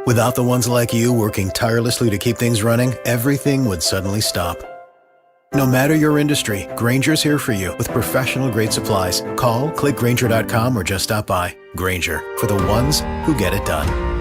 Without the ones like you working tirelessly to keep things running, everything would suddenly stop. No matter your industry, Grainger's here for you with professional-grade supplies. Call, click Grainger.com, or just stop by. Grainger, for the ones who get it done.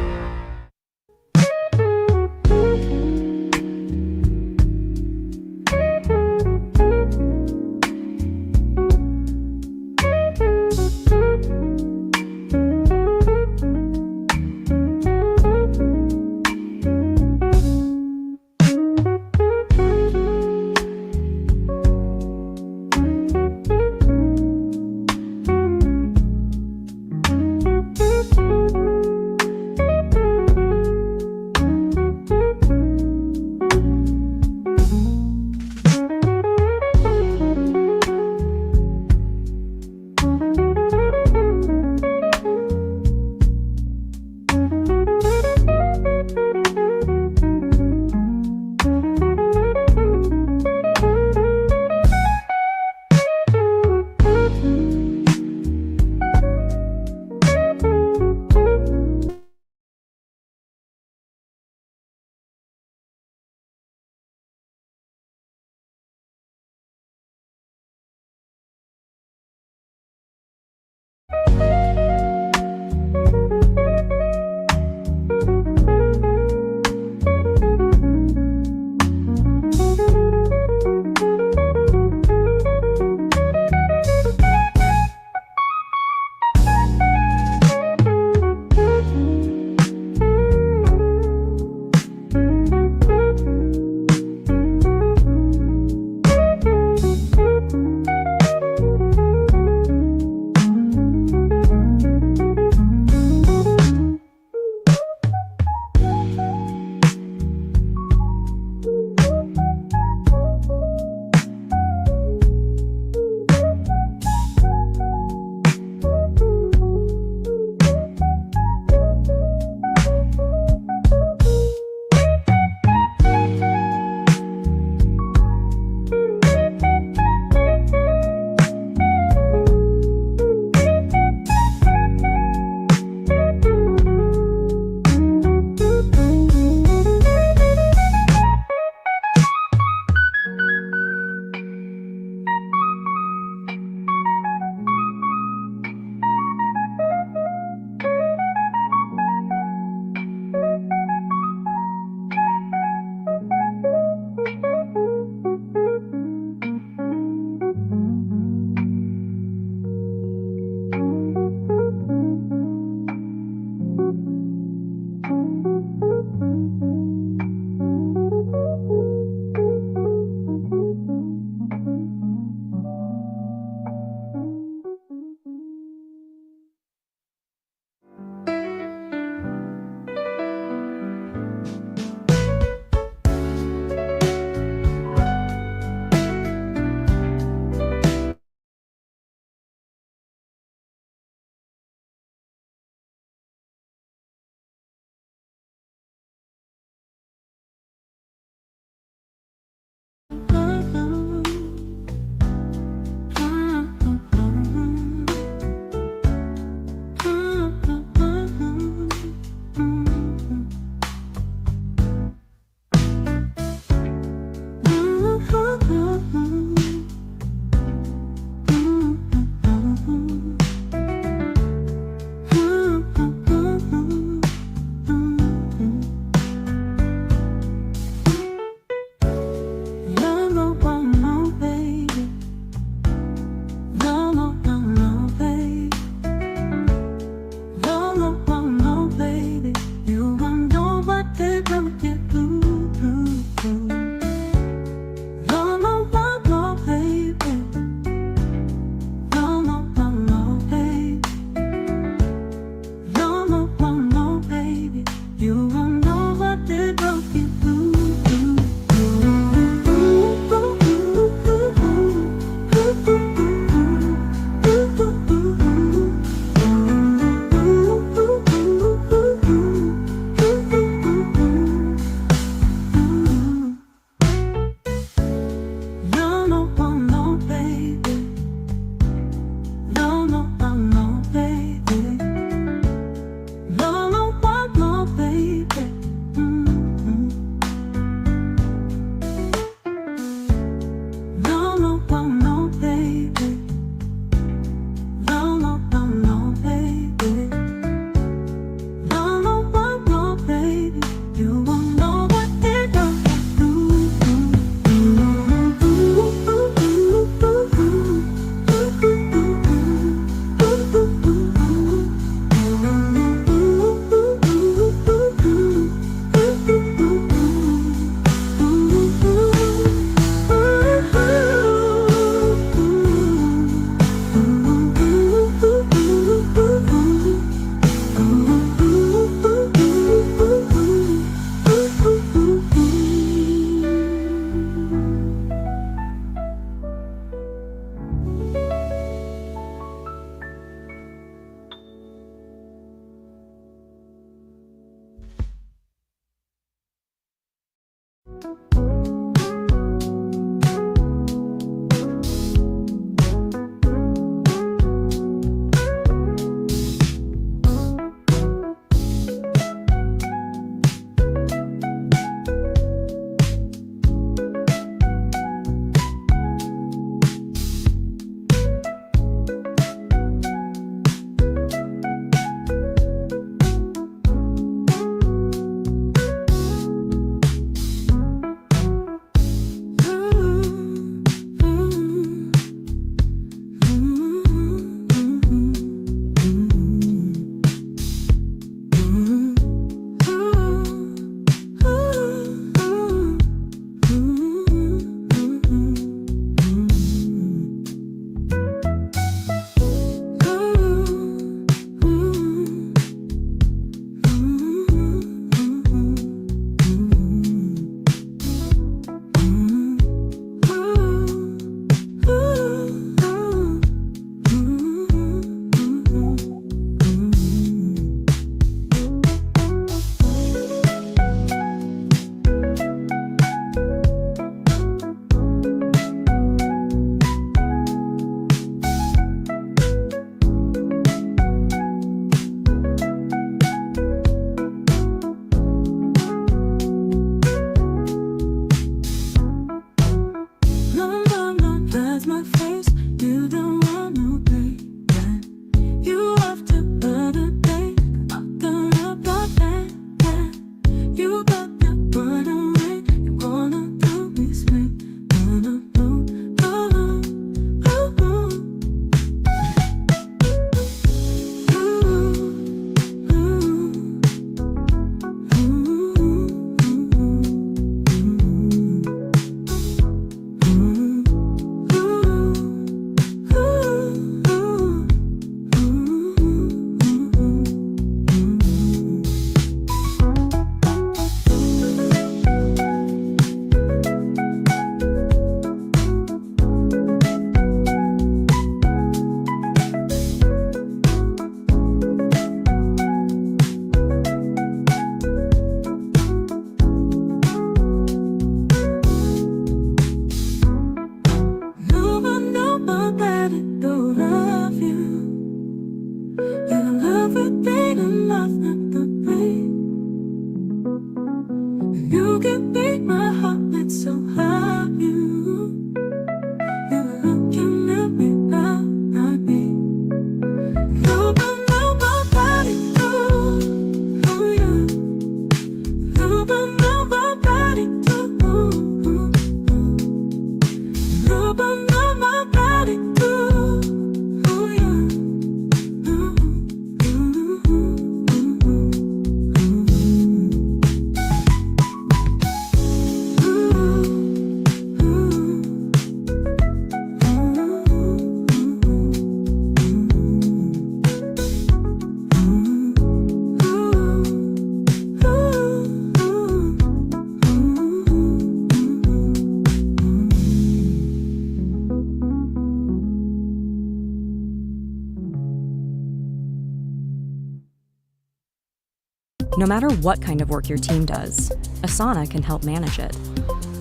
No matter what kind of work your team does, Asana can help manage it.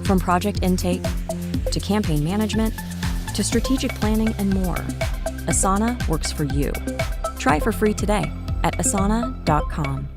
From project intake to campaign management to strategic planning and more, Asana works for you. Try it for free today at asana.com.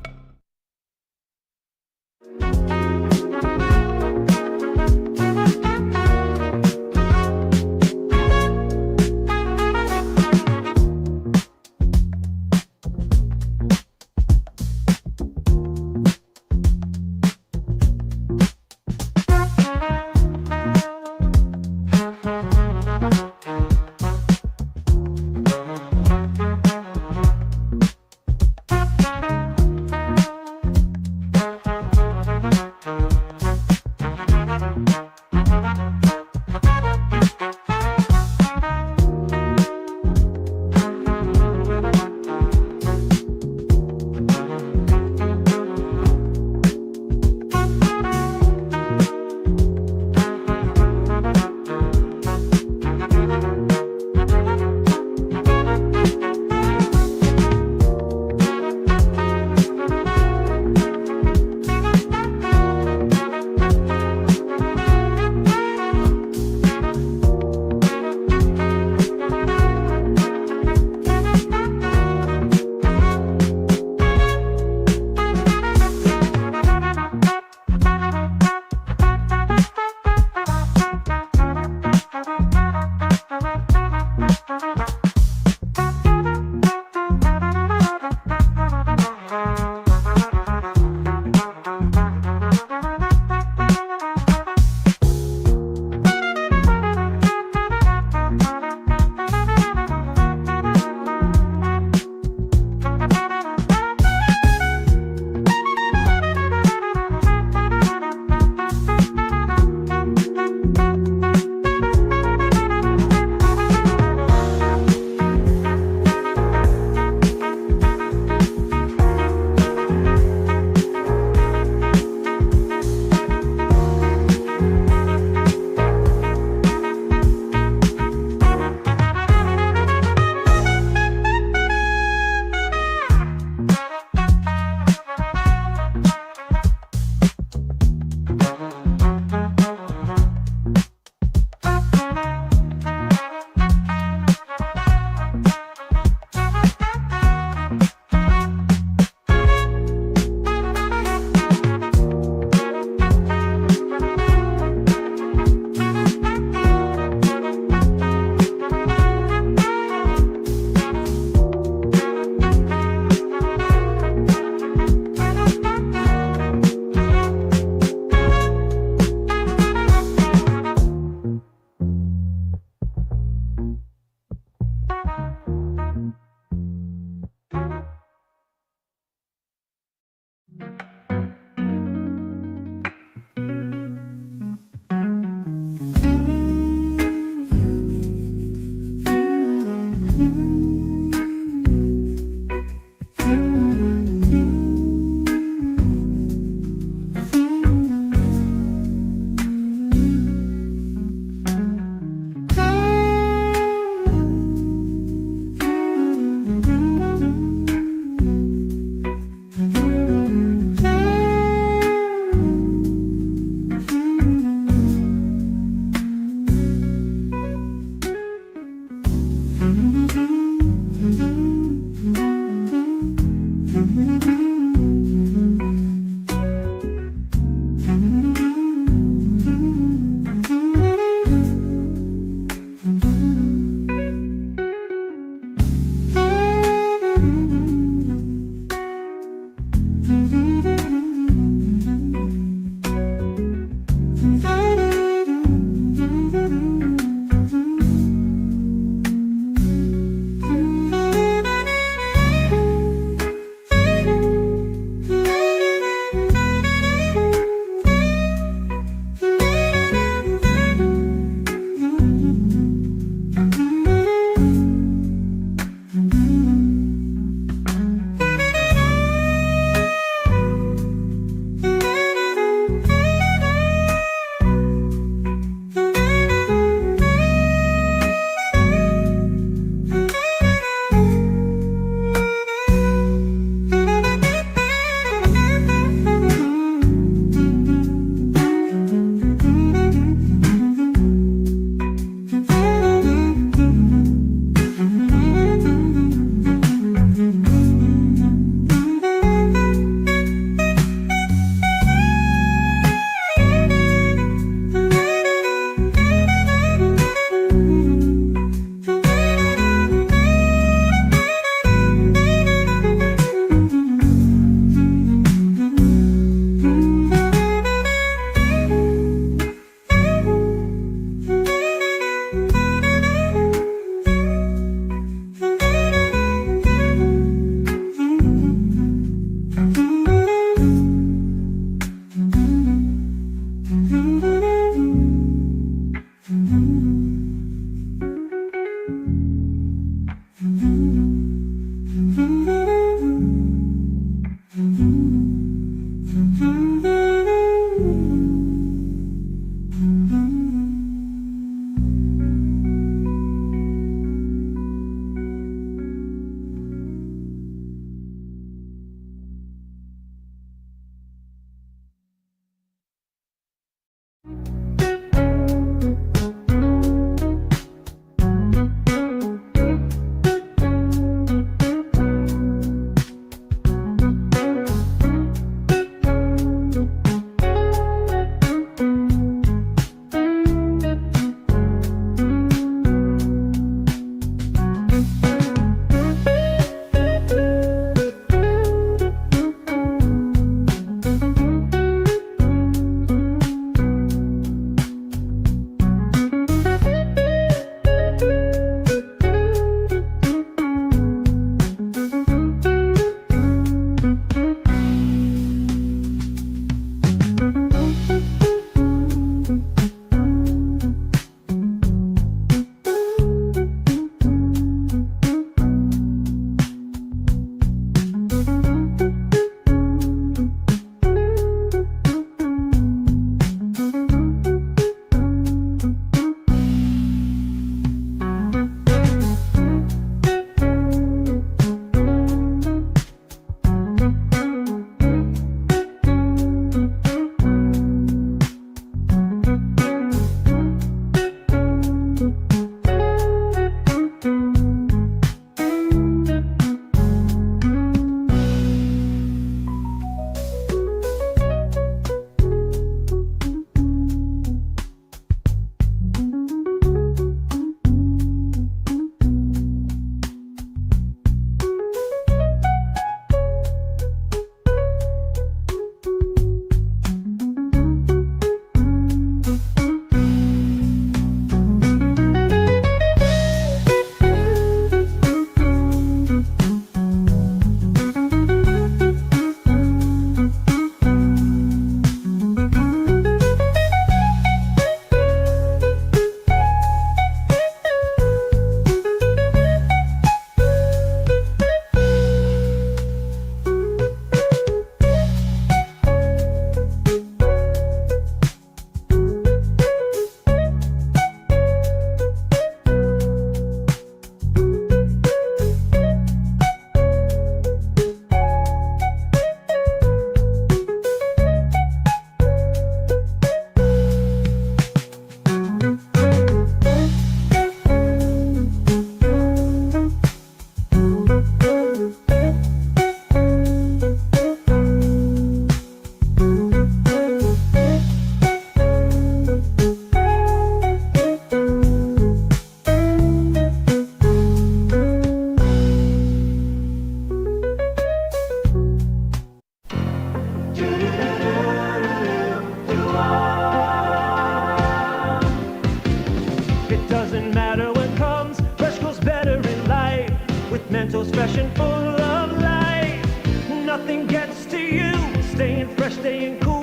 gets to you. Staying fresh, staying cool,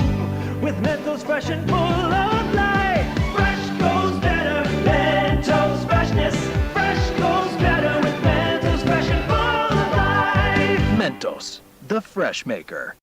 with Mentos fresh and full of life. Fresh goes better, Mentos freshness. Fresh goes better with Mentos fresh and full of life. Mentos, the fresh maker.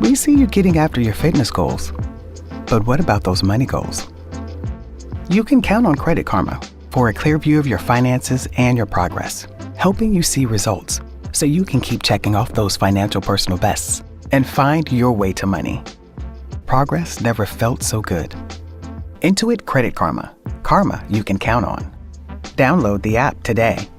We see you getting after your fitness goals. But what about those money goals? You can count on Credit Karma for a clear view of your finances and your progress, helping you see results so you can keep checking off those financial personal bests and find your way to money. Progress never felt so good. Intuit Credit Karma. Karma you can count on. Download the app today.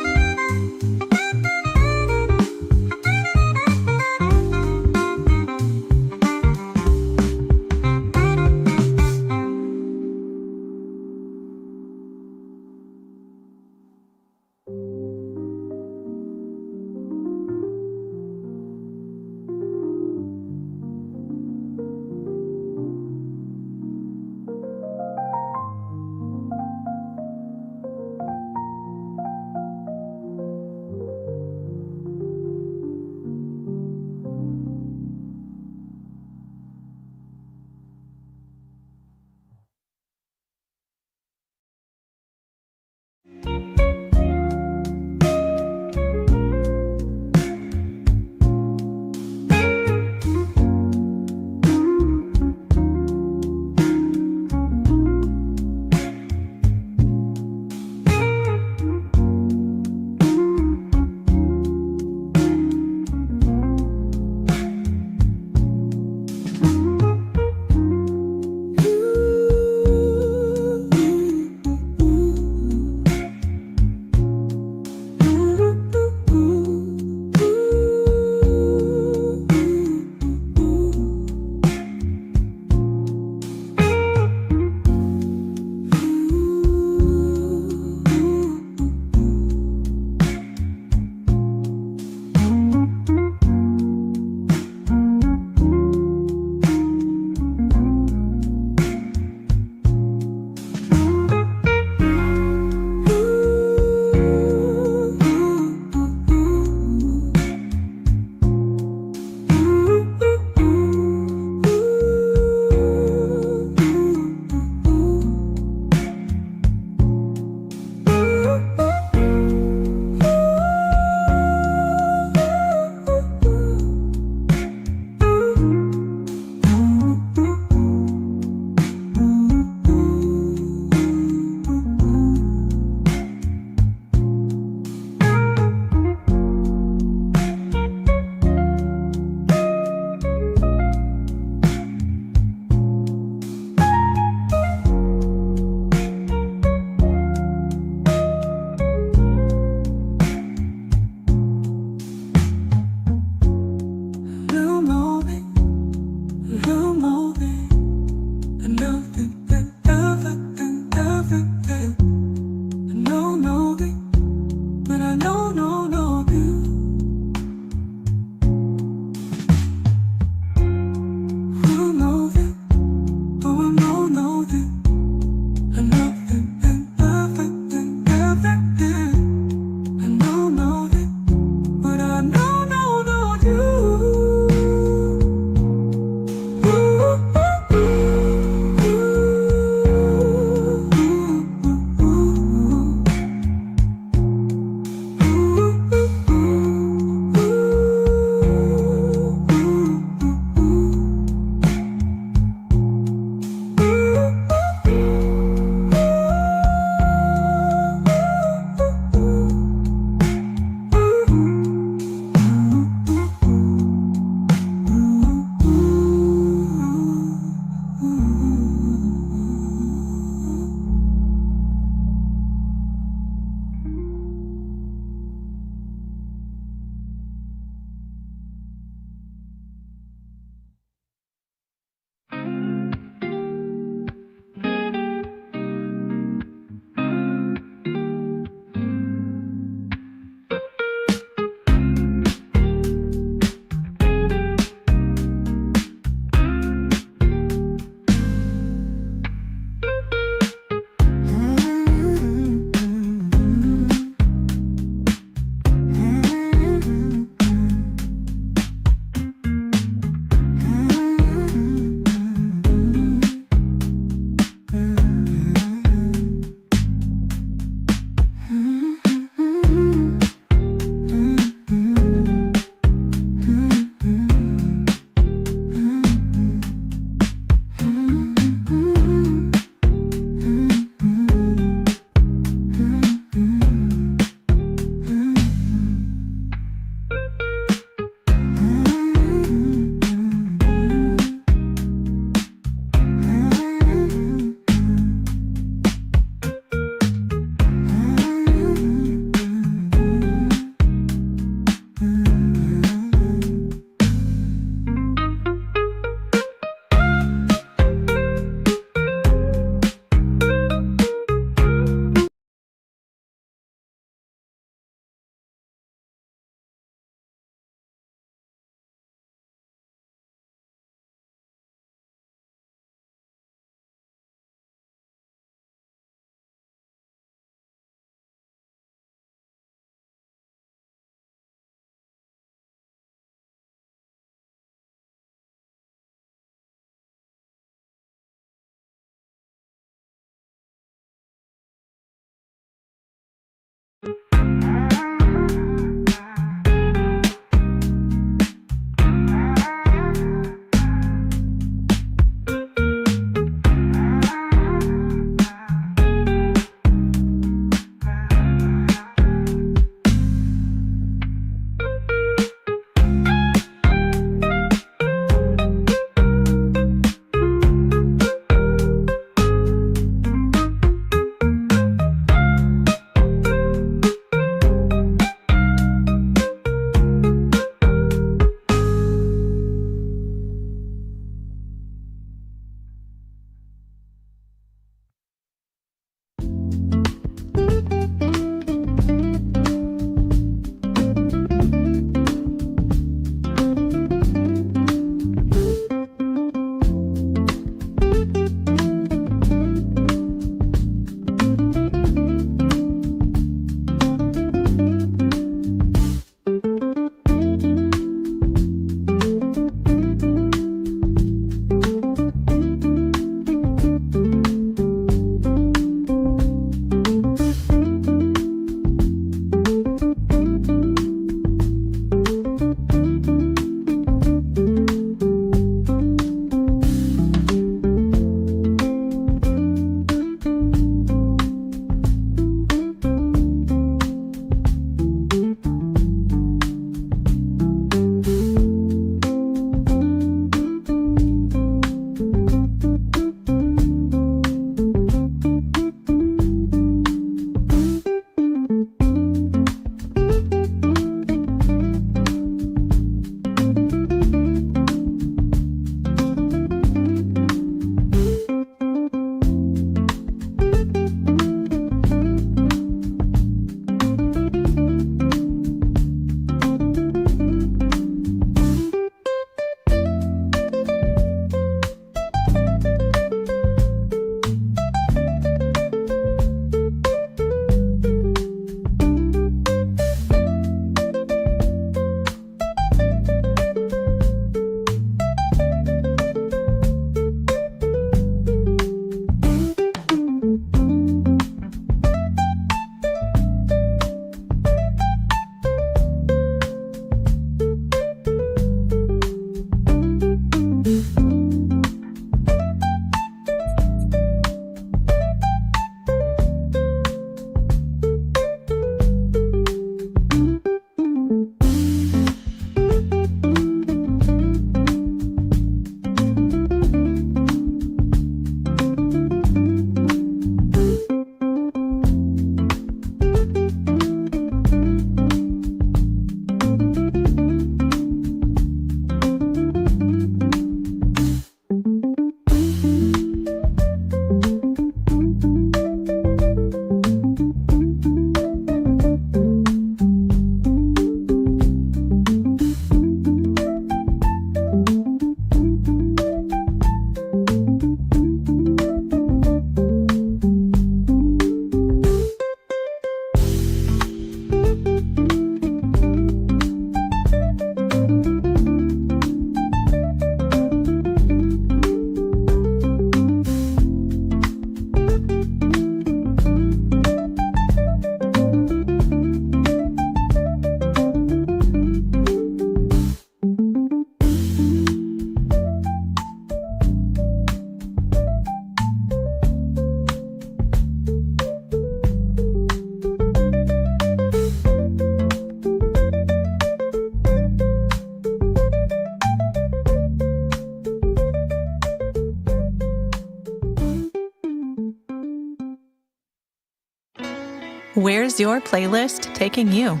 Where's your playlist taking you?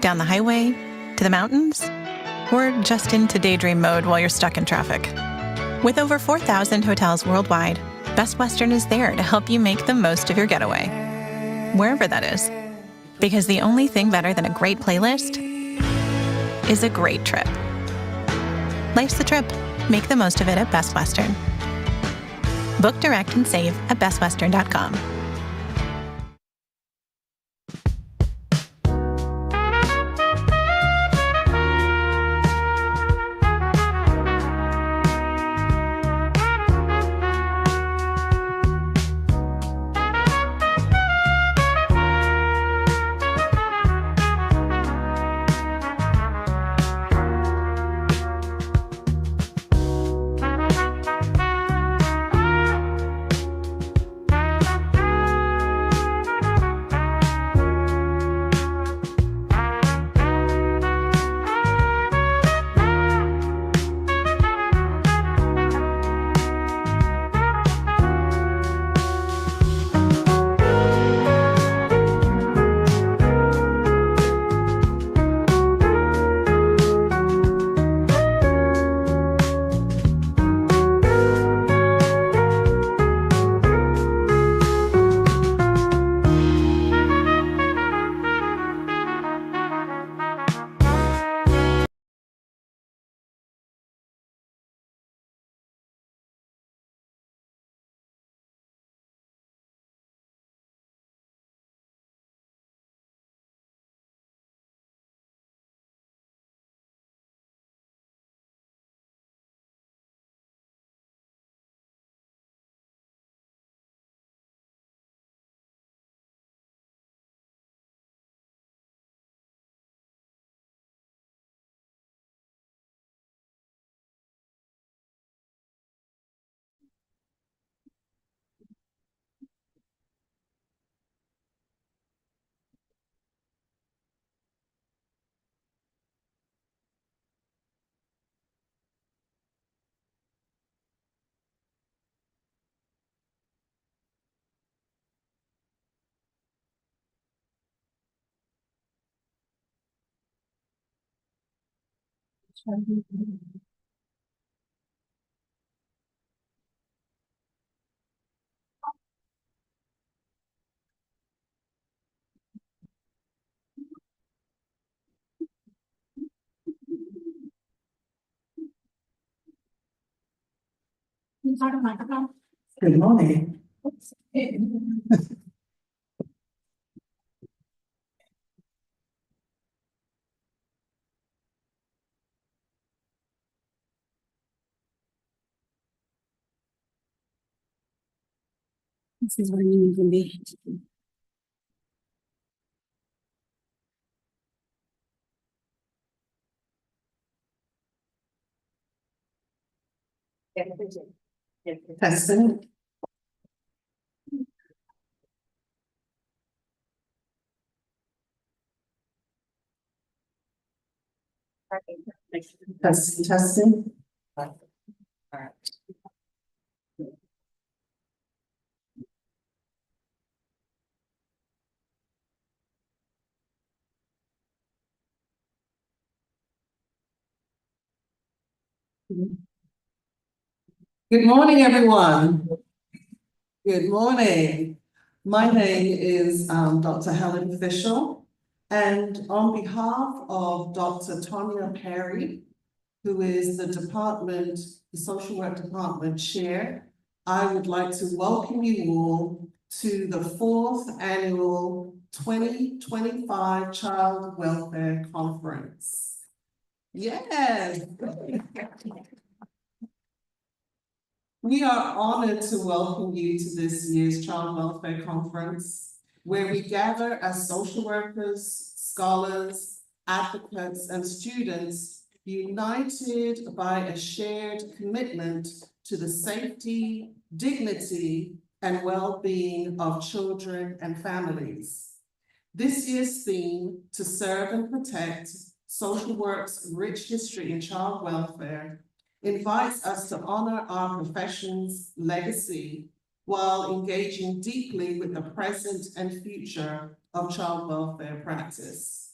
Down the highway? To the mountains? Or just into daydream mode while you're stuck in traffic? With over 4,000 hotels worldwide, Best Western is there to help you make the most of your getaway, wherever that is. Because the only thing better than a great playlist is a great trip. Life's the trip. Make the most of it at Best Western. Book direct and save at bestwestern.com. Good morning. This is where you need to be. Testing. Testing, testing. Good morning, everyone. Good morning. My name is Dr. Helen Fisher, and on behalf of Dr. Tonya Perry, who is the Social Work Department Chair, I would like to welcome you all to the 4th Annual 2025 Child Welfare Conference. Yes. We are honored to welcome you to this year's Child Welfare Conference, where we gather as social workers, scholars, advocates, and students united by a shared commitment to the safety, dignity, and well-being of children and families. This year's theme, To Serve and Protect, Social Work's Rich History in Child Welfare, invites us to honor our profession's legacy while engaging deeply with the present and future of child welfare practice.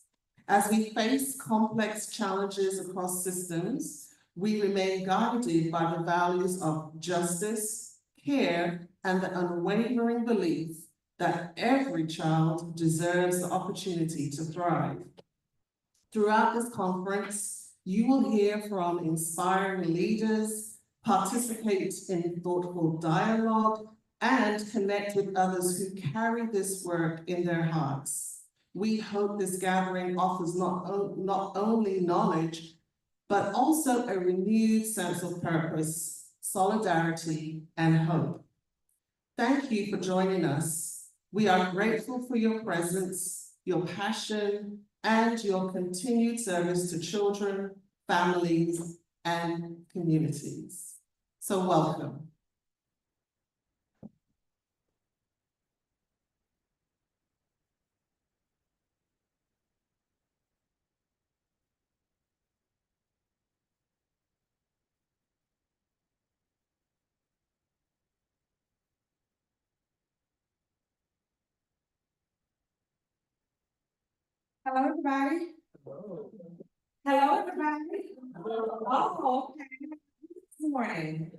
As we face complex challenges across systems, we remain guided by the values of justice, care, and the unwavering belief that every child deserves the opportunity to thrive. Throughout this conference, you will hear from inspiring leaders, participate in thoughtful dialogue, and connect with others who carry this work in their hearts. We hope this gathering offers not only knowledge, but also a renewed sense of purpose, solidarity, and hope. Thank you for joining us. We are grateful for your presence, your passion, and your continued service to children, families, and communities. So welcome. Hello, everybody. Hello, everybody. Oh, okay. Good morning.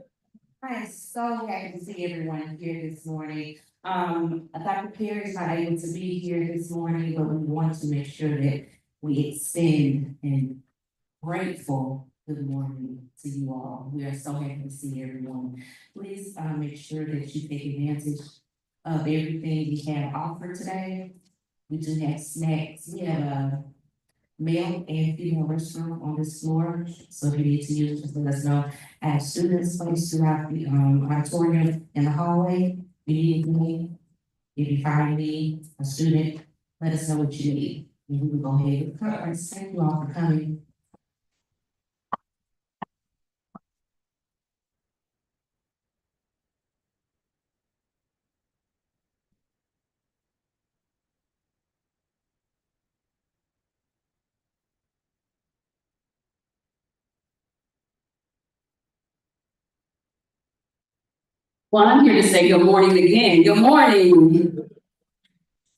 I am so happy to see everyone here this morning. Dr. Perry is not able to be here this morning, but we want to make sure that we extend and grateful good morning to you all. We are so happy to see everyone. Please, make sure that you take advantage of everything we have offered today. We do have snacks. We have a male and female restroom on this floor. So if you need to use, just let us know. I have students placed throughout the auditorium in the hallway. If you need me, if you find me, a student, let us know what you need. And we will go ahead with the conference. Thank you all for coming. Well, I'm here to say good morning again. Good morning.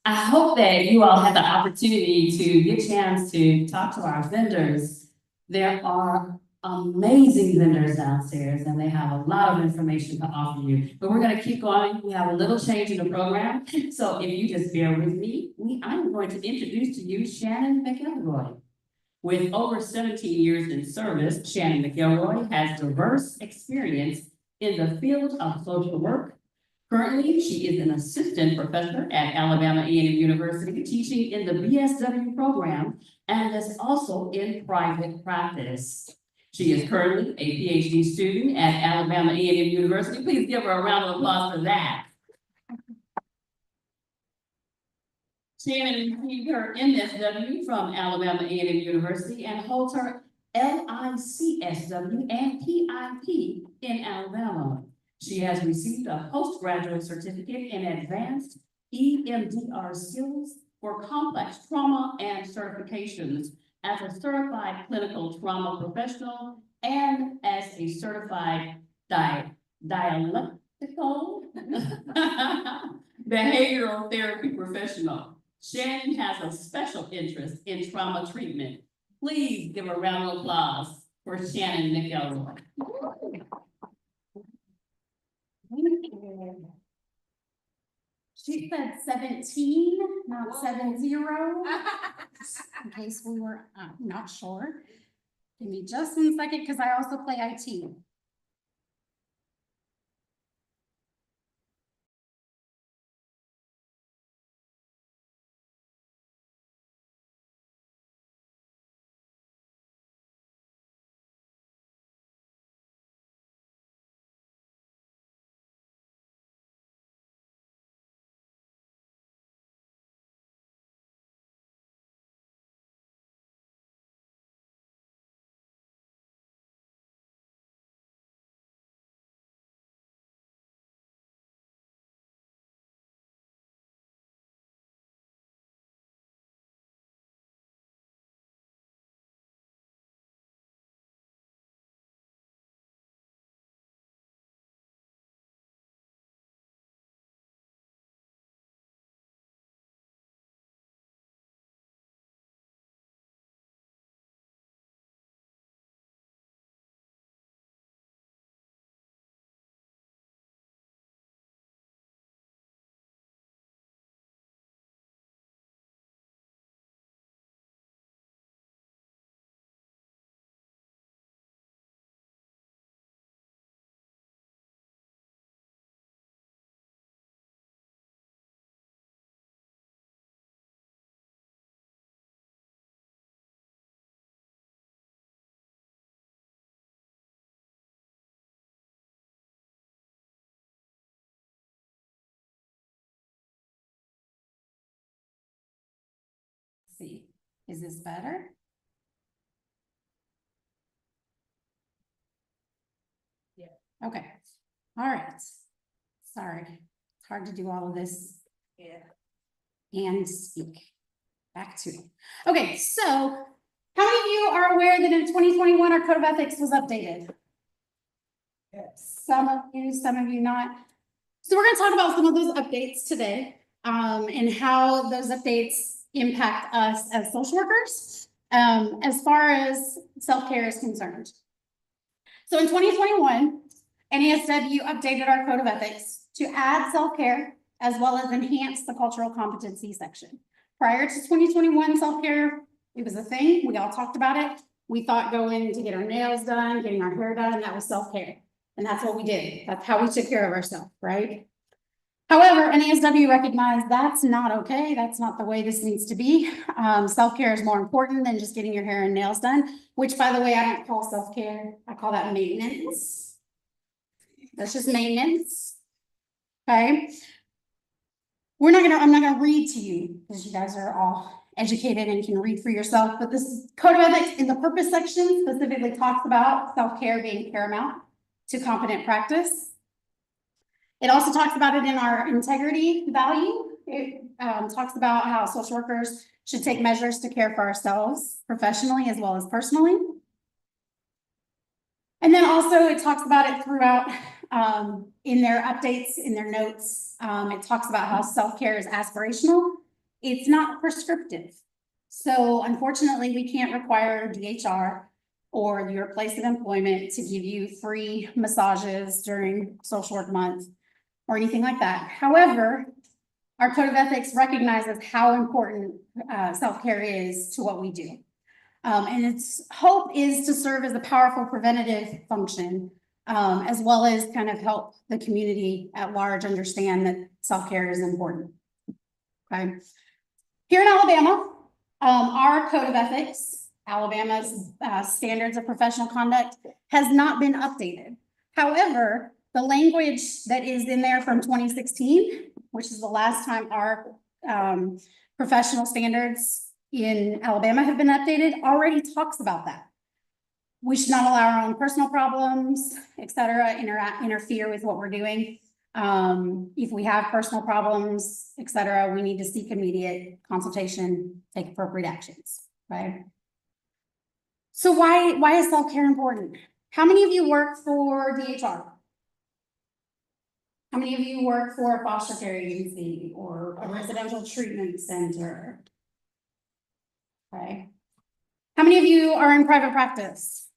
I hope that you all had the opportunity to get a chance to talk to our vendors. There are amazing vendors downstairs and they have a lot of information to offer you. But we're gonna keep going. We have a little change in the program. So if you just bear with me, I'm going to introduce to you Shannon McElroy. With over 17 years in service, Shannon McElroy has diverse experience in the field of social work. Currently, she is an assistant professor at Alabama A&M University, teaching in the BSW program and is also in private practice. She is currently a PhD student at Alabama A&M University. Please give her a round of applause for that. Shannon received her MSW from Alabama A&M University and holds her LICSW and PIP in Alabama. She has received a postgraduate certificate in advanced EMDR skills for complex trauma and certifications as a certified clinical trauma professional and as a certified dialectical behavioral therapy professional. Shannon has a special interest in trauma treatment. Please give a round of applause for Shannon McElroy. She said 17, not 70. In case we were not sure. Give me just 1 second because I also play IT. Let's see, is this better? Yeah. Okay, all right. Sorry, it's hard to do all of this. Yeah. And speak. Back to it. Okay, so how many of you are aware that in 2021 our code of ethics was updated? Some of you not. So we're going to talk about some of those updates today, and how those updates impact us as social workers, as far as self-care is concerned. So in 2021, NASW updated our code of ethics to add self-care as well as enhance the cultural competency section. Prior to 2021, self-care, it was a thing. We all talked about it. We thought going to get our nails done, getting our hair done, that was self-care. And that's what we did. That's how we took care of ourselves, right? However, NASW recognized that's not okay. That's not the way this needs to be. Self-care is more important than just getting your hair and nails done, which, by the way, I don't call self-care. I call that maintenance. That's just maintenance. Okay. I'm not gonna read to you because you guys are all educated and can read for yourself, but this code of ethics in the purpose section specifically talks about self-care being paramount to competent practice. It also talks about it in our integrity value. It talks about how social workers should take measures to care for ourselves professionally as well as personally. And then also it talks about it throughout in their updates, in their notes. It talks about how self-care is aspirational. It's not prescriptive. So unfortunately, we can't require DHR or your place of employment to give you free massages during social work month or anything like that. However, our code of ethics recognizes how important self-care is to what we do. And its hope is to serve as a powerful preventative function, as well as kind of help the community at large understand that self-care is important. Okay. Here in Alabama, our code of ethics, Alabama's standards of professional conduct, has not been updated. However, the language that is in there from 2016, which is the last time our professional standards in Alabama have been updated, already talks about that. We should not allow our own personal problems, et cetera, interfere with what we're doing. If we have personal problems, et cetera, we need to seek immediate consultation, take appropriate actions, right? So why is self-care important? How many of you work for DHR? How many of you work for a foster care agency or a residential treatment center? Okay. How many of you are in private practice?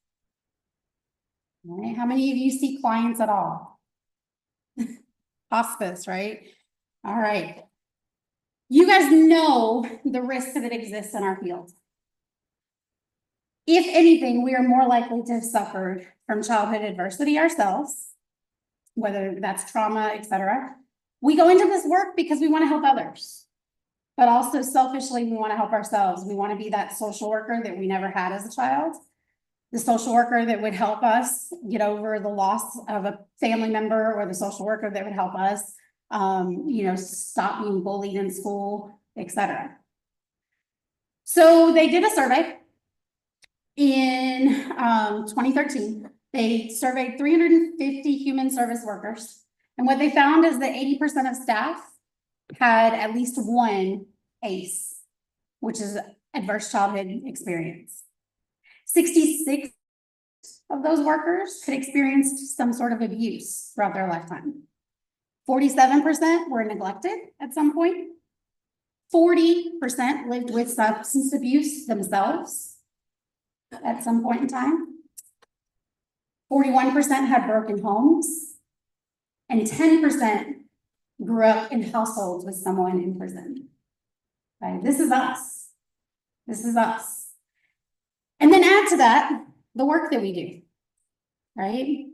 Right. How many of you see clients at all? Hospice, right? All right. You guys know the risk that exists in our field. If anything, we are more likely to have suffered from childhood adversity ourselves, whether that's trauma, et cetera. We go into this work because we want to help others, but also selfishly, we want to help ourselves. We want to be that social worker that we never had as a child, the social worker that would help us get over the loss of a family member, or the social worker that would help us, stop being bullied in school, et cetera. So they did a survey in 2013. They surveyed 350 human service workers. And what they found is that 80% of staff had at least one ACE, which is adverse childhood experience. 66 of those workers had experienced some sort of abuse throughout their lifetime. 47% were neglected at some point. 40% lived with substance abuse themselves at some point in time. 41% had broken homes, and 10% grew up in households with someone in prison. Okay, this is us. This is us. And then add to that the work that we do, right?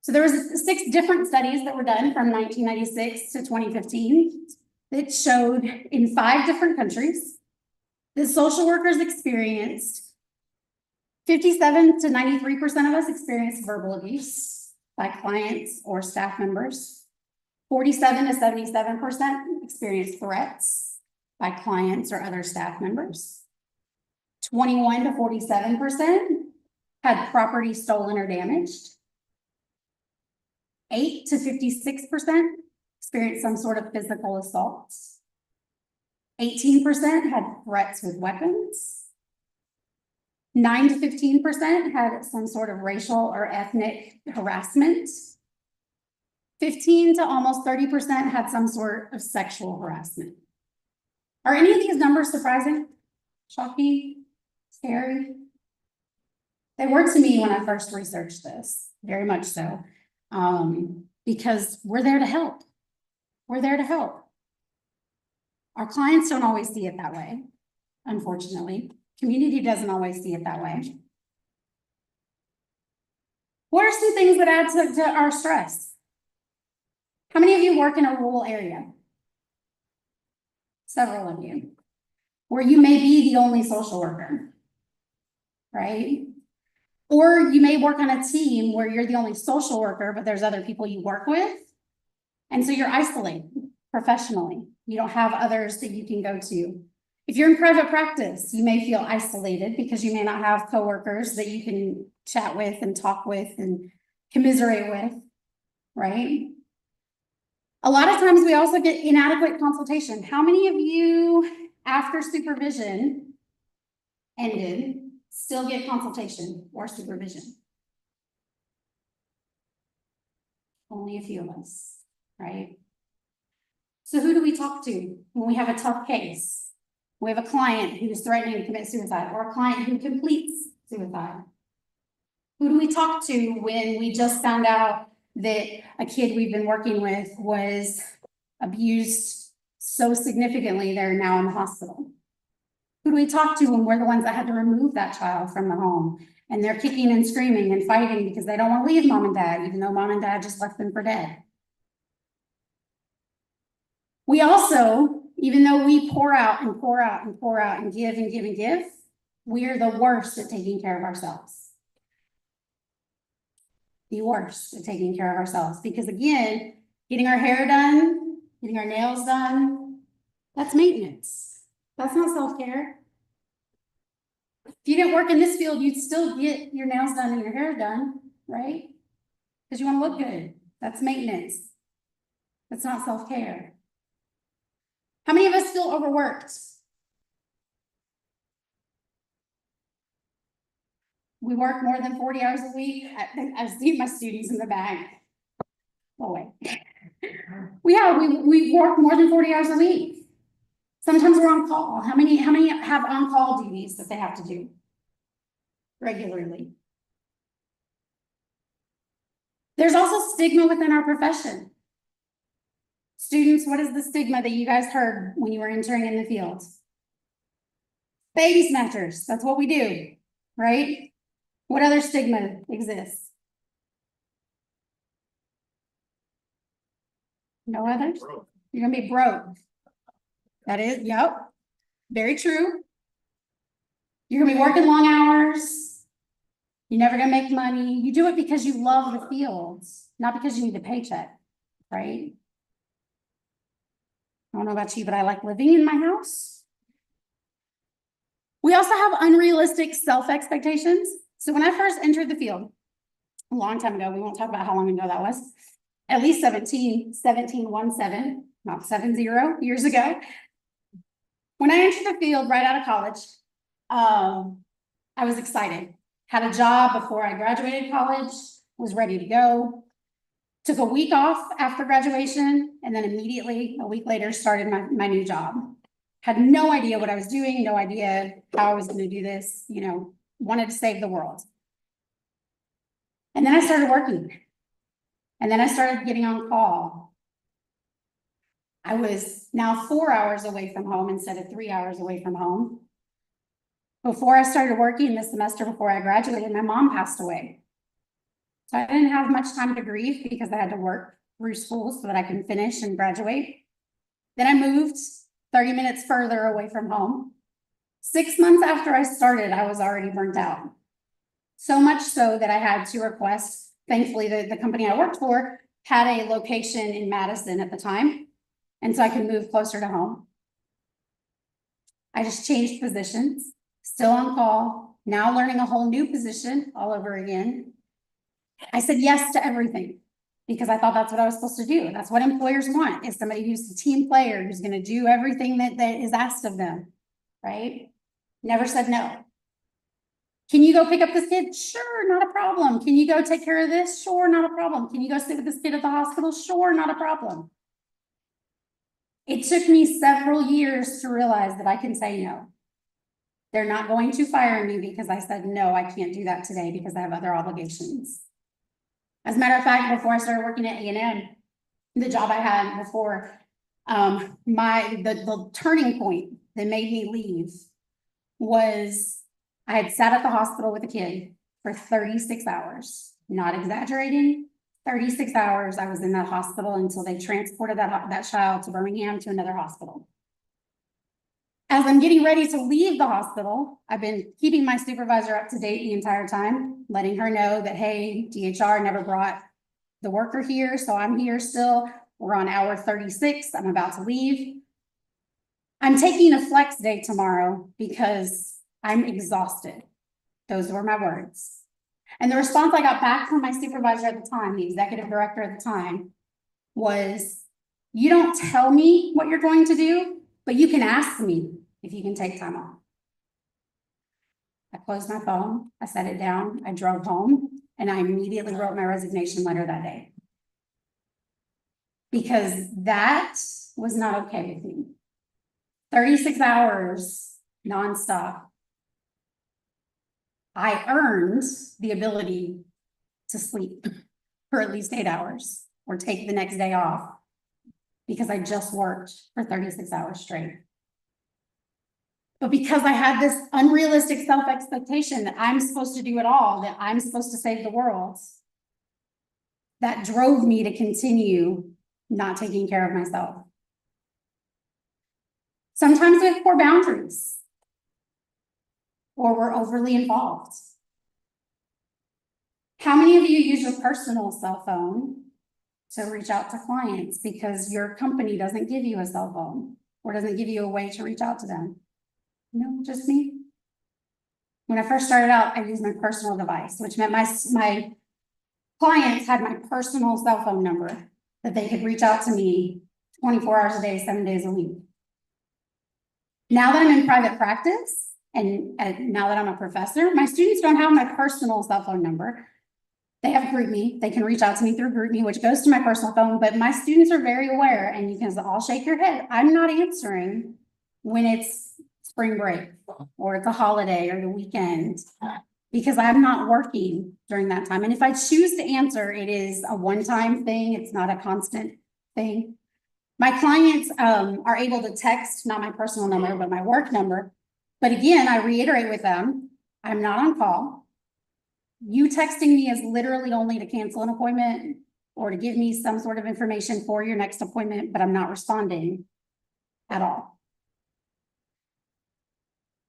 So there was 6 different studies that were done from 1996 to 2015 that showed in 5 different countries that social workers experienced 57 to 93% of us experienced verbal abuse by clients or staff members. 47 to 77% experienced threats by clients or other staff members. 21 to 47% had property stolen or damaged. 8 to 56% experienced some sort of physical assault. 18% had threats with weapons. 9 to 15% had some sort of racial or ethnic harassment. 15 to almost 30% had some sort of sexual harassment. Are any of these numbers surprising? Shocking? Scary? They were to me when I first researched this, very much so, because we're there to help. We're there to help. Our clients don't always see it that way, unfortunately. Community doesn't always see it that way. What are some things that add to our stress? How many of you work in a rural area? Several of you. Where you may be the only social worker, right? Or you may work on a team where you're the only social worker, but there's other people you work with. And so you're isolated professionally. You don't have others that you can go to. If you're in private practice, you may feel isolated because you may not have coworkers that you can chat with and talk with and commiserate with, right? A lot of times we also get inadequate consultation. How many of you, after supervision ended, still get consultation or supervision? Only a few of us, right? So who do we talk to when we have a tough case? We have a client who's threatening to commit suicide or a client who completes suicide. Who do we talk to when we just found out that a kid we've been working with was abused so significantly they're now in the hospital? Who do we talk to when we're the ones that had to remove that child from the home and they're kicking and screaming and fighting because they don't want to leave mom and dad, even though mom and dad just left them for dead? We also, even though we pour out and pour out and pour out and give and give and give, we are the worst at taking care of ourselves. The worst at taking care of ourselves. Because again, getting our hair done, getting our nails done, that's maintenance. That's not self-care. If you didn't work in this field, you'd still get your nails done and your hair done, right? Because you want to look good. That's maintenance. That's not self-care. How many of us feel overworked? We work more than 40 hours a week. I see my students in the back. Oh, wait. We work more than 40 hours a week. Sometimes we're on call. How many have on-call duties that they have to do regularly? There's also stigma within our profession. Students, what is the stigma that you guys heard when you were entering in the field? Baby snatchers, that's what we do, right? What other stigma exists? No others? You're gonna be broke. That is, yep, very true. You're gonna be working long hours. You're never gonna make money. You do it because you love the fields, not because you need a paycheck, right? I don't know about you, but I like living in my house. We also have unrealistic self-expectations. So when I first entered the field, a long time ago, we won't talk about how long ago that was, at least 17, not 70 years ago. When I entered the field right out of college, I was excited. Had a job before I graduated college, was ready to go. Took a week off after graduation, and then immediately, a week later, started my new job. Had no idea what I was doing, no idea how I was gonna do this, you know, wanted to save the world. And then I started working. And then I started getting on call. I was now 4 hours away from home instead of 3 hours away from home. Before I started working this semester, before I graduated, my mom passed away. So I didn't have much time to grieve because I had to work through school so that I can finish and graduate. Then I moved 30 minutes further away from home. 6 months after I started, I was already burnt out. So much so that I had to request, thankfully the company I worked for had a location in Madison at the time. And so I could move closer to home. I just changed positions, still on call, now learning a whole new position all over again. I said yes to everything because I thought that's what I was supposed to do. That's what employers want, is somebody who's a team player, who's gonna do everything that is asked of them, right? Never said no. Can you go pick up this kid? Sure, not a problem. Can you go take care of this? Sure, not a problem. Can you go sit with this kid at the hospital? Sure, not a problem. It took me several years to realize that I can say no. They're not going to fire me because I said, no, I can't do that today because I have other obligations. As a matter of fact, before I started working at A&M, the job I had before, the turning point that made me leave was I had sat at the hospital with a kid for 36 hours, not exaggerating. 36 hours I was in that hospital until they transported that child to Birmingham to another hospital. As I'm getting ready to leave the hospital, I've been keeping my supervisor up to date the entire time, letting her know that, hey, DHR never brought the worker here, so I'm here still. We're on hour 36, I'm about to leave. I'm taking a flex day tomorrow because I'm exhausted. Those were my words. And the response I got back from my supervisor at the time, the executive director at the time, was, you don't tell me what you're going to do, but you can ask me if you can take time off. I closed my phone, I set it down, I drove home, and I immediately wrote my resignation letter that day. Because that was not okay with me. 36 hours nonstop. I earned the ability to sleep for at least 8 hours or take the next day off because I just worked for 36 hours straight. But because I had this unrealistic self-expectation that I'm supposed to do it all, that I'm supposed to save the world, that drove me to continue not taking care of myself. Sometimes we have poor boundaries, or we're overly involved. How many of you use your personal cell phone to reach out to clients because your company doesn't give you a cell phone or doesn't give you a way to reach out to them? No, just me. When I first started out, I used my personal device, which meant my clients had my personal cell phone number that they could reach out to me 24 hours a day, 7 days a week. Now that I'm in private practice, and now that I'm a professor, my students don't have my personal cell phone number. They have GroupMe. They can reach out to me through GroupMe, which goes to my personal phone, but my students are very aware, and you can all shake your head. I'm not answering when it's spring break or it's a holiday or the weekend because I'm not working during that time. And if I choose to answer, it is a one-time thing. It's not a constant thing. My clients are able to text, not my personal number, but my work number. But again, I reiterate with them, I'm not on call. You texting me is literally only to cancel an appointment or to give me some sort of information for your next appointment, but I'm not responding at all.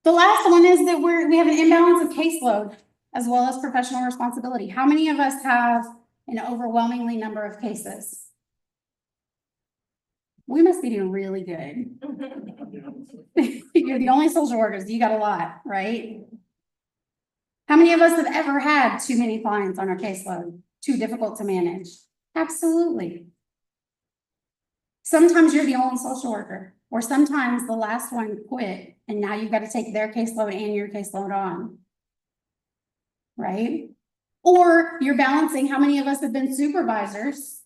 The last one is that we have an imbalance of caseload as well as professional responsibility. How many of us have an overwhelmingly number of cases? We must be doing really good. You're the only social workers, you got a lot, right? How many of us have ever had too many clients on our caseload? Too difficult to manage? Absolutely. Sometimes you're the only social worker, or sometimes the last one quit, and now you've got to take their caseload and your caseload on, right? Or you're balancing how many of us have been supervisors,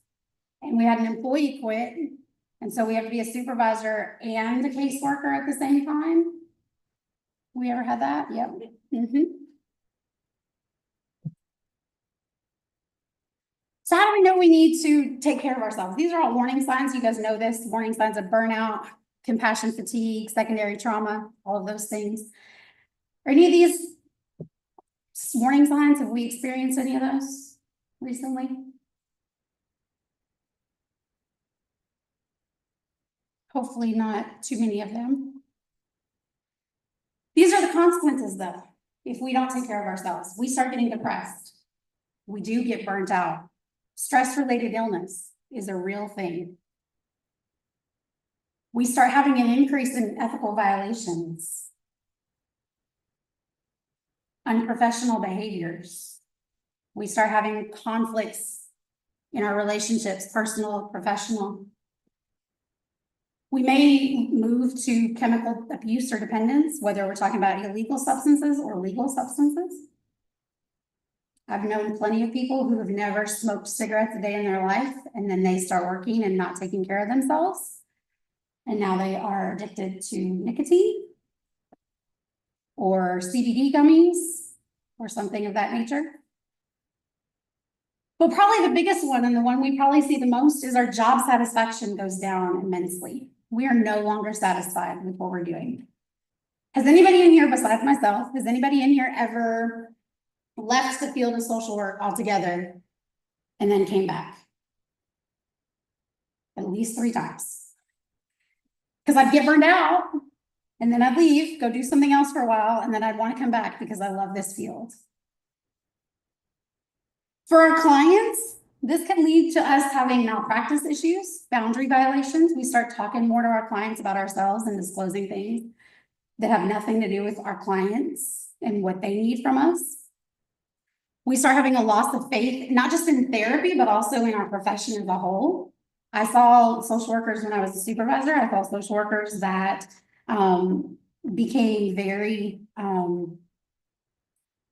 and we had an employee quit, and so we have to be a supervisor and a caseworker at the same time. We ever had that? Yep. So how do we know we need to take care of ourselves? These are all warning signs. You guys know this, warning signs of burnout, compassion fatigue, secondary trauma, all of those things. Are any of these warning signs? Have we experienced any of those recently? Hopefully not too many of them. These are the consequences though. If we don't take care of ourselves, we start getting depressed. We do get burnt out. Stress-related illness is a real thing. We start having an increase in ethical violations. unprofessional behaviors. We start having conflicts in our relationships, personal, professional. We may move to chemical abuse or dependence, whether we're talking about illegal substances or legal substances. I've known plenty of people who have never smoked cigarettes a day in their life, and then they start working and not taking care of themselves. And now they are addicted to nicotine or CBD gummies or something of that nature. But probably the biggest one, and the one we probably see the most, is our job satisfaction goes down immensely. We are no longer satisfied with what we're doing. Has anybody in here, besides myself, has anybody in here ever left the field of social work altogether and then came back? At least 3 times. Because I'd get burned out and then I'd leave, go do something else for a while, and then I'd want to come back because I love this field. For our clients, this can lead to us having malpractice issues, boundary violations. We start talking more to our clients about ourselves and disclosing things that have nothing to do with our clients and what they need from us. We start having a loss of faith, not just in therapy, but also in our profession as a whole. I saw social workers when I was a supervisor. I saw social workers that became very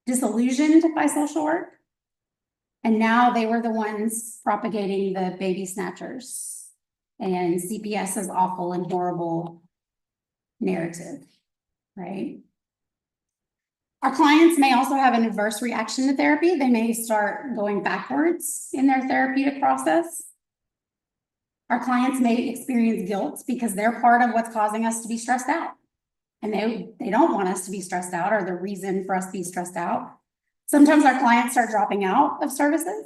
disillusioned by social work. And now they were the ones propagating the baby snatchers and CPS's awful and horrible narrative, right? Our clients may also have an adverse reaction to therapy. They may start going backwards in their therapeutic process. Our clients may experience guilt because they're part of what's causing us to be stressed out. And they don't want us to be stressed out, or the reason for us to be stressed out. Sometimes our clients start dropping out of services,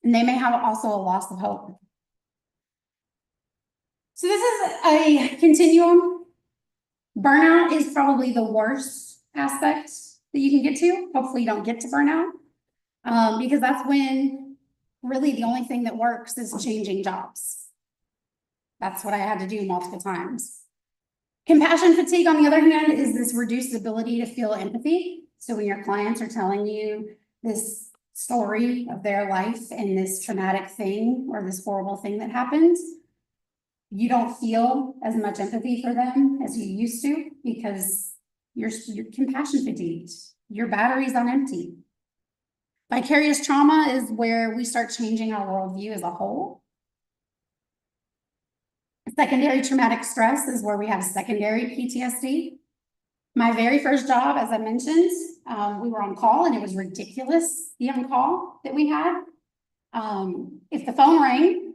and they may have also a loss of hope. So this is a continuum. Burnout is probably the worst aspect that you can get to. Hopefully you don't get to burnout, because that's when really the only thing that works is changing jobs. That's what I had to do multiple times. Compassion fatigue, on the other hand, is this reduced ability to feel empathy. So when your clients are telling you this story of their life and this traumatic thing or this horrible thing that happened, you don't feel as much empathy for them as you used to because you're compassion fatigued. Your battery's on empty. Vicarious trauma is where we start changing our worldview as a whole. Secondary traumatic stress is where we have secondary PTSD. My very first job, as I mentioned, we were on call, and it was ridiculous, the on-call that we had. If the phone rang,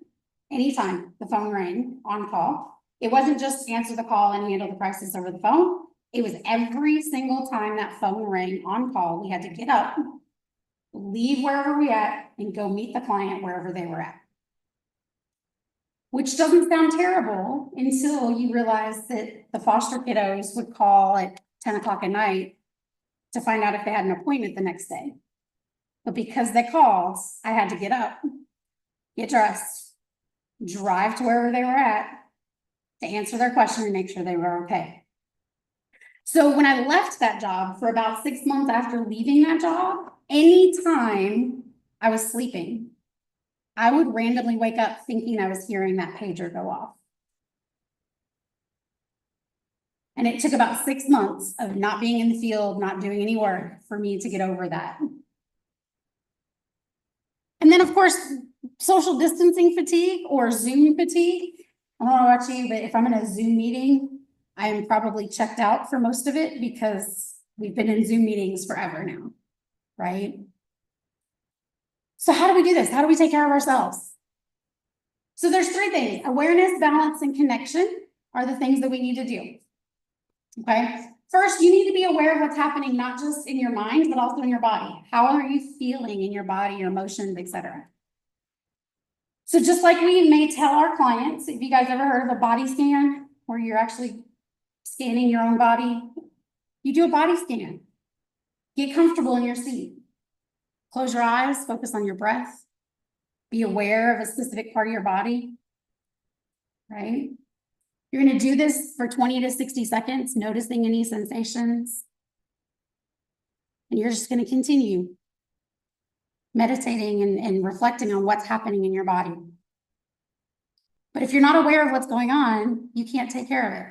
anytime the phone rang on call, it wasn't just answer the call and handle the crisis over the phone. It was every single time that phone rang on call, we had to get up, leave wherever we at, and go meet the client wherever they were at. Which doesn't sound terrible until you realize that the foster kiddos would call at 10 o'clock at night to find out if they had an appointment the next day. But because they called, I had to get up, get dressed, drive to wherever they were at to answer their question and make sure they were okay. So when I left that job, for about 6 months after leaving that job, anytime I was sleeping, I would randomly wake up thinking I was hearing that pager go off. And it took about 6 months of not being in the field, not doing any work for me to get over that. And then, of course, social distancing fatigue or Zoom fatigue. I don't know about you, but if I'm in a Zoom meeting, I am probably checked out for most of it because we've been in Zoom meetings forever now, right? So how do we do this? How do we take care of ourselves? So there's 3 things. Awareness, balance, and connection are the things that we need to do. Okay. First, you need to be aware of what's happening, not just in your mind, but also in your body. How are you feeling in your body, your emotions, etc.? So just like we may tell our clients, if you guys ever heard of a body scan, where you're actually scanning your own body, you do a body scan. Get comfortable in your seat. Close your eyes, focus on your breath. Be aware of a specific part of your body, right? You're going to do this for 20 to 60 seconds, noticing any sensations. And you're just going to continue meditating and reflecting on what's happening in your body. But if you're not aware of what's going on, you can't take care of it.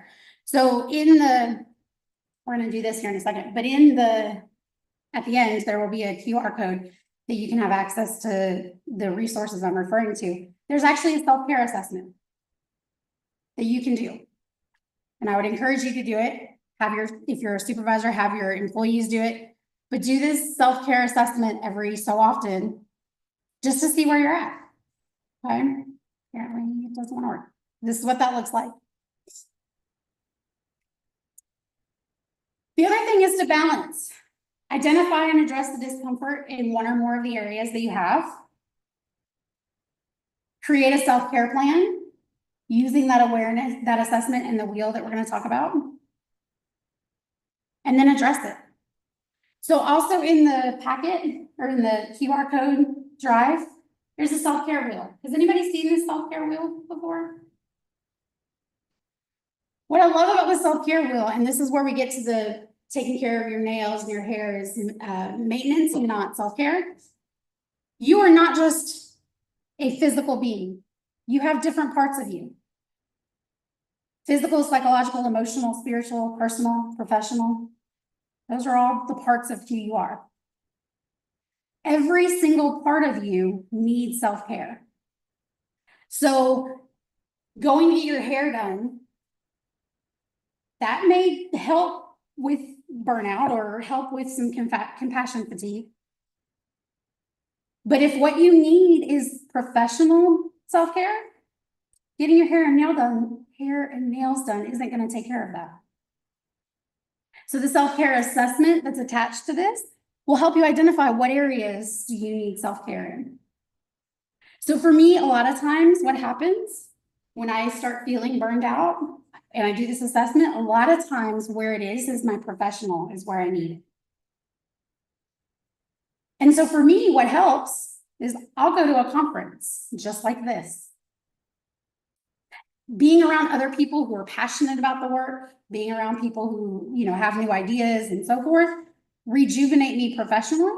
So we're going to do this here in a second, but at the end, there will be a QR code that you can have access to the resources I'm referring to. There's actually a self-care assessment that you can do. And I would encourage you to do it. If you're a supervisor, have your employees do it, but do this self-care assessment every so often, just to see where you're at. Okay, apparently it doesn't want to work. This is what that looks like. The other thing is to balance. Identify and address the discomfort in one or more of the areas that you have. Create a self-care plan using that awareness, that assessment and the wheel that we're going to talk about. And then address it. So also in the packet or in the QR code drive, there's a self-care wheel. Has anybody seen this self-care wheel before? What I love about the self-care wheel, and this is where we get to the taking care of your nails and your hair, is maintenance and not self-care. You are not just a physical being. You have different parts of you. Physical, psychological, emotional, spiritual, personal, professional. Those are all the parts of who you are. Every single part of you needs self-care. So going to get your hair done, that may help with burnout or help with some compassion fatigue. But if what you need is professional self-care, getting your hair and nails done isn't going to take care of that. So the self-care assessment that's attached to this will help you identify what areas do you need self-care in. So for me, a lot of times what happens when I start feeling burned out and I do this assessment, a lot of times where it is my professional is where I need it. And so for me, what helps is I'll go to a conference just like this. Being around other people who are passionate about the work, being around people who, have new ideas and so forth, rejuvenate me professionally.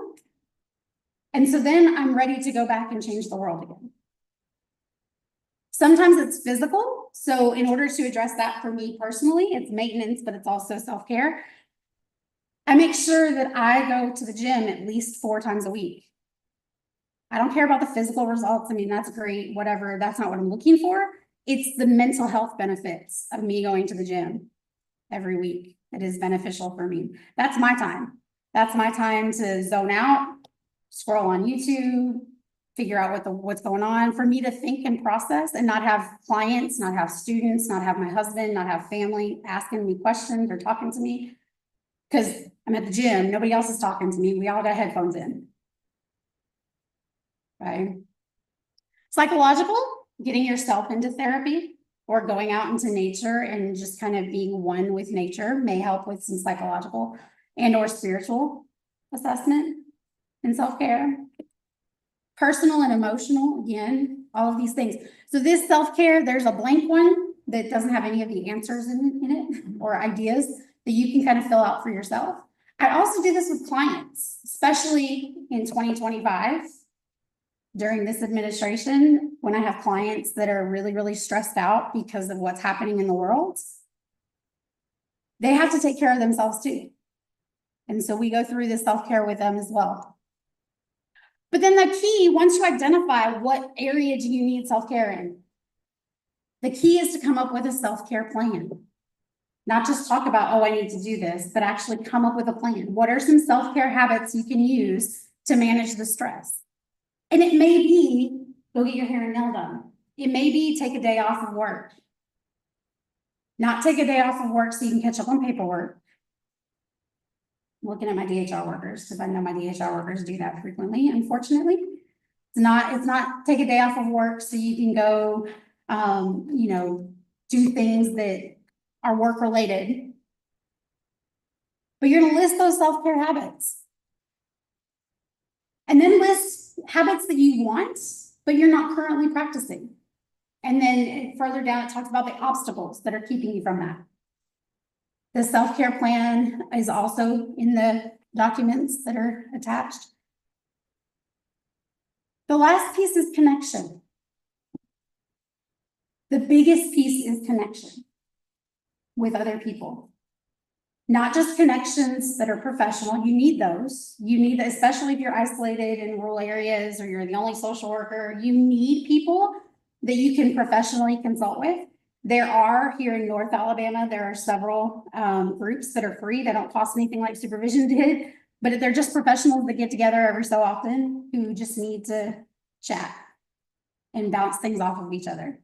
And so then I'm ready to go back and change the world again. Sometimes it's physical. So in order to address that for me personally, it's maintenance, but it's also self-care. I make sure that I go to the gym at least 4 times a week. I don't care about the physical results. I mean, that's great, whatever. That's not what I'm looking for. It's the mental health benefits of me going to the gym every week that is beneficial for me. That's my time. That's my time to zone out, scroll on YouTube, figure out what's going on, for me to think and process and not have clients, not have students, not have my husband, not have family asking me questions or talking to me. Because I'm at the gym, nobody else is talking to me. We all got headphones in. Right? Psychological, getting yourself into therapy or going out into nature and just kind of being one with nature may help with some psychological and or spiritual assessment and self-care. Personal and emotional, again, all of these things. So this self-care, there's a blank one that doesn't have any of the answers in it or ideas that you can kind of fill out for yourself. I also do this with clients, especially in 2025. During this administration, when I have clients that are really, really stressed out because of what's happening in the world, they have to take care of themselves too. And so we go through this self-care with them as well. But then the key, once you identify what area do you need self-care in, the key is to come up with a self-care plan. Not just talk about, oh, I need to do this, but actually come up with a plan. What are some self-care habits you can use to manage the stress? And it may be, go get your hair and nail done. It may be take a day off of work. Not take a day off of work so you can catch up on paperwork. I'm looking at my DHR workers because I know my DHR workers do that frequently, unfortunately. It's not take a day off of work so you can go, do things that are work related. But you're gonna list those self-care habits. And then list habits that you want, but you're not currently practicing. And then further down, it talks about the obstacles that are keeping you from that. The self-care plan is also in the documents that are attached. The last piece is connection. The biggest piece is connection with other people. Not just connections that are professional, you need those. You need, especially if you're isolated in rural areas or you're the only social worker, you need people that you can professionally consult with. There are, here in North Alabama, there are several groups that are free. They don't cost anything like supervision did, but they're just professionals that get together every so often who just need to chat and bounce things off of each other.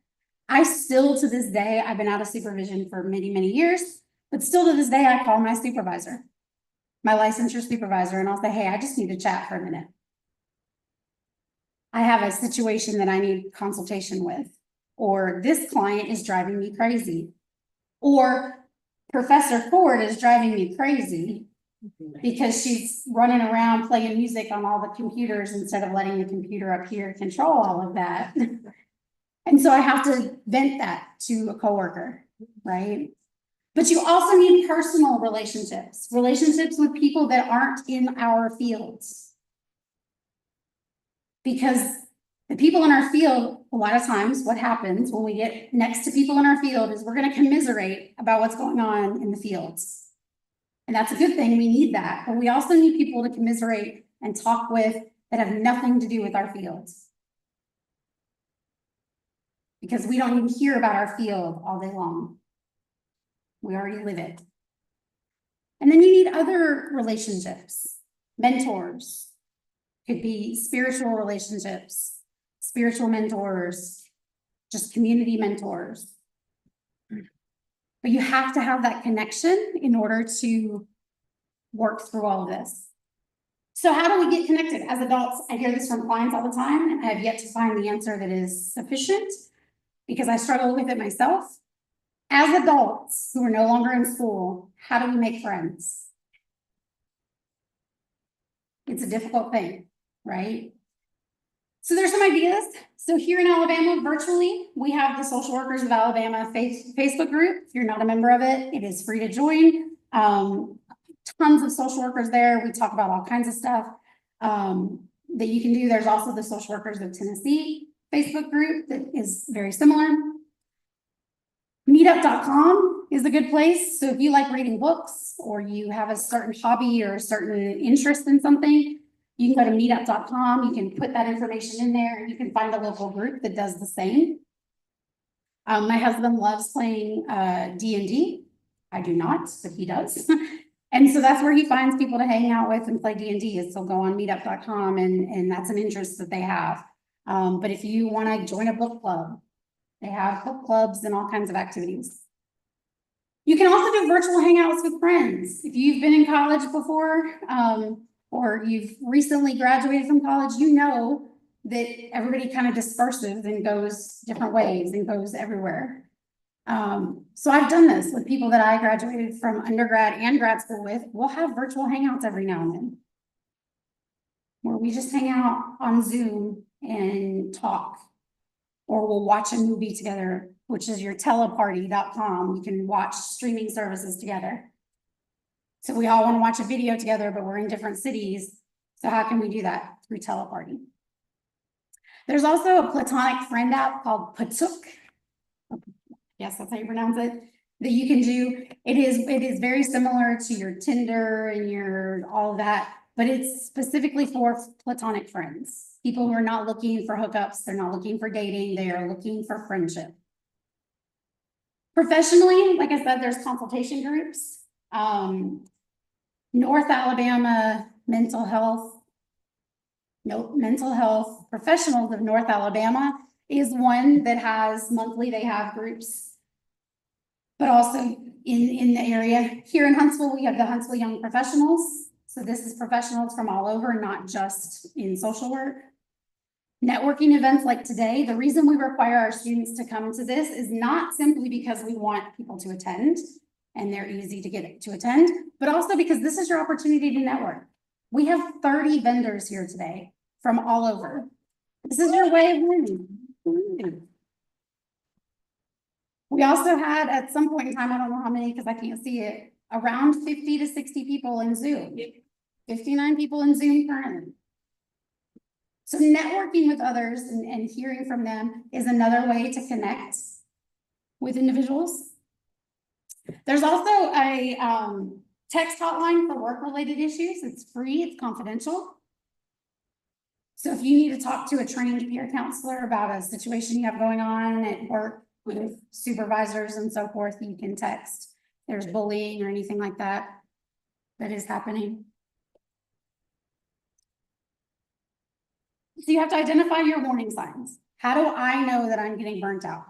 I still, to this day, I've been out of supervision for many, many years, but still to this day, I call my supervisor, my licensure supervisor, and I'll say, hey, I just need to chat for a minute. I have a situation that I need consultation with, or this client is driving me crazy, or Professor Ford is driving me crazy because she's running around playing music on all the computers instead of letting the computer up here control all of that. And so I have to vent that to a coworker, right? But you also need personal relationships with people that aren't in our fields. Because the people in our field, a lot of times what happens when we get next to people in our field is we're going to commiserate about what's going on in the fields. And that's a good thing, we need that. But we also need people to commiserate and talk with that have nothing to do with our fields. Because we don't even hear about our field all day long. We already live it. And then you need other relationships, mentors. Could be spiritual relationships, spiritual mentors, just community mentors. But you have to have that connection in order to work through all of this. So how do we get connected as adults? I hear this from clients all the time, and I have yet to find the answer that is sufficient because I struggle with it myself. As adults who are no longer in school, how do we make friends? It's a difficult thing, right? So there's some ideas. So here in Alabama, virtually, we have the Social Workers of Alabama Facebook group. If you're not a member of it, it is free to join. Tons of social workers there. We talk about all kinds of stuff that you can do. There's also the Social Workers of Tennessee Facebook group that is very similar. Meetup.com is a good place. So if you like reading books or you have a certain hobby or a certain interest in something, you can go to meetup.com. You can put that information in there. You can find a local group that does the same. My husband loves playing D&D. I do not, but he does. And so that's where he finds people to hang out with and play D&D is they'll go on meetup.com and that's an interest that they have. But if you want to join a book club, they have book clubs and all kinds of activities. You can also do virtual hangouts with friends. If you've been in college before, or you've recently graduated from college, you know that everybody kind of disperses and goes different ways and goes everywhere. So I've done this with people that I graduated from undergrad and grad school with. We'll have virtual hangouts every now and then, where we just hang out on Zoom and talk. Or we'll watch a movie together, which is your teleparty.com. You can watch streaming services together. So we all want to watch a video together, but we're in different cities. So how can we do that? Through teleparty. There's also a platonic friend app called Patuk. Yes, that's how you pronounce it. That you can do. It is very similar to your Tinder and your all of that, but it's specifically for platonic friends. People who are not looking for hookups, they're not looking for dating, they are looking for friendship. Professionally, like I said, there's consultation groups. North Alabama Mental Health Professionals of North Alabama is one that has monthly, they have groups. But also in the area, here in Huntsville, we have the Huntsville Young Professionals. So this is professionals from all over, not just in social work. Networking events like today, the reason we require our students to come to this is not simply because we want people to attend and they're easy to get to attend, but also because this is your opportunity to network. We have 30 vendors here today from all over. This is your way of learning. We also had at some point in time, I don't know how many because I can't see it, around 50 to 60 people in Zoom. 59 people in Zoom currently. So networking with others and hearing from them is another way to connect with individuals. There's also a text hotline for work-related issues. It's free, it's confidential. So if you need to talk to a trained peer counselor about a situation you have going on at work with supervisors and so forth, you can text. There's bullying or anything like that is happening. So you have to identify your warning signs. How do I know that I'm getting burnt out?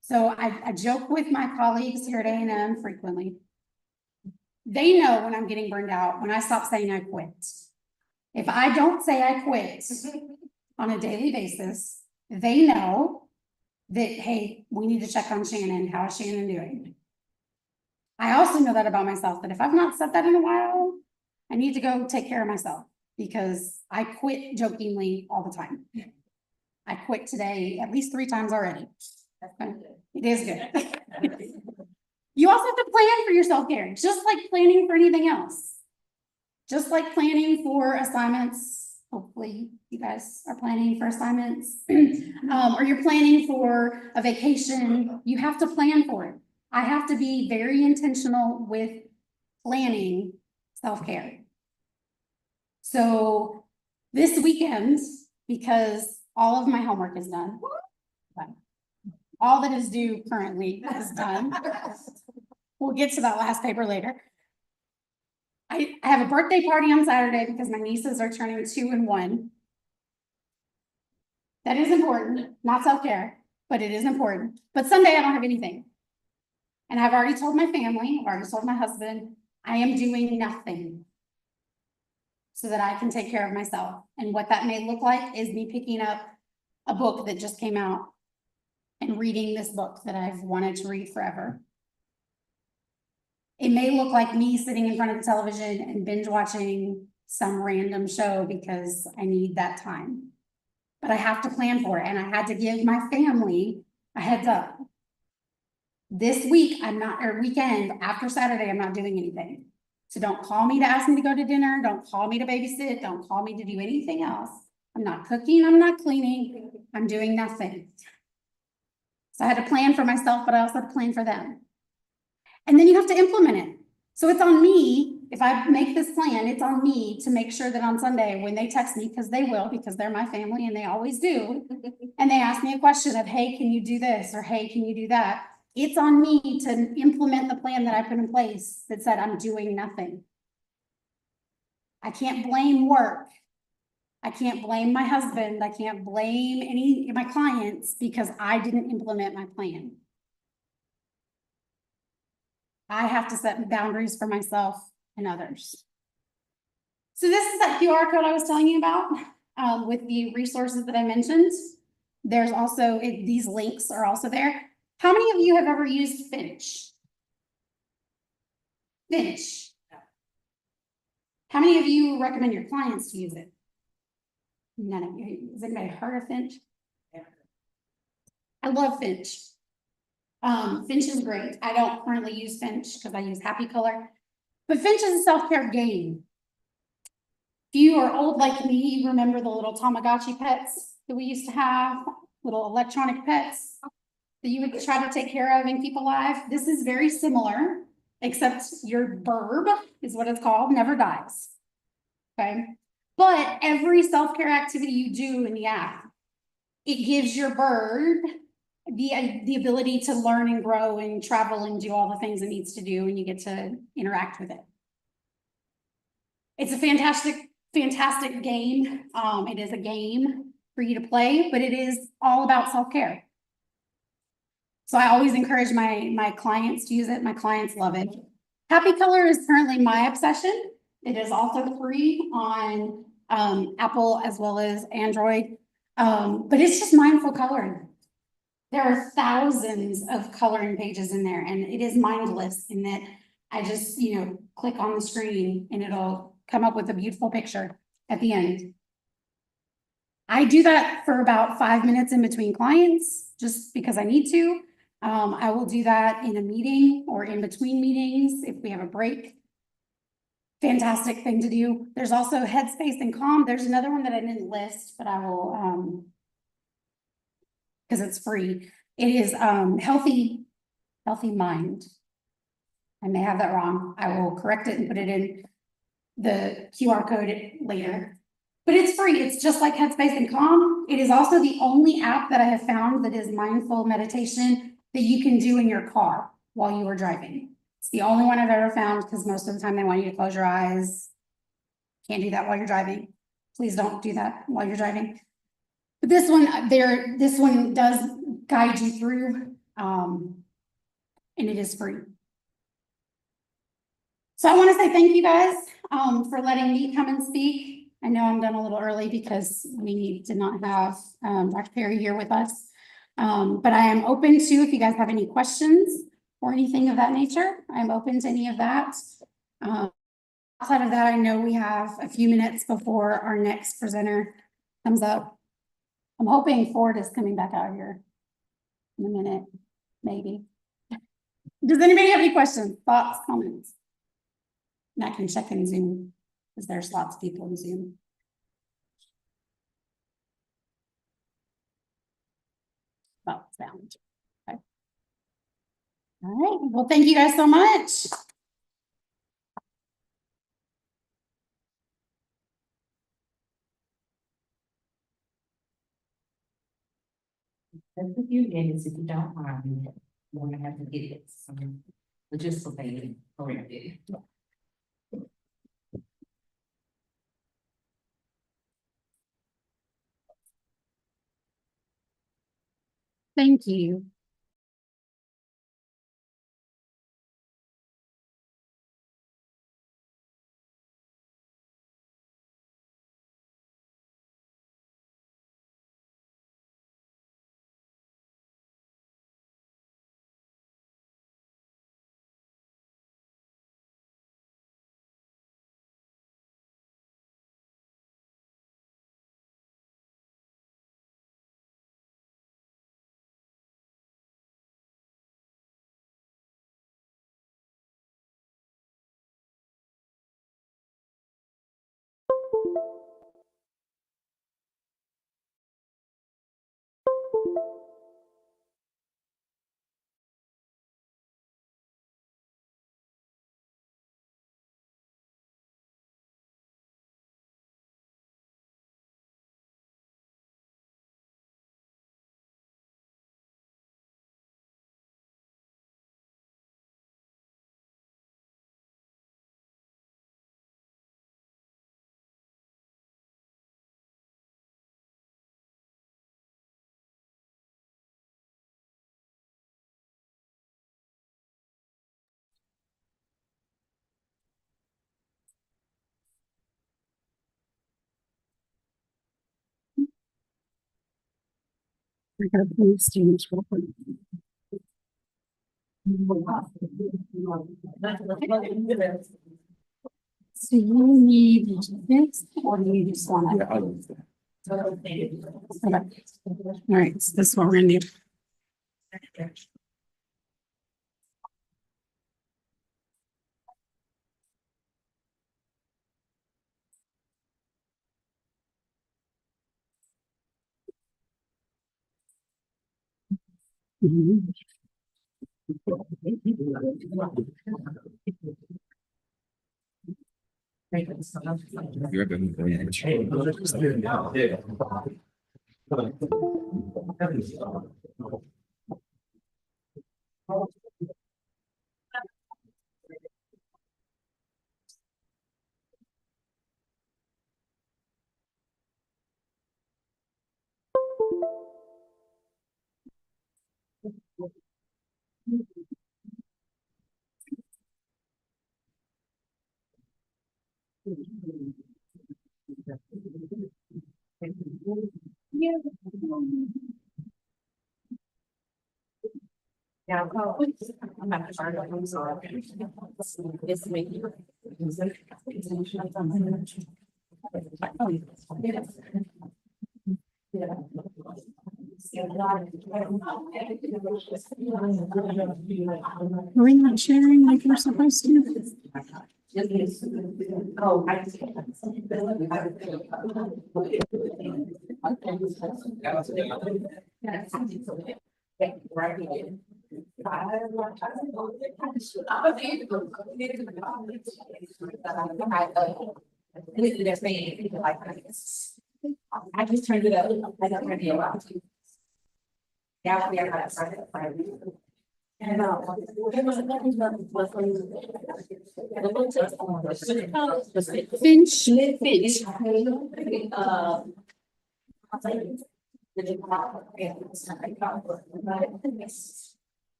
So I joke with my colleagues here at A&M frequently. They know when I'm getting burned out, when I stop saying I quit. If I don't say I quit on a daily basis, they know that, hey, we need to check on Shannon. How is Shannon doing? I also know that about myself, that if I've not said that in a while, I need to go take care of myself because I quit jokingly all the time. I quit today at least 3 times already. It is good. You also have to plan for your self-care, just like planning for anything else. Just like planning for assignments. Hopefully you guys are planning for assignments. Or you're planning for a vacation. You have to plan for it. I have to be very intentional with planning self-care. So this weekend, because all of my homework is done, all that is due currently is done. We'll get to that last paper later. I have a birthday party on Saturday because my nieces are turning 2 and 1. That is important, not self-care, but it is important. But Sunday I don't have anything. And I've already told my family, I've already told my husband, I am doing nothing so that I can take care of myself. And what that may look like is me picking up a book that just came out and reading this book that I've wanted to read forever. It may look like me sitting in front of the television and binge watching some random show because I need that time. But I have to plan for it, and I had to give my family a heads up. This week, or weekend, after Saturday, I'm not doing anything. So don't call me to ask me to go to dinner. Don't call me to babysit. Don't call me to do anything else. I'm not cooking. I'm not cleaning. I'm doing nothing. So I had to plan for myself, but I also had to plan for them. And then you have to implement it. So it's on me, if I make this plan, it's on me to make sure that on Sunday when they text me, because they will, because they're my family and they always do, and they ask me a question of, hey, can you do this? Or hey, can you do that? It's on me to implement the plan that I put in place that said I'm doing nothing. I can't blame work. I can't blame my husband. I can't blame any of my clients because I didn't implement my plan. I have to set boundaries for myself and others. So this is that QR code I was telling you about with the resources that I mentioned. There's also, these links are also there. How many of you have ever used Finch? Finch. How many of you recommend your clients to use it? None of you. Has anybody heard of Finch? I love Finch. Finch is great. I don't currently use Finch because I use Happy Color, but Finch is a self-care game. If you are old like me, you remember the little Tamagotchi pets that we used to have, little electronic pets that you would try to take care of and keep alive. This is very similar, except your burb is what it's called, never dies. Okay. But every self-care activity you do in the app, it gives your bird the ability to learn and grow and travel and do all the things it needs to do, and you get to interact with it. It's a fantastic game. It is a game for you to play, but it is all about self-care. So I always encourage my clients to use it. My clients love it. Happy Color is currently my obsession. It is also free on Apple as well as Android, but it's just mindful coloring. There are thousands of coloring pages in there, and it is mindless in that I just, click on the screen and it'll come up with a beautiful picture at the end. I do that for about 5 minutes in between clients, just because I need to. I will do that in a meeting or in between meetings if we have a break. fantastic thing to do. There's also Headspace and Calm. There's another one that I didn't list, but I will, because it's free. It is, Healthy Mind. I may have that wrong. I will correct it and put it in the QR code later. But it's free. It's just like Headspace and Calm. It is also the only app that I have found that is mindful meditation that you can do in your car while you are driving. It's the only one I've ever found because most of the time they want you to close your eyes. Can't do that while you're driving. Please don't do that while you're driving. But this one does guide you through, and it is free. So I want to say thank you guys for letting me come and speak. I know I'm done a little early because we did not have Dr. Perry here with us. But I am open to, if you guys have any questions or anything of that nature, I'm open to any of that. Outside of that, I know we have a few minutes before our next presenter comes up. I'm hoping Ford is coming back out here in a minute, maybe. Does anybody have any questions, thoughts, comments? And I can check in Zoom, because there's lots of people in Zoom. Oh, it's bound. Okay. All right, well, thank you guys so much. Just a few minutes, if you don't mind, we're gonna have to get it, some logistically corrected. Thank you. We're gonna bring students real quick. So you need this, or do you just want to? Okay. All right, so this is what we're gonna do. Yeah, I'm not sure. I'm sorry. It's me. Are we not sharing like we're supposed to? Oh, I just. I just turned it up. I don't really allow to. Yeah, we are not started. And Finch.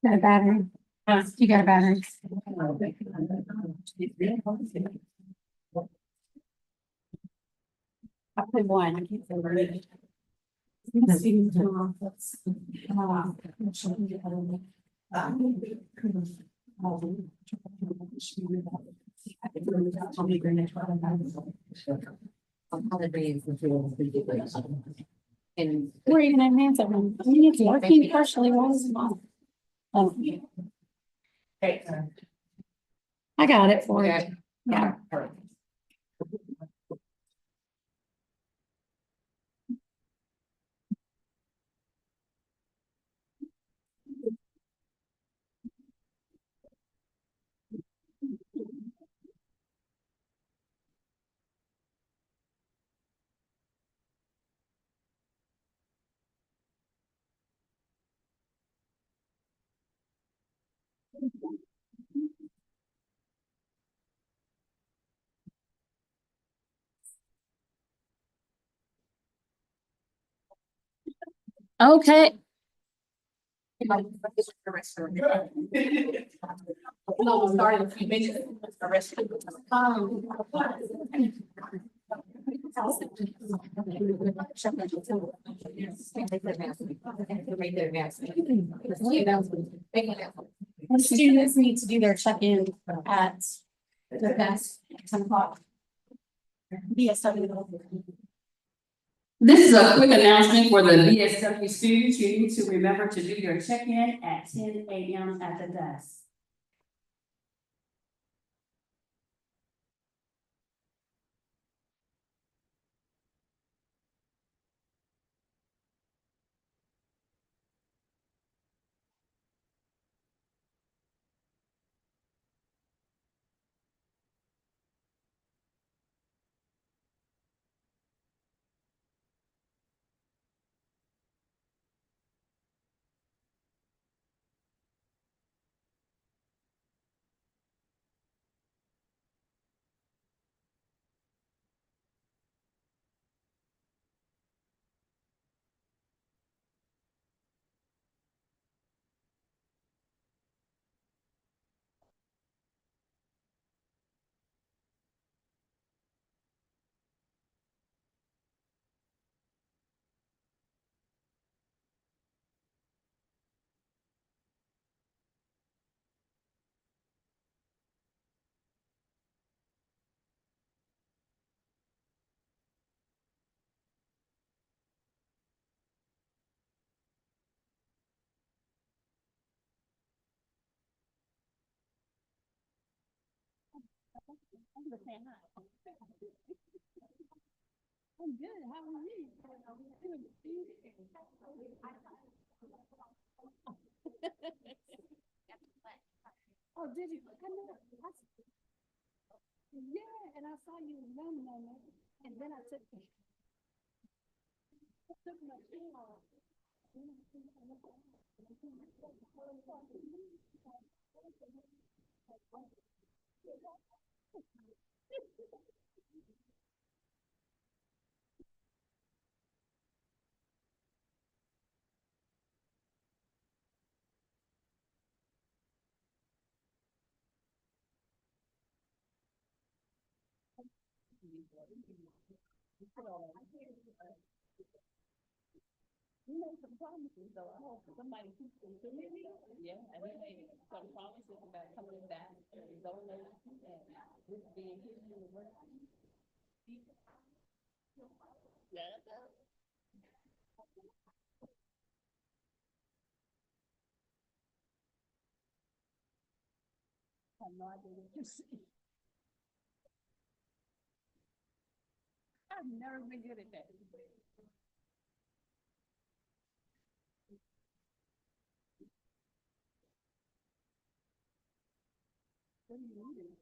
Got a battery. You got a battery. I put one. I can't remember it. And Where are you gonna enhance it? I mean, it's working partially. Why is it not? Oh, I got it for it. Yeah. Okay, No, we'll start in a few minutes. The rest of it. Students need to do their check-in at the best 10 o'clock. BSW. this is a quick announcement for the BSW students. You need to remember to do your check-in at 10 a.m. at the desk. I'm good. How are you? Oh, did you? I know. Yeah, and I saw you one moment, and then I took my shoe off. You made some promises though. I hope somebody keeps them to me. Yeah, and he made some promises about coming back and donating and just being here in the work. Yeah. have no idea what you see. I've never been good at that. What do you need?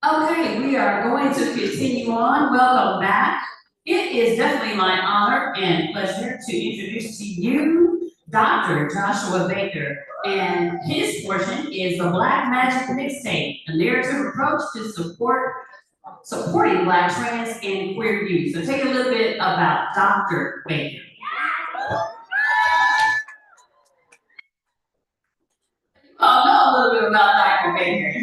Okay, we are going to continue on. Welcome back. It is definitely my honor and pleasure to introduce to you Dr. Joshua Baker. And his portion is the Black Magic Mixtape, a narrative approach to supporting Black trans and queer youth. So take a little bit about Dr. Baker. Know a little bit about Dr. Baker.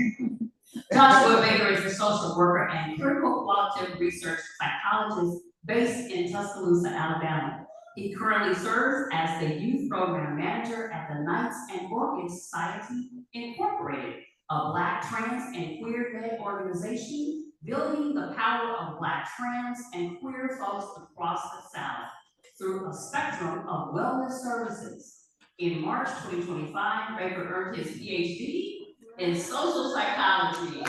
Joshua Baker is a social worker and critical qualitative research psychologist based in Tuscaloosa, Alabama. He currently serves as the youth program manager at the Knights and Orchids Society Incorporated, a Black trans and queer-led organization building the power of Black trans and queer folks across the South through a spectrum of wellness services. In March 2025, Baker earned his PhD in social psychology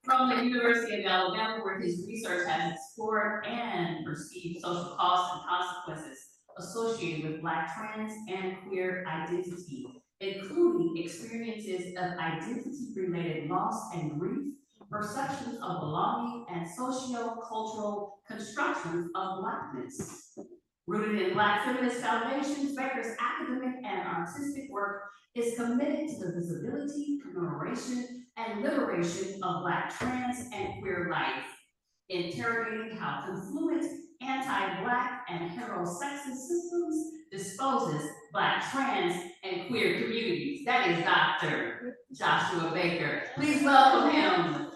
from the University of Alabama, where his research has explored and perceived social costs and consequences associated with Black trans and queer identity, including experiences of identity-related loss and grief, perceptions of belonging, and socio-cultural constructions of Blackness. Rooted in Black feminist foundations, Baker's academic and artistic work is committed to the visibility, commemoration, and liberation of Black trans and queer life, interrogating how confluent anti-Black and heterosexist systems disposes Black trans and queer communities. That is Dr. Joshua Baker. Please welcome him.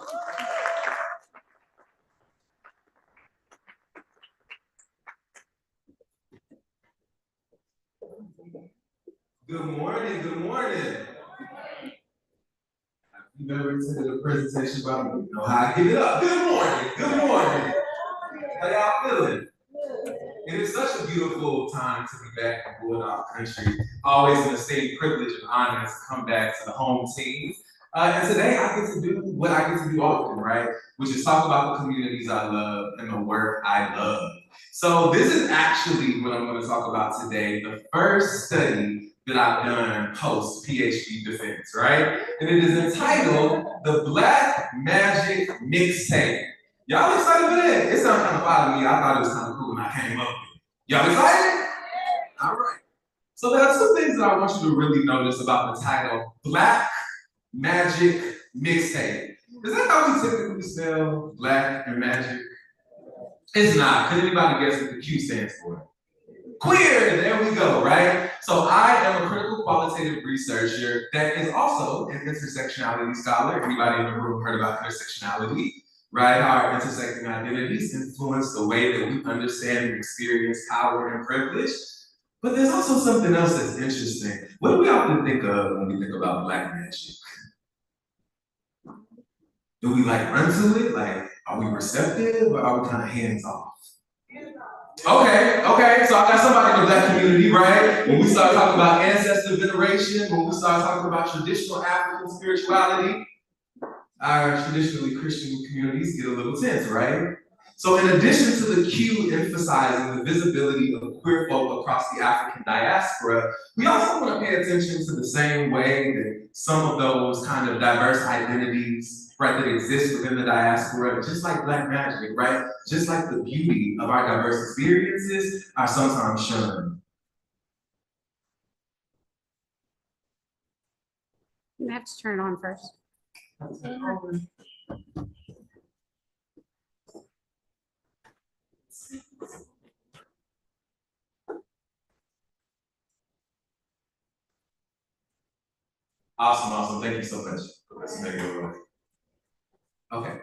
Good morning, good morning. If you've ever attended a presentation about me, you know how I give it up. Good morning, good morning. How y'all feeling? It is such a beautiful time to be back in Bulldog Country. Always in the same privilege and honor to come back to the home team. And today I get to do what I get to do often, right? Which is talk about the communities I love and the work I love. So this is actually what I'm going to talk about today, the first study that I've done post PhD defense, right? And it is entitled The Black Magic Mixtape. Y'all excited for that? It sounds kind of wild to me. I thought it was kind of cool when I came up with it. Y'all excited? All right. So there are two things that I want you to really notice about the title, Black Magic Mixtape. Is that how we typically spell black and magic? It's not. Can anybody guess what the Q stands for? Queer, there we go, right? So I am a critical qualitative researcher that is also an intersectionality scholar. Everybody in the room heard about intersectionality, right? Our intersecting identities influence the way that we understand and experience power and privilege. But there's also something else that's interesting. What do we often think of when we think about Black magic? Do we like run to it? Like, are we receptive or are we kind of hands off? Okay, so I got somebody in the Black community, right? When we start talking about ancestor veneration, when we start talking about traditional African spirituality, our traditionally Christian communities get a little tense, right? So in addition to the Q emphasizing the visibility of queer folk across the African diaspora, we also want to pay attention to the same way that some of those kind of diverse identities, right, that exist within the diaspora, just like Black magic, right? Just like the beauty of our diverse experiences are sometimes shunned. You have to turn it on first. Awesome. Thank you so much. Okay.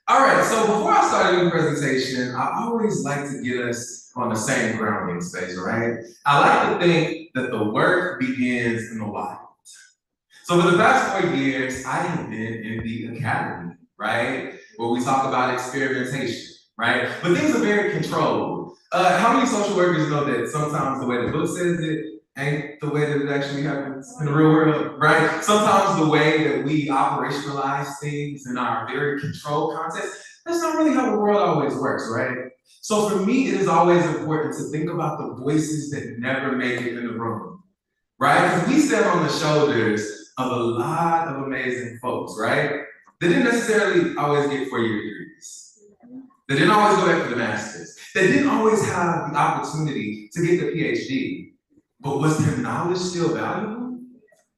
All right, so before I start a new presentation, I always like to get us on the same grounding space, right? I like to think that the work begins in the wild. So for the past 4 years, I have been in the academy, right? Where we talk about experimentation, right? But things are very controlled. How many social workers know that sometimes the way the book says it ain't the way that it actually happens in the real world, right? Sometimes the way that we operationalize things in our very controlled context, that's not really how the world always works, right? So for me, it is always important to think about the voices that never make it in the room, right? Because we stand on the shoulders of a lot of amazing folks, right? They didn't necessarily always get 4-year degrees. They didn't always go back to the master's. They didn't always have the opportunity to get the PhD. But was their knowledge still valuable?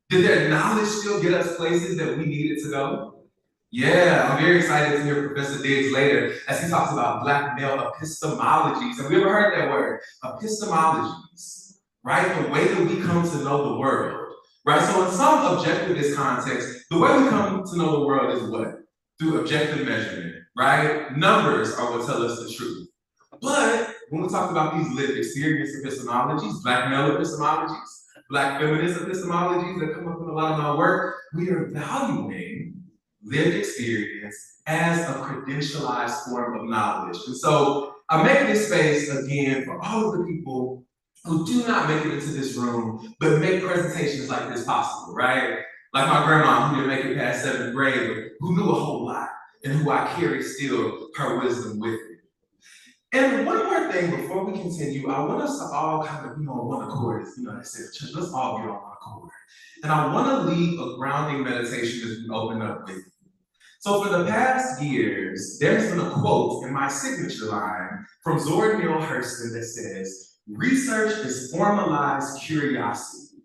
Did their knowledge still get us places that we needed to go? Yeah, I'm very excited to hear Professor Diggs later as he talks about Black male epistemologies. Have we ever heard that word? Epistemologies, right? The way that we come to know the world, right? So in some objectivist context, the way we come to know the world is what? Through objective measurement, right? Numbers are what tell us the truth. But when we talk about these lived experience epistemologies, Black male epistemologies, Black feminist epistemologies that come up in a lot of my work, we are valuing lived experience as a credentialized form of knowledge. And so I make this space again for all of the people who do not make it into this room, but make presentations like this possible, right? Like my grandma, who didn't make it past 7th grade, but who knew a whole lot, and who I carry still her wisdom with me. And one more thing before we continue, I want us to all kind of be on one accord. I said, church, let's all be on one accord. And I want to lead a grounding meditation as we open up with you. So for the past years, there's been a quote in my signature line from Zora Neale Hurston that says, research is formalized curiosity.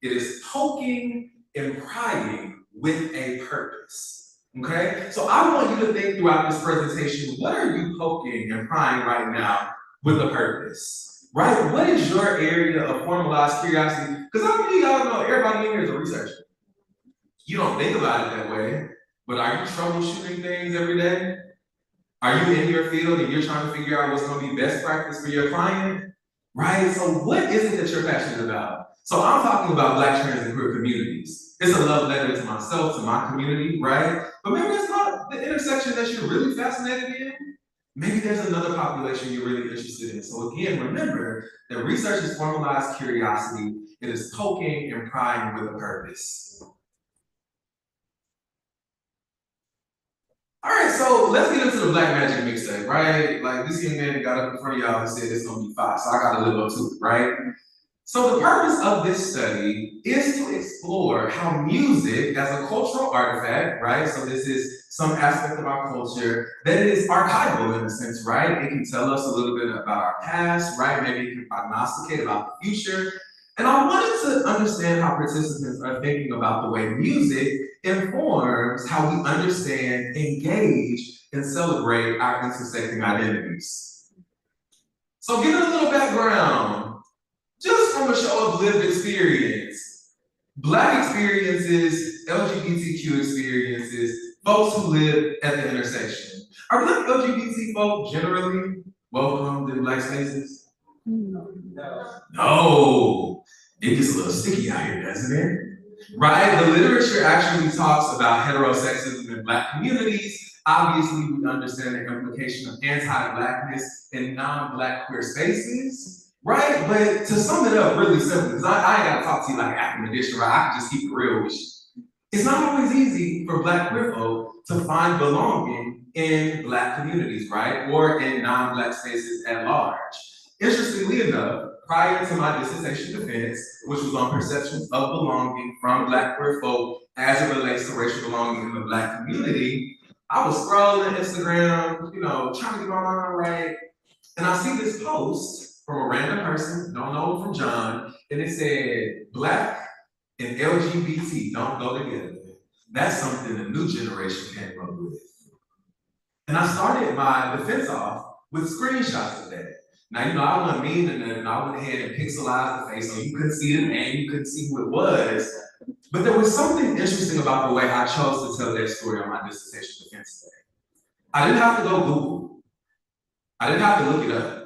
It is poking and prying with a purpose. Okay, so I want you to think throughout this presentation, what are you poking and prying right now with a purpose, right? What is your area of formalized curiosity? Because how many of y'all know everybody in here is a researcher? You don't think about it that way, but are you troubleshooting things every day? Are you in your field and you're trying to figure out what's going to be best practice for your client, right? So what is it that you're passionate about? So I'm talking about Black, trans, and queer communities. It's a love letter to myself, to my community, right? But maybe that's not the intersection that you're really fascinated in. Maybe there's another population you're really interested in. So again, remember that research is formalized curiosity. It is poking and prying with a purpose. All right, so let's get into the Black Magic mixtape, right? Like this young man got up in front of y'all and said it's gonna be 5, so I gotta live up to it, right? So the purpose of this study is to explore how music as a cultural artifact, right? So this is some aspect of our culture that is archival in a sense, right? It can tell us a little bit about our past, right? Maybe it can prognosticate about the future. And I wanted to understand how participants are thinking about the way music informs how we understand, engage, and celebrate our intersecting identities. So give it a little background. Just from a show of lived experience, Black experiences, LGBTQ experiences, folks who live at the intersection. Are Black LGBT folk generally welcomed in Black spaces? No. It gets a little sticky out here, doesn't it? Right? The literature actually talks about heterosexism in Black communities. Obviously, we understand the implication of anti-Blackness in non-Black queer spaces. Right, but to sum it up really simple, because I ain't gotta talk to you like academician, right? I can just keep it real with you. It's not always easy for Black queer folk to find belonging in Black communities, right? Or in non-Black spaces at large. Interestingly enough, prior to my dissertation defense, which was on perceptions of belonging from Black queer folk as it relates to racial belonging in the Black community, I was scrolling Instagram, trying to get my mind right, and I see this post from a random person, don't know from John, and it said, Black and LGBT don't go together. That's something the new generation came up with. And I started my defense off with screenshots of that. Now, I wasn't mean to them, and I went ahead and pixelized the face so you couldn't see the name, you couldn't see who it was. But there was something interesting about the way I chose to tell that story on my dissertation defense today. I didn't have to go Google. I didn't have to look it up.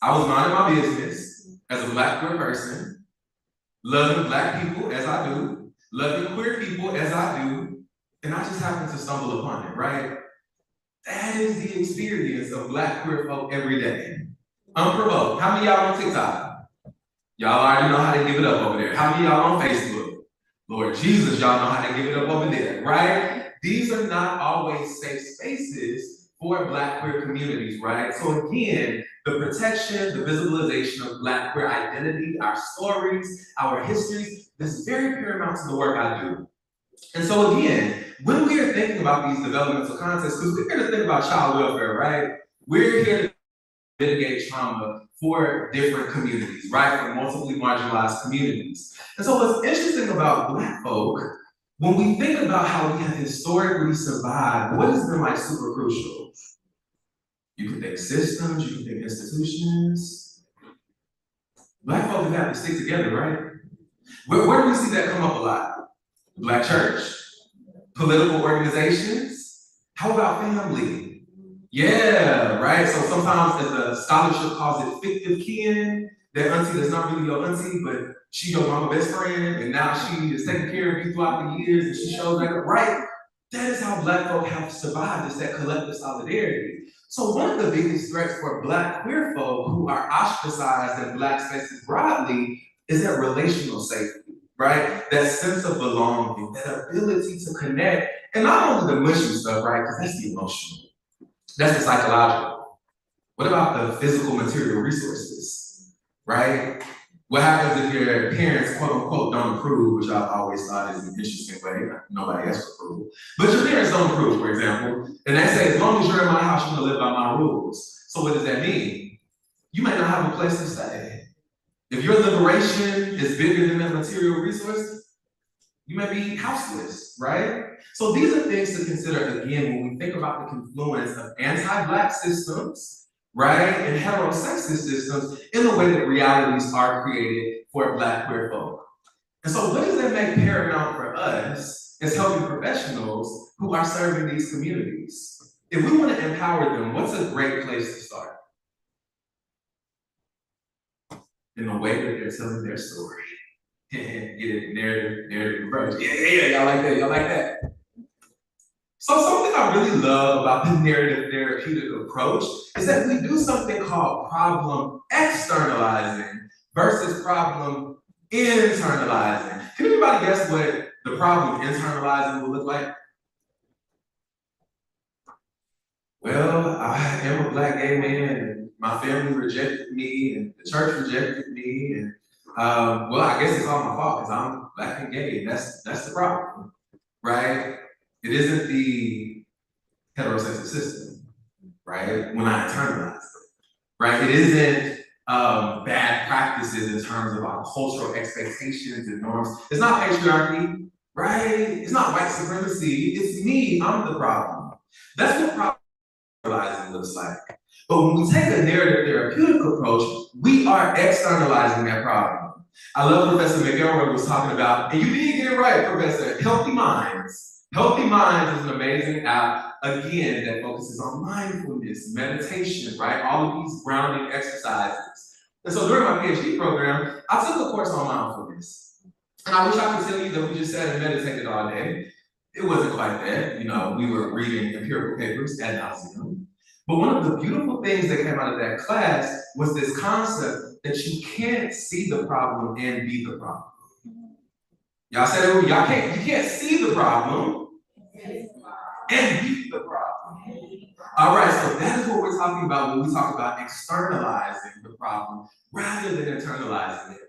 I was minding my business as a Black queer person, loving Black people as I do, loving queer people as I do, and I just happened to stumble upon it, right? That is the experience of Black queer folk every day. Unprovoked. How many of y'all on TikTok? Y'all already know how to give it up over there. How many of y'all on Facebook? Lord Jesus, y'all know how to give it up over there, right? These are not always safe spaces for Black queer communities, right? So again, the protection, the visibilization of Black queer identity, our stories, our histories, this is very paramount to the work I do. And so again, when we are thinking about these developmental contexts, because we're here to think about child welfare, right? We're here to mitigate trauma for different communities, right? For multiply marginalized communities. And so what's interesting about Black folk, when we think about how we have historically survived, what has been like super crucial? You can think systems, you can think institutions. Black folk have had to stick together, right? Where do we see that come up a lot? Black church, political organizations. How about family? Yeah, right? So sometimes as the scholarship calls it fictive kin, that auntie that's not really your auntie, but she your mama best friend, and now she is taking care of you throughout the years, and she shows back up, right? That is how Black folk have survived, is that collective solidarity. So one of the biggest threats for Black queer folk who are ostracized in Black spaces broadly is that relational safety, right? That sense of belonging, that ability to connect, and not only the mushy stuff, right? Because that's the emotional, that's the psychological. What about the physical material resources, right? What happens if your parents, quote unquote, don't approve, which I've always thought is an interesting way, nobody else will approve. But your parents don't approve, for example, and they say, as long as you're in my house, you're gonna live by my rules. So what does that mean? You may not have a place to stay. If your liberation is bigger than that material resource, you may be houseless, right? So these are things to consider, again, when we think about the confluence of anti-Black systems, right, and heterosexist systems in the way that realities are created for Black queer folk. And so what does that make paramount for us as helping professionals who are serving these communities? If we want to empower them, what's a great place to start? In the way that they're telling their story. Get it, narrative approach. Yeah, y'all like that, y'all like that. So something I really love about the narrative therapeutic approach is that we do something called problem externalizing versus problem internalizing. Can anybody guess what the problem internalizing will look like? Well, I am a Black gay man, and my family rejected me, and the church rejected me, and well, I guess it's all my fault because I'm Black and gay, and that's the problem, right? It isn't the heterosexual system, right? When I internalize it, right? It isn't bad practices in terms of our cultural expectations and norms. It's not patriarchy, right? It's not white supremacy. It's me. I'm the problem. That's what problem internalizing looks like. But when we take a narrative therapeutic approach, we are externalizing that problem. I love Professor McElroy was talking about, and you did get it right, Professor, Healthy Minds. Healthy Minds is an amazing app, again, that focuses on mindfulness, meditation, right? All of these grounding exercises. And so during my PhD program, I took a course on mindfulness. And I wish I could tell you that we just sat and meditated all day. It wasn't quite that, we were reading empirical papers ad nauseum. But one of the beautiful things that came out of that class was this concept that you can't see the problem and be the problem. Y'all said you can't see the problem and be the problem. All right, so that is what we're talking about when we talk about externalizing the problem rather than internalizing it.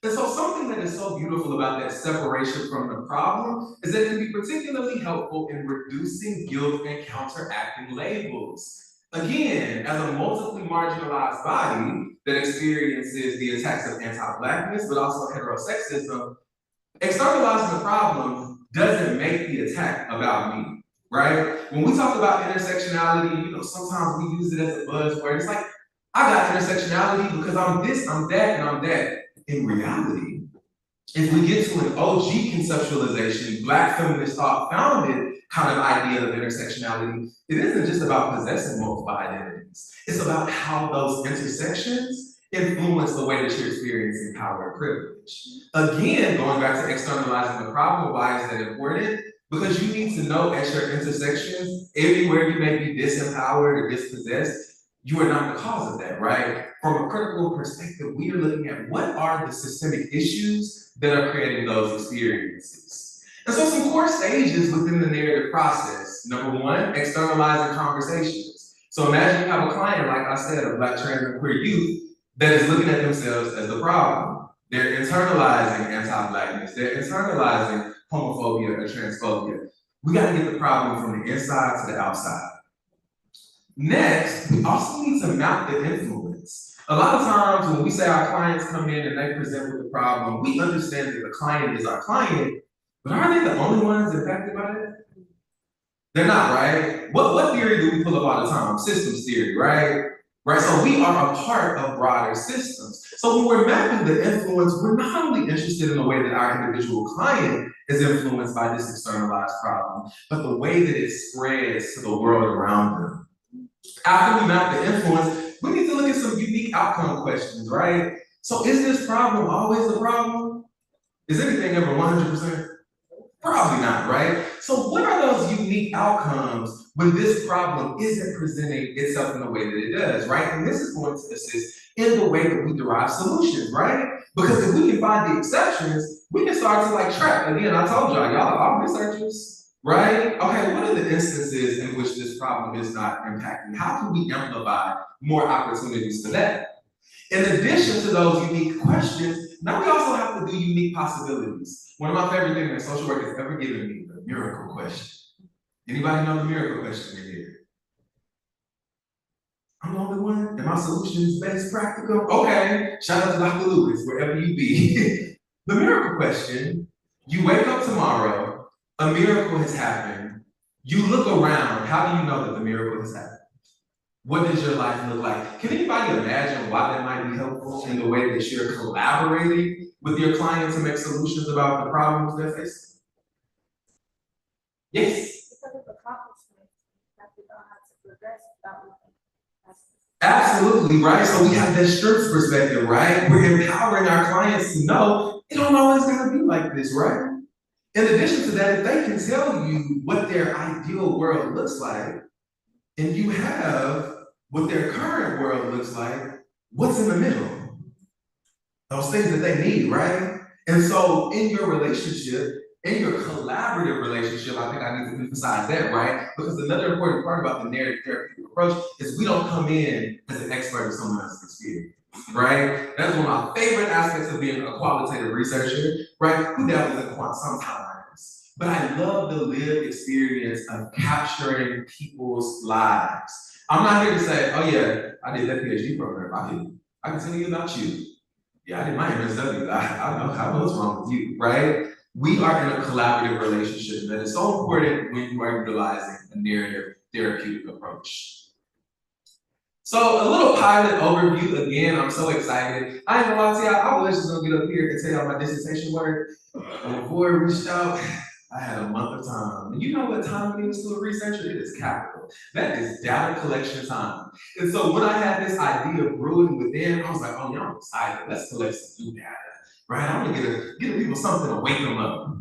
And so something that is so beautiful about that separation from the problem is that it can be particularly helpful in reducing guilt and counteracting labels. Again, as a multiply marginalized body that experiences the attacks of anti-Blackness, but also heterosexism, externalizing the problem doesn't make the attack about me, right? When we talk about intersectionality, sometimes we use it as a buzzword. It's like, I got intersectionality because I'm this, I'm that, and I'm that. In reality, if we get to an OG conceptualization, Black feminist thought founded kind of idea of intersectionality, it isn't just about possessing multiple identities. It's about how those intersections influence the way that you're experiencing power and privilege. Again, going back to externalizing the problem, why is that important? Because you need to know at your intersections, everywhere you may be disempowered or dispossessed, you are not the cause of that, right? From a critical perspective, we are looking at what are the systemic issues that are creating those experiences. And so some core stages within the narrative process. Number one, externalizing conversations. So imagine you have a client, like I said, a Black trans and queer youth that is looking at themselves as the problem. They're internalizing anti-Blackness. They're internalizing homophobia or transphobia. We gotta get the problem from the inside to the outside. Next, we also need to map the influence. A lot of times when we say our clients come in and they present with the problem, we understand that the client is our client, but are they the only ones impacted by it? They're not, right? What theory do we pull up all the time? Systems theory, right? Right, so we are a part of broader systems. So when we're mapping the influence, we're not only interested in the way that our individual client is influenced by this externalized problem, but the way that it spreads to the world around them. After we map the influence, we need to look at some unique outcome questions, right? So is this problem always a problem? Is anything ever 100%? Probably not, right? So what are those unique outcomes when this problem isn't presenting itself in the way that it does, right? And this is going to assist in the way that we derive solutions, right? Because if we can find the exceptions, we can start to like track. Again, I told y'all are all researchers, right? Okay, what are the instances in which this problem is not impacting? How can we amplify more opportunities for that? In addition to those unique questions, now we also have to do unique possibilities. One of my favorite things that social work has ever given me, the miracle question. Anybody know the miracle question in here? I'm the only one, and my solution is based practical. Okay, shout out to Dr. Lucas, wherever you be. The miracle question, you wake up tomorrow, a miracle has happened, you look around, how do you know that the miracle has happened? What does your life look like? Can anybody imagine why that might be helpful in the way that you're collaborating with your client to make solutions about the problems they're facing? Yes? Absolutely, right? So we have that strengths perspective, right? We're empowering our clients to know it don't always gotta be like this, right? In addition to that, if they can tell you what their ideal world looks like, and you have what their current world looks like, what's in the middle? Those things that they need, right? And so in your relationship, in your collaborative relationship, I think I need to emphasize that, right? Because another important part about the narrative therapeutic approach is we don't come in as an expert of someone else's experience, right? That's one of my favorite aspects of being a qualitative researcher, right? Who dabbles in quant sometimes. But I love the lived experience of capturing people's lives. I'm not here to say, oh yeah, I did that PhD program. I can tell you about you. Yeah, I did my MSW. I know what's wrong with you, right? We are in a collaborative relationship that is so important when you are utilizing a narrative therapeutic approach. So a little pilot overview, again, I'm so excited. I ain't gonna lie to you, I was just gonna get up here and tell y'all my dissertation work. And before I reached out, I had a month of time. And you know what time it is to a researcher? It is capital. That is data collection time. And so when I had this idea brewing within, I was like, oh, yeah, I'm excited. Let's collect some new data, right? I'm gonna give people something to wake them up.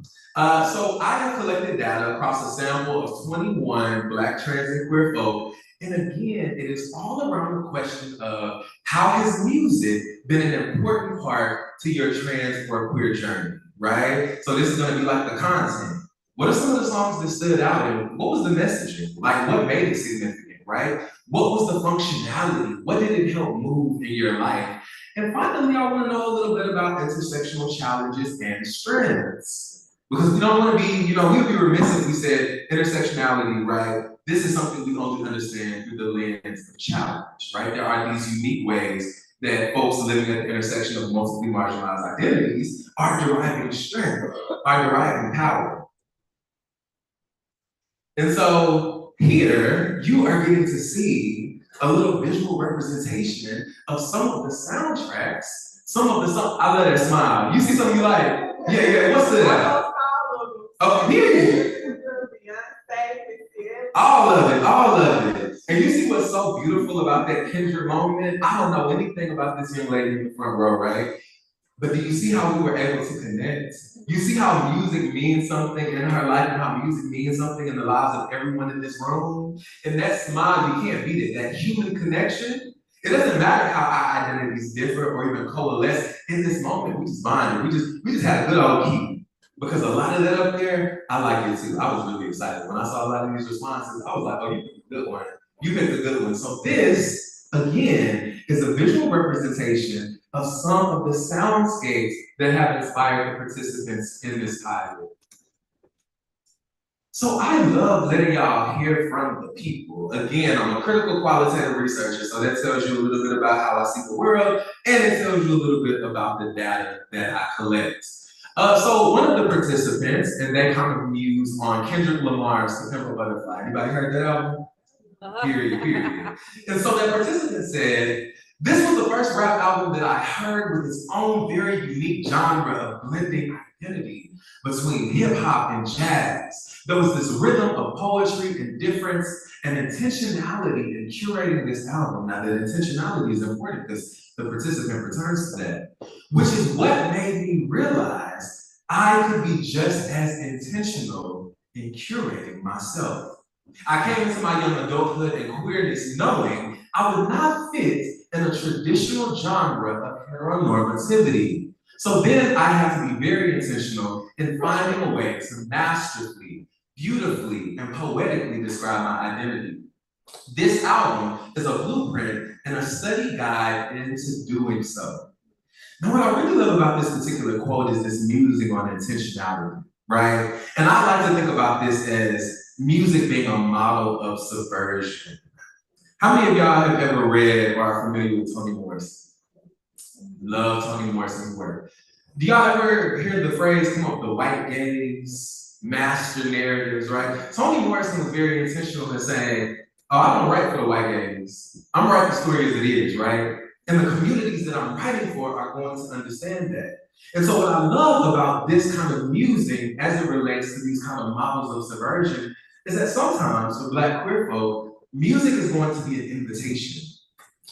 So I have collected data across a sample of 21 Black, trans, and queer folk. And again, it is all around the question of how has music been an important part to your trans or queer journey, right? So this is gonna be like the content. What are some of the songs that stood out and what was the messaging? Like what made it significant, right? What was the functionality? What did it help move in your life? And finally, I wanna know a little bit about intersectional challenges and strengths. Because we don't wanna be, we'd be remiss if we said intersectionality, right? This is something we only understand through the lens of challenge, right? There are these unique ways that folks living at the intersection of multiply marginalized identities are deriving strength, are deriving power. And so here, you are getting to see a little visual representation of some of the soundtracks, some of the songs. I let her smile. You see something you like? Yeah, what's that? Oh, here. All of it. And you see what's so beautiful about that Kendra moment? I don't know anything about this young lady in the front row, right? But do you see how we were able to connect? You see how music means something in her life and how music means something in the lives of everyone in this room? And that smile, you can't beat it. That human connection, it doesn't matter how our identities differ or even coalesce. In this moment, we just bonded. We just had a good old key. Because a lot of that up there, I like it too. I was really excited. When I saw a lot of these responses, I was like, oh, you picked a good one. You picked a good one. So this, again, is a visual representation of some of the soundscapes that have inspired the participants in this pilot. So I love letting y'all hear from the people. Again, I'm a critical qualitative researcher, so that tells you a little bit about how I see the world, and it tells you a little bit about the data that I collect. So one of the participants, and they kind of muse on Kendrick Lamar's To Pimp a Butterfly. Anybody heard that album? Period. And so that participant said, this was the first rap album that I heard with its own very unique genre of blending identity between hip hop and jazz. There was this rhythm of poetry and difference and intentionality in curating this album. Now that intentionality is important because the participant returns to that, which is what made me realize I could be just as intentional in curating myself. I came into my young adulthood and queerness knowing I would not fit in a traditional genre of heteronormativity. So then I had to be very intentional in finding a way to masterfully, beautifully, and poetically describe my identity. This album is a blueprint and a study guide into doing so. Now, what I really love about this particular quote is this musing on intentionality, right? And I like to think about this as music being a model of subversion. How many of y'all have ever read or are familiar with Toni Morrison? Love Toni Morrison's work. Do y'all ever hear the phrase come up, the white gaze, master narratives, right? Toni Morrison was very intentional in saying, oh, I don't write for the white gaze. I'm writing the story as it is, right? And the communities that I'm writing for are going to understand that. And so what I love about this kind of musing as it relates to these kind of models of subversion is that sometimes for Black queer folk, music is going to be an invitation,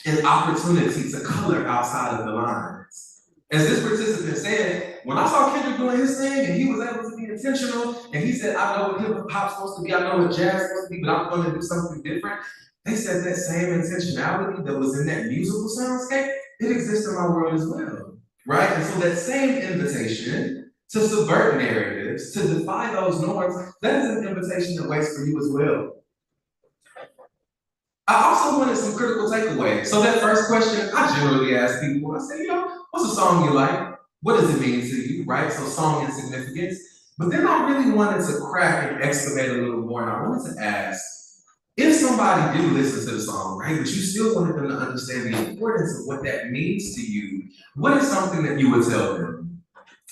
an opportunity to color outside of the lines. As this participant said, when I saw Kendrick doing his thing and he was able to be intentional and he said, I know what hip hop's supposed to be, I know what jazz is supposed to be, but I'm going to do something different. They said that same intentionality that was in that musical soundscape, it exists in my world as well, right? And so that same invitation to subvert narratives, to defy those norms, that is an invitation that waits for you as well. I also wanted some critical takeaways. So that first question, I generally ask people, I say, what's a song you like? What does it mean to you, right? So song and significance. But then I really wanted to crack and excavate a little more, and I wanted to ask, if somebody did listen to the song, right, but you still wanted them to understand the importance of what that means to you, what is something that you would tell them?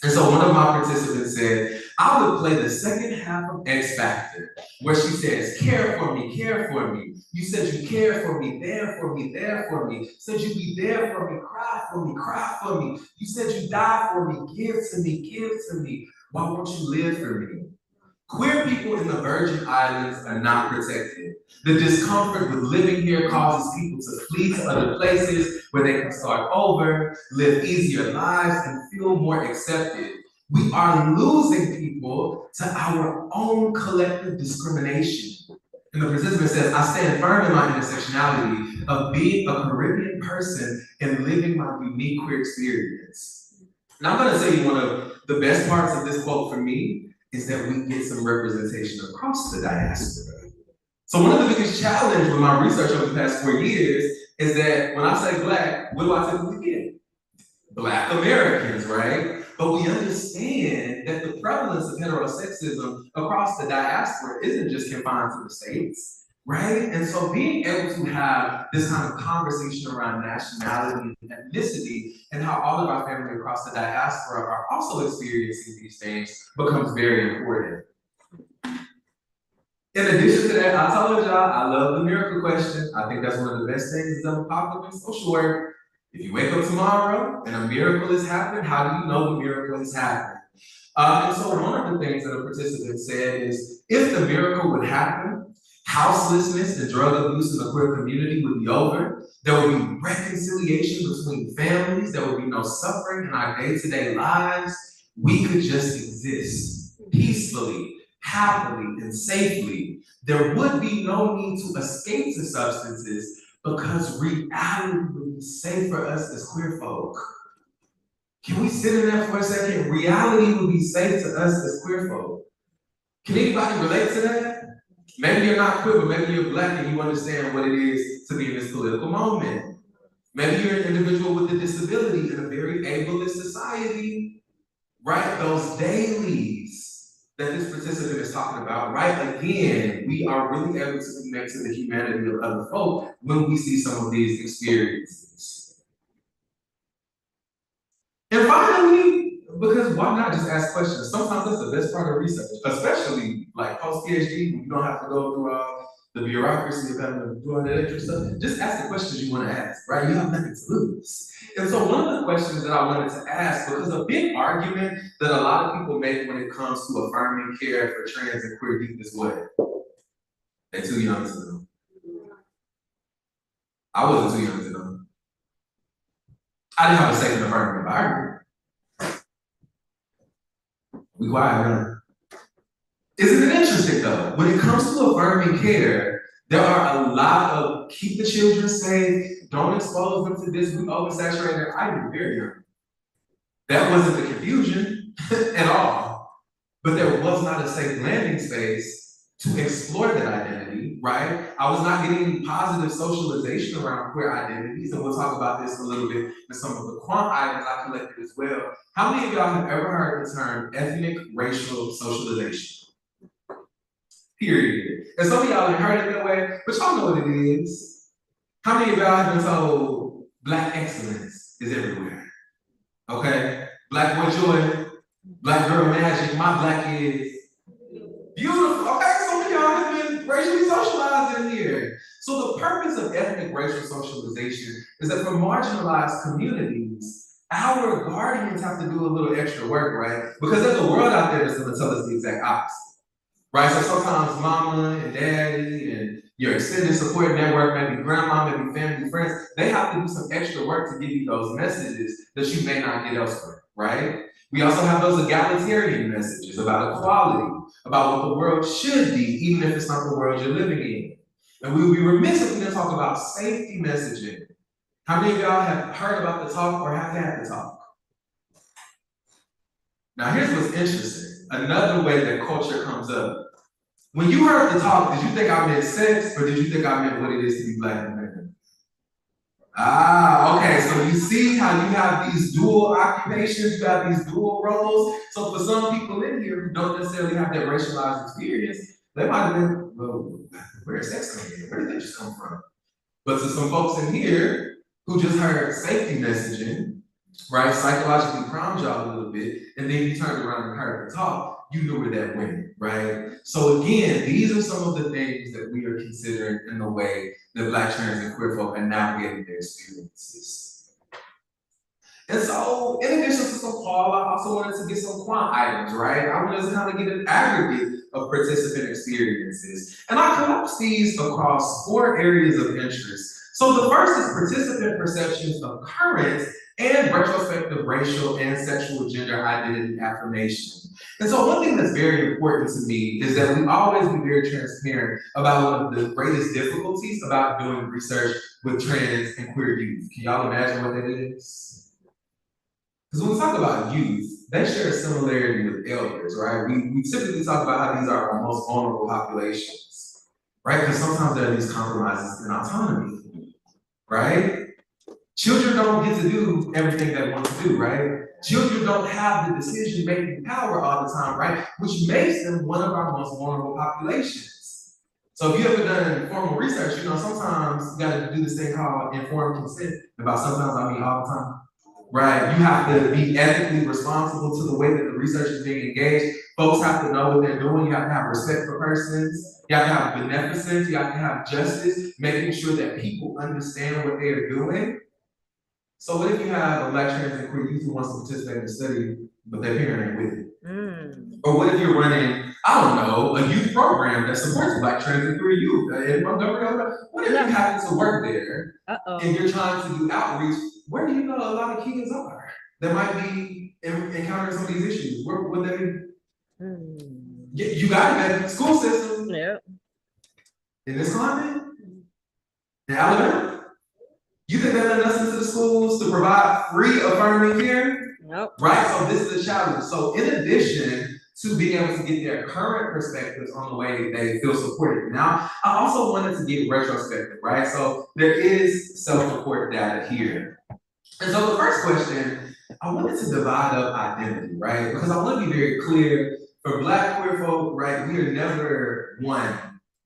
And so one of my participants said, I would play the second half of X Factor, where she says, care for me, care for me. You said you care for me, there for me, there for me. Said you'd be there for me, cry for me, cry for me. You said you die for me, give to me, give to me. Why won't you live for me? Queer people in the Virgin Islands are not protected. The discomfort with living here causes people to flee to other places where they can start over, live easier lives, and feel more accepted. We are losing people to our own collective discrimination. And the participant says, I stand firm in my intersectionality of being a Caribbean person and living my unique queer experience. And I'm gonna tell you one of the best parts of this quote for me is that we get some representation across the diaspora. So one of the biggest challenges with my research over the past 4 years is that when I say Black, what do I typically get? Black Americans, right? But we understand that the prevalence of heterosexism across the diaspora isn't just confined to the States, right? And so being able to have this kind of conversation around nationality and ethnicity and how all of our family across the diaspora are also experiencing these things becomes very important. In addition to that, I told y'all, I love the miracle question. I think that's one of the best things that's ever popped up in social work. If you wake up tomorrow and a miracle is happening, how do you know the miracle is happening? And so one of the things that a participant said is, if the miracle would happen, houselessness and drug abuse in the queer community would be over. There would be reconciliation between families. There would be no suffering in our day-to-day lives. We could just exist peacefully, happily, and safely. There would be no need to escape to substances because reality would be safe for us as queer folk. Can we sit in that for a second? Reality would be safe to us as queer folk. Can anybody relate to that? Maybe you're not queer, but maybe you're Black and you understand what it is to be in this political moment. Maybe you're an individual with a disability in a very ableist society, right? Those dailies that this participant is talking about, right? Again, we are really able to connect to the humanity of other folk when we see some of these experiences. And finally, because why not just ask questions? Sometimes that's the best part of research, especially like post-PhD, when you don't have to go through the bureaucracy of having to do all that extra stuff. Just ask the questions you want to ask, right? You have nothing to lose. And so one of the questions that I wanted to ask, because a big argument that a lot of people make when it comes to affirming care for trans and queer youth is what? They're too young to know. I wasn't too young to know. I didn't have a second affirming environment. We quiet, right? Isn't it interesting though? When it comes to affirming care, there are a lot of keep the children safe, don't expose them to this, we oversaturate their identity very young. That wasn't the confusion at all. But there was not a safe landing space to explore that identity, right? I was not getting positive socialization around queer identities, and we'll talk about this a little bit in some of the quant items I collected as well. How many of y'all have ever heard the term ethnic racial socialization? Period. And some of y'all have heard it that way, but y'all know what it is. How many of y'all have been told Black excellence is everywhere? Okay? Black boy joy, Black girl magic, my Black is beautiful. Okay, some of y'all have been racially socialized in here. So the purpose of ethnic racial socialization is that for marginalized communities, our guardians have to do a little extra work, right? Because there's a world out there that's gonna tell us the exact opposite. Right, so sometimes mama and daddy and your extended support network, maybe grandma, maybe family, friends, they have to do some extra work to give you those messages that you may not get elsewhere, right? We also have those egalitarian messages about equality, about what the world should be, even if it's not the world you're living in. And we would be remiss if we didn't talk about safety messaging. How many of y'all have heard about the talk or have had the talk? Now here's what's interesting. Another way that culture comes up. When you heard the talk, did you think I meant sex or did you think I meant what it is to be Black American? Ah, okay, so you see how you have these dual occupations, you have these dual roles. So for some people in here who don't necessarily have that racialized experience, they might have been, well, where's sex coming in? Where did that just come from? But to some folks in here who just heard safety messaging, right, psychologically primed y'all a little bit, and then you turned around and heard the talk, you knew where that went, right? So again, these are some of the things that we are considering in the way that Black, trans, and queer folk are navigating their experiences. And so, in addition to some call, I also wanted to get some quant items, right? I wanted to kind of get an aggregate of participant experiences. And I collapsed these across 4 areas of interest. So the first is participant perceptions of current and retrospective racial and sexual gender identity affirmation. And so one thing that's very important to me is that we always be very transparent about one of the greatest difficulties about doing research with trans and queer youth. Can y'all imagine what that is? Because when we talk about youth, they share a similarity with elders, right? We typically talk about how these are our most vulnerable populations, right? Because sometimes there are these compromises in autonomy, right? Children don't get to do everything they want to do, right? Children don't have the decision-making power all the time, right? Which makes them one of our most vulnerable populations. So if you ever done formal research, you know, sometimes you gotta do this thing called informed consent. About sometimes, I mean all the time, right? You have to be ethically responsible to the way that the research is being engaged. Folks have to know what they're doing. You have to have respect for persons. You have to have beneficence. You have to have justice, making sure that people understand what they are doing. So what if you have a Black, trans, and queer youth who wants to participate in the study, but their parent ain't with it? Or what if you're running, I don't know, a youth program that supports Black, trans, and queer youth in Montgomery? What if you happen to work there and you're trying to do outreach? Where do you know a lot of kids are that might be encountering some of these issues? Where would they? You got it, school system. Yeah. In this climate? In Alabama? You think they're letting us into the schools to provide free affirming care? Nope. Right, so this is a challenge. So in addition to being able to get their current perspectives on the way they feel supported. Now, I also wanted to get retrospective, right? So there is self-report data here. And so the first question, I wanted to divide up identity, right? Because I want to be very clear, for Black queer folk, right, we are never one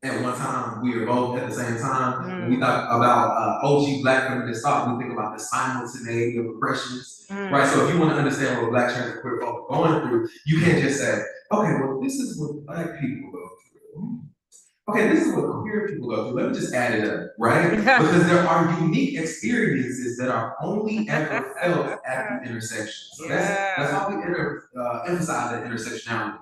at one time, we are both at the same time. When we talk about OG Black feminist thought, we think about the simultaneity of oppressions, right? So if you want to understand what Black trans and queer folk are going through, you can't just say, okay, well, this is what Black people go through. Okay, this is what queer people go through. Let me just add it up, right? Because there are unique experiences that are only ever felt at the intersection. So that's why we emphasize that intersectionality.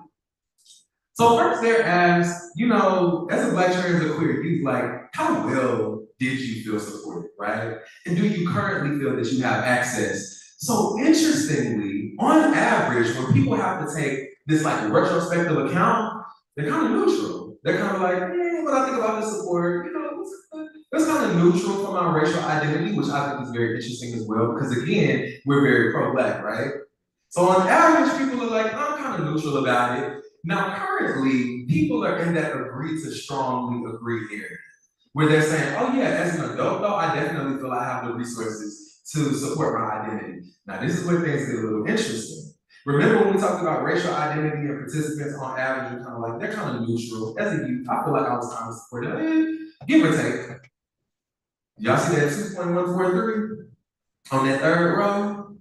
So first they're asked, you know, as a Black trans or queer youth, like, how well did you feel supported, right? And do you currently feel that you have access? So interestingly, on average, when people have to take this like retrospective account, they're kind of neutral. They're kind of like, what I think about this support, you know, that's kind of neutral from our racial identity, which I think is very interesting as well, because again, we're very pro-Black, right? So on average, people are like, I'm kind of neutral about it. Now, currently, people are in that agree to strongly agree area, where they're saying, oh yeah, as an adult though, I definitely feel I have the resources to support my identity. Now, this is where things get a little interesting. Remember when we talked about racial identity and participants on average, kind of like, they're kind of neutral. As a youth, I feel like I was kind of supportive, give or take. Y'all see that 2.143 on that third row?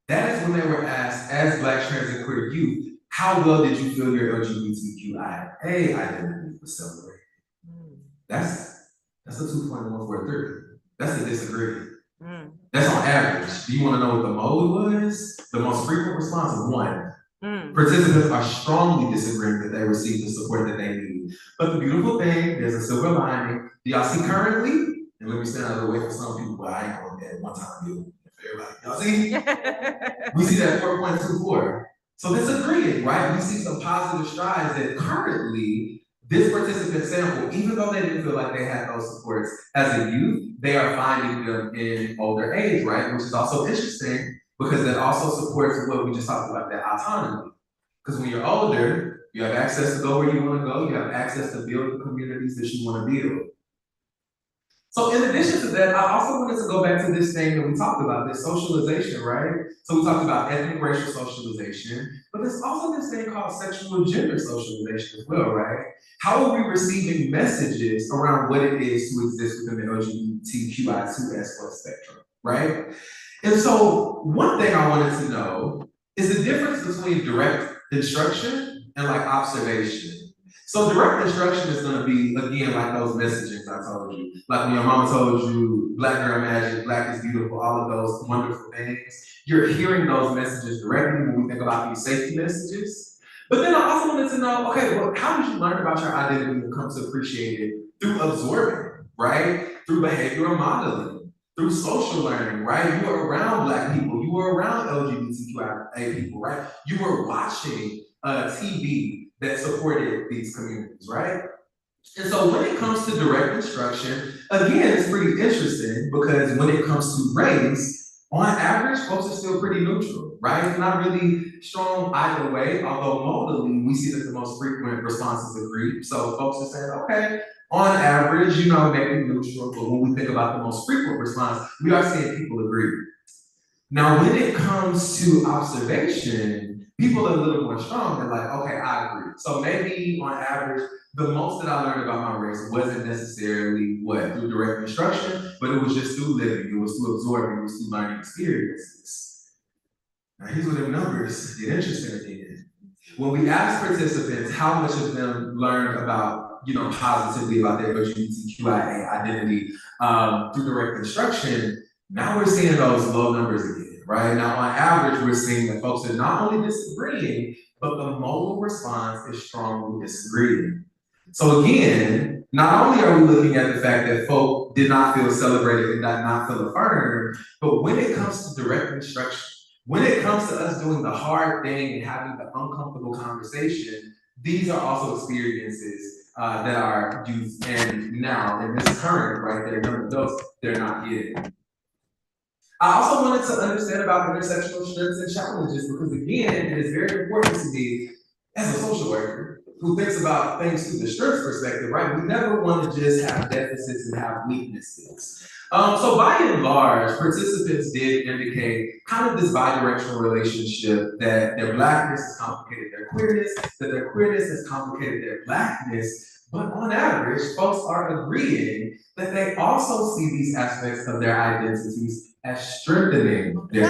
That is when they were asked, as Black trans and queer youth, how well did you feel your LGBTQIA identity was celebrated? That's a 2.143. That's a disagreement. That's on average. Do you want to know what the mode was? The most frequent response of 1. Participants are strongly disagreeing that they received the support that they need. But the beautiful thing, there's a silver lining. Do y'all see currently? And let me stand out of the way for some people, but I ain't going to that one time deal for everybody. Y'all see? We see that 4.24. So disagreeing, right? We see some positive strides that currently this participant sample, even though they didn't feel like they had those supports as a youth, they are finding them in older age, right? Which is also interesting because that also supports what we just talked about, that autonomy. Because when you're older, you have access to go where you want to go, you have access to build the communities that you want to build. So in addition to that, I also wanted to go back to this thing that we talked about, this socialization, right? So we talked about ethnic racial socialization, but there's also this thing called sexual and gender socialization as well, right? How are we receiving messages around what it is to exist within the LGBTQI2S+ spectrum, right? And so one thing I wanted to know is the difference between direct instruction and like observation. So direct instruction is gonna be, again, like those messages I told you. Like when your mama told you, Black girl magic, Black is beautiful, all of those wonderful things. You're hearing those messages directly when we think about these safety messages. But then I also wanted to know, okay, well, how did you learn about your identity and come to appreciate it? Through absorbing, right? Through behavioral modeling, through social learning, right? You were around Black people, you were around LGBTQIA people, right? You were watching TV that supported these communities, right? And so when it comes to direct instruction, again, it's pretty interesting because when it comes to race, on average, folks are still pretty neutral, right? It's not really strong either way, although modally, we see that the most frequent responses agree. So folks are saying, okay, on average, you know, maybe neutral, but when we think about the most frequent response, we are seeing people agree. Now, when it comes to observation, people are a little more strong. They're like, okay, I agree. So maybe on average, the most that I learned about my race wasn't necessarily through direct instruction, but it was just through living, it was through absorbing, it was through learning experiences. Now here's where the numbers get interesting again. When we ask participants how much of them learned about, you know, positively about their LGBTQIA identity through direct instruction, now we're seeing those low numbers again, right? Now, on average, we're seeing that folks are not only disagreeing, but the modal response is strongly disagreeing. So again, not only are we looking at the fact that folk did not feel celebrated and did not feel affirmed, but when it comes to direct instruction, when it comes to us doing the hard thing and having the uncomfortable conversation, these are also experiences that are used, and now in this current, right, they're young adults, they're not getting. I also wanted to understand about intersectional strengths and challenges because again, it is very important to me as a social worker who thinks about things through the strengths perspective, right? We never want to just have deficits and have weaknesses. So by and large, participants did indicate kind of this bi-directional relationship that their Blackness has complicated their queerness, that their queerness has complicated their Blackness, but on average, folks are agreeing that they also see these aspects of their identities as strengthening their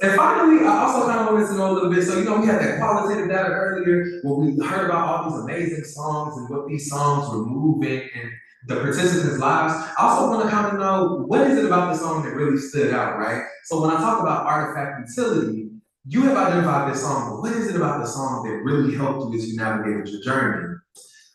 And finally, I also kind of wanted to know a little bit, so we had that qualitative data earlier where we heard about all these amazing songs and what these songs were moving in the participants' lives. I also want to kind of know, what is it about the song that really stood out, right? So when I talk about artifact utility, you have identified this song, but what is it about the song that really helped you as you navigated your journey?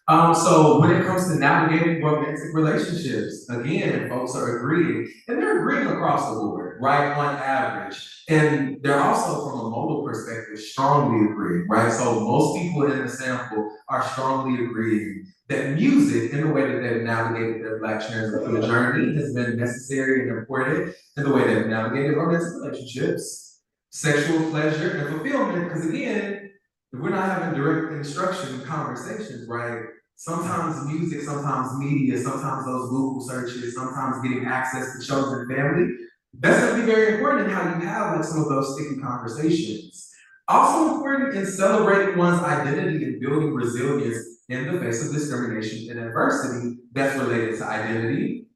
So when it comes to navigating romantic relationships, again, folks are agreeing, and they're agreeing across the board, right, on average. And they're also, from a modal perspective, strongly agreeing, right? So most people in the sample are strongly agreeing that music, in the way that they've navigated their Black trans journey, has been necessary and important in the way they've navigated romantic relationships, sexual pleasure, and fulfillment. Because again, if we're not having direct instruction and conversations, right? Sometimes music, sometimes media, sometimes those Google searches, sometimes getting access to chosen family, that's gonna be very important in how you have like some of those sticky conversations. Also important in celebrating one's identity and building resilience in the face of discrimination and adversity that's related to identity.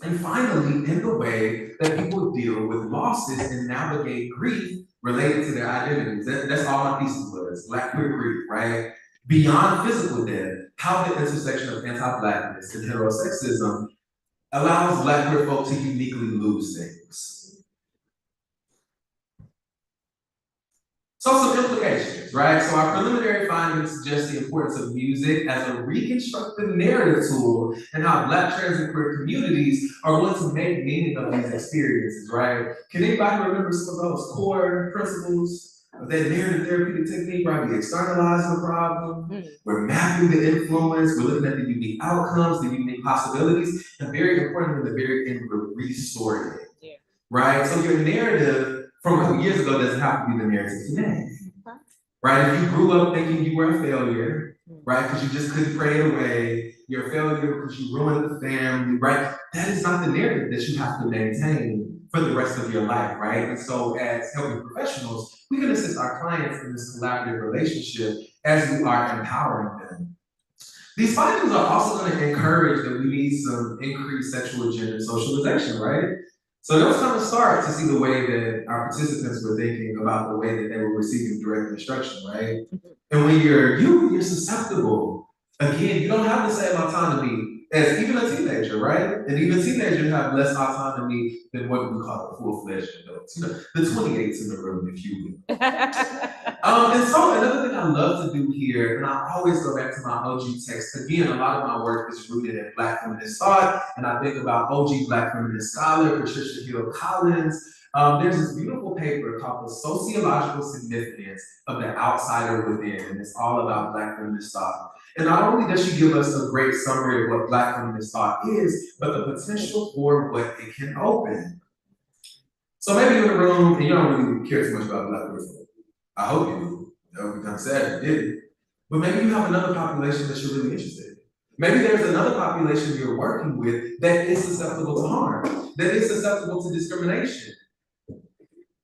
And finally, in the way that people deal with losses and navigate grief related to their identities. That's all my thesis was, Black queer grief, right? Beyond physical death, how the intersection of anti-Blackness and heterosexism allows Black queer folk to uniquely lose things. So some implications, right? So our preliminary findings suggest the importance of music as a reconstructive narrative tool and how Black trans and queer communities are willing to make meaning of these experiences, right? Can anybody remember some of those core principles of that narrative therapeutic technique, right? We externalize the problem, we're mapping the influence, we're looking at the unique outcomes, the unique possibilities, and very importantly, the very end, we're restoring it, right? So your narrative from a couple years ago doesn't have to be the narrative today, right? If you grew up thinking you were a failure, right, because you just couldn't pray it away, you're a failure because you ruined the family, right? That is not the narrative that you have to maintain for the rest of your life, right? And so as helping professionals, we can assist our clients in this collaborative relationship as we are empowering them. These findings are also going to encourage that we need some increased sexual agenda socialization, right? So that was kind of a start to see the way that our participants were thinking about the way that they were receiving direct instruction, right? And when you're you're susceptible. Again, you don't have the same autonomy as even a teenager, right? And even teenagers have less autonomy than what we call full-fledged adults. The 28s in the room, if you will. And so another thing I love to do here, and I always go back to my OG text. Again, a lot of my work is rooted in Black feminist thought, and I think about OG Black feminist scholar Patricia Hill Collins. There's this beautiful paper called The Sociological Significance of the Outsider Within, and it's all about Black feminist thought. And not only does she give us a great summary of what Black feminist thought is, but the potential for what it can open. So maybe you're in the room and you don't really care too much about Black people. I hope you do. That would be kind of sad if you didn't. But maybe you have another population that you're really interested in. Maybe there's another population you're working with that is susceptible to harm, that is susceptible to discrimination.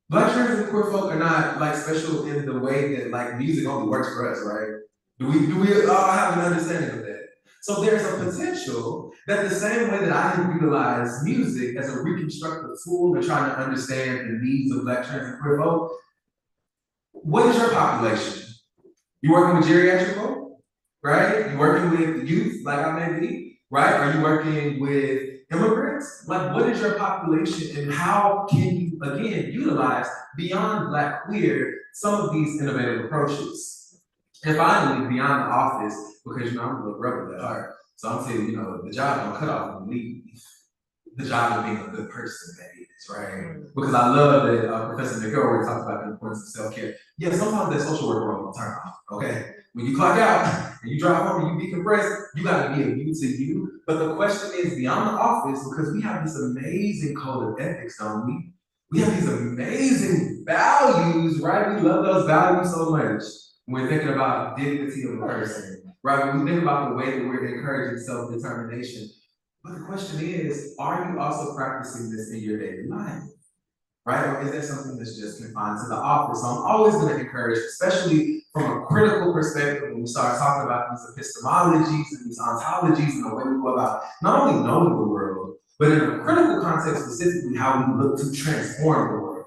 Black trans and queer folk are not like special in the way that like music only works for us, right? Do we all have an understanding of that? So there's a potential that the same way that I have utilized music as a reconstructive tool to try to understand the needs of Black trans and queer folk, what is your population? You working with geriatric folk, right? You working with youth, like I may be, right? Are you working with immigrants? Like, what is your population and how can you, again, utilize beyond Black queer some of these innovative approaches? And finally, beyond the office, because I'm a little rebel at heart, so I'm saying, the job don't cut off and leave. The job of being a good person, that is, right? Because I love that Professor McElroy talks about the importance of self-care. Yeah, sometimes that social work role will turn off, okay? When you clock out and you drive home and you decompress, you gotta be a you to you. But the question is beyond the office, because we have this amazing code of ethics, don't we? we have these amazing values, right? We love those values so much when we're thinking about dignity of a person, right? When we think about the way that we're encouraging self-determination. But the question is, are you also practicing this in your daily life? Right? Or is that something that's just confined to the office? So I'm always going to encourage, especially from a critical perspective, when we start talking about these epistemologies and these ontologies and the way we go about not only knowing the world, but in a critical context, specifically how we look to transform the world.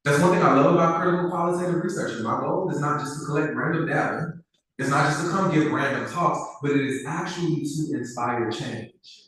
That's one thing I love about critical qualitative research. My goal is not just to collect random data. It's not just to come give random talks, but it is actually to inspire change.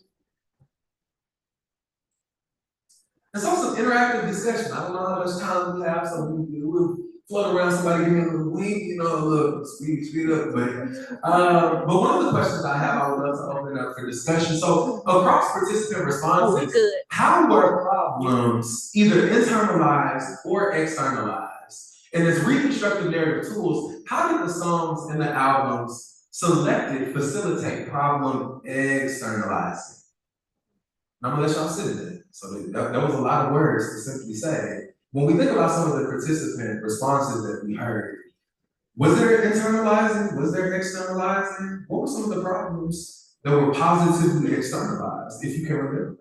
It's also interactive discussion. I don't know how much time we have, so we'll float around, somebody give me a little wink, you know, a little speed up. But one of the questions I have, I would love to open up for discussion. So across participant responses, how were problems either internalized or externalized? And as reconstructive narrative tools, how did the songs and the albums selected facilitate problem externalizing? I'm gonna let y'all sit in it. So that was a lot of words to simply say. When we think about some of the participant responses that we heard, was there internalizing? Was there externalizing? What were some of the problems that were positively externalized, if you can remember?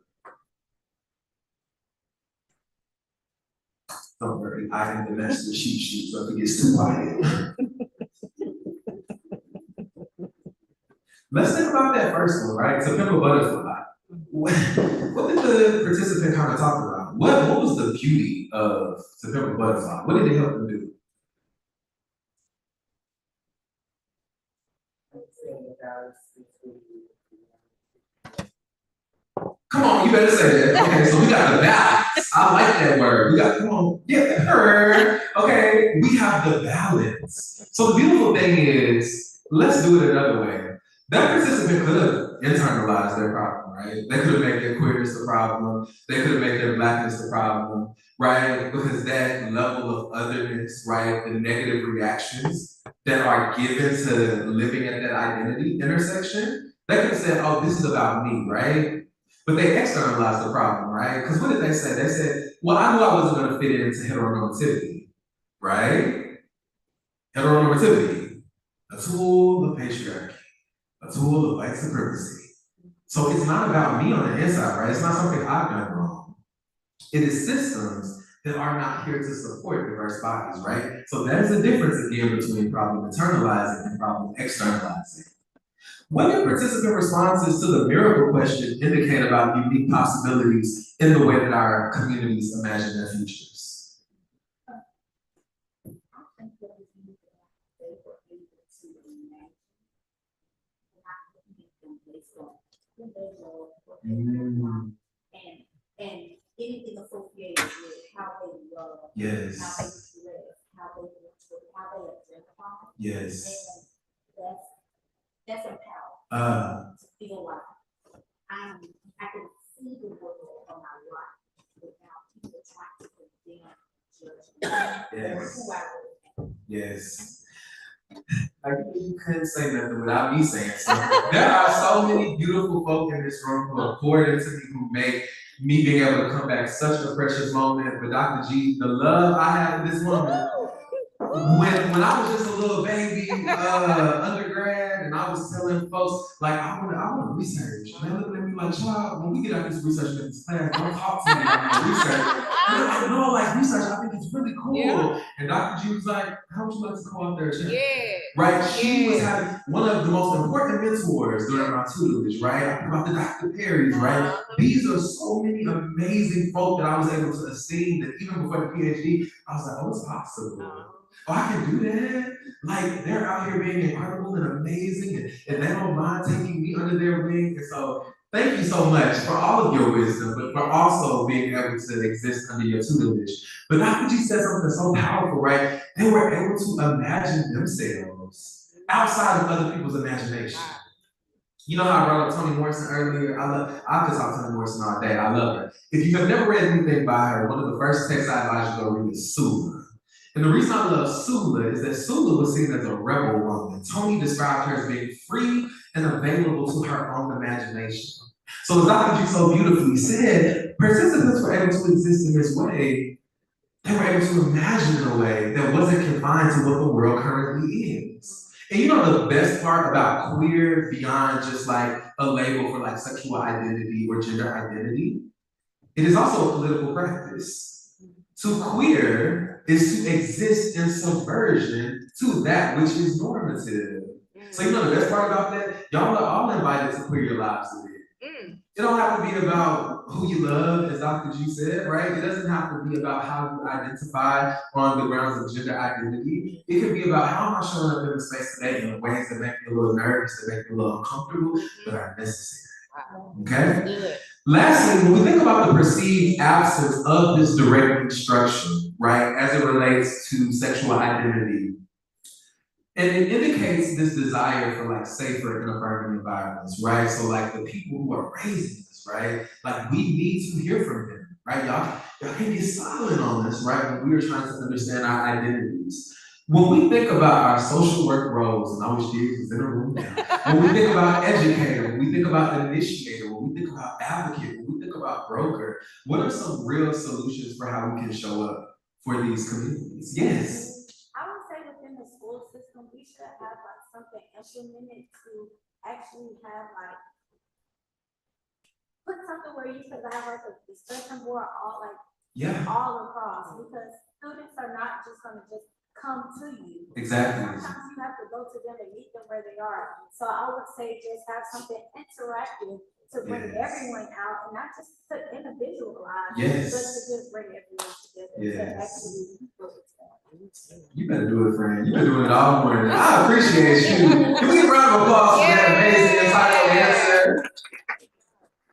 Don't worry, I am the master cheat sheet, so if it gets too quiet. Let's think about that first one, right? To Pimp a Butterfly. What did the participant kind of talk about? What was the beauty of To Pimp a Butterfly? What did it help them do? Come on, you better say that. Okay, so we got the balance. I like that word. We got, come on, get her. Okay, we have the balance. So the beautiful thing is, let's do it another way. That participant could have internalized their problem, right? They could have made their queerness the problem. They could have made their blackness the problem, right? Because that level of otherness, right? The negative reactions that are given to living at that identity intersection, they could have said, oh, this is about me, right? But they externalized the problem, right? Because what did they say? They said, well, I knew I wasn't going to fit into heteronormativity, right? Heteronormativity, a tool of patriarchy, a tool of white supremacy. So it's not about me on the inside, right? It's not something I've done wrong. It is systems that are not here to support diverse bodies, right? So that is the difference again between problem internalizing and problem externalizing. What do participant responses to the miracle question indicate about unique possibilities in the way that our communities imagine their futures? And anything associated with how they love, yes, how they live, how they identify. Yes. And that's empowering to feel like I can see the world of my life without people trying to condemn, judge, or who I am. Yes. Like, you couldn't say nothing without me saying something. There are so many beautiful folk in this room who have poured into me, who make me being able to come back such a precious moment. But Dr. G, the love I have for this woman, when I was just a little baby, undergrad, and I was telling folks, like, I want to research. And they looking at me like, child, when we get out this research in this class, don't talk to me about research. And I know, like, research, I think it's really cool. Yeah. And Dr. G was like, how would you like to go out there, Chad? Yeah. Right? She was having one of the most important mentors during my tutelage, right? I about the Dr. Perry's, right? These are so many amazing folk that I was able to esteem that even before the PhD, I was like, oh, it's possible. Oh, I can do that. Like, they're out here being incredible and amazing, and they don't mind taking me under their wing. And so, thank you so much for all of your wisdom, but for also being able to exist under your tutelage. But Dr. G said something so powerful, right? They were able to imagine themselves outside of other people's imagination. You know how I brought up Toni Morrison earlier? I could talk Toni Morrison all day. I love her. If you have never read anything by her, one of the first texts I advise you to go read is Sula. And the reason I love Sula is that Sula was seen as a rebel woman. Toni described her as being free and available to her own imagination. So as Dr. G so beautifully said, participants were able to exist in this way they were able to imagine in a way that wasn't confined to what the world currently is. And you know the best part about queer, beyond just like a label for like sexual identity or gender identity, it is also a political practice. To queer is to exist in subversion to that which is normative. So you know the best part about that? Y'all are all invited to queer your lives today. It don't have to be about who you love, as Dr. G said, right? It doesn't have to be about how you identify on the grounds of gender identity. It could be about how am I showing up in the space today in ways that make me a little nervous, that make me a little uncomfortable, but are necessary. Okay? Lastly, when we think about the perceived absence of this direct instruction, right, as it relates to sexual identity, and it indicates this desire for like safer and affirming environments, right? So like the people who are raising us, right? Like we need to hear from them, right? Y'all can't get silent on this, right? When we are trying to understand our identities. When we think about our social work roles, and I wish Dee was in the room now. When we think about educator, when we think about initiator, when we think about advocate, when we think about broker, what are some real solutions for how we can show up for these communities? Yes. I would say within the school system, we should have like something implemented to actually have like, put something where you could have like a discussion board all across, because students are not just gonna just come to you. Exactly. Sometimes you have to go to them and meet them where they are. So I would say just have something interactive to bring everyone out, and not just to individualize, but to just bring everyone together to actually build it. You better do it, friend. You've been doing it all morning. I appreciate you. Can we give a round of applause for that amazing entitled answer?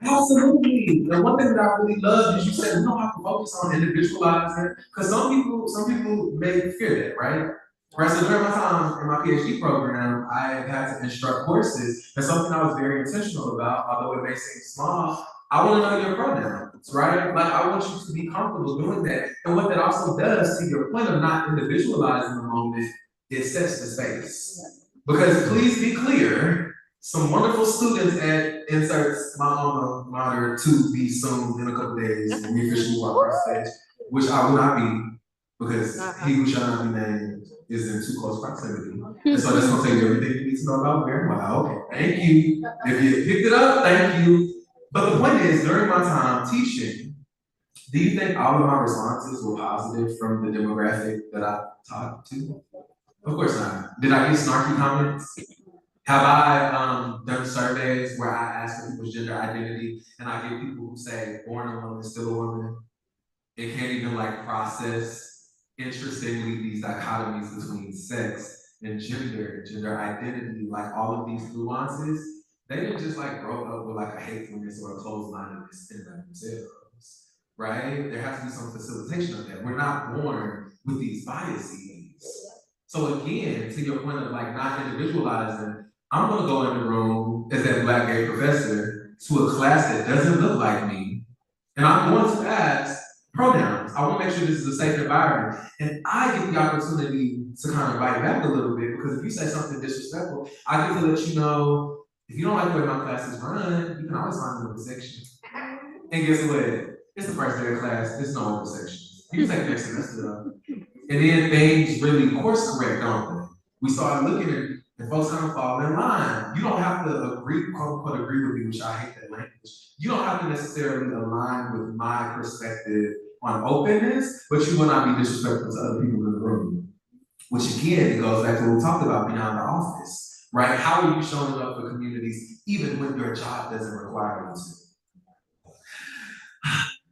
Absolutely. And one thing that I really love is you said we don't have to focus on individualizing, because some people may fear that, right? Right. So during my time in my PhD program, I have had to instruct courses, and something I was very intentional about, although it may seem small, I want to know your pronouns, right? Like I want you to be comfortable doing that. And what that also does, to your point of not individualizing the moment, it sets the space. Because please be clear, some wonderful students at inserts my alma mater to be soon in a couple days when we officially walk on stage, which I will not be, because he who shall not be named is in too close proximity. And so that's gonna tell you everything you need to know about where. Wow, okay, thank you. If you picked it up, thank you. But the point is, during my time teaching, do you think all of my responses were positive from the demographic that I talked to? Of course not. Did I get snarky comments? Have I done surveys where I ask for people's gender identity and I get people who say born a woman, still a woman, and can't even like process, interestingly, these dichotomies between sex and gender identity, like all of these nuances? They didn't just like grow up with like a hatefulness or a closed-mindedness in themselves, right? There has to be some facilitation of that. We're not born with these biases. So again, to your point of like not individualizing, I'm gonna go in the room as that Black gay professor to a class that doesn't look like me, and I'm going to ask pronouns. I wanna make sure this is a safe environment. And I get the opportunity to kind of bite back a little bit, because if you say something disrespectful, I get to let you know, if you don't like the way my classes run, you can always find another section. And guess what? It's the first day of class, there's no other sections. You can take next semester though. And then things really course correct, don't they? We start looking at, and folks kind of fall in line. You don't have to agree, quote unquote, agree with me, which I hate that language. You don't have to necessarily align with my perspective on openness, but you will not be disrespectful to other people in the room. Which again, it goes back to what we talked about beyond the office. Right? How are you showing up for communities even when your job doesn't require you to?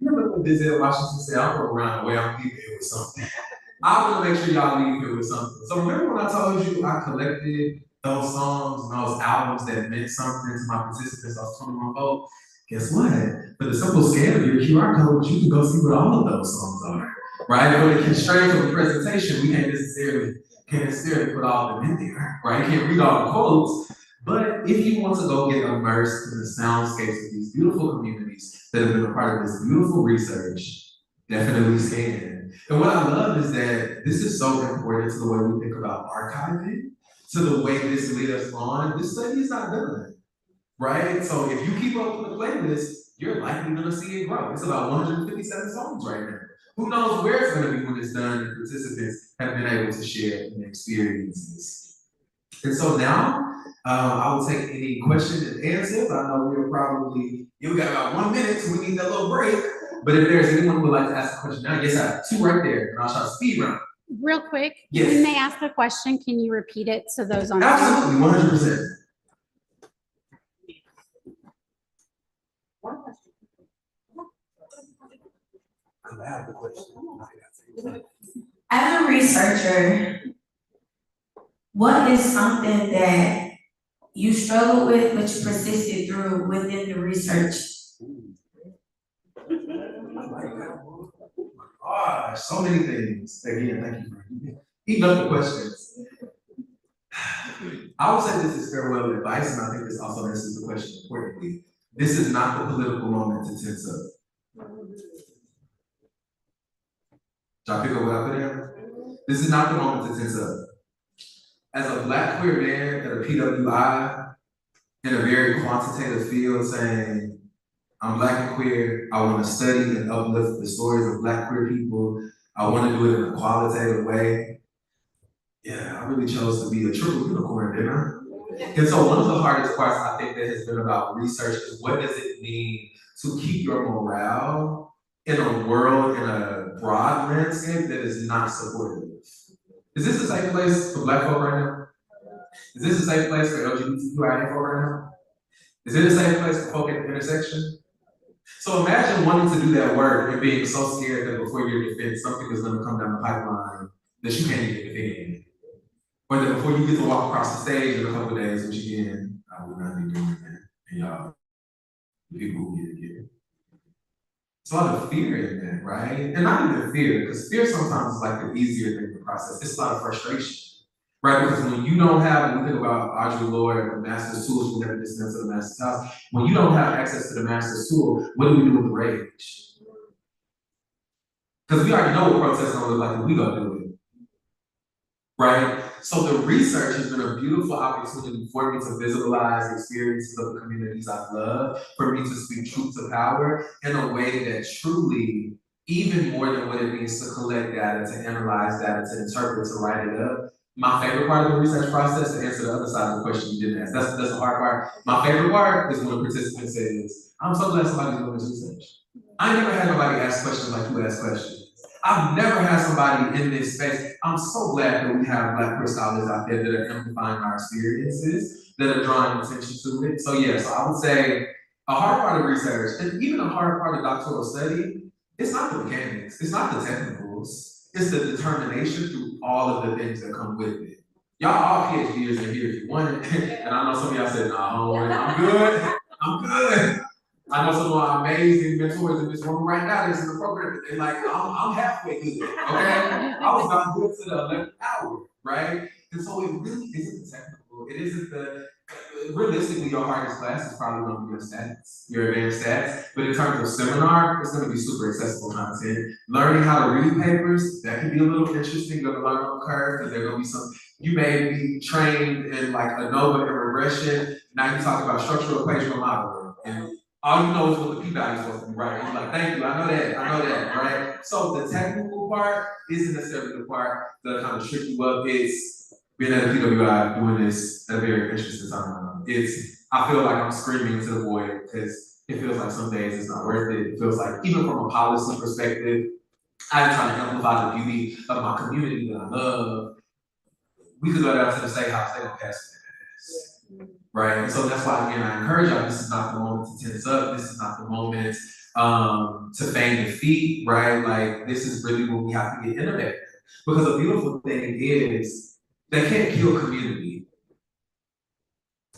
Remember when Denzel Washington said, "I'm gonna run away, I'm leaving here with something." I want to make sure y'all leave here with something. So remember when I told you I collected those songs and those albums that meant something to my participants, those 21 folks? Guess what? For the simple scan of your QR code, you can go see what all of those songs are. Right? For the constraints of the presentation, we can't necessarily put all of them in there, right? You can't read all the quotes, but if you want to go get immersed in the soundscapes of these beautiful communities that have been a part of this beautiful research, definitely scan. And what I love is that this is so important to the way we think about archiving, to the way this led us on. This study is not done, right? So if you keep up with the playlist, you're likely gonna see it grow. It's about 157 songs right now. Who knows where it's gonna be when it's done and participants have been able to share their experiences. And so now, I will take any questions and answers. I know you got about 1 minute, so we need that little break. But if there's anyone who would like to ask a question now, yes, I have 2 right there, and I'll try to speed run. Real quick, Yes. when they ask a question, can you repeat it so those on? Absolutely, 100%. I have the question. As a researcher, what is something that you struggled with but you persisted through within the research? Gosh, so many things. Again, thank you for keeping up the questions. I would say this is farewell advice, and I think this also answers the question importantly. This is not the political moment to tense up. Did y'all pick up what I put in? This is not the moment to tense up. As a Black queer man at a PWI, in a very quantitative field saying, I'm Black and queer, I want to study and uplift the stories of Black queer people, I want to do it in a qualitative way. Yeah, I really chose to be a triple unicorn, didn't I? And so one of the hardest parts I think that has been about research is what does it mean to keep your morale in a world, in a broad landscape that is not supportive. Is this a safe place for Black folk right now? Is this a safe place for LGBTQIA folk right now? Is it a safe place for folk at the intersection? So imagine wanting to do that work and being so scared that before you're defended, something is gonna come down the pipeline that you can't even defend. Or that before you get to walk across the stage in a couple of days, which again, I would not be doing that. And y'all, the people who get it. It's a lot of fear in that, right? And not even fear, because fear sometimes is like the easier thing to process. It's a lot of frustration, right? Because when you don't have, when we think about Audre Lorde, the master's tools, we never dismiss the master's house. When you don't have access to the master's tool, what do we do with the rage? Because we already know what protesting looks like, and we go do it, right? So the research has been a beautiful opportunity for me to visualize experiences of the communities I love, for me to speak truth to power in a way that truly, even more than what it means to collect data, to analyze data, to interpret, to write it up. My favorite part of the research process, to answer the other side of the question you didn't ask, that's the hard part. My favorite part is when a participant says, I'm so glad somebody's doing this research. I never had nobody ask questions like you ask questions. I've never had somebody in this space. I'm so glad that we have Black queer scholars out there that are amplifying our experiences, that are drawing attention to it. So yeah, so I would say a hard part of research, and even a hard part of doctoral study, it's not the mechanics, it's not the technicals, it's the determination through all of the things that come with it. Y'all all PhDs in here if you want it, and I know some of y'all said, no, I don't want it, I'm good, I'm good. I know some of my amazing mentors in this room right now that's in the program, they're like, I'm halfway good, okay? I was about to get to the 11th hour, right? And so it really isn't the technical, it isn't realistically, your hardest class is probably gonna be your stats, your advanced stats, but in terms of seminar, it's gonna be super accessible content. Learning how to read papers, that can be a little interesting, you're gonna learn on the curve, because there's gonna be some, you may be trained in like ANOVA and regression, now you talk about structural equational modeling, and all you know is what the p-value is supposed to be, right? You're like, thank you, I know that, right? So the technical part isn't necessarily the part that kind of trick you up. It's being at a PWI doing this at a very interesting time. I feel like I'm screaming into the void because it feels like some days it's not worth it. It feels like, even from a policy perspective, I'm trying to amplify the beauty of my community that I love. We could go down to the state house, they don't pass it. Right, and so that's why, again, I encourage y'all, this is not the moment to tense up, this is not the moment to feign defeat, right? Like, this is really when we have to get innovative. Because the beautiful thing is, they can't kill community.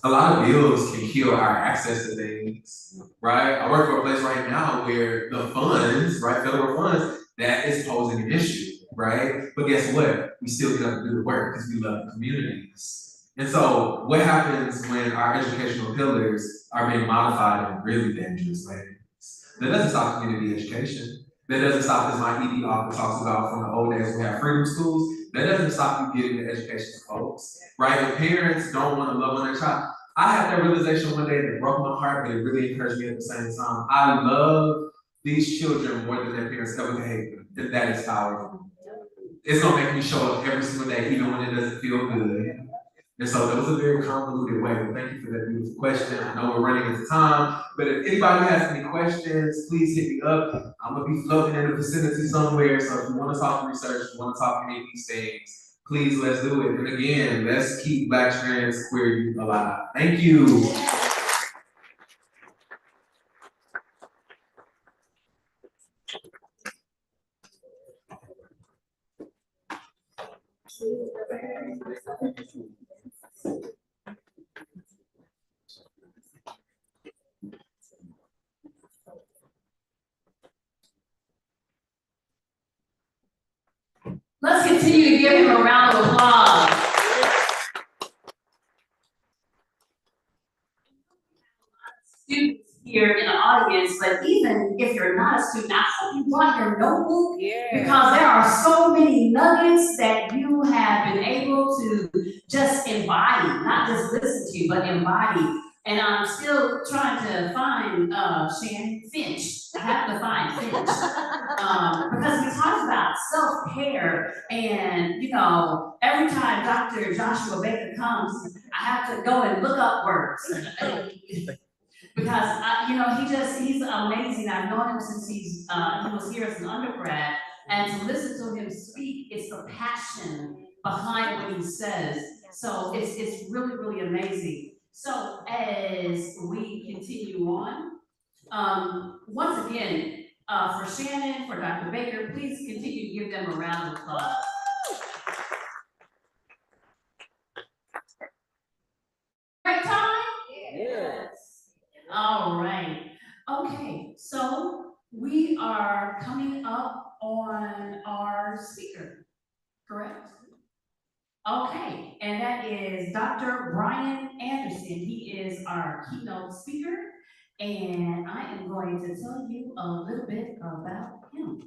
A lot of bills can kill our access to things, right? I work for a place right now where the funds, right, federal funds, that is posing an issue, right? But guess what? We still get up to do the work because we love the communities. And so what happens when our educational pillars are being modified in really dangerous ways? That doesn't stop community education. That doesn't stop, as my ED author talks about from the old days when we have freedom schools, that doesn't stop you getting the education to folks, right? If parents don't want to love on their child, I had that realization one day that broke my heart, but it really encouraged me at the same time. I love these children more than their parents ever could hate them. And that is powerful. It's gonna make me show up every single day, even when it doesn't feel good. And so that was a very convoluted way, but thank you for that beautiful question. I know we're running out of time, but if anybody has any questions, please hit me up. I'm gonna be floating in the vicinity somewhere, so if you wanna talk research, if you wanna talk any of these things, please, let's do it. And again, let's keep Black trans queer youth alive. Thank you. Let's continue to give him a round of applause. Students here in the audience, but even if you're not a student, I hope you brought your notebook, because there are so many nuggets that you have been able to just embody, not just listen to, but embody. And I'm still trying to find Shannon Finch. I have to find Finch. Because we talked about self-care, and you know, every time Dr. Joshua Baker comes, I have to go and look up words. Because you know, he's amazing. I've known him since he was here as an undergrad, and to listen to him speak, it's the passion behind what he says. So it's really, really amazing. So as we continue on, once again, for Shannon, for Dr. Baker, please continue to give them a round of applause. Right time? Yes. All right. Okay, so we are coming up on our speaker, correct? Okay, and that is Dr. Brian Anderson. He is our keynote speaker, and I am going to tell you a little bit about him.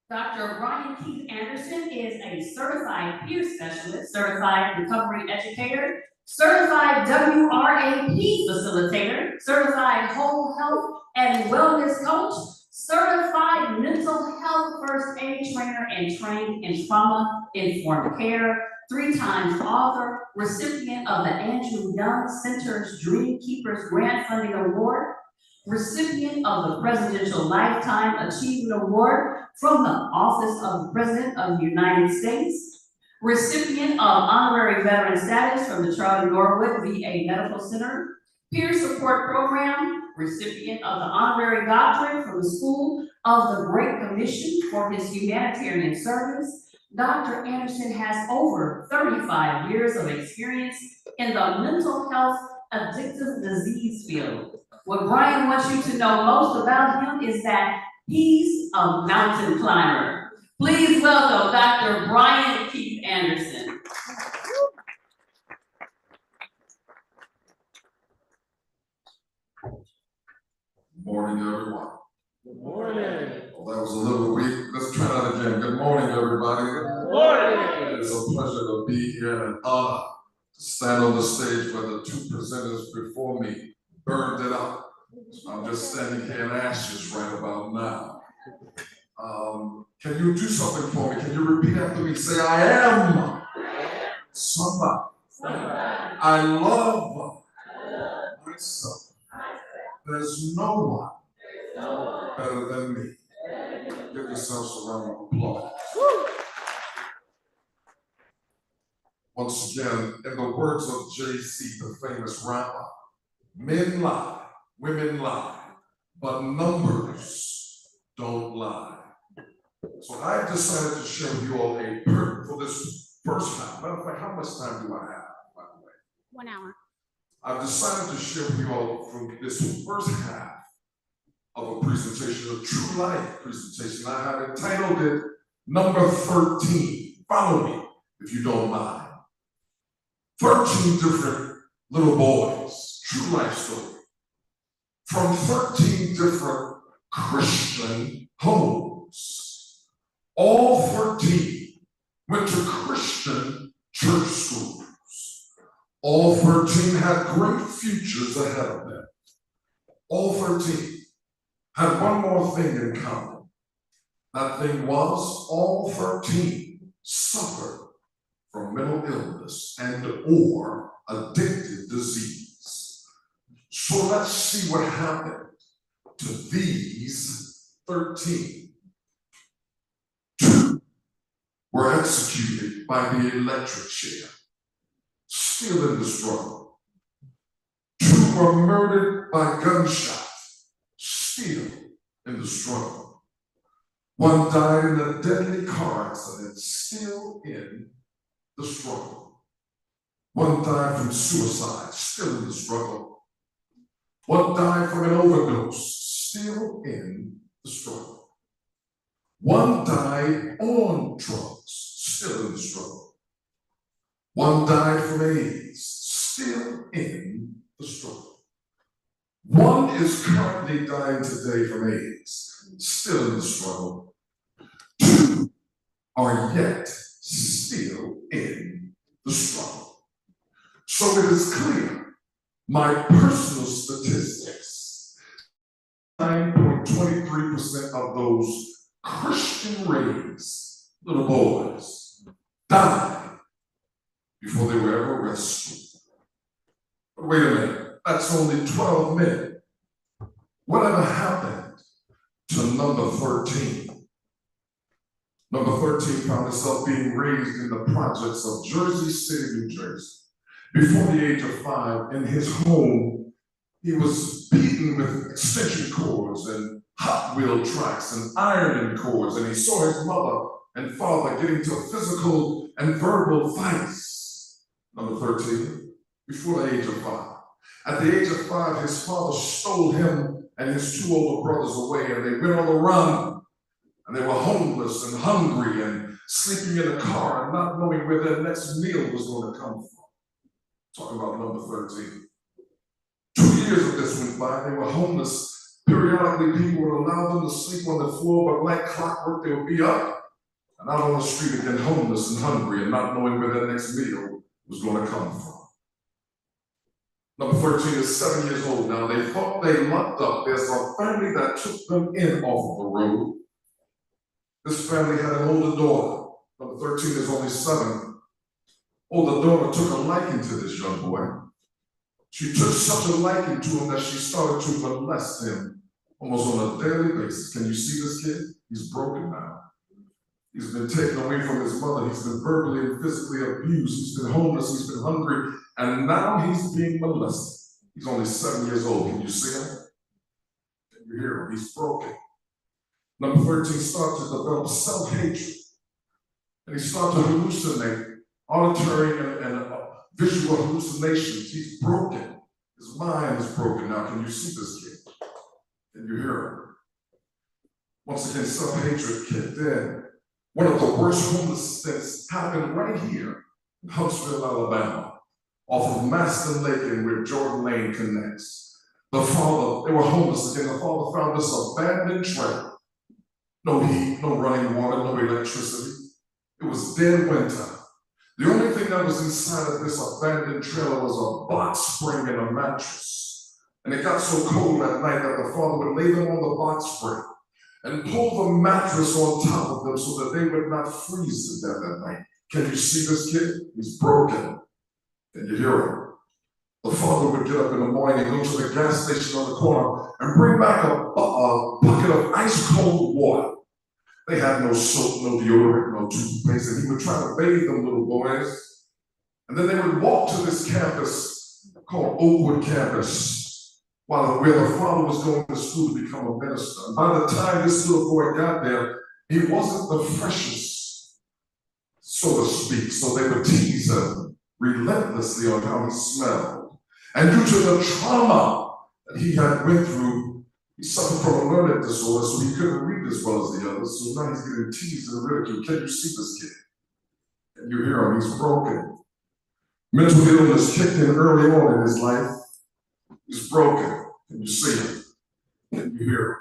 Dr. Brian Keith Anderson is a certified peer specialist, certified recovery educator, certified WRAP facilitator, certified whole health and wellness coach, certified mental health first aid trainer, and trained in trauma-informed care, 3-time author, recipient of the Andrew Young Center's Dream Keepers Grant Funding Award, recipient of the Presidential Lifetime Achievement Award from the Office of the President of the United States, recipient of honorary veteran status from the Charlie Norwood VA Medical Center, peer support program, recipient of the honorary doctorate from the School of the Great Commission for his humanitarian service. Dr. Anderson has over 35 years of experience in the mental health addictive disease field. What Brian wants you to know most about him is that he's a mountain climber. Please welcome Dr. Brian Keith Anderson. Good morning, everyone. Good morning. Well, that was a little weak. Let's try that again. Good morning, everybody. Good morning. It's a pleasure to be here and an honor to stand on the stage where the 2 presenters before me burned it up. I'm just standing here in ashes right about now. Can you do something for me? Can you repeat after me? Say, I am somebody. I love myself. There's no one better than me. Give yourselves a round of applause. Once again, in the words of Jay-Z, the famous rapper, men lie, women lie, but numbers don't lie. So I decided to share with you all for this first half. Matter of fact, how much time do I have, by the way? 1 hour. I've decided to share with you all from this first half of a presentation, a true life presentation. I have entitled it Number 13. Follow me, if you don't mind. 13 different little boys, true life story, from 13 different Christian homes. All 13 went to Christian church schools. All 13 had great futures ahead of them. All 13 had one more thing in common. That thing was all 13 suffered from mental illness and or addictive disease. So let's see what happened to these 13. 2 were executed by the electric chair, still in the struggle. 2 were murdered by gunshot, still in the struggle. 1 died in a deadly car accident, still in the struggle. 1 died from suicide, still in the struggle. 1 died from an overdose, still in the struggle. 1 died on drugs, still in the struggle. 1 died from AIDS, still in the struggle. 1 is currently dying today from AIDS, still in the struggle. 2 are yet still in the struggle. So it is clear, my personal statistics, 9.23% of those Christian-raised little boys died before they were ever rescued. But wait a minute, that's only 12 men. Whatever happened to number 13? Number 13 found himself being raised in the projects of Jersey City, New Jersey. Before the age of 5, in his home, he was beaten with extension cords and Hot Wheel tracks and ironing cords, and he saw his mother and father get into physical and verbal fights. Number 13, before the age of 5. At the age of 5, his father stole him and his 2 older brothers away, and they went on the run. And they were homeless and hungry and sleeping in a car and not knowing where their next meal was going to come from. Talking about number 13. 2 years of this went by, they were homeless. Periodically, people would allow them to sleep on the floor, but like clockwork, they would be up and out on the street again, homeless and hungry and not knowing where their next meal was going to come from. Number 13 is 7 years old now. They thought they locked up. There's a family that took them in off of the road. This family had an older daughter. Number 13 is only 7. Older daughter took a liking to this young boy. She took such a liking to him that she started to molest him almost on a daily basis. Can you see this kid? He's broken now. He's been taken away from his mother. He's been verbally and physically abused. He's been homeless. He's been hungry. And now he's being molested. He's only 7 years old. Can you see him? Can you hear him? He's broken. Number 13 started to develop self-hatred. And he started to hallucinate auditory and visual hallucinations. He's broken. His mind is broken now. Can you see this kid? Can you hear him? Once again, self-hatred kicked in. One of the worst homeless stints happened right here in Huntsville, Alabama, off of Maston Lake and where Jordan Lane connects. The father, they were homeless again. The father found this abandoned trailer. No heat, no running water, no electricity. It was dead winter. The only thing that was inside of this abandoned trailer was a box spring and a mattress. And it got so cold at night that the father would lay them on the box spring and pull the mattress on top of them so that they would not freeze to death at night. Can you see this kid? He's broken. Can you hear him? The father would get up in the morning and go to the gas station on the corner and bring back a bucket of ice cold water. They had no soap, no deodorant, no toothpaste, and he would try to bathe them little boys. And then they would walk to this campus called Oakwood Campus, where the father was going to school to become a minister. And by the time this little boy got there, he wasn't the freshest, so to speak. So they would tease him relentlessly on how he smelled. And due to the trauma that he had went through, he suffered from a learning disorder, so he couldn't read as well as the others. So now he's getting teased and ridiculed. Can you see this kid? Can you hear him? He's broken. Mental illness kicked in early on in his life. He's broken. Can you see him? Can you hear him?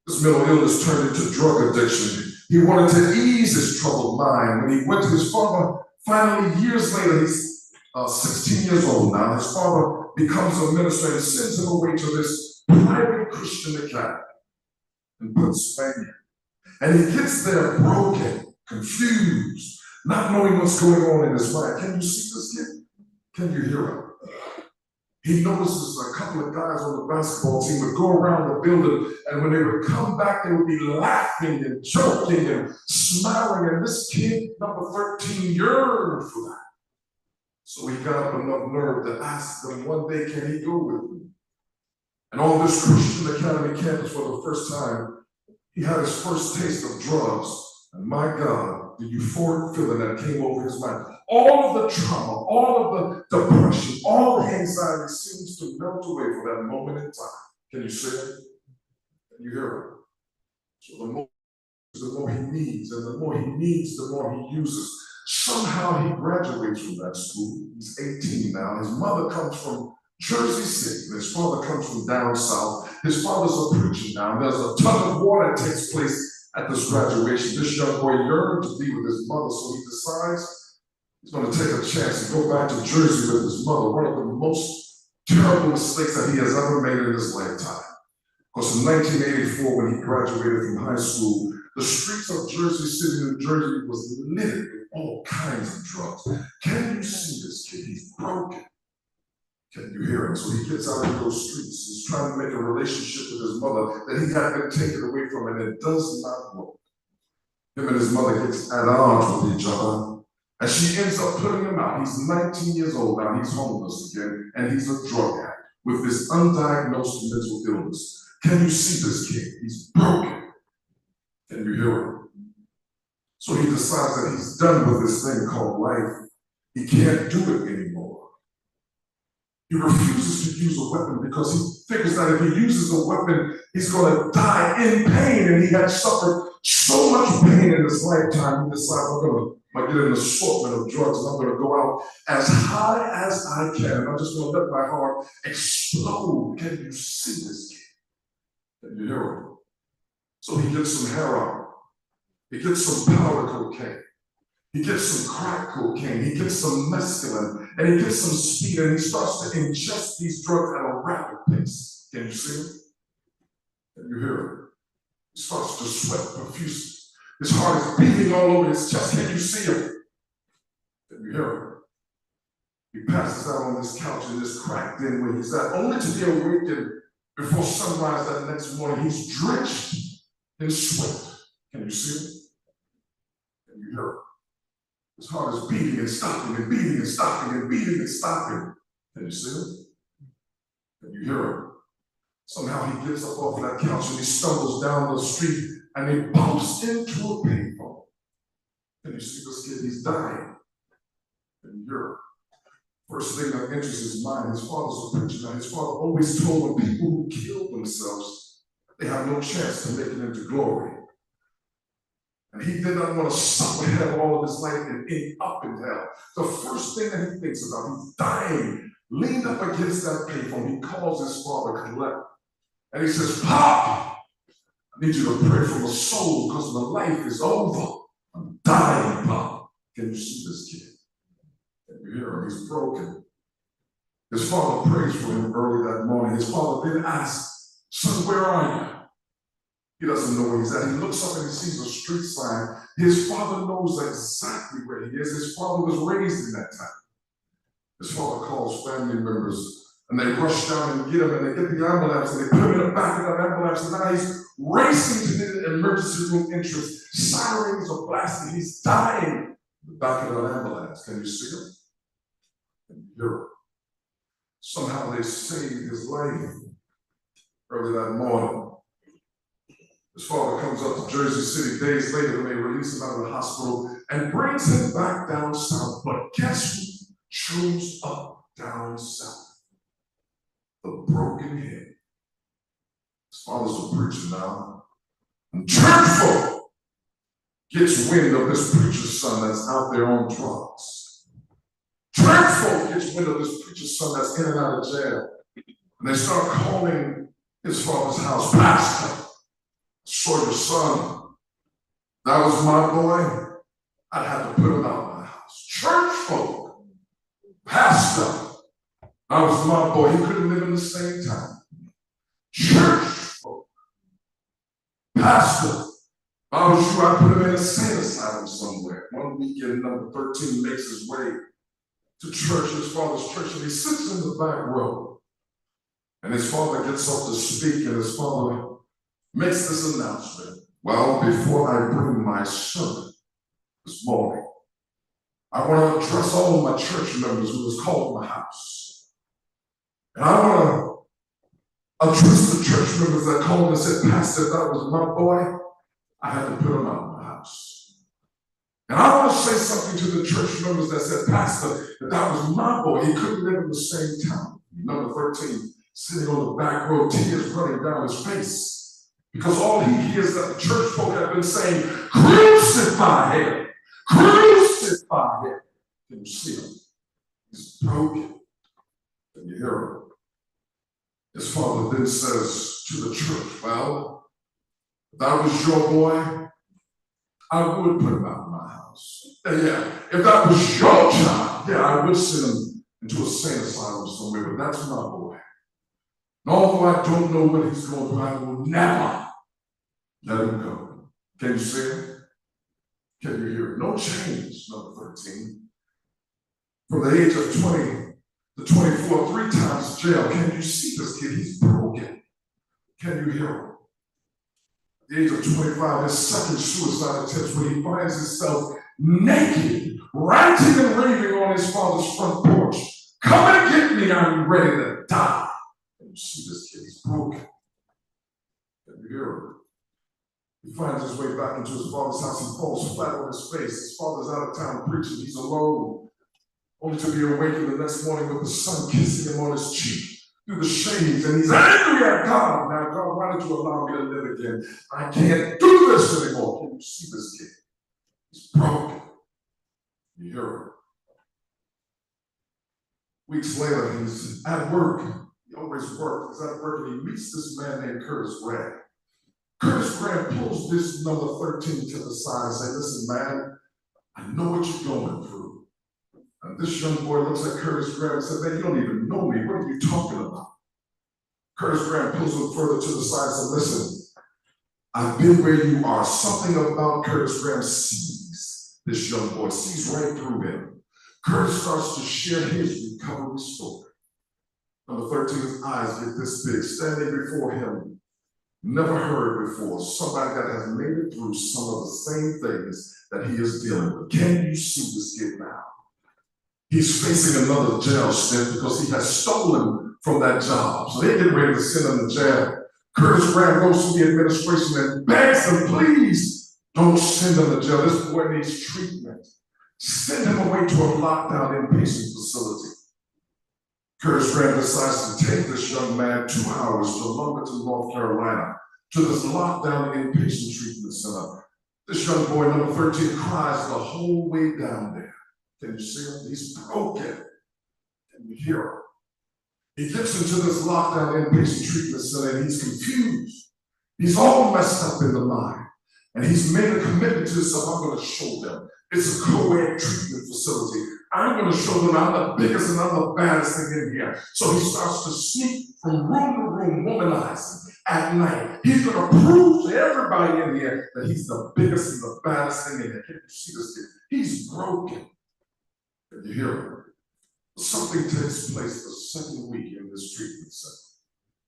This mental illness turned into drug addiction. He wanted to ease his troubled mind. When he went to his father, finally, years later, he's 16 years old now. His father becomes a minister and sends him away to this private Christian academy in Pennsylvania. And he gets there broken, confused, not knowing what's going on in his mind. Can you see this kid? Can you hear him? He notices a couple of guys on the basketball team would go around the building, and when they would come back, they would be laughing and joking and smiling. And this kid, number 13, yearned for that. So he got up enough nerve to ask them one day, can he go with me? And on this Christian Academy campus for the first time, he had his first taste of drugs. And my God, the euphoric feeling that came over his mind, all of the trauma, all of the depression, all the anxiety seems to melt away for that moment in time. Can you see it? Can you hear it? So the more he needs, and the more he needs, the more he uses. Somehow he graduates from that school. He's 18 now. His mother comes from Jersey City, and his father comes from down south. His father's a preacher now. There's a ton of war that takes place at this graduation. This young boy yearns to be with his mother, so he decides he's going to take a chance and go back to Jersey with his mother. One of the most terrible mistakes that he has ever made in his lifetime. Because in 1984, when he graduated from high school, the streets of Jersey City, New Jersey was littered with all kinds of drugs. Can you see this kid? He's broken. Can you hear him? So he gets out of those streets. He's trying to make a relationship with his mother that he had been taken away from, and it does not work. Him and his mother gets at odds with each other, and she ends up putting him out. He's 19 years old now. He's homeless again, and he's a drug addict with this undiagnosed mental illness. Can you see this kid? He's broken. Can you hear him? So he decides that he's done with this thing called life. He can't do it anymore. He refuses to use a weapon because he figures that if he uses a weapon, he's going to die in pain. And he had suffered so much pain in his lifetime, he decides, I'm going to get an assortment of drugs, and I'm going to go out as high as I can. And I'm just going to let my heart explode. Can you see this kid? Can you hear him? So he gets some heroin. He gets some powder cocaine. He gets some crack cocaine. He gets some mescaline. And he gets some speed. And he starts to ingest these drugs at a rapid pace. Can you see him? Can you hear him? He starts to sweat profusely. His heart is beating all over his chest. Can you see him? Can you hear him? He passes out on this couch in this crack den where he's at, only to be awakened before sunrise that next morning. He's drenched in sweat. Can you see him? Can you hear him? His heart is beating and stopping and beating and stopping and beating and stopping. Can you see him? Can you hear him? Somehow he gets up off that couch and he stumbles down the street and he bumps into a payphone. Can you see this kid? He's dying. Can you hear him? First thing that enters his mind, his father's a preacher. Now, hhis father always told him people who kill themselves, they have no chance to make it into glory. And he did not want to suffer hell all of his life and end up in hell. The first thing that he thinks about, he's dying, leaned up against that payphone. He calls his father, Collect. And he says, Pop, I need you to pray for my soul because my life is over. I'm dying, Pop. Can you see this kid? Can you hear him? He's broken. His father prays for him early that morning. His father then asks, Son, where are you? He doesn't know where he's at. He looks up and he sees a street sign. His father knows exactly where he is. His father was raised in that time. His father calls family members and they rush down and get him and they get the ambulance and they put him in the back of that ambulance and now he's racing to the emergency room entrance. Sirens are blasting. He's dying in the back of that ambulance. Can you see him? Can you hear him? Somehow they saved his life early that morning. His father comes up to Jersey City days later when they release him out of the hospital and brings him back down south. But guess who shows up down south? The broken head. His father's a preacher now. And church folk gets wind of this preacher's son that's out there on drugs. Church folk gets wind of this preacher's son that's in and out of jail. And they start calling his father's house, Pastor, saw your son. That was my boy. I'd have to put him out of my house. Church folk, pastor, that was my boy. He couldn't live in the same town. Church folk, pastor, if I was you, I'd put him in a sane asylum somewhere. One weekend, number 13 makes his way to church, his father's church, and he sits in the back row. And his father gets up to speak, and his father makes this announcement. Well, before I bring my sermon this morning, I want to address all of my church members who was called my house. And I want to address the church members that called and said, Pastor, if that was my boy, I had to put him out of my house. And I want to say something to the church members that said, Pastor, if that was my boy, he couldn't live in the same town. Number 13, sitting on the back row, tears running down his face. Because all he hears that the church folk have been saying, crucify him, crucify him. Can you see him? He's broken. Can you hear him? His father then says to the church, well, if that was your boy, I would put him out of my house. Yeah, if that was your child, yeah, I would send him into a sane asylum somewhere, but that's my boy. And although I don't know what he's going through, I will never let him go. Can you see it? Can you hear it? No change, number 13. From the age of 20 to 24, 3 times jail. Can you see this kid? He's broken. Can you hear him? At the age of 25, his second suicide attempt when he finds himself naked, ranting and raving on his father's front porch. Come and get me, I'm ready to die. Can you see this kid? He's broken. Can you hear him? He finds his way back into his father's house. He falls flat on his face. His father's out of town preaching. He's alone, only to be awakened the next morning with the sun kissing him on his cheek through the shades. And he's angry at God. Now, God, why did you allow me to live again? I can't do this anymore. Can you see this kid? He's broken. You hear him? Weeks later, he's at work. He always works. He's at work, and he meets this man named Curtis Graham. Curtis Graham pulls this number 13 to the side and says, listen, man, I know what you're going through. And this young boy looks at Curtis Graham and says, man, you don't even know me. What are you talking about? Curtis Graham pulls him further to the side and says, listen, I've been where you are. Something about Curtis Graham sees this young boy, sees right through him. Curtis starts to share his recovery story. Number 13's eyes get this big, standing before him. Never heard before, somebody that has made it through some of the same things that he is dealing with. Can you see this kid now? He's facing another jail stint because he has stolen from that job. So they're getting ready to send him to jail. Curtis Graham goes to the administration and begs them, please don't send him to jail. This boy needs treatment. Send him away to a lockdown inpatient facility. Curtis Graham decides to take this young man 2 hours to Lumberton, North Carolina, to this lockdown inpatient treatment center. This young boy, number 13, cries the whole way down there. Can you see him? He's broken. Can you hear him? He gets into this lockdown inpatient treatment center and he's confused. He's all messed up in the mind. And he's made a commitment to himself. I'm going to show them. It's a co-ed treatment facility. I'm going to show them I'm the biggest and I'm the baddest thing in here. So he starts to sneak from room to room, womanizing at night. He's going to prove to everybody in here that he's the biggest and the baddest thing in here. Can you see this kid? He's broken. Can you hear him? Something takes place the second week in this treatment center.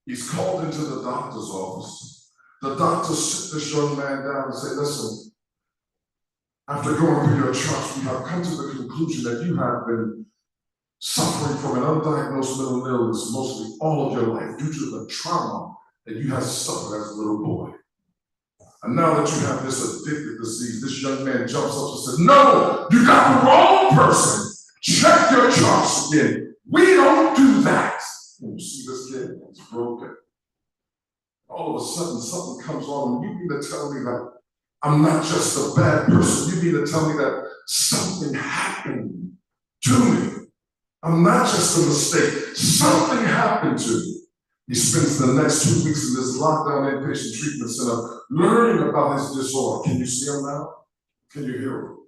He's called into the doctor's office. The doctor sits this young man down and say, listen, after going through your charts, we have come to the conclusion that you have been suffering from an undiagnosed mental illness mostly all of your life due to the trauma that you have suffered as a little boy. And now that you have this addictive disease, this young man jumps up and says, no, you got the wrong person. Check your charts again. We don't do that. And you see this kid? He's broken. All of a sudden, something comes on, and you mean to tell me that I'm not just a bad person. You mean to tell me that something happened to me? I'm not just a mistake. Something happened to me. He spends the next 2 weeks in this lockdown inpatient treatment center learning about his disorder. Can you see him now? Can you hear him?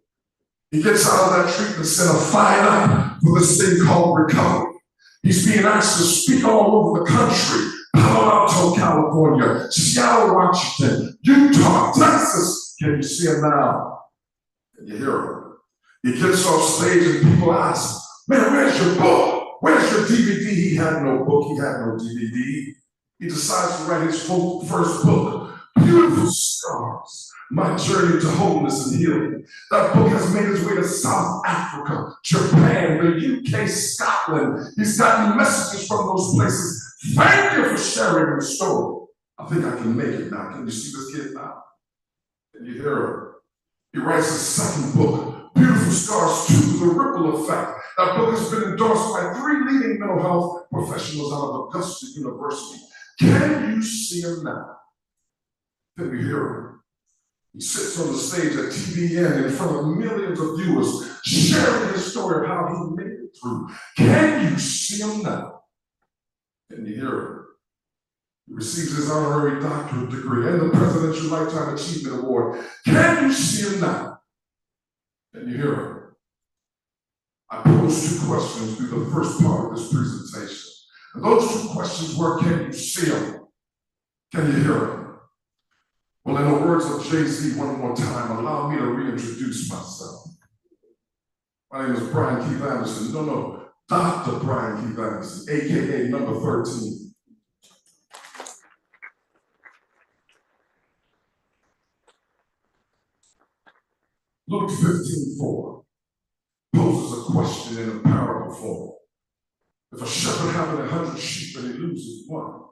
He gets out of that treatment center fired up for this thing called recovery. He's being asked to speak all over the country. Palo Alto, California, Seattle, Washington, Utah, Texas. Can you see him now? Can you hear him? He gets off stage and people ask, man, where's your book? Where's your DVD? He had no book, he had no DVD. He decides to write his first book, Beautiful Scars, My Journey to Wholeness and Healing. That book has made its way to South Africa, Japan, the UK, Scotland. He's gotten messages from those places. Thank you for sharing your story. I think I can make it now. Can you see this kid now? Can you hear him? He writes his second book, Beautiful Scars 2, The Ripple Effect. That book has been endorsed by 3 leading mental health professionals out of Augusta University. Can you see him now? Can you hear him? He sits on the stage at TBN in front of millions of viewers, sharing his story of how he made it through. Can you see him now? Can you hear him? He receives his honorary doctorate degree and the Presidential Lifetime Achievement Award. Can you see him now? Can you hear him? I posed 2 questions through the first part of this presentation. And those 2 questions were, can you see him? Can you hear him? Well, in the words of Jay-Z, one more time, allow me to reintroduce myself. My name is Brian Keith Anderson. No, Dr. Brian Keith Anderson, AKA number 13. Luke 15:4 poses a question in a parable form. If a shepherd having 100 sheep and he loses one,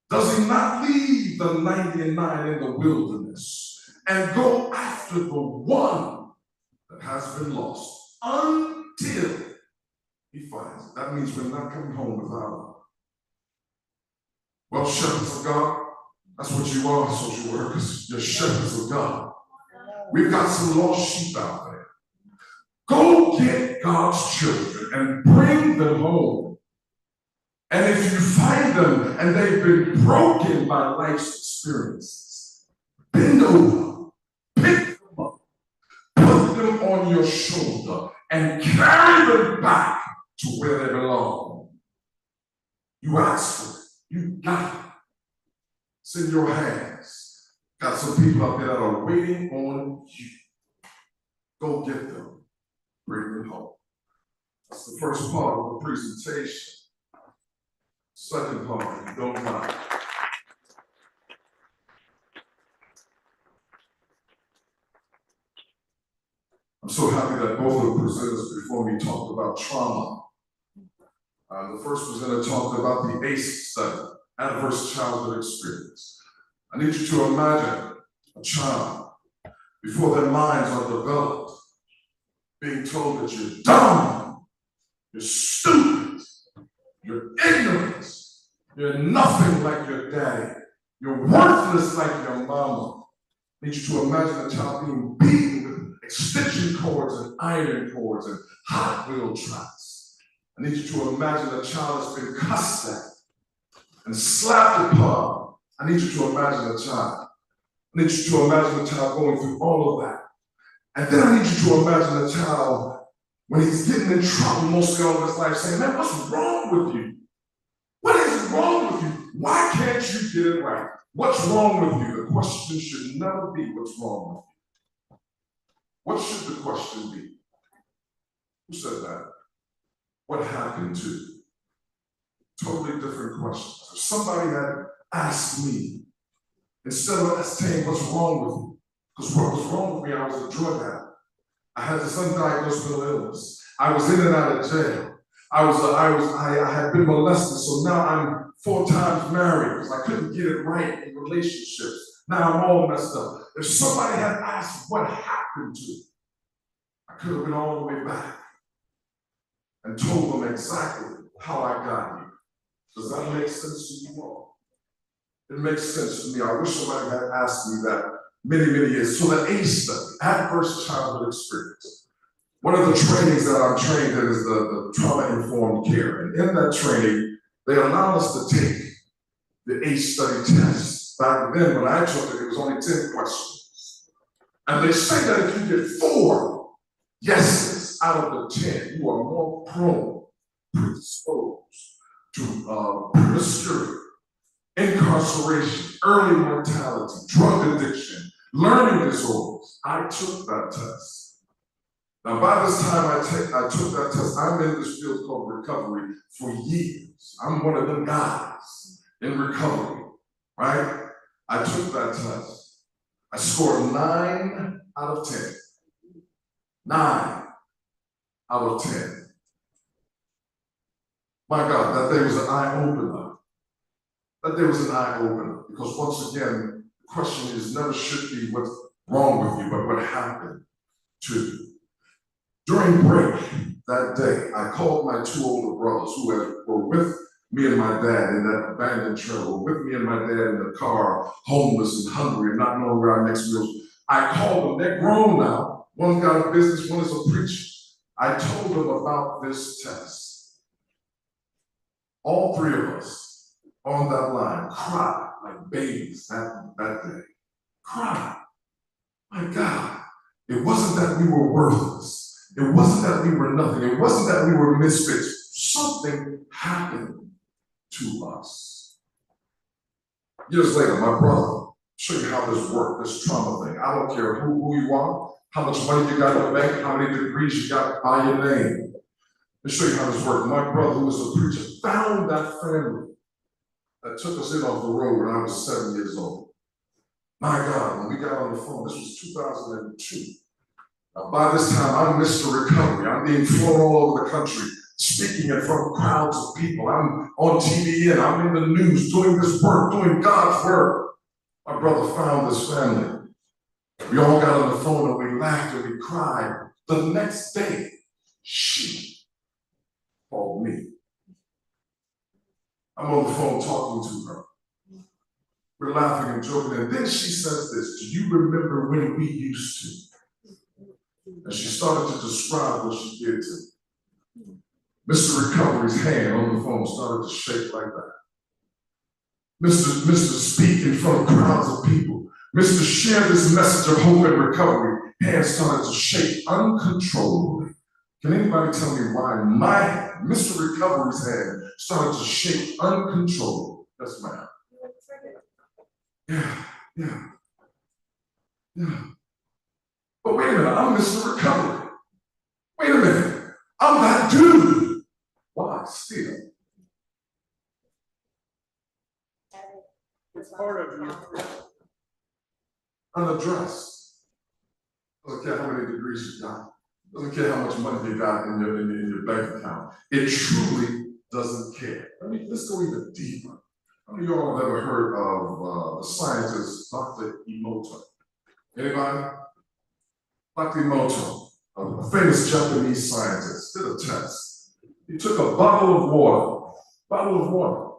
does he not leave the 99 in the wilderness and go after the one that has been lost until he finds it? That means we're not coming home without him. Well, shepherds of God, that's what you are, social workers. You're shepherds of God. We've got some lost sheep out there. Go get God's children and bring them home. And if you find them and they've been broken by life's experiences, bend over, pick them up, put them on your shoulder, and carry them back to where they belong. You asked for it. You got it. It's in your hands. Got some people out there that are waiting on you. Go get them. Bring them home. That's the first part of the presentation. Second part, if you don't mind. I'm so happy that both of the presenters before me talked about trauma. The first presenter talked about the ACE study, Adverse Childhood Experience. I need you to imagine a child, before their minds are developed, being told that you're dumb, you're stupid, you're ignorant, you're nothing like your daddy, you're worthless like your mama. I need you to imagine a child being beaten with extension cords and iron cords and Hot Wheel tracks. I need you to imagine a child that's been cussed at and slapped upon. I need you to imagine a child. I need you to imagine a child going through all of that. And then I need you to imagine a child when he's getting in trouble mostly all of his life saying, man, what's wrong with you? What is wrong with you? Why can't you get it right? What's wrong with you? The question should never be what's wrong with you. What should the question be? Who said that? What happened to you? Totally different questions. If somebody had asked me, instead of saying what's wrong with you, because what was wrong with me, I was a drug addict. I had this undiagnosed mental illness. I was in and out of jail. I had been molested, so now I'm 4 times married because I couldn't get it right in relationships. Now I'm all messed up. If somebody had asked what happened to you, I could have been all the way back and told them exactly how I got here. Does that make sense to you all? It makes sense to me. I wish somebody had asked me that many, many years. So the ACE study, Adverse Childhood Experience. One of the trainings that I'm trained in is the trauma-informed care. And in that training, they allow us to take the ACE study test. Back then, when I took it, it was only 10 questions. And they say that if you get 4 yeses out of the 10, you are more prone, predisposed to promiscuity, incarceration, early mortality, drug addiction, learning disorders. I took that test. Now, by this time I took that test, I'm in this field called recovery for years. I'm one of them guys in recovery, right? I took that test. I scored 9 out of 10. 9 out of 10. My God, that day was an eye-opener. That day was an eye-opener, because once again, the question is never should be what's wrong with you, but what happened to you. During break that day, I called my 2 older brothers who were with me and my dad in that abandoned trailer, with me and my dad in the car, homeless and hungry and not knowing where our next meal was. I called them, they're grown now. One's got a business, one is a preacher. I told them about this test. All 3 of us on that line cried like babies that day. Cried. My God, it wasn't that we were worthless. It wasn't that we were nothing. It wasn't that we were misfits. Something happened to us. Years later, my brother, show you how this worked, this trauma thing. I don't care who you are, how much money you got in the bank, how many degrees you got by your name. Let me show you how this worked. My brother, who was a preacher, found that family that took us in off the road when I was 7 years old. My God, when we got on the phone, this was 2002. Now, by this time, I'm Mr. Recovery. I'm being flown all over the country, speaking in front of crowds of people. I'm on TV and I'm in the news doing this work, doing God's work. My brother found this family. We all got on the phone and we laughed and we cried. The next day, she called me. I'm on the phone talking to her. We're laughing and joking, and then she says this, do you remember when we used to? And she started to describe what she did to me. Mr. Recovery's hand on the phone started to shake like that. Mr. Speak in front of crowds of people. Mr. Share this message of hope and recovery. Hands started to shake uncontrollably. Can anybody tell me why my hand, Mr. Recovery's hand, started to shake uncontrollably? Yes, ma'am. Yeah. But wait a minute, I'm Mr. Recovery. Wait a minute, I'm that dude. Why still? It's part of you. Unaddressed. Doesn't care how many degrees you got. Doesn't care how much money you got in your bank account. It truly doesn't care. Let's go even deeper. How many of y'all have ever heard of the scientist Dr. Emoto? Anybody? Dr. Emoto, a famous Japanese scientist, did a test. He took a bottle of water,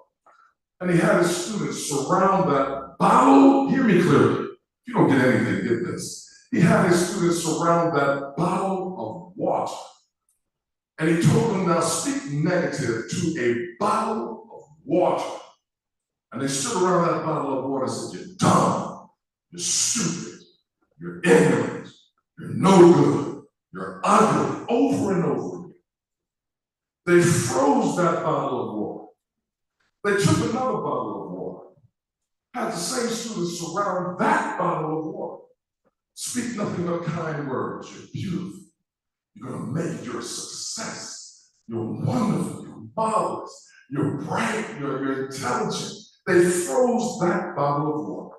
and he had his students surround that bottle. Hear me clearly. If you don't get anything, get this. He had his students surround that bottle of water. And he told them, now speak negative to a bottle of water. And they stood around that bottle of water and said, you're dumb, you're stupid, you're ignorant, you're no good, you're ugly, over and over again. They froze that bottle of water. They took another bottle of water, had the same students surround that bottle of water. Speak nothing but kind words. You're beautiful. You're going to make it. You're a success. You're wonderful. You're marvelous. You're bright. You're intelligent. They froze that bottle of water.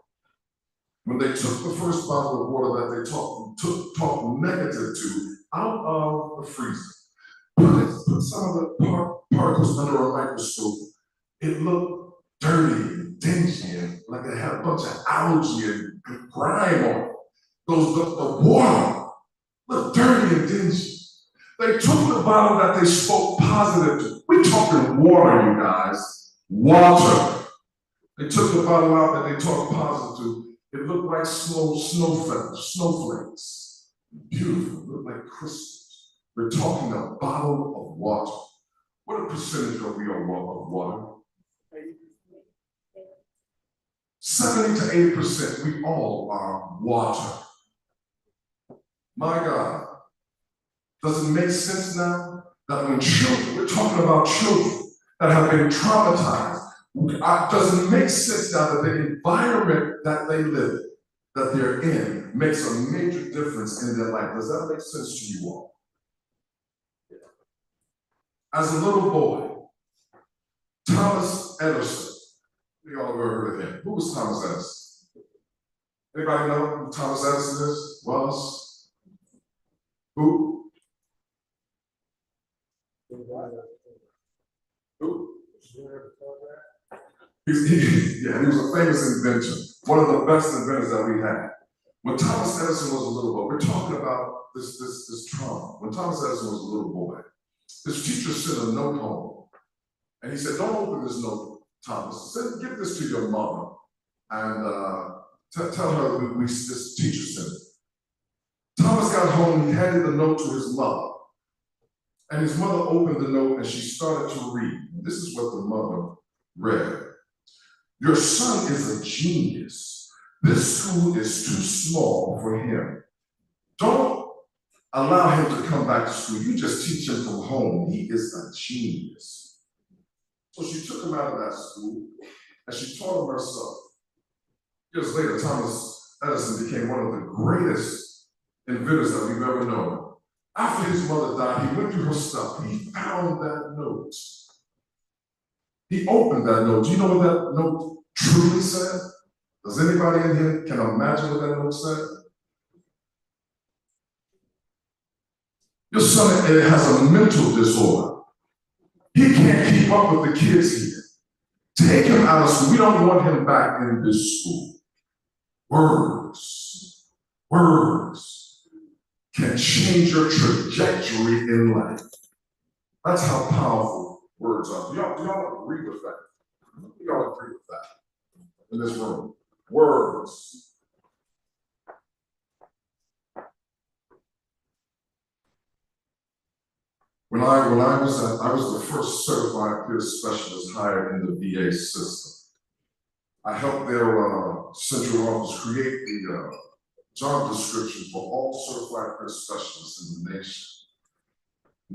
When they took the first bottle of water that they talked negative to out of the freezer, put some of the particles under a microscope, it looked dirty and dingy and like it had a bunch of algae and grime on it. The water looked dirty and dingy. They took the bottle that they spoke positive to. We're talking water, you guys. Water. They took the bottle out that they talked positive to. It looked like snowflakes. Beautiful. It looked like crystals. We're talking a bottle of water. What a percentage are we of water? 70 to 80%, we all are water. My God, does it make sense now that when children, we're talking about children that have been traumatized, does it make sense now that the environment that they live in, that they're in, makes a major difference in their life? Does that make sense to you all? As a little boy, Thomas Edison, we all ever heard of him. Who was Thomas Edison? Anybody know who Thomas Edison is? Was? Who? Who? He was a famous inventor, one of the best inventors that we had. When Thomas Edison was a little boy, we're talking about this trauma. When Thomas Edison was a little boy, his teacher sent a note home, and he said, "Don't open this note, Thomas. He said, give this to your mother, and tell her this teacher sent it." Thomas got home, he handed the note to his mother, and his mother opened the note, and she started to read. This is what the mother read. "Your son is a genius. This school is too small for him. Don't allow him to come back to school. You just teach him from home. He is a genius." So she took him out of that school, and she taught him herself. Years later, Thomas Edison became one of the greatest inventors that we've ever known. After his mother died, he went through her stuff. He found that note. He opened that note. Do you know what that note truly said? Does anybody in here can imagine what that note said? Your son has a mental disorder. He can't keep up with the kids here. Take him out of school. We don't want him back in this school. Words can change your trajectory in life. That's how powerful words are. Do y'all agree with that? Do y'all agree with that in this room? Words. When I was the first certified peer specialist hired in the VA system. I helped their central office create the job description for all certified peer specialists in the nation.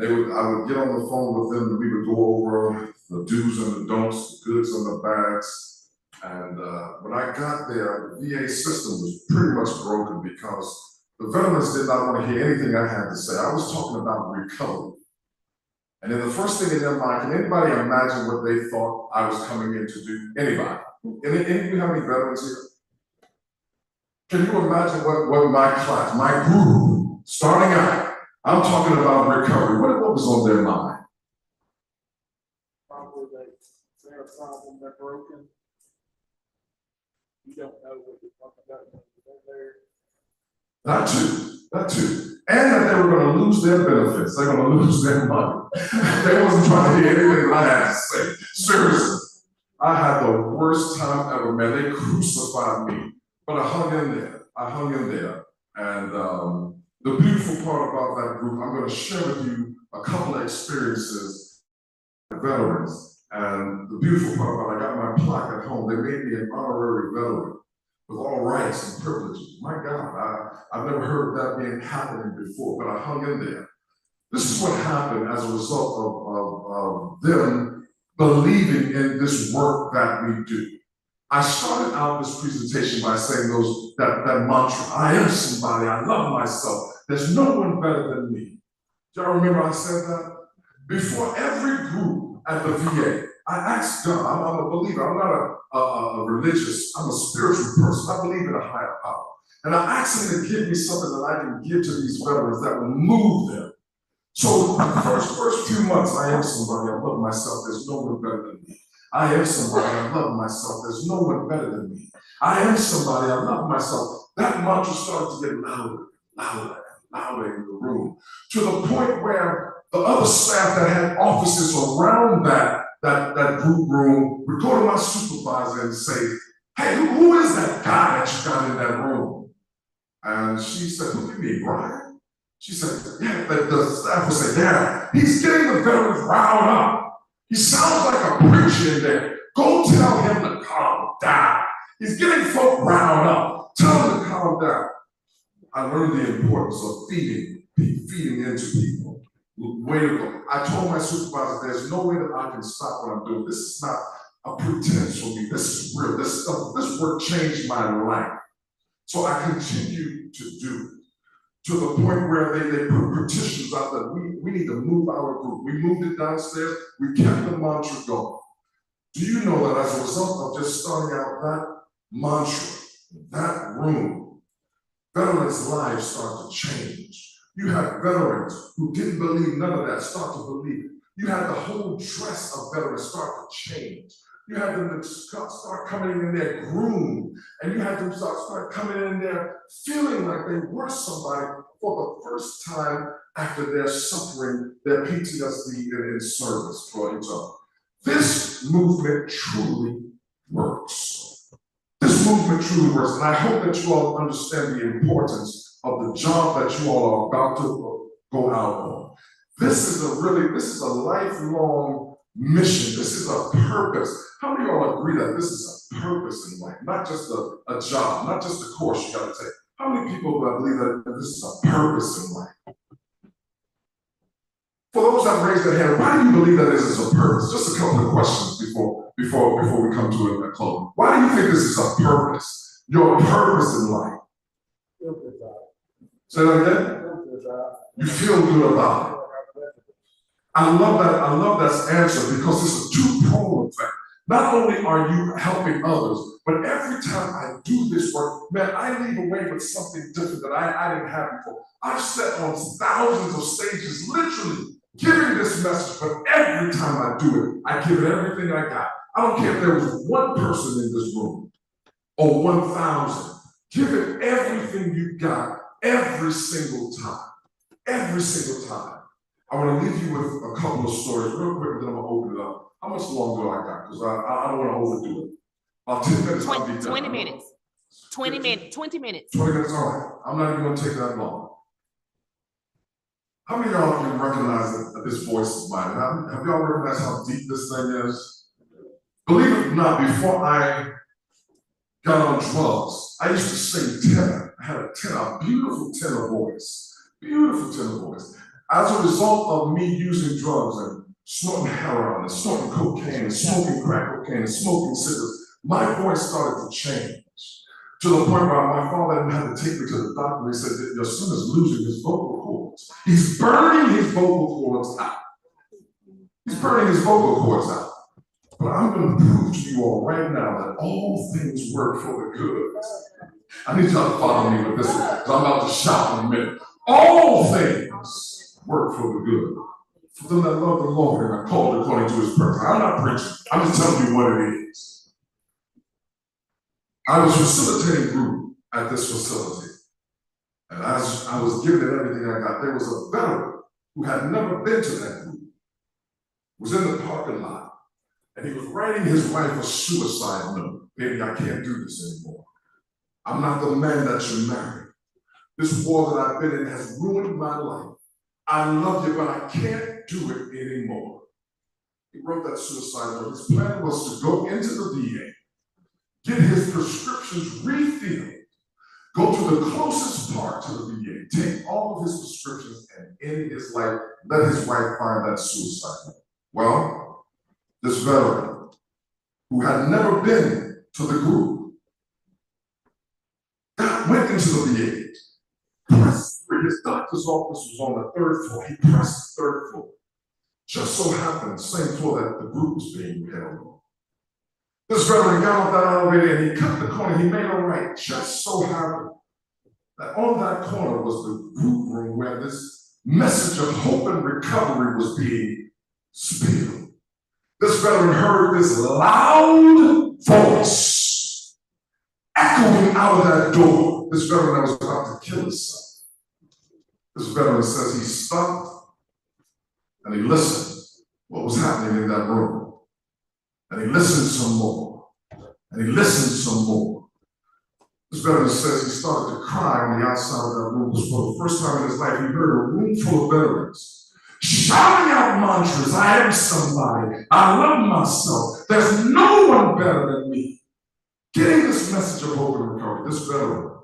I would get on the phone with them and we would go over the do's and the don'ts, the goods and the bads. And when I got there, the VA system was pretty much broken because the veterans did not want to hear anything I had to say. I was talking about recovery. And then the first thing in their mind, can anybody imagine what they thought I was coming in to do? Anybody? Anybody have any veterans here? Can you imagine what my class, my group, starting out, I'm talking about recovery. What was on their mind? Probably they're a problem, they're broken. You don't know what you're talking about. That too. And that they were going to lose their benefits. They're going to lose their money. They wasn't trying to hear anything that I had to say. Seriously. I had the worst time ever, man. They crucified me. But I hung in there. And the beautiful part about that group, I'm going to share with you a couple of experiences with veterans. And the beautiful part about it, I got my plaque at home. They made me an honorary veteran with all rights and privileges. My God, I've never heard of that happening before, but I hung in there. This is what happened as a result of them believing in this work that we do. I started out this presentation by saying that mantra, I am somebody, I love myself, there's no one better than me. Do y'all remember I said that? Before every group at the VA, I asked God, I'm a believer, I'm not a religious, I'm a spiritual person, I believe in a higher power. And I asked him to give me something that I can give to these veterans that will move them. So the first few months, I am somebody, I love myself, there's no one better than me. I am somebody, I love myself, there's no one better than me. I am somebody, I love myself. That mantra started to get louder in the room, to the point where the other staff that had offices around that group room would go to my supervisor and say, hey, who is that guy that you got in that room? And she said, who do you mean, Brian? She said, yeah, the staff would say, yeah, he's getting the veterans riled up. He sounds like a preacher in there. Go tell him to calm down. He's getting folk riled up. Tell them to calm down. I learned the importance of feeding into people. Way to go. I told my supervisor, there's no way that I can stop what I'm doing. This is not a pretense for me. This is real. This work changed my life. So I continue to do it. To the point where they put petitions out that we need to move our group. We moved it downstairs. We kept the mantra going. Do you know that as a result of just starting out that mantra, that room, veterans' lives start to change. You had veterans who didn't believe none of that start to believe it. You had the whole dress of veterans start to change. You had them to start coming in there groomed, and you had them start coming in there feeling like they were somebody for the first time after their suffering, their PTSD in service for each other. This movement truly works. This movement truly works, and I hope that you all understand the importance of the job that you all are about to go out on. This is a lifelong mission. This is a purpose. How many of y'all agree that this is a purpose in life, not just a job, not just a course you gotta take? How many people believe that this is a purpose in life? For those that raise their hand, why do you believe that this is a purpose? Just a couple of questions before we come to a close. Why do you think this is a purpose? Your purpose in life. Say that again? You feel good about it. I love that answer because it's a two-pronged effect. Not only are you helping others, but every time I do this work, man, I leave away with something different that I didn't have before. I've sat on thousands of stages, literally giving this message, but every time I do it, I give it everything I got. I don't care if there was one person in this room or 1,000. Give it everything you got every single time. Every single time. I want to leave you with a couple of stories real quick, and then I'm going to open it up. How much longer do I got? Because I don't want to overdo it. About 10 minutes, I'll be done. 20 minutes. 20 minutes. 20 minutes. 20 minutes, all right. I'm not even going to take that long. How many of y'all can recognize that this voice is mine? Have y'all recognized how deep this thing is? Believe it or not, before I got on drugs, I used to sing tenor. I had a beautiful tenor voice. Beautiful tenor voice. As a result of me using drugs and snorting heroin and snorting cocaine and smoking crack cocaine and smoking cigarettes, my voice started to change. To the point where my father had to take me to the doctor and he said, your son is losing his vocal cords. He's burning his vocal cords out. He's burning his vocal cords out. But I'm going to prove to you all right now that all things work for the good. I need y'all to follow me with this one, because I'm about to shout in a minute. All things work for the good. For them that love the Lord and are called according to his purpose. I'm not preaching. I'm just telling you what it is. I was facilitating group at this facility. And as I was giving it everything I got, there was a veteran who had never been to that group. Was in the parking lot. And he was writing his wife a suicide note. Baby, I can't do this anymore. I'm not the man that you married. This war that I've been in has ruined my life. I love you, but I can't do it anymore. He wrote that suicide note. His plan was to go into the VA, get his prescriptions refilled, go to the closest part to the VA, take all of his prescriptions, and end his life, let his wife find that suicide note. Well, this veteran, who had never been to the group, went into the VA. His doctor's office was on the 3rd floor. He pressed the 3rd floor. Just so happened, the same floor that the group was being held on. This veteran got off that elevator and he cut the corner. He made a right. Just so happened that on that corner was the group room where this message of hope and recovery was being spilled. This veteran heard this loud voice echoing out of that door. This veteran that was about to kill himself. This veteran says he stopped and he listened what was happening in that room. And he listened some more. And he listened some more. This veteran says he started to cry on the outside of that room because for the first time in his life, he heard a room full of veterans shouting out mantras. I am somebody. I love myself. There's no one better than me. getting this message of hope and recovery. This veteran,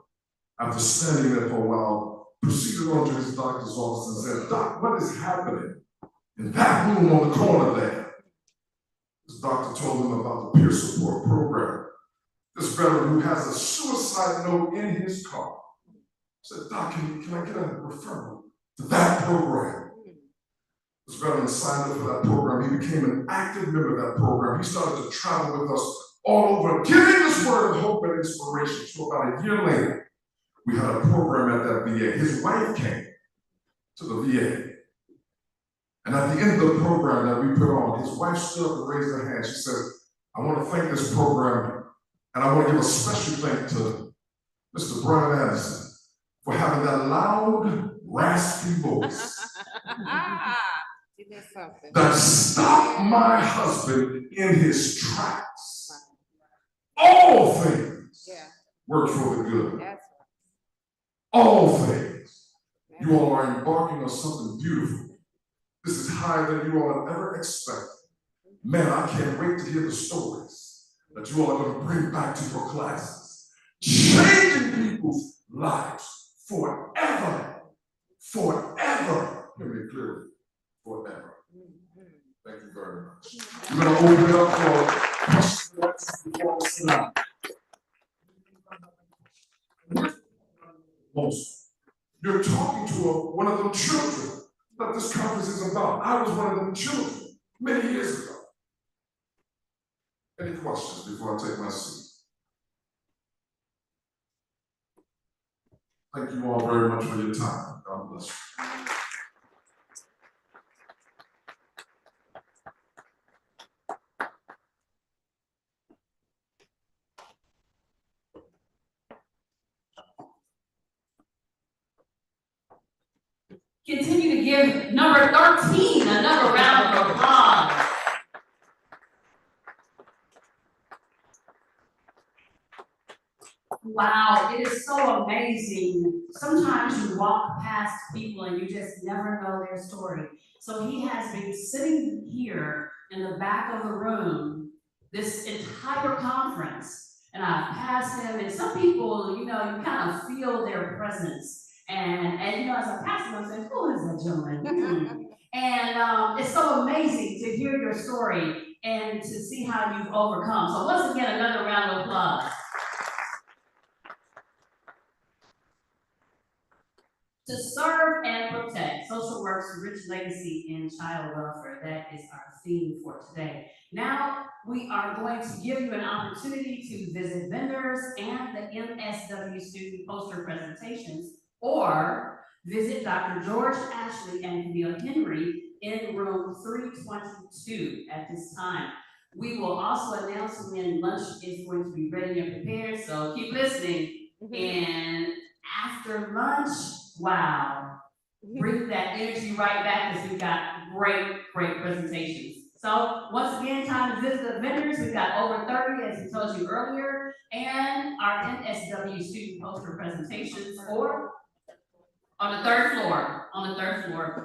after standing there for a while, proceeded on to his doctor's office and said, "Doc, what is happening in that room on the corner there?" His doctor told him about the peer support program. This veteran who has a suicide note in his car said, "Doc, can I get a referral to that program?" This veteran signed up for that program. He became an active member of that program. He started to travel with us all over, giving this word of hope and inspiration. So about a year later, we had a program at that VA. His wife came to the VA. And at the end of the program that we put on, his wife stood up and raised her hand. She said, "I want to thank this program, and I want to give a special thank to Mr. Brian Anderson for having that loud, raspy voice that stopped my husband in his tracks. All things work for the good. All things. You all are embarking on something beautiful. This is higher than you all have ever expected. Man, I can't wait to hear the stories that you all are going to bring back to your classes. Changing people's lives forever. Forever. Hear me clearly. Forever. Thank you very much. We're going to open it up for questions before we sit down. You're talking to one of them children that this conference is about. I was one of them children many years ago. Any questions before I take my seat? Thank you all very much for your time. God bless you. Continue to give number 13 another round of applause. Wow, it is so amazing. Sometimes you walk past people and you just never know their story. So he has been sitting here in the back of the room this entire conference, and I passed him, and some people, you kind of feel their presence. And as a pastor, I'm saying, who is that gentleman? And it's so amazing to hear your story and to see how you've overcome. So once again, another round of applause. To serve and protect, Social Work's rich legacy in child welfare. That is our theme for today. Now, we are going to give you an opportunity to visit vendors and the MSW student poster presentations, or visit Dr. George Ashley and Camille Henry in room 322 at this time. We will also announce when lunch is going to be ready and prepared, so keep listening. And after lunch, wow, bring that energy right back because we've got great presentations. So once again, time to visit the vendors. We've got over 30, as we told you earlier, and our MSW student poster presentations, or on the third floor,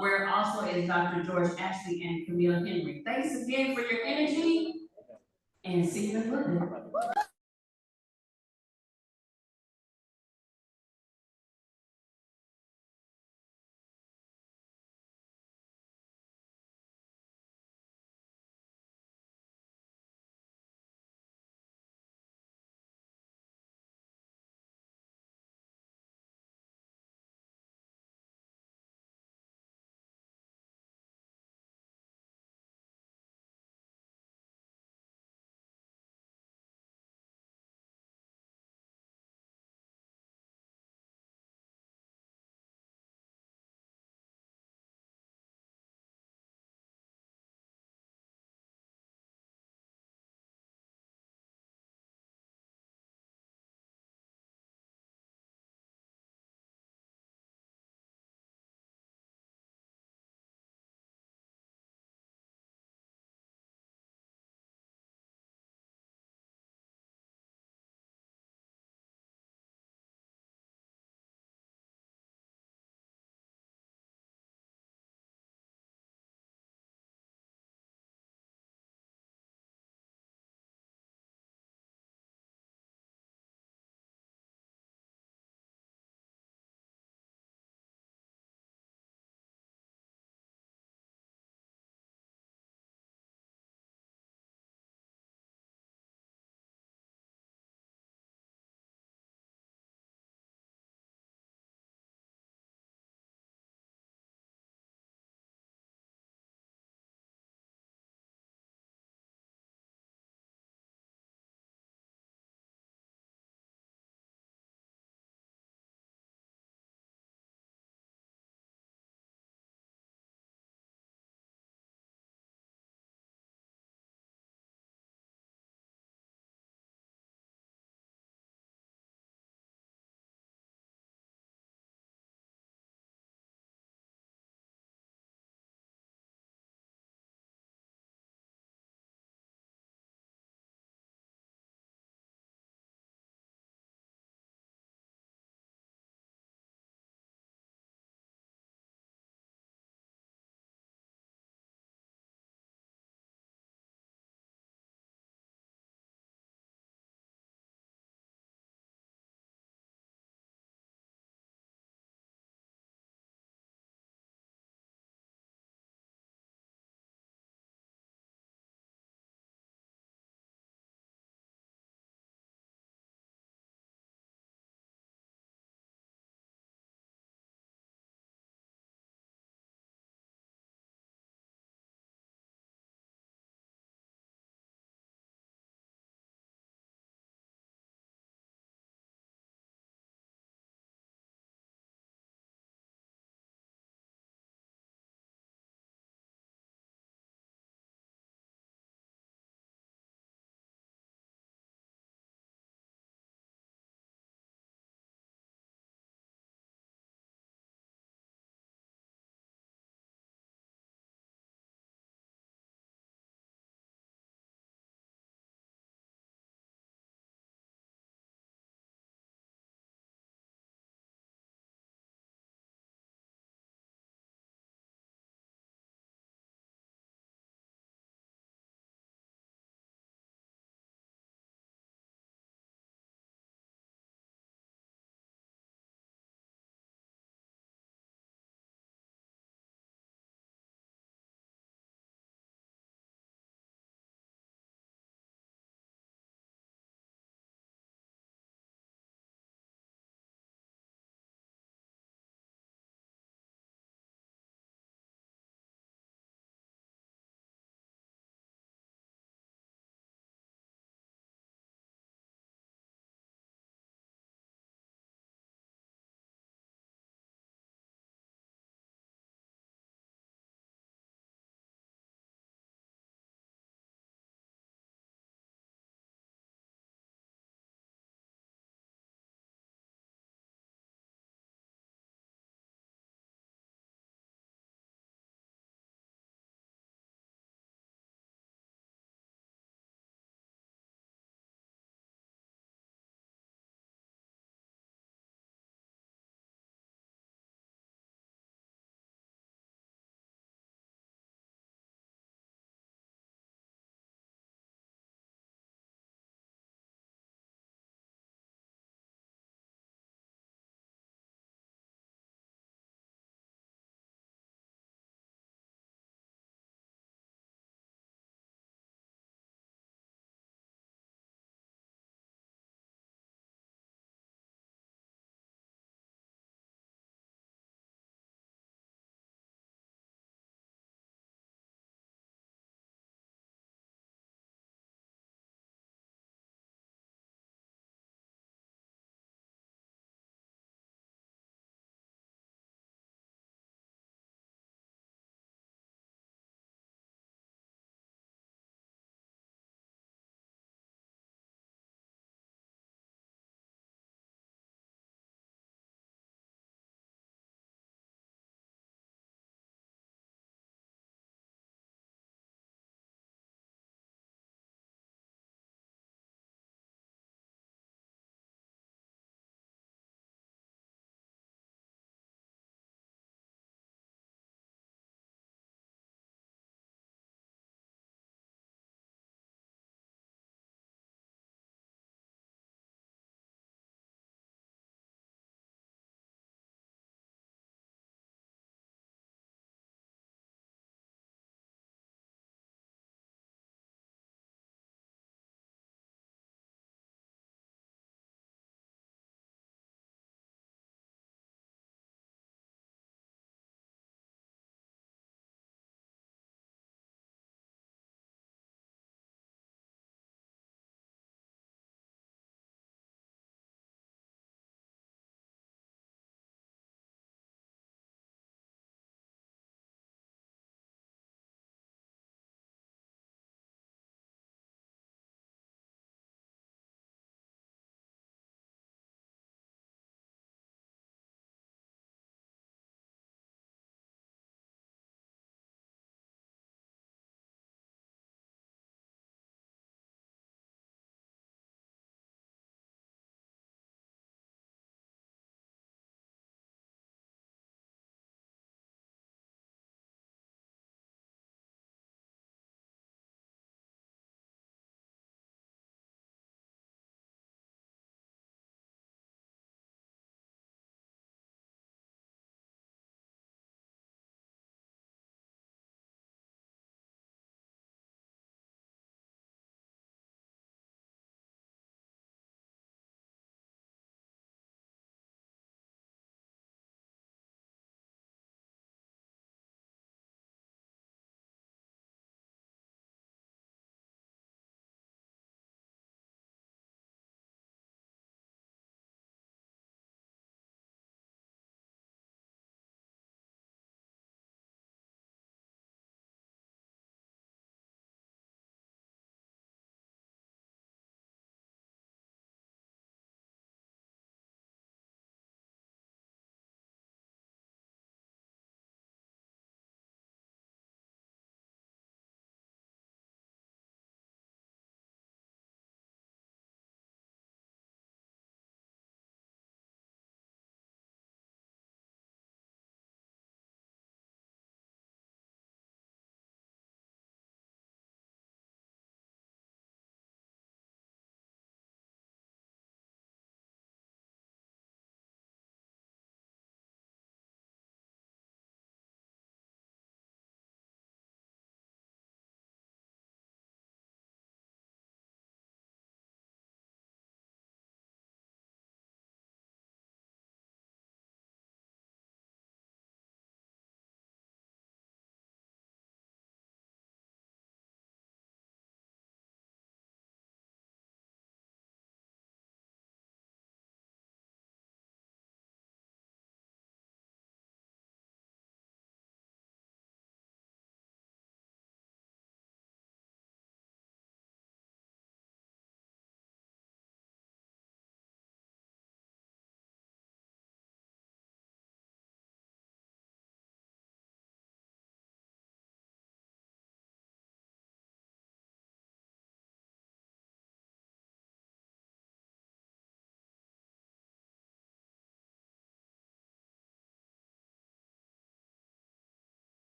where also is Dr. George Ashley and Camille Henry. Thanks again for your energy, and see you in a little bit.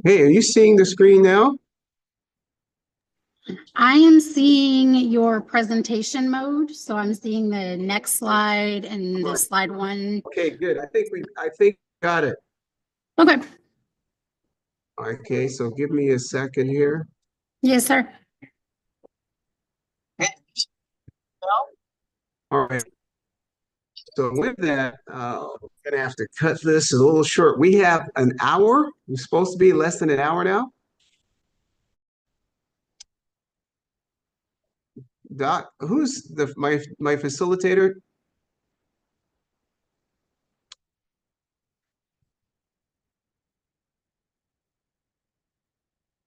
Hey, are you seeing the screen now? I am seeing your presentation mode, so I'm seeing the next slide and the slide one. Okay, good. I think got it. Okay. Okay, so give me a second here. Yes, sir. All right. So with that, we're gonna have to cut this a little short. We have an hour. We're supposed to be less than an hour now. Doc, who's my facilitator?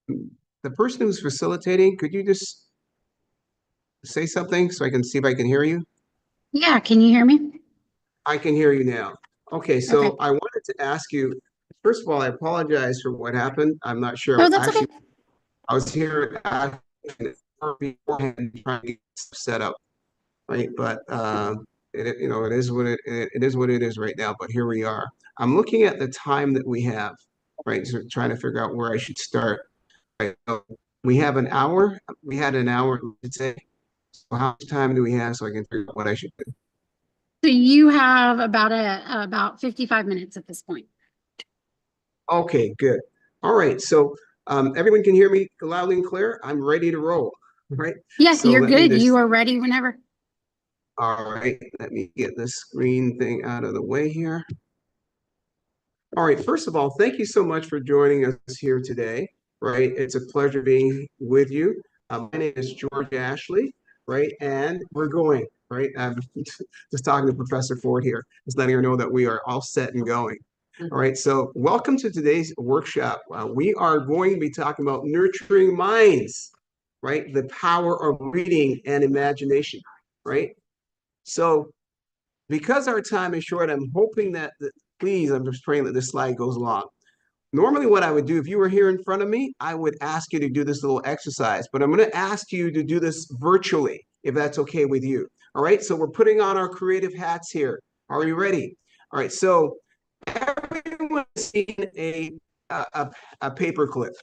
The person who's facilitating, could you just say something so I can see if I can hear you? Yeah, can you hear me? I can hear you now. Okay, so Okay. I wanted to ask you, first of all, I apologize for what happened. I'm not sure. No, that's Actually, okay. I was here beforehand trying to get set up, right? But it is what it is what it is right now. But here we are. I'm looking at the time that we have, right? So trying to figure out where I should start. Right. So we have an hour. We had an hour. Let's say, so how much time do we have so I can figure out what I should do? So you have about 55 minutes at this point. Okay, good. All right. So everyone can hear me loudly and clear. I'm ready to roll. Right. Yes, So you're let me good. just. You are ready whenever. All right. Let me get this screen thing out of the way here. All right. First of all, thank you so much for joining us here today. Right. It's a pleasure being with you. My name is George Ashley. Right. And we're going. Right. I'm just talking to Professor Ford here, just letting her know that we are all set and going. All right. So welcome to today's workshop. We are going to be talking about nurturing minds. Right. The power of reading and imagination. Right. So because our time is short, I'm hoping that, please, I'm just praying that this slide goes along. Normally what I would do, if you were here in front of me, I would ask you to do this little exercise, but I'm going to ask you to do this virtually, if that's okay with you. All right, so we're putting on our creative hats here. Are you ready? All right, so everyone's seen a paper clip,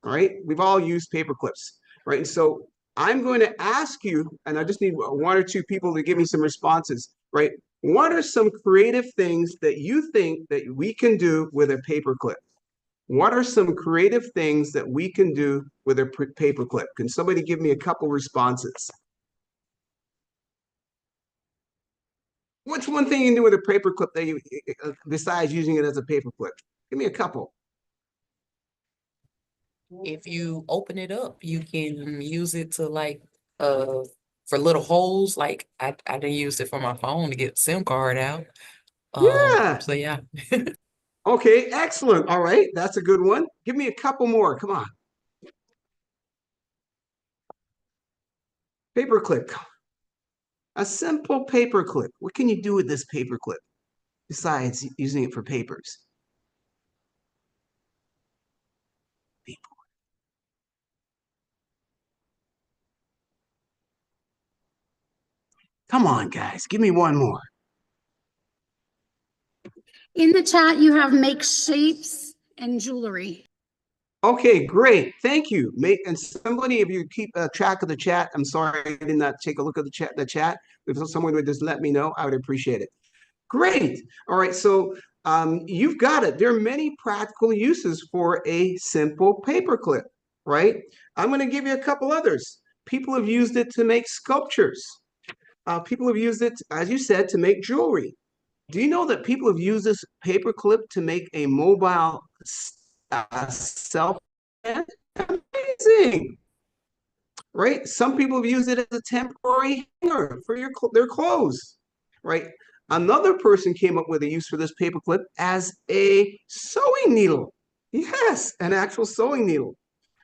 all right? We've all used paper clips, right? And so I'm going to ask you, and I just need one or two people to give me some responses, right? What are some creative things that you think that we can do with a paper clip? What are some creative things that we can do with a paper clip? Can somebody give me a couple responses? What's one thing you can do with a paper clip that you, besides using it as a paper clip? Give me a couple. If you open it up, you can use it to for little holes. Like I didn't use it for my phone to get SIM card out. Yeah. So yeah. Okay, excellent. All right, that's a good one. Give me a couple more. Come on. Paper clip. A simple paper clip. What can you do with this paper clip besides using it for papers? Come on, guys. Give me one more. In the chat, you have make shapes and jewelry. Okay, great. Thank you. And somebody, if you keep track of the chat, I'm sorry I did not take a look at the chat. If someone would just let me know, I would appreciate it. Great. All right, so you've got it. There are many practical uses for a simple paper clip, right? I'm going to give you a couple others. People have used it to make sculptures. People have used it, as you said, to make jewelry. Do you know that people have used this paper clip to make a mobile self? Amazing, right? Some people have used it as a temporary hanger for their clothes, right? Another person came up with a use for this paper clip as a sewing needle. Yes, an actual sewing needle,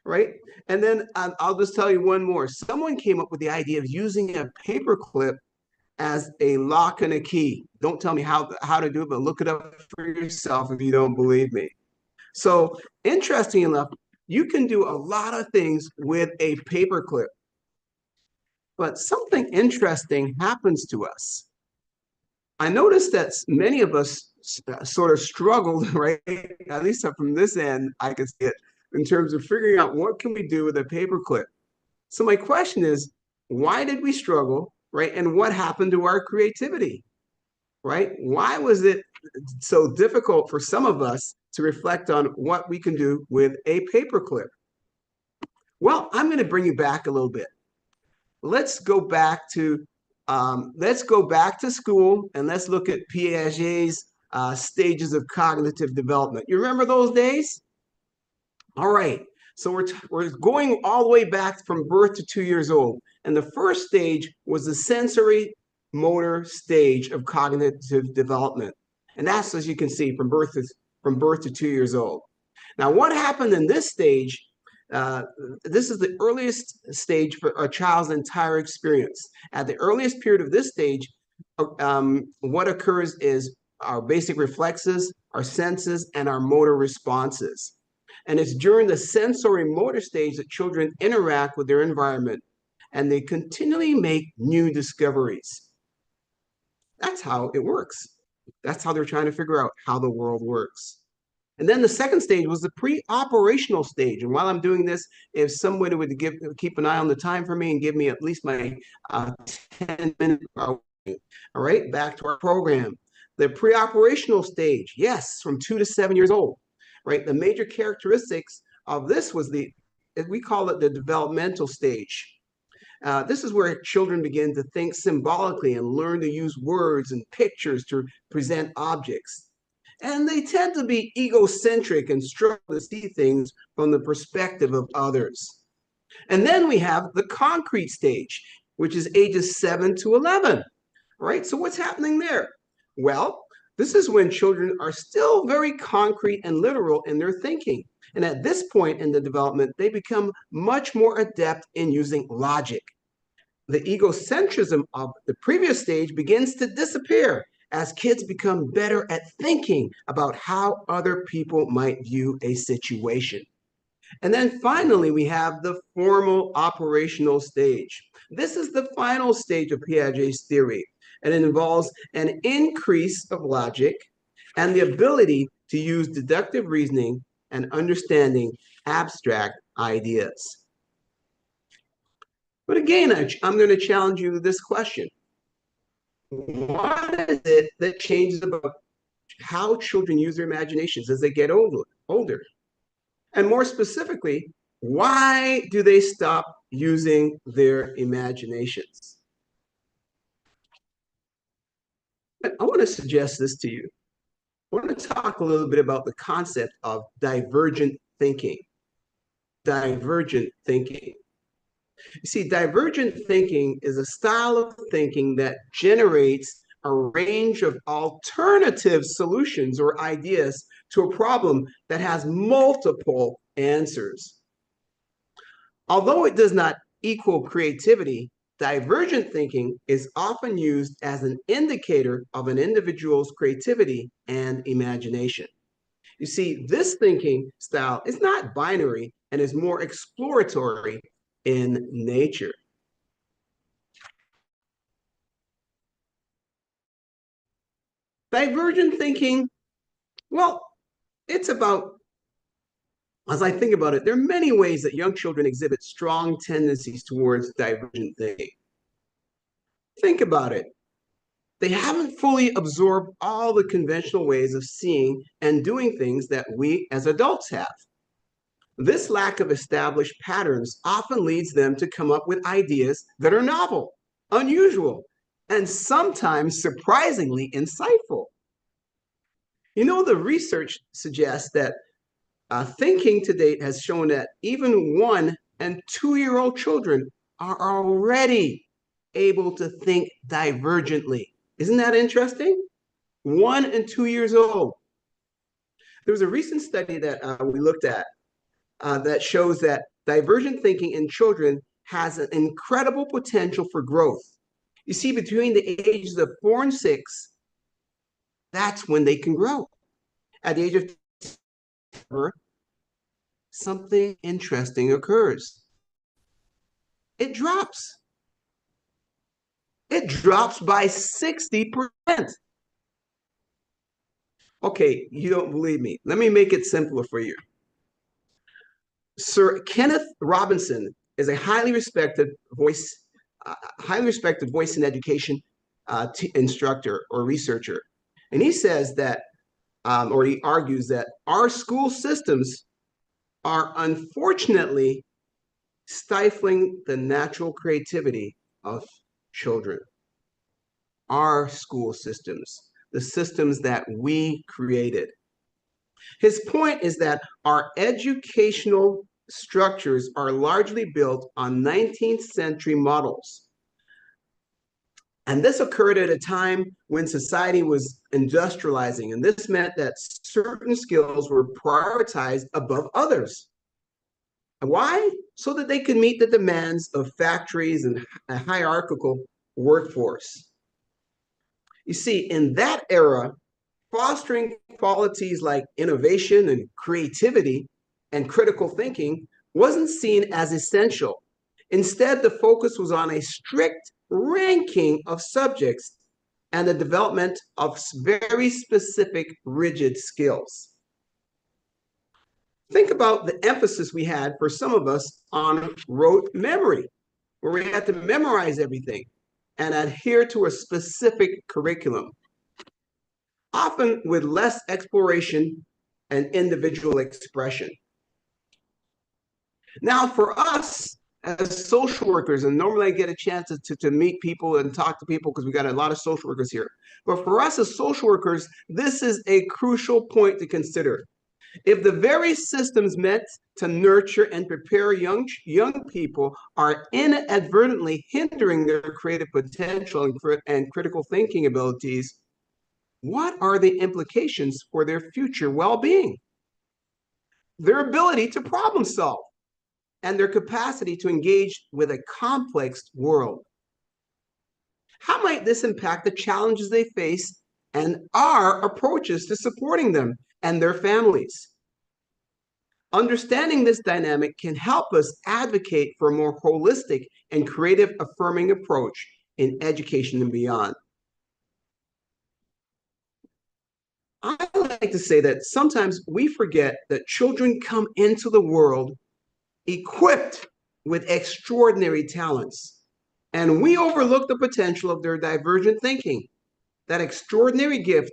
right? And then I'll just tell you one more. Someone came up with the idea of using a paper clip as a lock and a key. Don't tell me how to do it, but look it up for yourself if you don't believe me. So interesting enough, you can do a lot of things with a paper clip. But something interesting happens to us. I noticed that many of us sort of struggled, right? At least from this end, I could see it in terms of figuring out what can we do with a paperclip. So my question is, why did we struggle, right? And what happened to our creativity, right? Why was it so difficult for some of us to reflect on what we can do with a paperclip? Well, I'm going to bring you back a little bit. Let's go back to school and let's look at Piaget's stages of cognitive development. You remember those days? All right. So we're going all the way back from birth to 2 years old. And the first stage was the sensory motor stage of cognitive development. And that's, as you can see, from birth to 2 years old. Now, what happened in this stage? This is the earliest stage for a child's entire experience. At the earliest period of this stage, what occurs is our basic reflexes, our senses, and our motor responses. And it's during the sensory motor stage that children interact with their environment and they continually make new discoveries. That's how it works. That's how they're trying to figure out how the world works. And then the second stage was the pre-operational stage. And while I'm doing this, if somebody would keep an eye on the time for me and give me at least my 10-minute, all right, back to our program. The pre-operational stage, yes, from 2 to 7 years old, right? The major characteristics of this was we call it the developmental stage. This is where children begin to think symbolically and learn to use words and pictures to present objects. And they tend to be egocentric and struggle to see things from the perspective of others. And then we have the concrete stage, which is ages 7 to 11, right? So what's happening there? Well, this is when children are still very concrete and literal in their thinking. And at this point in the development, they become much more adept in using logic. The egocentrism of the previous stage begins to disappear as kids become better at thinking about how other people might view a situation. And then finally, we have the formal operational stage. This is the final stage of Piaget's theory, and it involves an increase of logic and the ability to use deductive reasoning and understanding abstract ideas. But again, I'm going to challenge you with this question. What is it that changes about how children use their imaginations as they get older? And more specifically, why do they stop using their imaginations? I want to suggest this to you. I want to talk a little bit about the concept of divergent thinking. Divergent thinking. You see, divergent thinking is a style of thinking that generates a range of alternative solutions or ideas to a problem that has multiple answers. Although it does not equal creativity, divergent thinking is often used as an indicator of an individual's creativity and imagination. You see, this thinking style is not binary and is more exploratory in nature. Divergent thinking, well, it's about, as I think about it, there are many ways that young children exhibit strong tendencies towards divergent thinking. Think about it. They haven't fully absorbed all the conventional ways of seeing and doing things that we as adults have. This lack of established patterns often leads them to come up with ideas that are novel, unusual, and sometimes surprisingly insightful. You know, the research suggests that thinking to date has shown that even 1- and 2-year-old children are already able to think divergently. Isn't that interesting? 1 and 2 years old. There was a recent study that we looked at that shows that divergent thinking in children has an incredible potential for growth. You see, between the ages of 4 and 6, that's when they can grow. At the age of 4, something interesting occurs. It drops. It drops by 60%. Okay, you don't believe me. Let me make it simpler for you. Sir Kenneth Robinson is a highly respected voice in education instructor or researcher. And he says that, or he argues that our school systems are unfortunately stifling the natural creativity of children. Our school systems, the systems that we created. His point is that our educational structures are largely built on 19th century models. And this occurred at a time when society was industrializing, and this meant that certain skills were prioritized above others. Why? So that they could meet the demands of factories and a hierarchical workforce. You see, in that era, fostering qualities like innovation and creativity and critical thinking wasn't seen as essential. Instead, the focus was on a strict ranking of subjects and the development of very specific, rigid skills. Think about the emphasis we had for some of us on rote memory, where we had to memorize everything and adhere to a specific curriculum, often with less exploration and individual expression. Now, for us as social workers, and normally I get a chance to meet people and talk to people because we got a lot of social workers here. But for us as social workers, this is a crucial point to consider. If the very systems meant to nurture and prepare young people are inadvertently hindering their creative potential and critical thinking abilities, what are the implications for their future well-being? Their ability to problem solve and their capacity to engage with a complex world. How might this impact the challenges they face and our approaches to supporting them and their families? Understanding this dynamic can help us advocate for a more holistic and creative affirming approach in education and beyond. I like to say that sometimes we forget that children come into the world equipped with extraordinary talents, and we overlook the potential of their divergent thinking, that extraordinary gift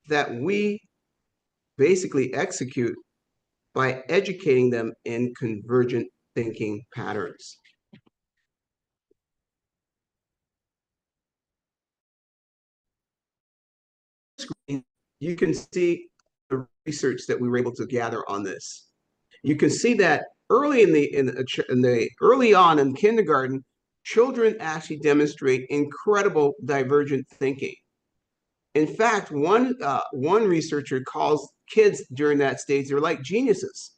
that we basically execute by educating them in convergent thinking patterns. You can see the research that we were able to gather on this. You can see that early on in kindergarten, children actually demonstrate incredible divergent thinking. In fact, one researcher calls kids during that stage, they're like geniuses,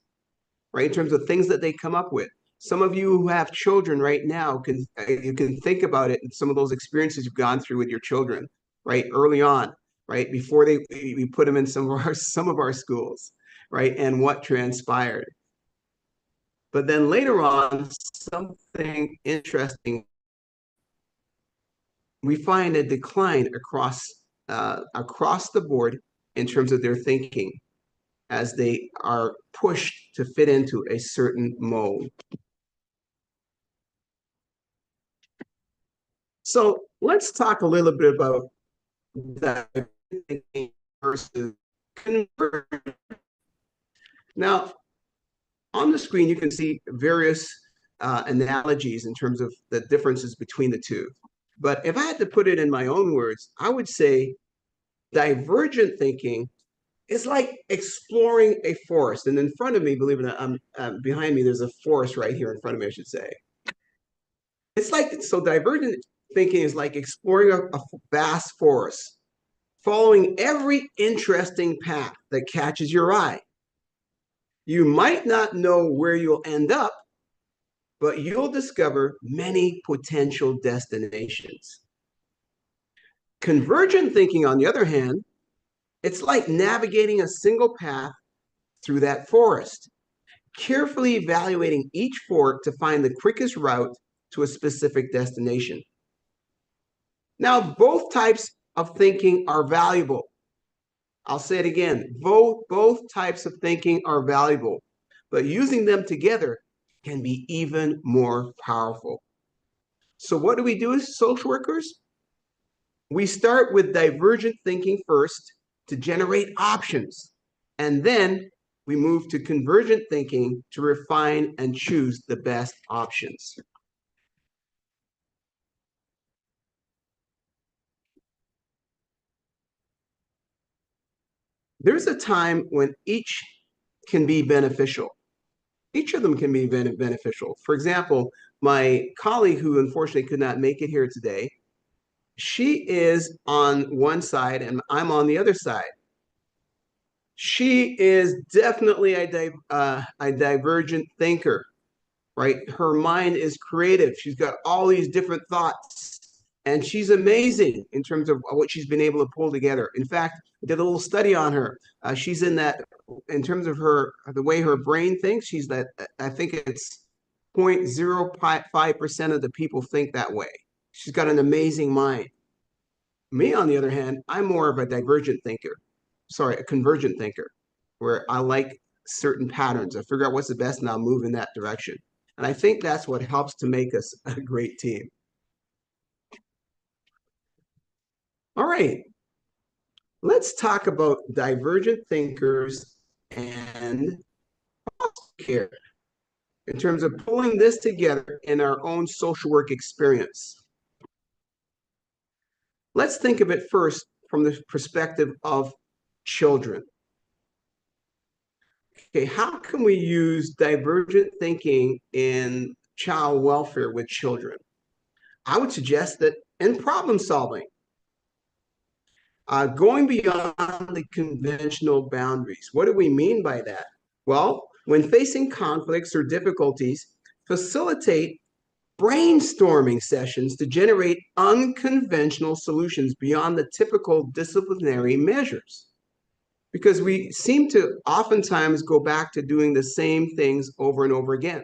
right? In terms of things that they come up with. Some of you who have children right now, you can think about it and some of those experiences you've gone through with your children, right? Early on, right? Before we put them in some of our schools, right? And what transpired. But then later on, something interesting, we find a decline across the board in terms of their thinking as they are pushed to fit into a certain mold. So let's talk a little bit about that thinking versus conversion. Now, on the screen, you can see various analogies in terms of the differences between the two. But if I had to put it in my own words, I would say divergent thinking is like exploring a forest. And in front of me, believe it or not, behind me, there's a forest right here in front of me, I should say. It's like, so divergent thinking is like exploring a vast forest, following every interesting path that catches your eye. You might not know where you'll end up, but you'll discover many potential destinations. Convergent thinking, on the other hand, it's like navigating a single path through that forest, carefully evaluating each fork to find the quickest route to a specific destination. Now, both types of thinking are valuable. I'll say it again, both types of thinking are valuable, but using them together can be even more powerful. So what do we do as social workers? We start with divergent thinking first to generate options, and then we move to convergent thinking to refine and choose the best options. There's a time when each can be beneficial. Each of them can be beneficial. For example, my colleague who unfortunately could not make it here today, she is on one side and I'm on the other side. She is definitely a divergent thinker, right? Her mind is creative. She's got all these different thoughts, and she's amazing in terms of what she's been able to pull together. In fact, I did a little study on her. She's in that, in terms of the way her brain thinks, she's that, I think it's 0.05% of the people think that way. She's got an amazing mind. Me, on the other hand, I'm more of a divergent thinker. Sorry, a convergent thinker, where I like certain patterns. I figure out what's the best and I'll move in that direction. And I think that's what helps to make us a great team. All right, let's talk about divergent thinkers and care in terms of pulling this together in our own social work experience. Let's think of it first from the perspective of children. Okay, how can we use divergent thinking in child welfare with children? I would suggest that in problem solving, going beyond the conventional boundaries. What do we mean by that? Well, when facing conflicts or difficulties, facilitate brainstorming sessions to generate unconventional solutions beyond the typical disciplinary measures. Because we seem to oftentimes go back to doing the same things over and over again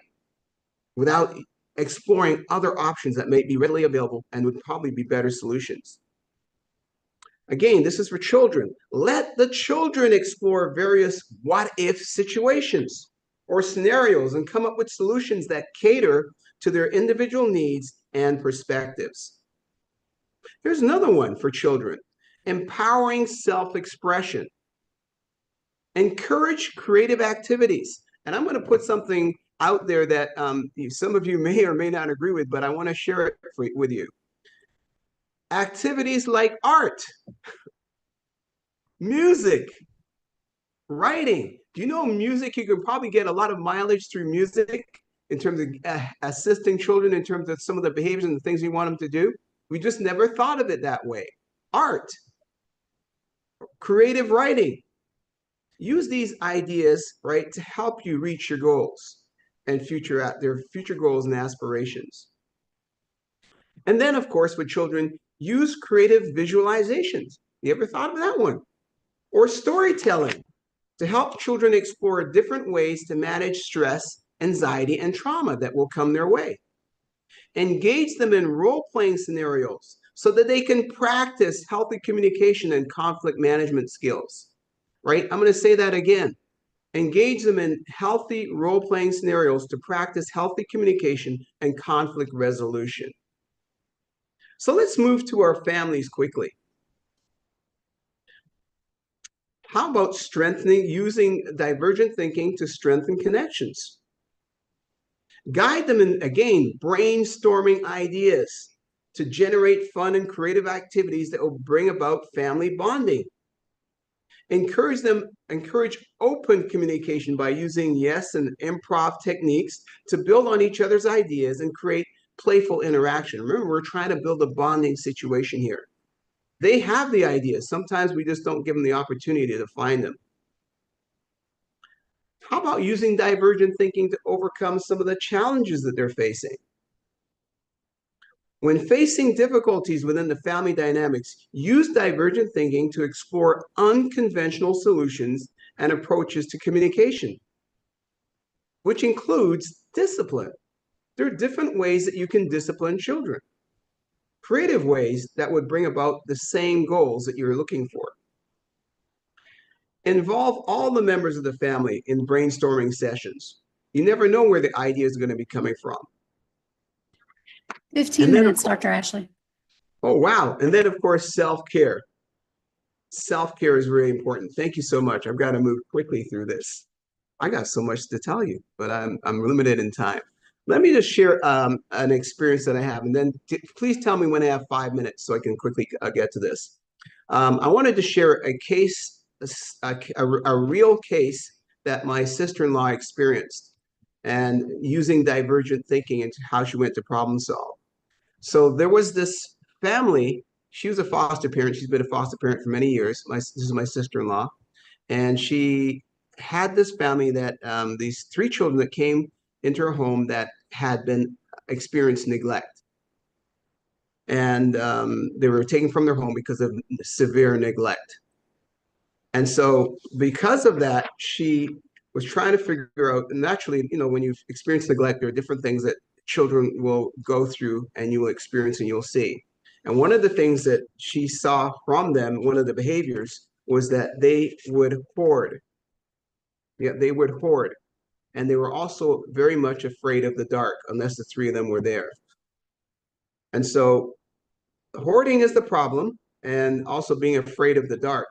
without exploring other options that may be readily available and would probably be better solutions. Again, this is for children. Let the children explore various what-if situations or scenarios and come up with solutions that cater to their individual needs and perspectives. Here's another one for children: empowering self-expression. Encourage creative activities. And I'm going to put something out there that some of you may or may not agree with, but I want to share it with you. Activities like art, music, writing. Do you know music? You can probably get a lot of mileage through music in terms of assisting children in terms of some of the behaviors and the things you want them to do. We just never thought of it that way. Art, creative writing. Use these ideas, right, to help you reach your goals and their future goals and aspirations. And then, of course, with children, use creative visualizations. You ever thought of that one? Or storytelling to help children explore different ways to manage stress, anxiety, and trauma that will come their way. Engage them in role-playing scenarios so that they can practice healthy communication and conflict management skills. Right? I'm going to say that again. Engage them in healthy role-playing scenarios to practice healthy communication and conflict resolution. So let's move to our families quickly. How about using divergent thinking to strengthen connections? Guide them in, again, brainstorming ideas to generate fun and creative activities that will bring about family bonding. Encourage open communication by using yes and improv techniques to build on each other's ideas and create playful interaction. Remember, we're trying to build a bonding situation here. They have the ideas. Sometimes we just don't give them the opportunity to find them. How about using divergent thinking to overcome some of the challenges that they're facing? When facing difficulties within the family dynamics, use divergent thinking to explore unconventional solutions and approaches to communication, which includes discipline. There are different ways that you can discipline children, creative ways that would bring about the same goals that you're looking for. Involve all the members of the family in brainstorming sessions. You never know where the ideas are going to be coming from. 15 And then, minutes, Dr. Ashley. Oh, wow. And then, of course, self-care. Self-care is very important. Thank you so much. I've got to move quickly through this. I got so much to tell you, but I'm limited in time. Let me just share an experience that I have, and then please tell me when I have 5 minutes so I can quickly get to this. I wanted to share a case, a real case that my sister-in-law experienced, and using divergent thinking into how she went to problem solve. So there was this family. She was a foster parent. She's been a foster parent for many years. This is my sister-in-law, and she had this family that these 3 children that came into her home that had been experienced neglect, and they were taken from their home because of severe neglect. And so because of that, she was trying to figure out, and naturally, you know, when you've experienced neglect, there are different things that children will go through and you will experience and you'll see. And one of the things that she saw from them, one of the behaviors, was that they would hoard. Yeah, they would hoard. And they were also very much afraid of the dark, unless the 3 of them were there. And so hoarding is the problem, and also being afraid of the dark.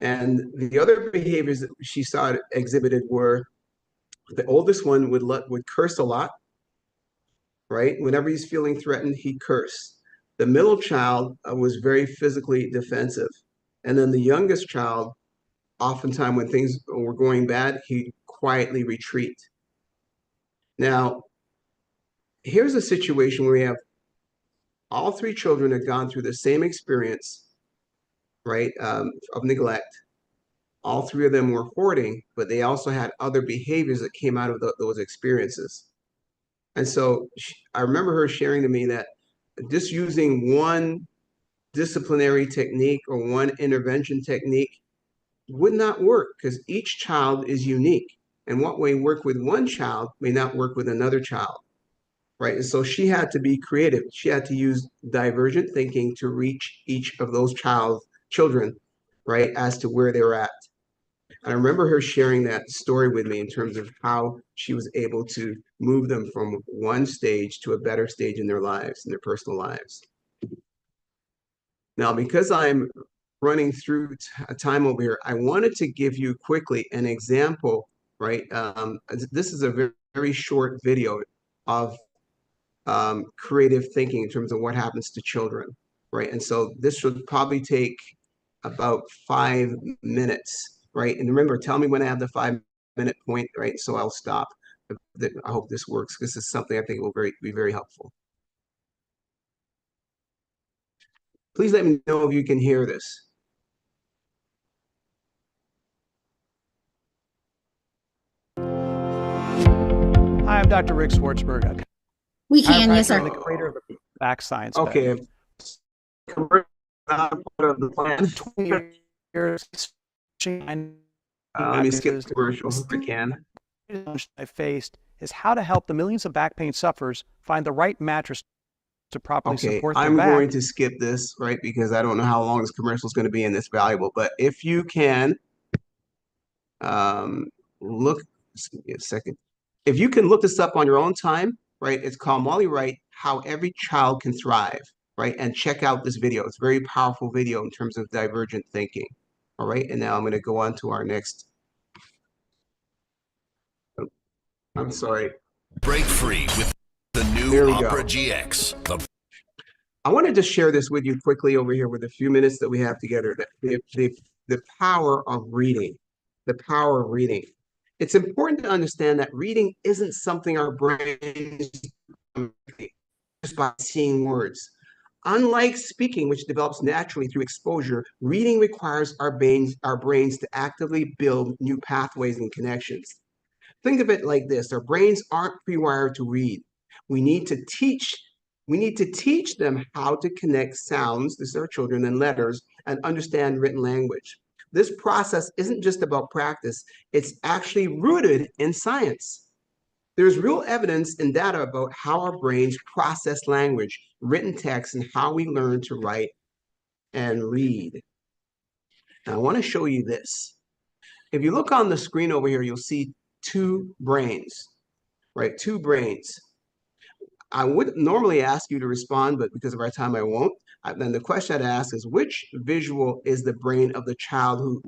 And the other behaviors that she saw exhibited were the oldest one would curse a lot, right? Whenever he's feeling threatened, he'd curse. The middle child was very physically defensive. And then the youngest child, oftentimes when things were going bad, he'd quietly retreat. Now, here's a situation where we have all 3 children have gone through the same experience, right, of neglect. All 3 of them were hoarding, but they also had other behaviors that came out of those experiences. And so I remember her sharing to me that just using one disciplinary technique or one intervention technique would not work, because each child is unique. And what may work with one child may not work with another child, right? And so she had to be creative. She had to use divergent thinking to reach each of those children, right, as to where they were at. And I remember her sharing that story with me in terms of how she was able to move them from one stage to a better stage in their lives, in their personal lives. Now, because I'm running through a time over here, I wanted to give you quickly an example, right? This is a very, very short video of creative thinking in terms of what happens to children, right? And so this should probably take about 5 minutes. Right, and remember, tell me when I have the 5-minute point, right? So I'll stop. I hope this works, because this is something I think will be very helpful. Please let me know if you can hear this. Hi, I'm Dr. Rick Schwartzberg. We can, yes, sir. I'm the creator of the Back Science. Okay. Let me skip the commercial if I can. I faced is how to help the millions of back pain sufferers find the right mattress to properly support their back. I'm going to skip this, right, because I don't know how long this commercial is going to be and it's valuable. But if you can look, give me a second. If you can look this up on your own time, right, it's called Molly Wright, How Every Child Can Thrive, right, and check out this video. It's a very powerful video in terms of divergent thinking. All right, and now I'm going to go on to our next. I'm sorry. Break free with the new Opera GX. I wanted to share this with you quickly over here with the few minutes that we have together. The power of reading. The power of reading. It's important to understand that reading isn't something our brains do just by seeing words. Unlike speaking, which develops naturally through exposure, reading requires our brains to actively build new pathways and connections. Think of it like this: our brains aren't pre-wired to read. We need to teach them how to connect sounds, this is our children, and letters, and understand written language. This process isn't just about practice, it's actually rooted in science. There's real evidence and data about how our brains process language, written text, and how we learn to write and read. And I want to show you this. If you look on the screen over here, you'll see two brains, right? Two brains. I would normally ask you to respond, but because of our time, I won't. Then the question I'd ask is, which visual is the brain of the child who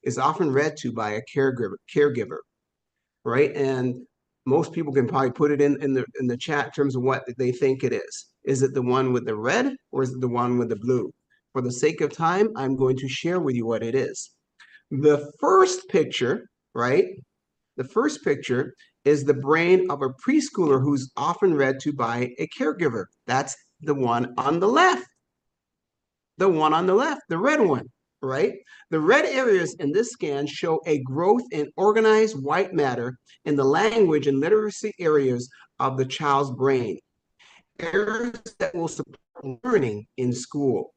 is often read to by a caregiver, right? And most people can probably put it in the chat in terms of what they think it is. Is it the one with the red or is it the one with the blue? For the sake of time, I'm going to share with you what it is. The first picture, right? The first picture is the brain of a preschooler who's often read to by a caregiver. That's the one on the left. The one on the left, the red one, right? The red areas in this scan show a growth in organized white matter in the language and literacy areas of the child's brain, areas that will support learning in school.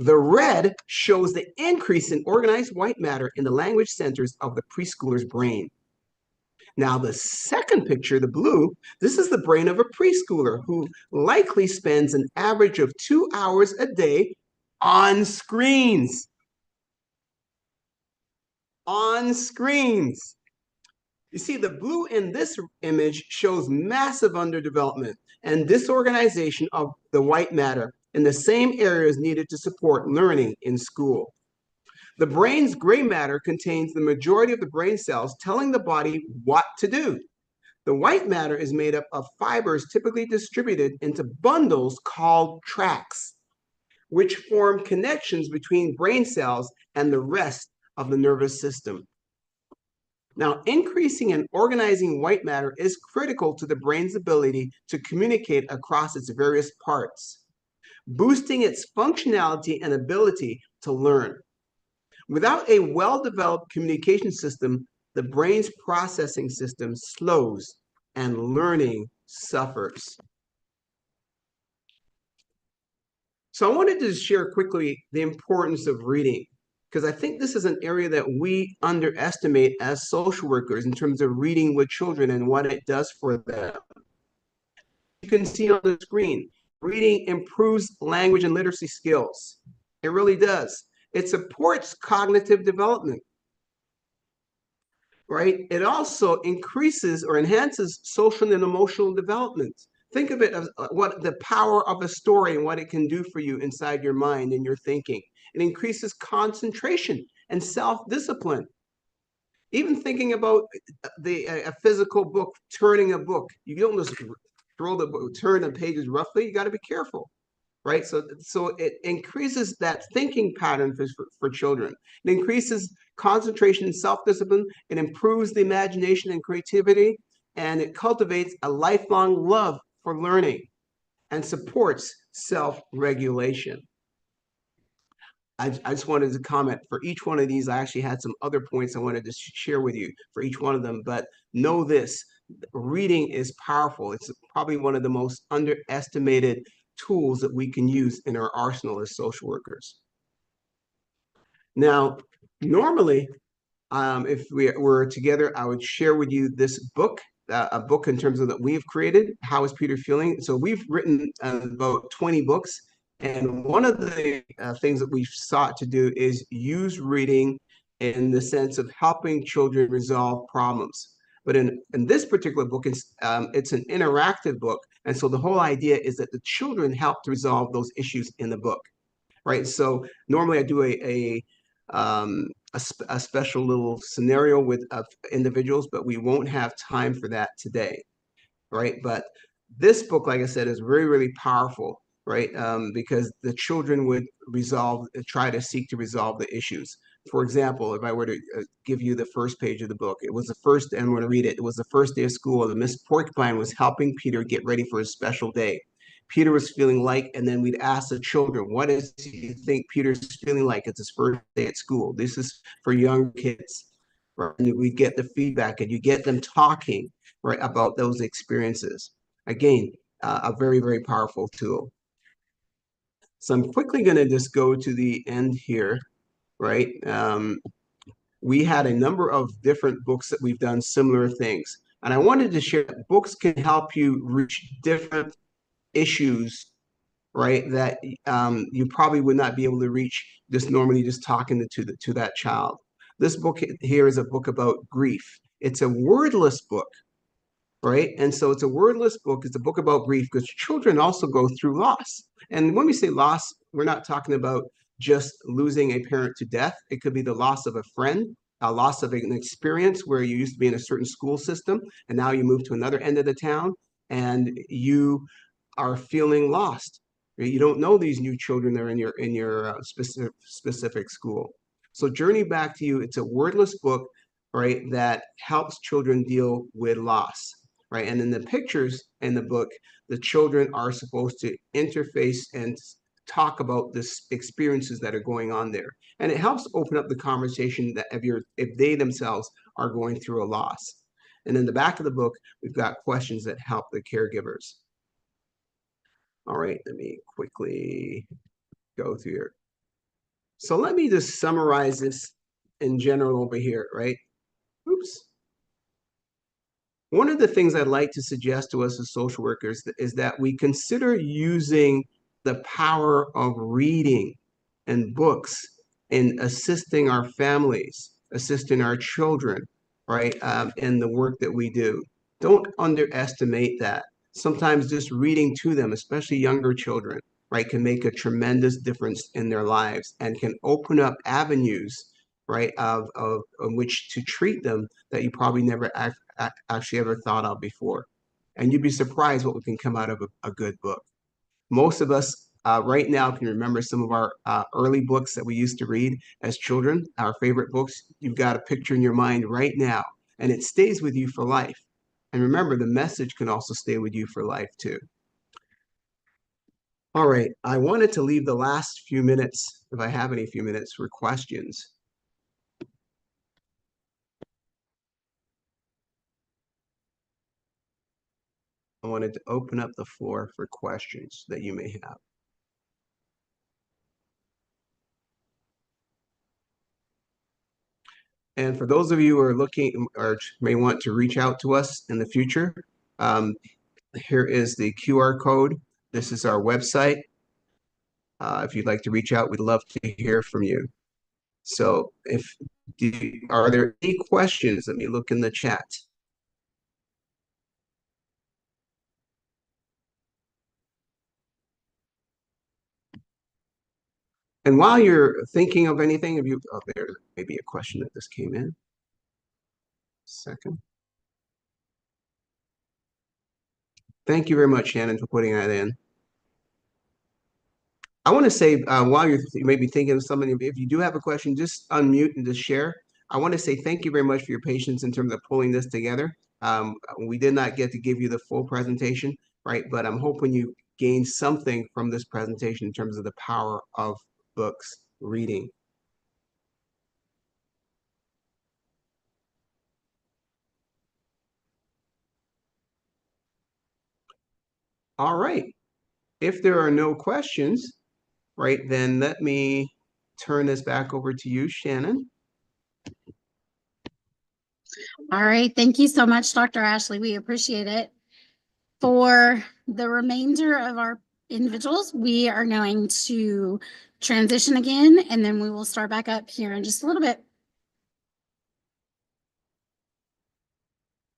The red shows the increase in organized white matter in the language centers of the preschooler's brain. Now, the second picture, the blue, this is the brain of a preschooler who likely spends an average of 2 hours a day on screens. On screens. You see, the blue in this image shows massive underdevelopment and disorganization of the white matter in the same areas needed to support learning in school. The brain's gray matter contains the majority of the brain cells telling the body what to do. The white matter is made up of fibers typically distributed into bundles called tracts, which form connections between brain cells and the rest of the nervous system. Now, increasing and organizing white matter is critical to the brain's ability to communicate across its various parts, boosting its functionality and ability to learn. Without a well-developed communication system, the brain's processing system slows and learning suffers. So I wanted to share quickly the importance of reading, because I think this is an area that we underestimate as social workers in terms of reading with children and what it does for them. You can see on the screen, reading improves language and literacy skills. It really does. It supports cognitive development, right? It also increases or enhances social and emotional development. Think of it as what the power of a story and what it can do for you inside your mind and your thinking. It increases concentration and self-discipline. Even thinking about a physical book, turning a book, you don't just throw the book, turn the pages roughly, you got to be careful. Right? So it increases that thinking pattern for children. It increases concentration and self-discipline. It improves the imagination and creativity, and it cultivates a lifelong love for learning and supports self-regulation. I just wanted to comment for each one of these. I actually had some other points I wanted to share with you for each one of them, but know this, reading is powerful. It's probably one of the most underestimated tools that we can use in our arsenal as social workers. Now, normally, if we were together, I would share with you this book, a book in terms of that we've created, How is Peter Feeling? So we've written about 20 books, and one of the things that we've sought to do is use reading in the sense of helping children resolve problems. But in this particular book, it's an interactive book. And so the whole idea is that the children help to resolve those issues in the book, right? So normally I do a special little scenario with individuals, but we won't have time for that today, right? But this book, like I said, is really, really powerful, right? Because the children would try to seek to resolve the issues. For example, if I were to give you the first page of the book, it was the first, and I'm going to read it. It was the first day of school. The Miss Porcupine was helping Peter get ready for his special day. Peter was feeling like, and then we'd ask the children, what does he think Peter's feeling like? It's his first day at school. This is for young kids, right? And we get the feedback and you get them talking, right, about those experiences. Again, a very, very powerful tool. So I'm quickly going to just go to the end here. Right? We had a number of different books that we've done similar things. And I wanted to share that books can help you reach different issues, right, that you probably would not be able to reach just normally just talking to that child. This book here is a book about grief. It's a wordless book, right? And so it's a wordless book. It's a book about grief because children also go through loss. And when we say loss, we're not talking about just losing a parent to death. It could be the loss of a friend, a loss of an experience where you used to be in a certain school system and now you move to another end of the town and you are feeling lost. You don't know these new children that are in your specific school. So Journey Back to You, it's a wordless book, right, that helps children deal with loss, right? And in the pictures in the book, the children are supposed to interface and talk about this experiences that are going on there. And it helps open up the conversation that if they themselves are going through a loss. And in the back of the book, we've got questions that help the caregivers. All right, let me quickly go through here. So let me just summarize this in general over here, right? Oops. One of the things I'd like to suggest to us as social workers is that we consider using the power of reading and books in assisting our families, assisting our children, right, in the work that we do. Don't underestimate that. Sometimes just reading to them, especially younger children, right, can make a tremendous difference in their lives and can open up avenues, right, of which to treat them that you probably never actually ever thought of before. And you'd be surprised what can come out of a good book. Most of us right now can remember some of our early books that we used to read as children, our favorite books. You've got a picture in your mind right now, and it stays with you for life. And remember, the message can also stay with you for life too. All right, I wanted to leave the last few minutes, if I have any few minutes, for questions. I wanted to open up the floor for questions that you may have. And for those of you who are looking or may want to reach out to us in the future, here is the QR code. This is our website. If you'd like to reach out, we'd love to hear from you. So are there any questions? Let me look in the chat. And while you're thinking of anything, there may be a question that just came in. Second. Thank you very much, Shannon, for putting that in. I want to say, while you may be thinking of something, if you do have a question, just unmute and just share. I want to say thank you very much for your patience in terms of pulling this together. We did not get to give you the full presentation, right? But I'm hoping you gained something from this presentation in terms of the power of books, reading. All right. If there are no questions, right, then let me turn this back over to you, Shannon. All right. Thank you so much, Dr. Ashley. We appreciate it. For the remainder of our individuals, we are going to transition again, and then we will start back up here in just a little bit.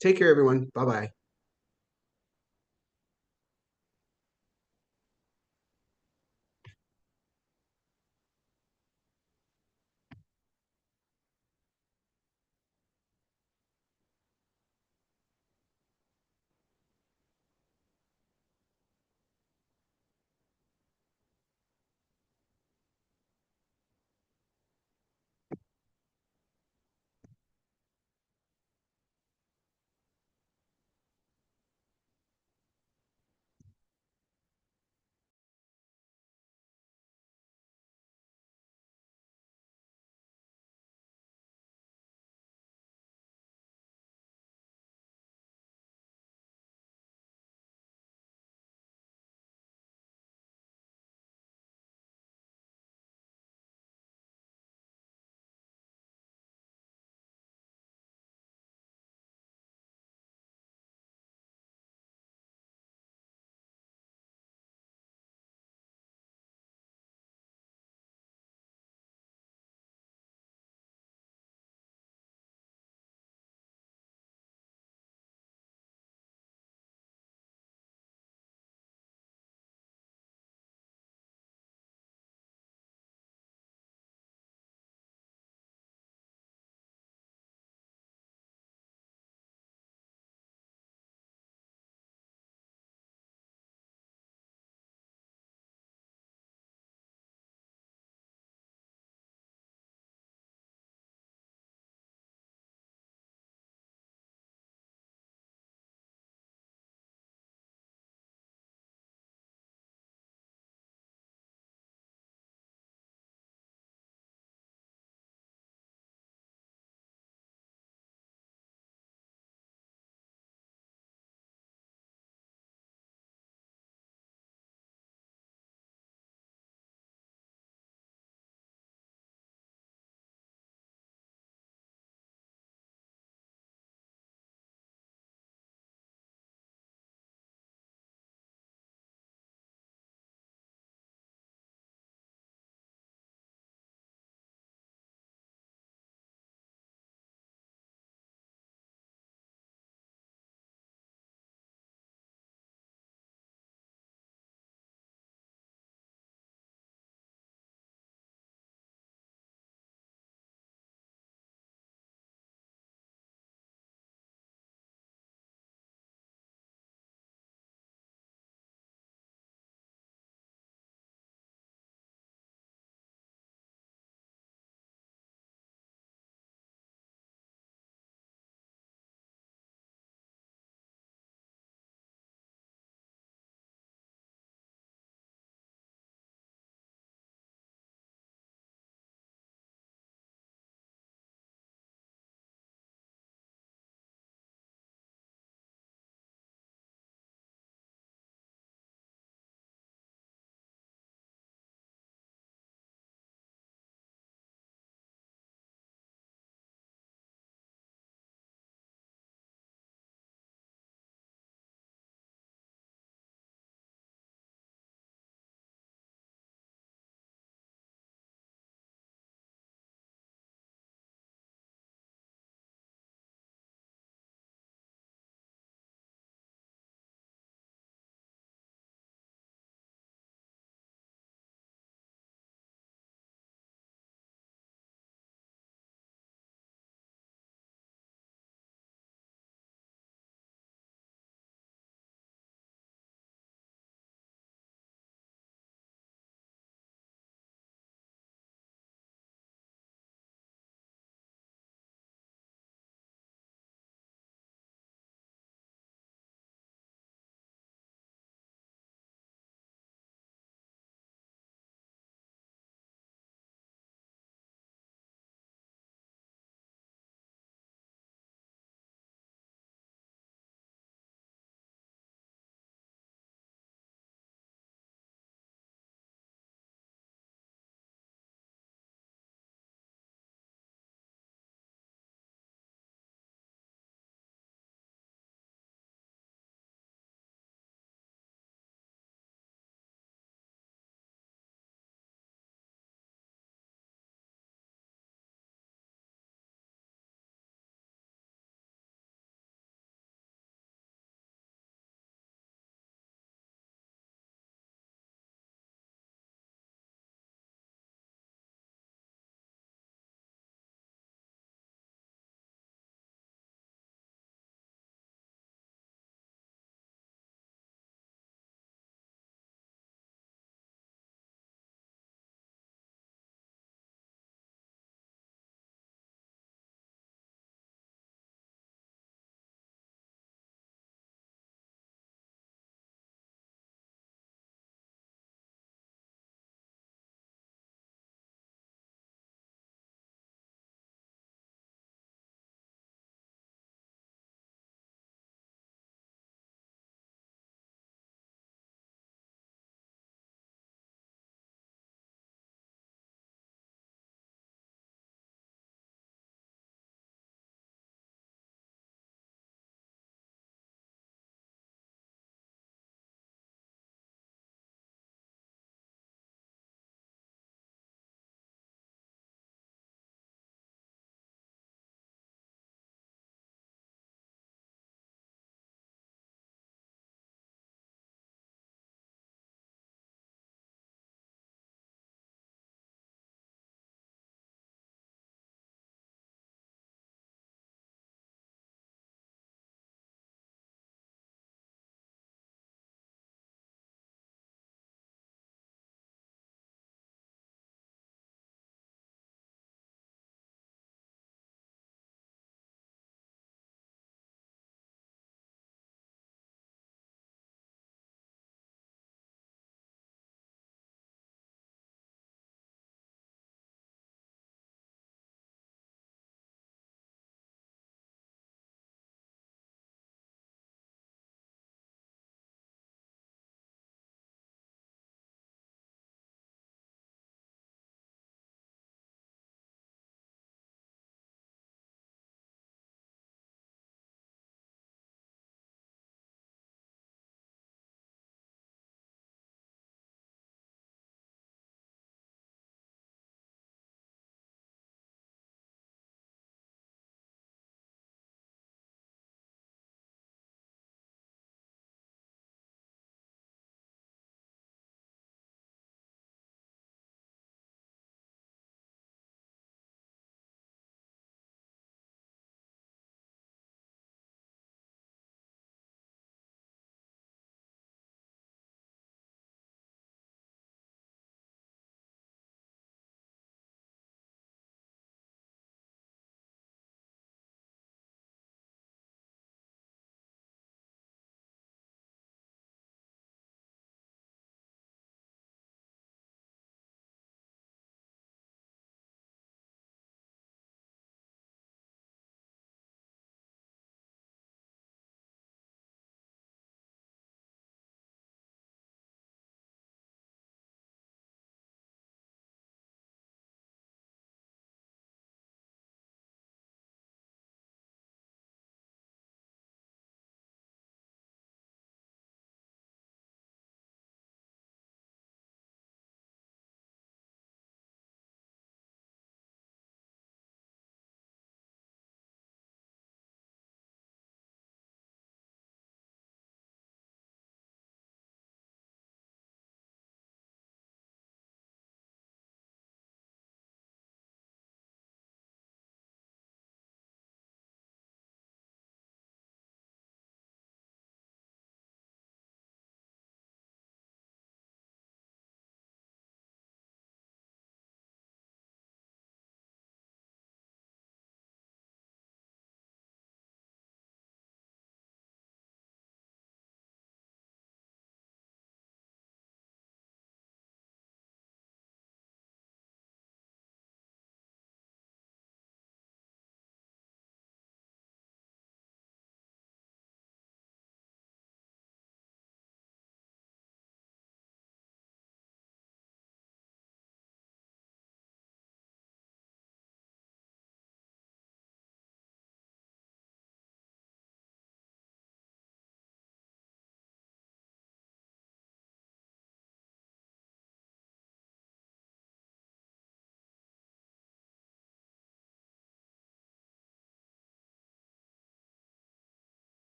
Take care, everyone. Bye-bye.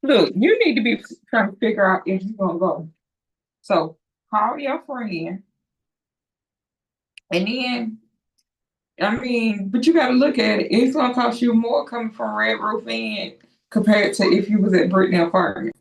Look, you need to be trying to figure out if you're gonna go. So call your friend. And then, I mean, but you gotta look at it. It's gonna cost you more coming from Red Roof Inn compared to if you was at Brittany Apartment.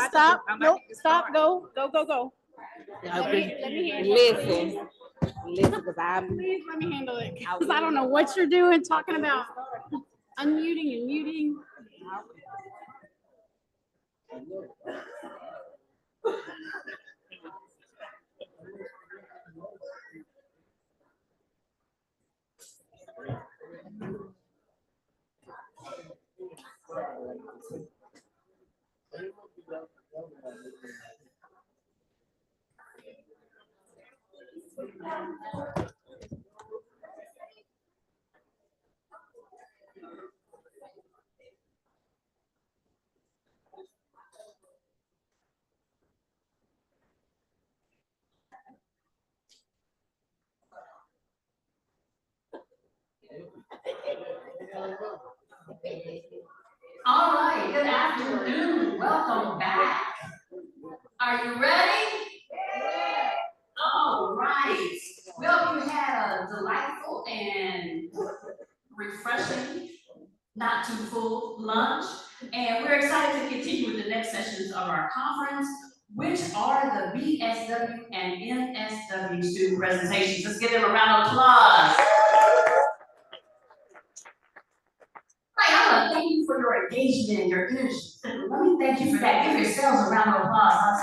Stop, nope, stop, go. Let me handle it. Listen, because Please let me handle it, because I don't know what you're doing, talking about unmuting and muting. All right, good afternoon. Welcome back. Are you ready? All right. Well, you had a delightful and refreshing, not too full lunch, and we're excited to continue with the next sessions of our conference, which are the BSW and NSW student presentations. Let's give them a round of applause. Hi, I want to thank you for your engagement and your energy. Let me thank you for that. Give yourselves a round of applause.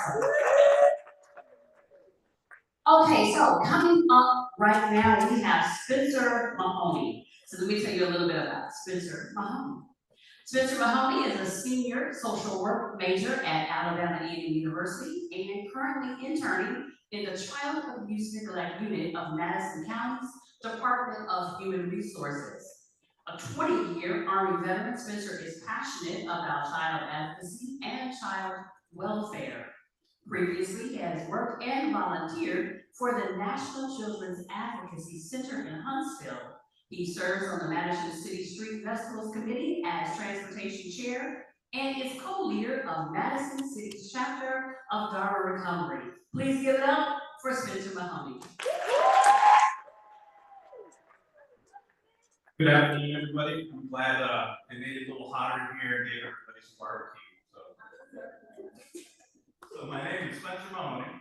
Okay, so coming up right now, we have Spencer Mahoney. So let me tell you a little bit about Spencer Mahoney. Spencer Mahoney is a senior social work major at Alabama A&M University and currently interning in the Child Abuse Neglect Unit of Madison County's Department of Human Resources. A 20-year Army veteran, Spencer is passionate about child advocacy and child welfare. Previously, he has worked and volunteered for the National Children's Advocacy Center in Huntsville. He serves on the Madison City Street Festivals Committee as Transportation Chair and is co-leader of Madison City's chapter of DARA Recovery. Please give it up for Spencer Mahoney. Good afternoon, everybody. I'm glad I made it a little hotter in here and gave everybody some barbecue. So my name is Spencer Mahoney,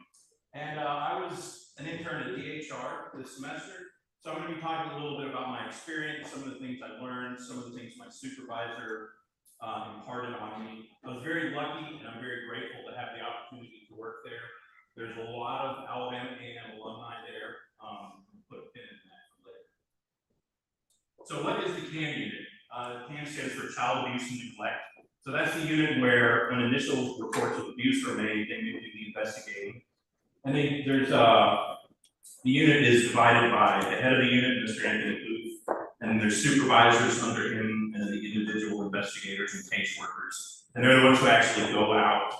and I was an intern at DHR this semester. So I'm going to be talking a little bit about my experience, some of the things I learned, some of the things my supervisor imparted on me. I was very lucky, and I'm very grateful to have the opportunity to work there. There's a lot of Alabama A&M alumni there. Put a pin in that for later. So what is the CAN unit? CAN stands for Child Abuse and Neglect. So that's the unit where when initial reports of abuse are made, they do the investigating. And the unit is divided by the head of the unit, Mr. Anthony Booth, and there's supervisors under him and the individual investigators and caseworkers. And they're the ones who actually go out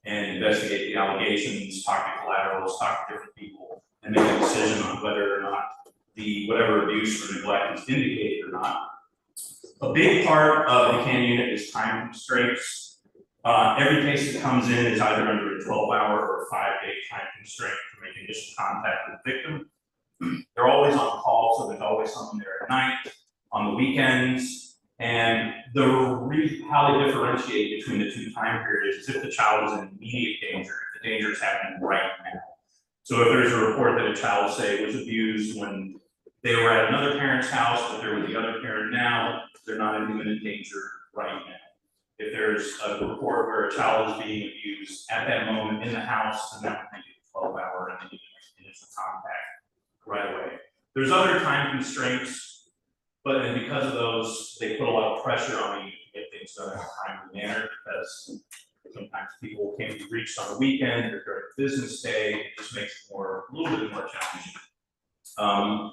and investigate the allegations, talk to collaterals, talk to different people, and make a decision on whether or not whatever abuse or neglect is indicated or not. A big part of the CAN unit is time constraints. Every case that comes in is either under a 12-hour or a 5-day time constraint to make initial contact with the victim. They're always on call, so there's always someone there at night, on the weekends, and how they differentiate between the two time periods is if the child is in immediate danger, if the danger is happening right now. So if there's a report that a child, say, was abused when they were at another parent's house, but they're with the other parent now, they're not in imminent danger right now. If there's a report where a child is being abused at that moment in the house, then that would make it 12-hour and then initial contact right away. There's other time constraints, but because of those, they put a lot of pressure on you to get things done in a timely manner because sometimes people can't be reached on the weekend or during a business day. It just makes it a little bit more challenging.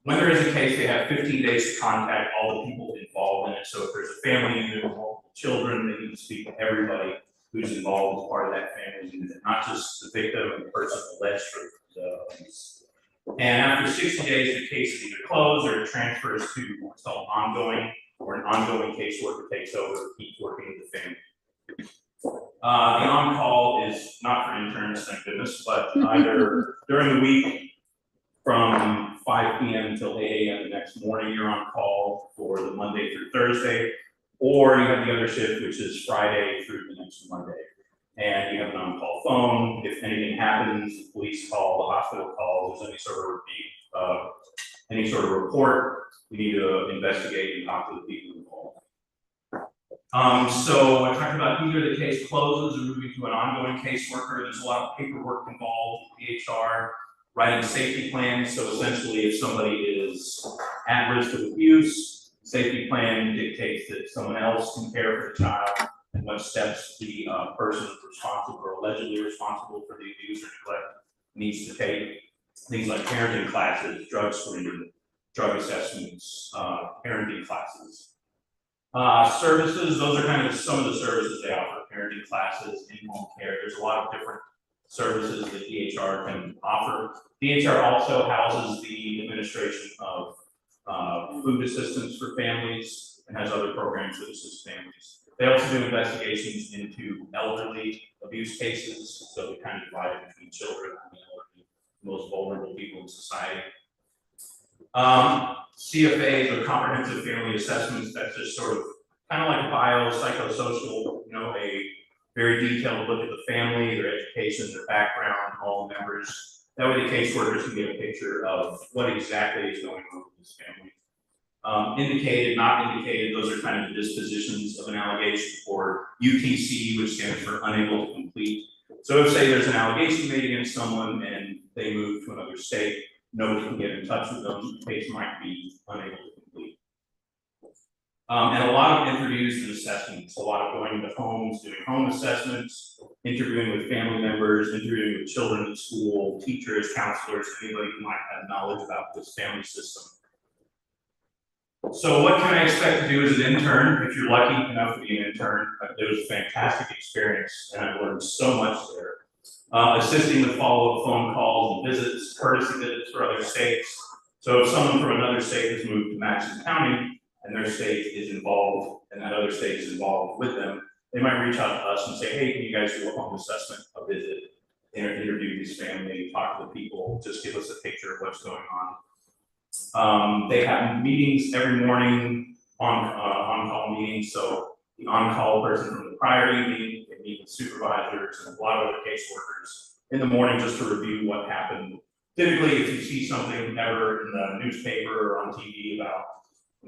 When there is a case, they have 15 days to contact all the people involved in it. So if there's a family unit with multiple children, they need to speak to everybody who's involved as part of that family unit, not just the victim and the person alleged for the abuse. And after 60 days, the case is either closed or it transfers to what's called ongoing, or an ongoing caseworker takes over and keeps working with the family. The on-call is not for interns, thank goodness, but either during the week from 5 p.m. until 8 a.m. the next morning, you're on call for the Monday through Thursday, or you have the other shift, which is Friday through the next Monday. And you have an on-call phone. If anything happens, the police call, the hospital calls, there's any sort of report, we need to investigate and talk to the people involved. So I talked about either the case closes or moving to an ongoing caseworker. There's a lot of paperwork involved with DHR, writing safety plans. So essentially, if somebody is at risk of abuse, safety plan dictates that someone else can care for the child and what steps the person responsible or allegedly responsible for the abuse or neglect needs to take. Things like parenting classes, drug screening, drug assessments, parenting classes. Services, those are kind of some of the services they offer, parenting classes, in-home care. There's a lot of different services that DHR can offer. DHR also houses the administration of food assistance for families and has other programs that assist families. They also do investigations into elderly abuse cases, so they kind of divide it between children and the elderly, most vulnerable people in society. CFAs or comprehensive family assessments, that's just sort of kind of like a biopsychosocial, a very detailed look at the family, their education, their background, all the members. That way the caseworkers can get a picture of what exactly is going on with this family. Indicated, not indicated, those are kind of the dispositions of an allegation, or UTC, which stands for unable to complete. So if, say, there's an allegation made against someone and they move to another state, nobody can get in touch with them, the case might be unable to complete. And a lot of interviews and assessments, a lot of going to homes, doing home assessments, interviewing with family members, interviewing with children at school, teachers, counselors, anybody who might have knowledge about this family system. So what can I expect to do as an intern? If you're lucky enough to be an intern, it was a fantastic experience and I learned so much there. Assisting with follow-up phone calls and visits, courtesy visits for other states. So if someone from another state has moved to Madison County and their state is involved and that other state is involved with them, they might reach out to us and say, hey, can you guys do a home assessment, a visit, interview this family, talk to the people, just give us a picture of what's going on. They have meetings every morning, on-call meetings, so the on-call person from the prior evening can meet with supervisors and a lot of other caseworkers in the morning just to review what happened. Typically, if you see something ever in the newspaper or on TV about,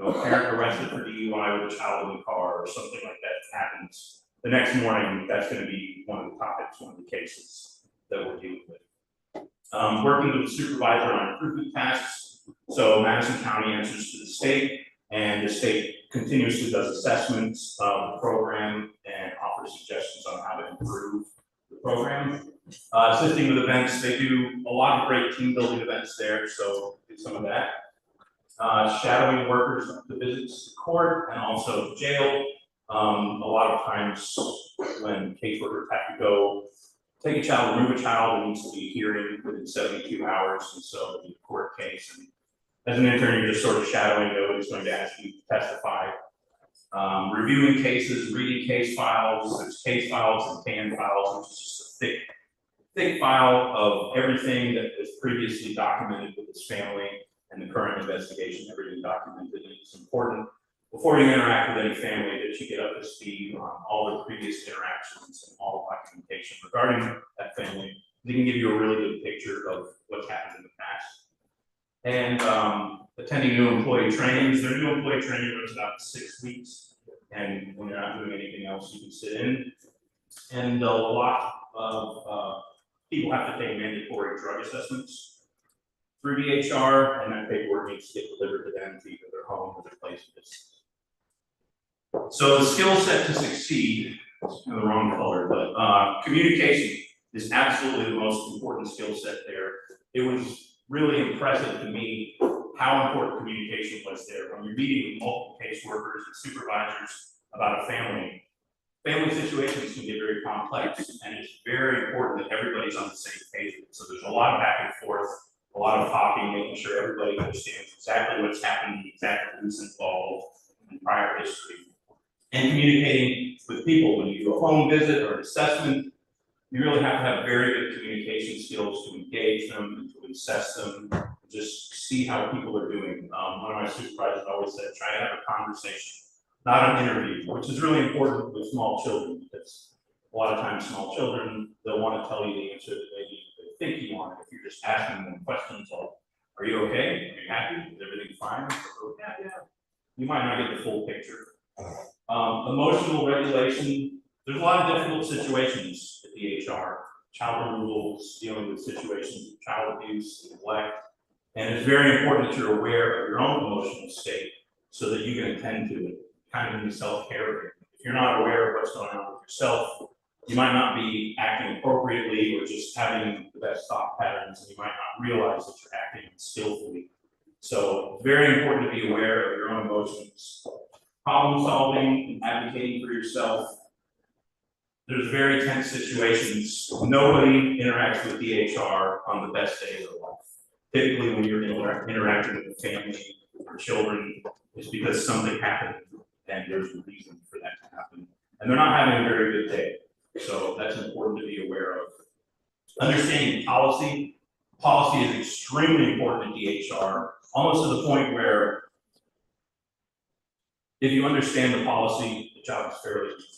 a parent arrested for DUI with a child in the car or something like that happens, the next morning, that's going to be one of the topics, one of the cases that we're dealing with. Working with the supervisor on improvement tasks. So Madison County answers to the state, and the state continuously does assessments of the program and offers suggestions on how to improve the program. Assisting with events, they do a lot of great team building events there, so do some of that. Shadowing workers to visits to court and also to jail. A lot of times when caseworkers have to go take a child, remove a child, it needs to be hearing within 72 hours, and so it'll be a court case. And as an intern, you're just sort of shadowing, nobody's going to ask you to testify. Reviewing cases, reading case files, there's case files and TAN files, which is just a thick file of everything that was previously documented with this family and the current investigation, everything documented. And it's important before you interact with any family that you get up to speed on all the previous interactions and all the documentation regarding that family. They can give you a really good picture of what's happened in the past. And attending new employee trainings. Their new employee training runs about 6 weeks. And when you're not doing anything else, you can sit in. And a lot of people have to take mandatory drug assessments through DHR, and that paperwork needs to get delivered to them to either their home or their place of business. So the skill set to succeed, it's kind of the wrong color, but communication is absolutely the most important skill set there. It was really impressive to me how important communication was there. When you're meeting with multiple caseworkers and supervisors about a family situations can get very complex, and it's very important that everybody's on the same page. So there's a lot of back and forth, a lot of talking, making sure everybody understands exactly what's happening, exactly who's involved in prior history. And communicating with people when you do a home visit or an assessment, you really have to have very good communication skills to engage them, to assess them, just see how people are doing. One of my supervisors always said, try to have a conversation, not an interview, which is really important with small children because A lot of times, small children, they'll want to tell you the answer that they think you want. If you're just asking them questions like, are you okay? Are you happy? Is everything fine? Oh, yeah. You might not get the full picture. Emotional regulation, there's a lot of difficult situations at DHR. Child removals, dealing with situations of child abuse, neglect. And it's very important that you're aware of your own emotional state so that you can attend to it, kind of in self-care. If you're not aware of what's going on with yourself, you might not be acting appropriately or just having the best thought patterns, and you might not realize that you're acting skillfully. So very important to be aware of your own emotions. Problem solving and advocating for yourself. There's very tense situations. Nobody interacts with DHR on the best day of their life. Typically, when you're interacting with a family or children, it's because something happened and there's a reason for that to happen. And they're not having a very good day. So that's important to be aware of. Understanding policy. Policy is extremely important in DHR, almost to the point where if you understand the policy, the job is fairly easy.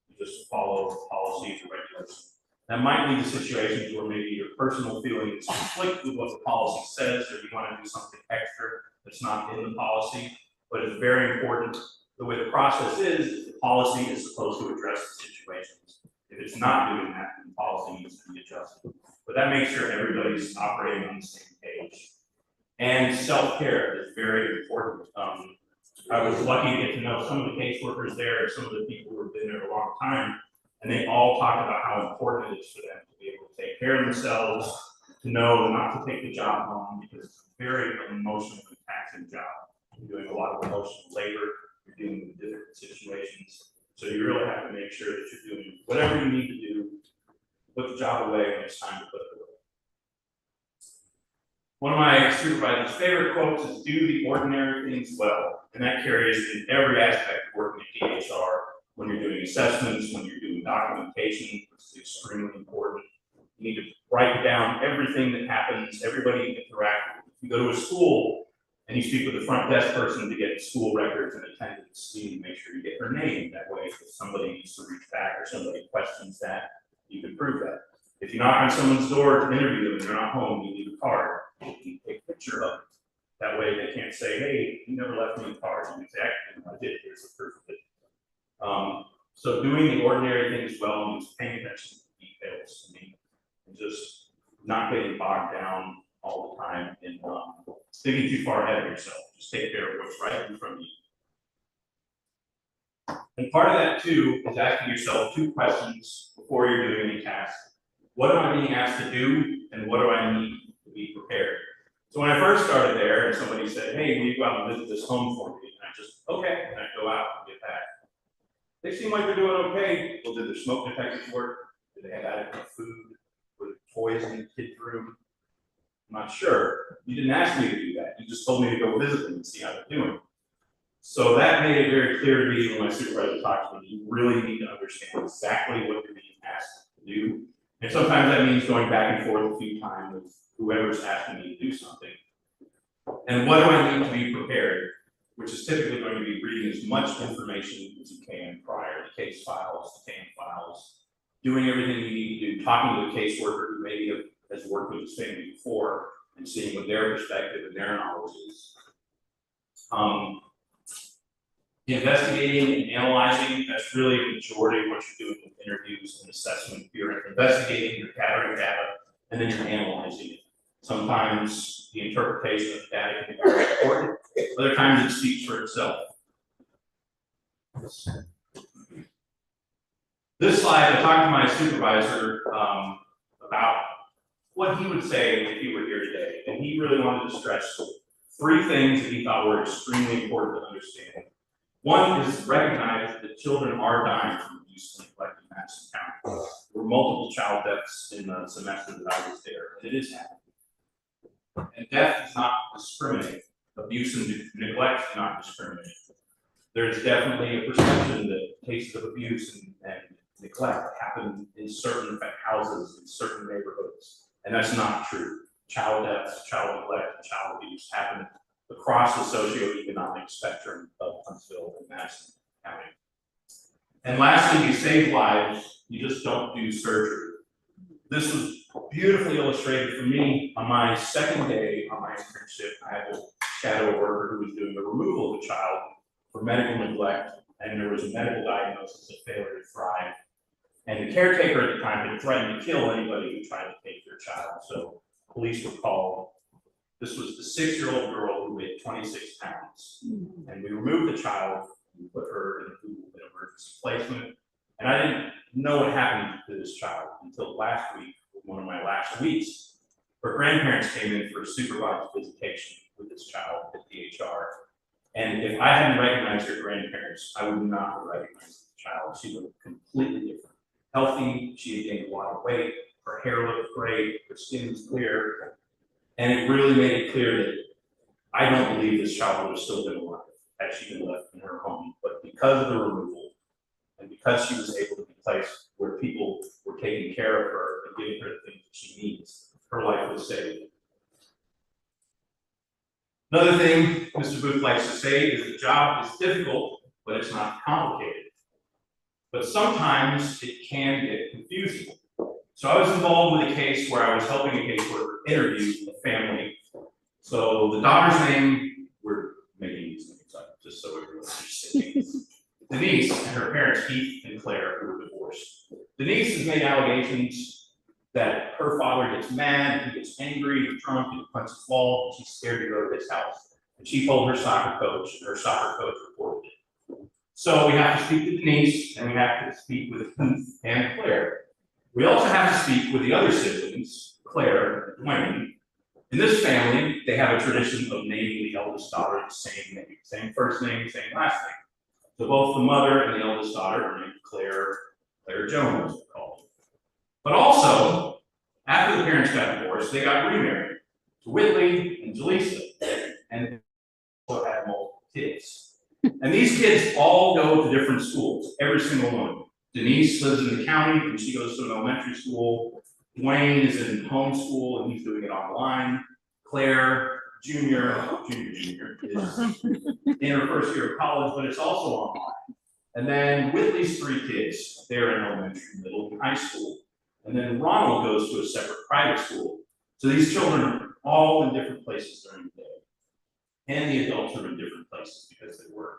You just follow policies and regulations. That might lead to situations where maybe your personal feelings conflict with what the policy says, or you want to do something extra that's not in the policy. But it's very important. The way the process is the policy is supposed to address the situations. If it's not doing that, then the policy needs to be adjusted. But that makes sure everybody's operating on the same page. And self-care is very important. I was lucky to get to know some of the caseworkers there, some of the people who have been there a long time, and they all talked about how important it is for them to be able to take care of themselves, to know not to take the job home, because it's a very emotionally taxing job. You're doing a lot of emotional labor, you're dealing with different situations, so you really have to make sure that you're doing whatever you need to do, put the job away when it's time to put it away. One of my supervisor's favorite quotes is, do the ordinary things well. And that carries in every aspect of working at DHR. When you're doing assessments, when you're doing documentation, which is extremely important. You need to write down everything that happens, everybody you interact with. If you go to a school and you speak with the front desk person to get school records and attendance, you need to make sure you get her name. That way, if somebody needs to reach back or somebody questions that, you can prove that. If you knock on someone's door to interview them and they're not home, you leave a card. You can take a picture of it. That way they can't say, hey, you never left me a card. You can say, actually, I did, here's the proof of it. So doing the ordinary things well and just paying attention to the details, and just not getting bogged down all the time and thinking too far ahead of yourself. Just take care of what's right in front of you. And part of that too is asking yourself two questions before you're doing any task. What am I being asked to do, and what do I need to be prepared? So when I first started there and somebody said, hey, will you go out and visit this home for me? And I just, okay, and I go out and get back. They seem like they're doing okay. Well, did their smoke detectors work? Did they have adequate food? Were there toys in the kids' room? I'm not sure. You didn't ask me to do that. You just told me to go visit them and see how they're doing. So that made it very clear to me when my supervisor talked to me, you really need to understand exactly what you're being asked to do. And sometimes that means going back and forth a few times with whoever's asking me to do something. And what do I need to be prepared? Which is typically going to be reading as much information as you can prior, the case files, the TAM files, doing everything you need to do, talking to a caseworker who maybe has worked with this family before and seeing what their perspective and their knowledge is. Investigating and analyzing, that's really the majority of what you're doing with interviews and assessment. You're investigating, you're gathering data, and then you're analyzing it. Sometimes the interpretation of the data can be very important. Other times it speaks for itself. This slide, I talked to my supervisor about what he would say if he were here today. And he really wanted to stress three things that he thought were extremely important to understand. One is recognize that children are dying from abuse and neglect in Madison County. There were multiple child deaths in the semester that I was there, and it is happening. And death does not discriminate. Abuse and neglect do not discriminate. There's definitely a perception that cases of abuse and neglect happen in certain houses, in certain neighborhoods, and that's not true. Child deaths, child neglect, and child abuse happen across the socioeconomic spectrum of Huntsville and Madison County. And lastly, you save lives, you just don't do surgery. This was beautifully illustrated for me on my second day on my internship. I had a shadow worker who was doing the removal of a child for medical neglect, and there was a medical diagnosis of failure to thrive. And the caretaker at the time had threatened to kill anybody who tried to take their child, so police were called. This was the 6-year-old girl who weighed 26 pounds. And we removed the child, and put her in an emergency placement. And I didn't know what happened to this child until last week, one of my last weeks. Her grandparents came in for a supervised visitation with this child at DHR. And if I hadn't recognized her grandparents, I would not have recognized the child. She looked completely different. Healthy, she had gained a lot of weight, her hair looked great, her skin was clear. And it really made it clear that I don't believe this child would have still been alive had she been left in her home. But because of the removal, and because she was able to be placed where people were taking care of her and giving her the things that she needs, her life was saved. Another thing Mr. Booth likes to say is the job is difficult, but it's not complicated. But sometimes it can get confusing. So I was involved with a case where I was helping a caseworker interview a family. So the daughter's name, we're making these names up just so everyone understands. Denise and her parents, Keith and Claire, who were divorced. Denise has made allegations that her father gets mad, and he gets angry, and drunk, and punches the wall, and she's scared to go to his house. And she told her soccer coach, and her soccer coach reported it. So we have to speak with Denise, and we have to speak with Keith and Claire. We also have to speak with the other siblings, Claire and Dwayne. In this family, they have a tradition of naming the eldest daughter the same name, same first name, same last name. So both the mother and the eldest daughter are named Claire Jones, they're called. But also, after the parents got divorced, they got remarried to Whitley and Jaleesa, and they also had multiple kids. And these kids all go to different schools, every single one. Denise lives in the county and she goes to an elementary school. Dwayne is in homeschool and he's doing it online. Claire, junior is in her first year of college, but it's also online. And then Whitley's 3 kids, they're in elementary, middle, and high school. And then Ronald goes to a separate private school. So these children are all in different places during the day. And the adults are in different places because they work.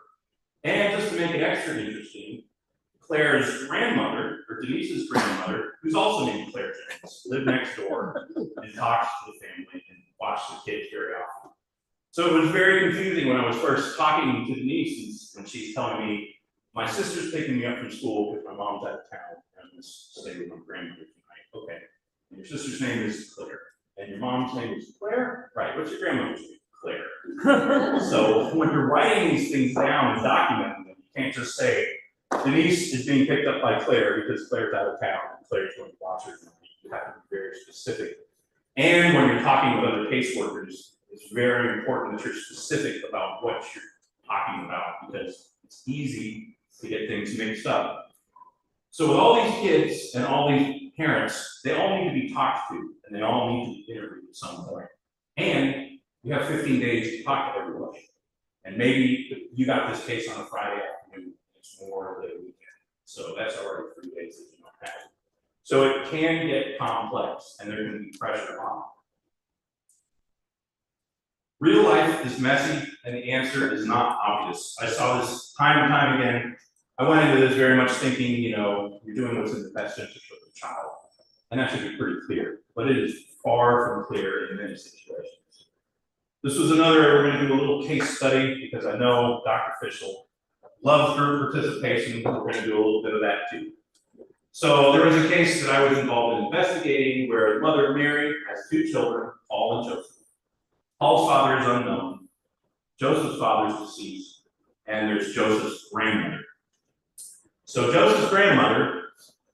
And just to make it extra interesting, Claire's grandmother, or Denise's grandmother, who's also named Claire Jones, lived next door and talks to the family and watched the kids very often. So it was very confusing when I was first talking to Denise, and she's telling me, my sister's picking me up from school because my mom's out of town, and I'm going to stay with my grandmother tonight. Okay. And your sister's name is Claire. And your mom's name is Claire? Right. What's your grandmother's name? Claire. So when you're writing these things down and documenting them, you can't just say, Denise is being picked up by Claire because Claire's out of town and Claire's going to watch her. You have to be very specific. And when you're talking with other caseworkers, it's very important that you're specific about what you're talking about because it's easy to get things mixed up. So with all these kids and all these parents, they all need to be talked to and they all need to be interviewed at some point. And you have 15 days to talk to everybody. And maybe you got this case on a Friday afternoon. More than a weekend. So that's already 3 days that you don't have. So it can get complex and there can be pressure on it. Real life is messy and the answer is not obvious. I saw this time and time again. I went into this very much thinking, you know, you're doing what's in the best interest of the child. And that should be pretty clear, but it is far from clear in many situations. This was another, we're going to do a little case study because I know Dr. Fischel loves group participation. We're going to do a little bit of that too. So there was a case that I was involved in investigating where mother Mary has 2 children, Paul and Joseph. Paul's father is unknown. Joseph's father is deceased. And there's Joseph's grandmother. So Joseph's grandmother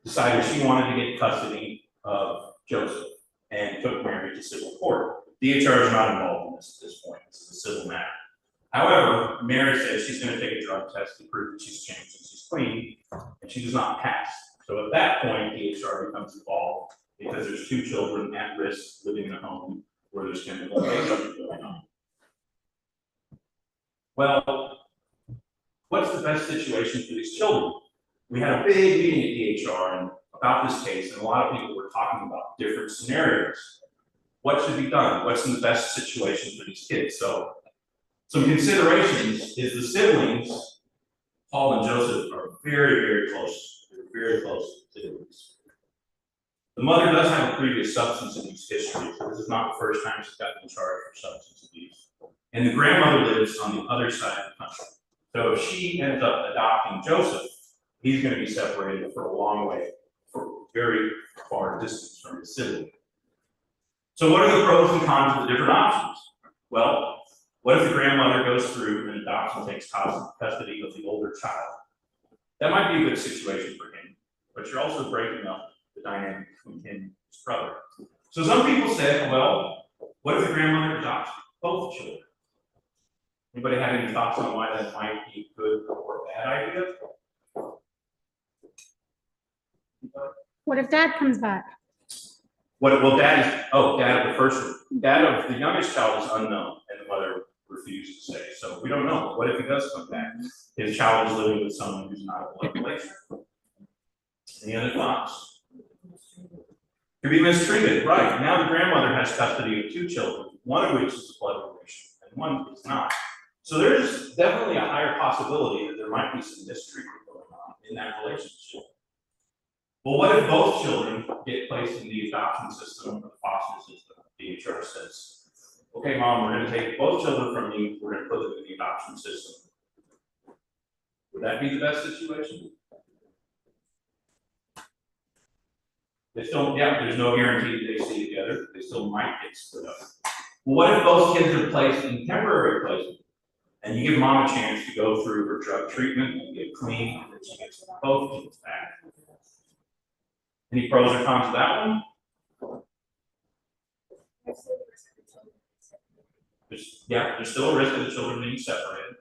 decided she wanted to get custody of Joseph and took Mary to civil court. DHR is not involved in this at this point. This is a civil matter. However, Mary says she's going to take a drug test to prove that she's changed and she's clean, and she does not pass. So at that point, DHR becomes involved because there's 2 children at risk living in a home where there's chemical abuse going on. Well, what's the best situation for these children? We had a big meeting at DHR and about this case, and a lot of people were talking about different scenarios. What should be done? What's in the best situation for these kids? So some considerations is the siblings, Paul and Joseph, are very, very close. They're very close siblings. The mother does have a previous substance abuse history, so this is not the first time she's gotten charged for substance abuse. And the grandmother lives on the other side of the country. So if she ends up adopting Joseph, he's going to be separated for a long way, for very far distance from his sibling. So what are the pros and cons of the different options? Well, what if the grandmother goes through and adopts and takes custody of the older child? That might be a good situation for him, but you're also breaking up the dynamic between him and his brother. So some people said, well, what if the grandmother adopts both children? Anybody have any thoughts on why that might be a good or a bad idea? What if dad comes back? Well, dad of the first one. Dad of the youngest child is unknown, and the mother refused to say. So we don't know. What if he does come back? His child is living with someone who's not a blood relation. Any other thoughts? Could be mistreated, right? Now the grandmother has custody of two children, one of which is a blood relation, and one is not. So there's definitely a higher possibility that there might be some mistreatment going on in that relationship. Well, what if both children get placed in the adoption system or the foster system? DHR says, okay, mom, we're going to take both children from you, we're going to put them in the adoption system. Would that be the best situation? They still, yeah, there's no guarantee that they stay together. They still might get split up. Well, what if both kids are placed in temporary placement? And you give mom a chance to go through her drug treatment and get clean, and then she gets both kids back. Any pros or cons to that one? There's still a risk of the children being separated.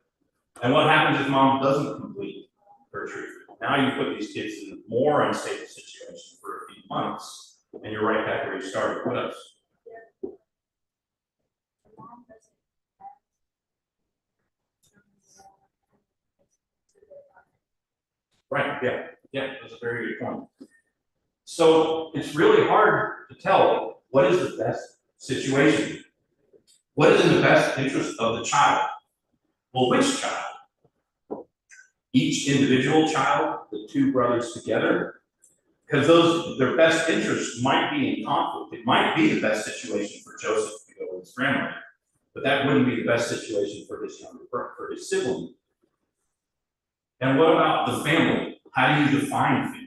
And what happens if mom doesn't complete her treatment? Now you put these kids in a more unstable situation for a few months, and you're right back where you started. What else? Right, yeah, that's a very good point. So it's really hard to tell what is the best situation. What is in the best interest of the child? Well, which child? Each individual child, the two brothers together? Because their best interests might be in conflict. It might be the best situation for Joseph to go with his grandmother, but that wouldn't be the best situation for his younger brother, for his sibling. And what about the family? How do you define family?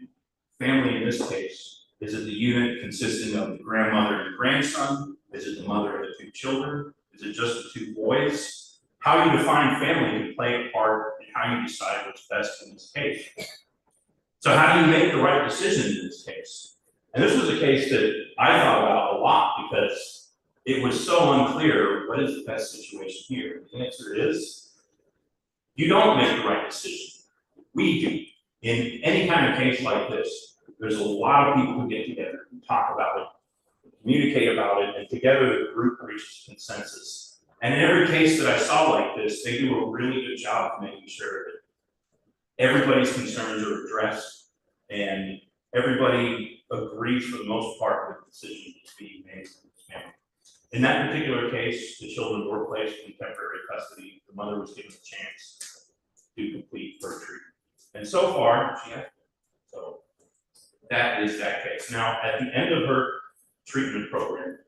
Family in this case, is it the unit consisting of the grandmother and grandson? Is it the mother and the two children? Is it just the two boys? How you define family can play a part in how you decide what's best in this case. So how do you make the right decision in this case? And this was a case that I thought about a lot because it was so unclear what is the best situation here. The answer is, you don't make the right decision. We do. In any kind of case like this, there's a lot of people who get together and talk about it, communicate about it, and together the group reaches consensus. And in every case that I saw like this, they do a really good job of making sure that everybody's concerns are addressed and everybody agrees for the most part with the decision that's being made in this family. In that particular case, the children were placed in temporary custody. The mother was given a chance to complete her treatment. And so far, she has. So that is that case. Now, at the end of her treatment program,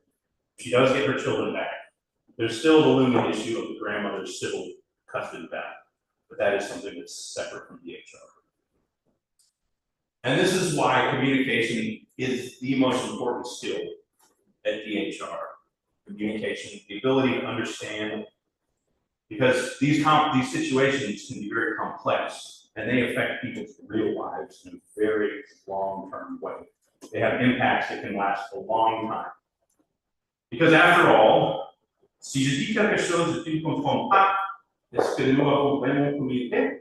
she does get her children back. There's still the looming issue of the grandmother's civil custody back, but that is something that's separate from DHR. And this is why communication is the most important skill at DHR. Communication, the ability to understand, because these situations can be very complex. And they affect people's real lives in a very long-term way. They have impacts that can last a long time. Because after all, si je dis quelque chose et tu ne comprends pas, est-ce que nous avons vraiment communiqué?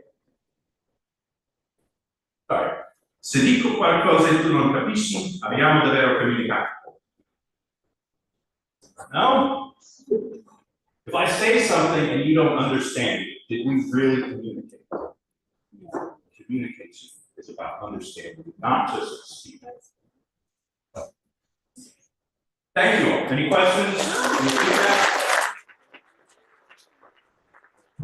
Right. Se dico qualcosa e tu non capisci, abbiamo davvero comunicato. No? If I say something and you don't understand it, did we really communicate? Communication is about understanding, not just a student. Thank you all. Any questions? Any feedback?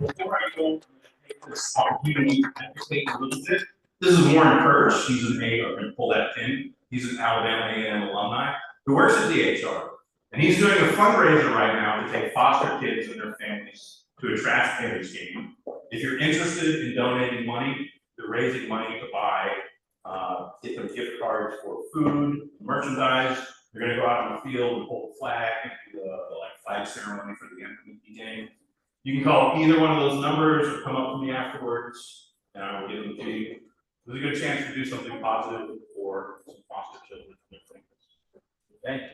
Before I go, take this opportunity to educate a little bit. This is Warren Kirsch. He's an A, I'm going to pull that pin. He's an Alabama A&M alumni who works at DHR. And he's doing a fundraiser right now to take foster kids and their families to a Trash Pandas game. If you're interested in donating money, they're raising money to buy, get them gift cards for food, merchandise. They're going to go out in the field and hold the flag and do the flag ceremony for the MVP game. You can call either one of those numbers or come up to me afterwards, and I will give them to you. There's a good chance to do something positive for some foster children. Thank you.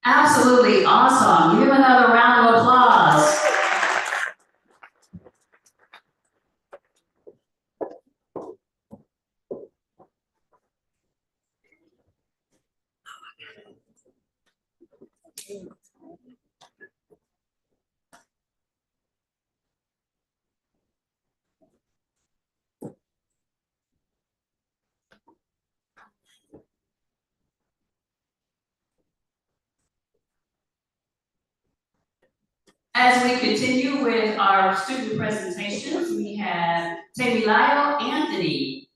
Absolutely awesome. Give him another round of applause. As we continue with our student presentations, we have Temilayo Anthony.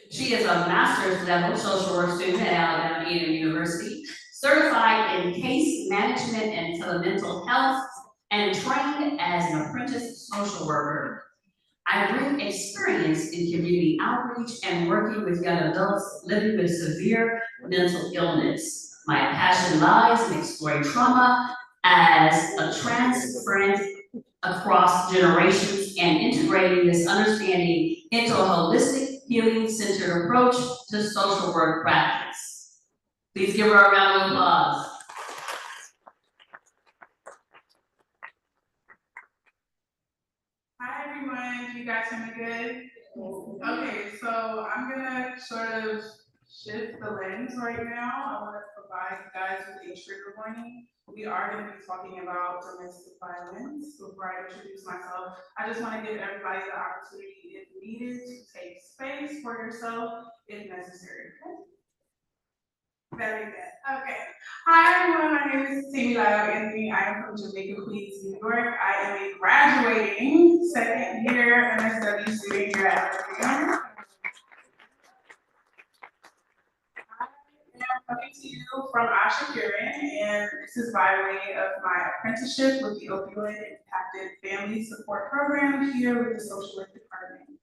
She is a master's level social work student at Alabama A&M University, certified in case management and telemental health, and trained as an apprentice social worker. I bring experience in community outreach and working with young adults living with severe mental illness. My passion lies in exploring trauma as a trans friend across generations and integrating this understanding into a holistic healing-centered approach to social work practice. Please give her a round of applause. Hi everyone, you guys hear me good? Okay, so I'm gonna sort of shift the lens right now. I want to provide you guys with a trigger warning. We are going to be talking about domestic violence. Before I introduce myself, I just want to give everybody the opportunity, if needed, to take space for yourself if necessary. Very good. Okay. Hi everyone, my name is Temilayo Anthony. I am from Jamaica, Queens, New York. I am a graduating second year MSW student here at Alabama. I'm coming to you from Asha Kieran, and this is by way of my apprenticeship with the Opioid Impacted Family Support Program here with the Social Work Department.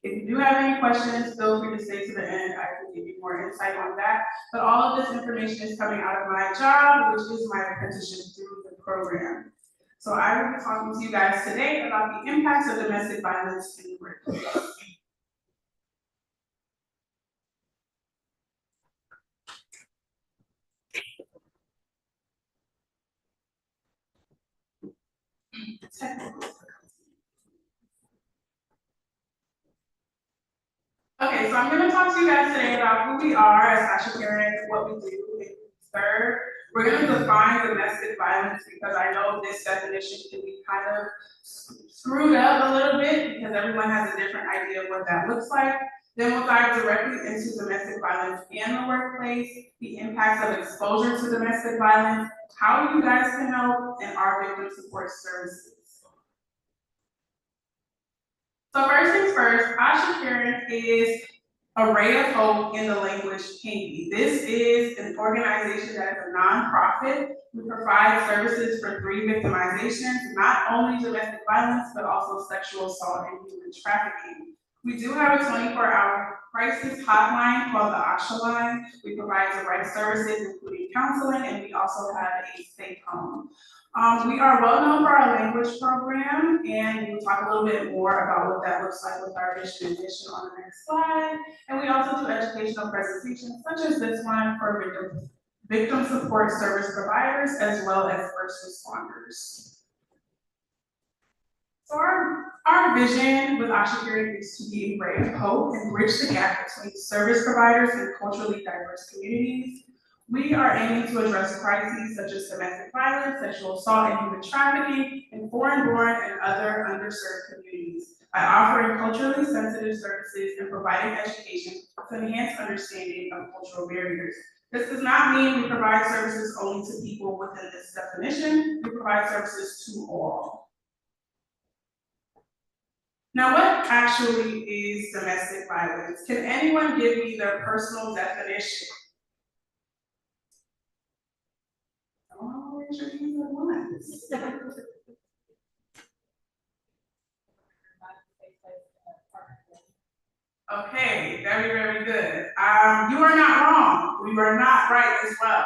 If you do have any questions, feel free to stay to the end. I can give you more insight on that. But all of this information is coming out of my job, which is my apprenticeship through the program. So I will be talking to you guys today about the impacts of domestic violence in the workplace. Okay, so I'm going to talk to you guys today about who we are as Asha Kieran, what we do, and who we serve. We're going to define domestic violence because I know this definition can be kind of screwed up a little bit because everyone has a different idea of what that looks like. Then we'll dive directly into domestic violence in the workplace, the impacts of exposure to domestic violence, how you guys can help, and our victim support services. So first things first, Asha Kieran is a ray of hope in the language Hindi. This is an organization that is a nonprofit. We provide services for 3 victimizations, not only domestic violence, but also sexual assault and human trafficking. We do have a 24-hour crisis hotline called the Asha Line. We provide direct services, including counseling, and we also have a safe home. We are well known for our language program, and we'll talk a little bit more about what that looks like with our mission and mission on the next slide. And we also do educational presentations, such as this one for victim support service providers, as well as first responders. So our vision with Asha Kieran is to be a ray of hope and bridge the gap between service providers and culturally diverse communities. We are aiming to address crises such as domestic violence, sexual assault, and human trafficking in foreign-born and other underserved communities by offering culturally sensitive services and providing education to enhance understanding of cultural barriers. This does not mean we provide services only to people within this definition. We provide services to all. Now, what actually is domestic violence? Can anyone give me their personal definition? Oh, raise your hand at once. Okay, very, very good. You are not wrong. We were not right as well.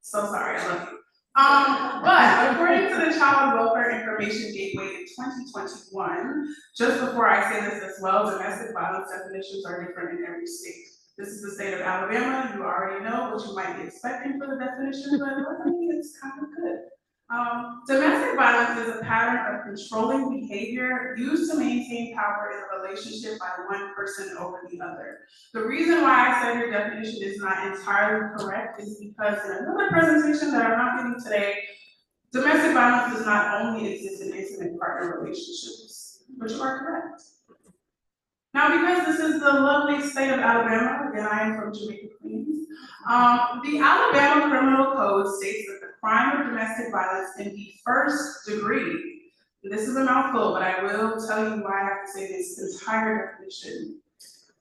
So sorry, I love you. But according to the Child Welfare Information Gateway in 2021, just before I say this as well, domestic violence definitions are different in every state. This is the state of Alabama. You already know what you might be expecting for the definition, but I think it's kind of good. Domestic violence is a pattern of controlling behavior used to maintain power in a relationship by one person over the other. The reason why I said your definition is not entirely correct is because in another presentation that I'm not giving today, domestic violence does not only exist in intimate partner relationships, but you are correct. Now, because this is the lovely state of Alabama, and I am from Jamaica, Queens, the Alabama Criminal Code states that the crime of domestic violence in the first degree, this is a mouthful, but I will tell you why I have to say this entire definition,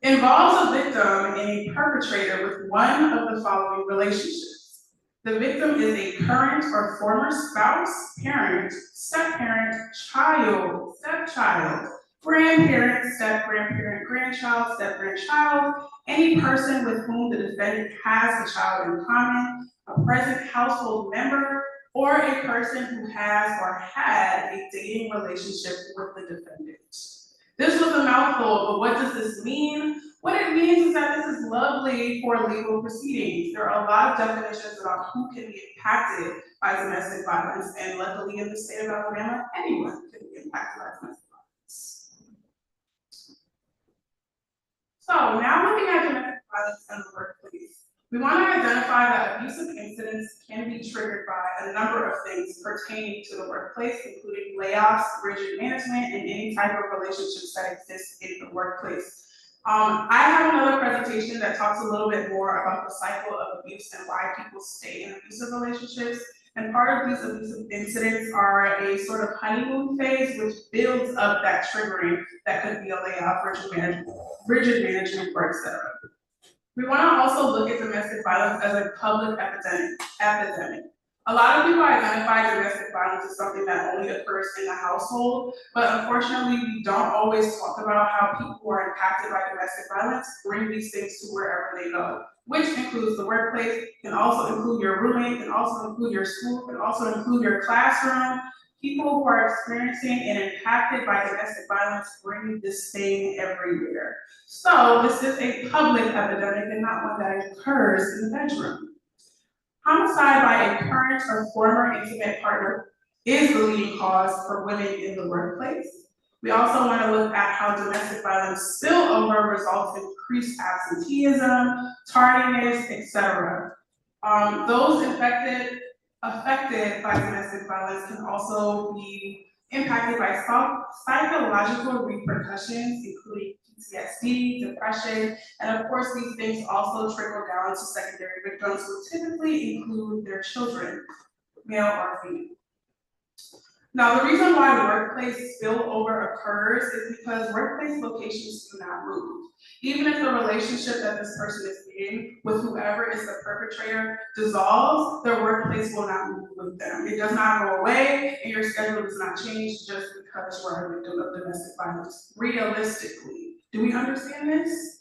involves a victim and a perpetrator with one of the following relationships. The victim is a current or former spouse, parent, step-parent, child, stepchild, grandparent, step-grandparent, grandchild, step-grandchild, any person with whom the defendant has a child in common, a present household member, or a person who has or had a dating relationship with the defendant. This was a mouthful, but what does this mean? What it means is that this is lovely for legal proceedings. There are a lot of definitions about who can be impacted by domestic violence, and luckily in the state of Alabama, anyone can be impacted by domestic violence. So now looking at domestic violence in the workplace, we want to identify that abusive incidents can be triggered by a number of things pertaining to the workplace, including layoffs, rigid management, and any type of relationships that exist in the workplace. I have another presentation that talks a little bit more about the cycle of abuse and why people stay in abusive relationships. And part of these abusive incidents are a sort of honeymoon phase, which builds up that triggering that could be a layoff, rigid management, or etc. We want to also look at domestic violence as a public epidemic. A lot of people identify domestic violence as something that only occurs in the household, but unfortunately, we don't always talk about how people who are impacted by domestic violence bring these things to wherever they go, which includes the workplace, can also include your roommate, can also include your school, can also include your classroom. People who are experiencing and impacted by domestic violence bring this thing everywhere. So this is a public epidemic and not one that occurs in the bedroom. Homicide by a current or former intimate partner is the leading cause for women in the workplace. We also want to look at how domestic violence spillover results in increased absenteeism, tardiness, etc. Those affected by domestic violence can also be impacted by psychological repercussions, including PTSD, depression, and of course these things also trickle down to secondary victims, who typically include their children, male or female. Now, the reason why workplace spillover occurs is because workplace locations do not move. Even if the relationship that this person is in with whoever is the perpetrator dissolves, their workplace will not move with them. It does not go away, and your schedule does not change just because you are a victim of domestic violence. Realistically, do we understand this?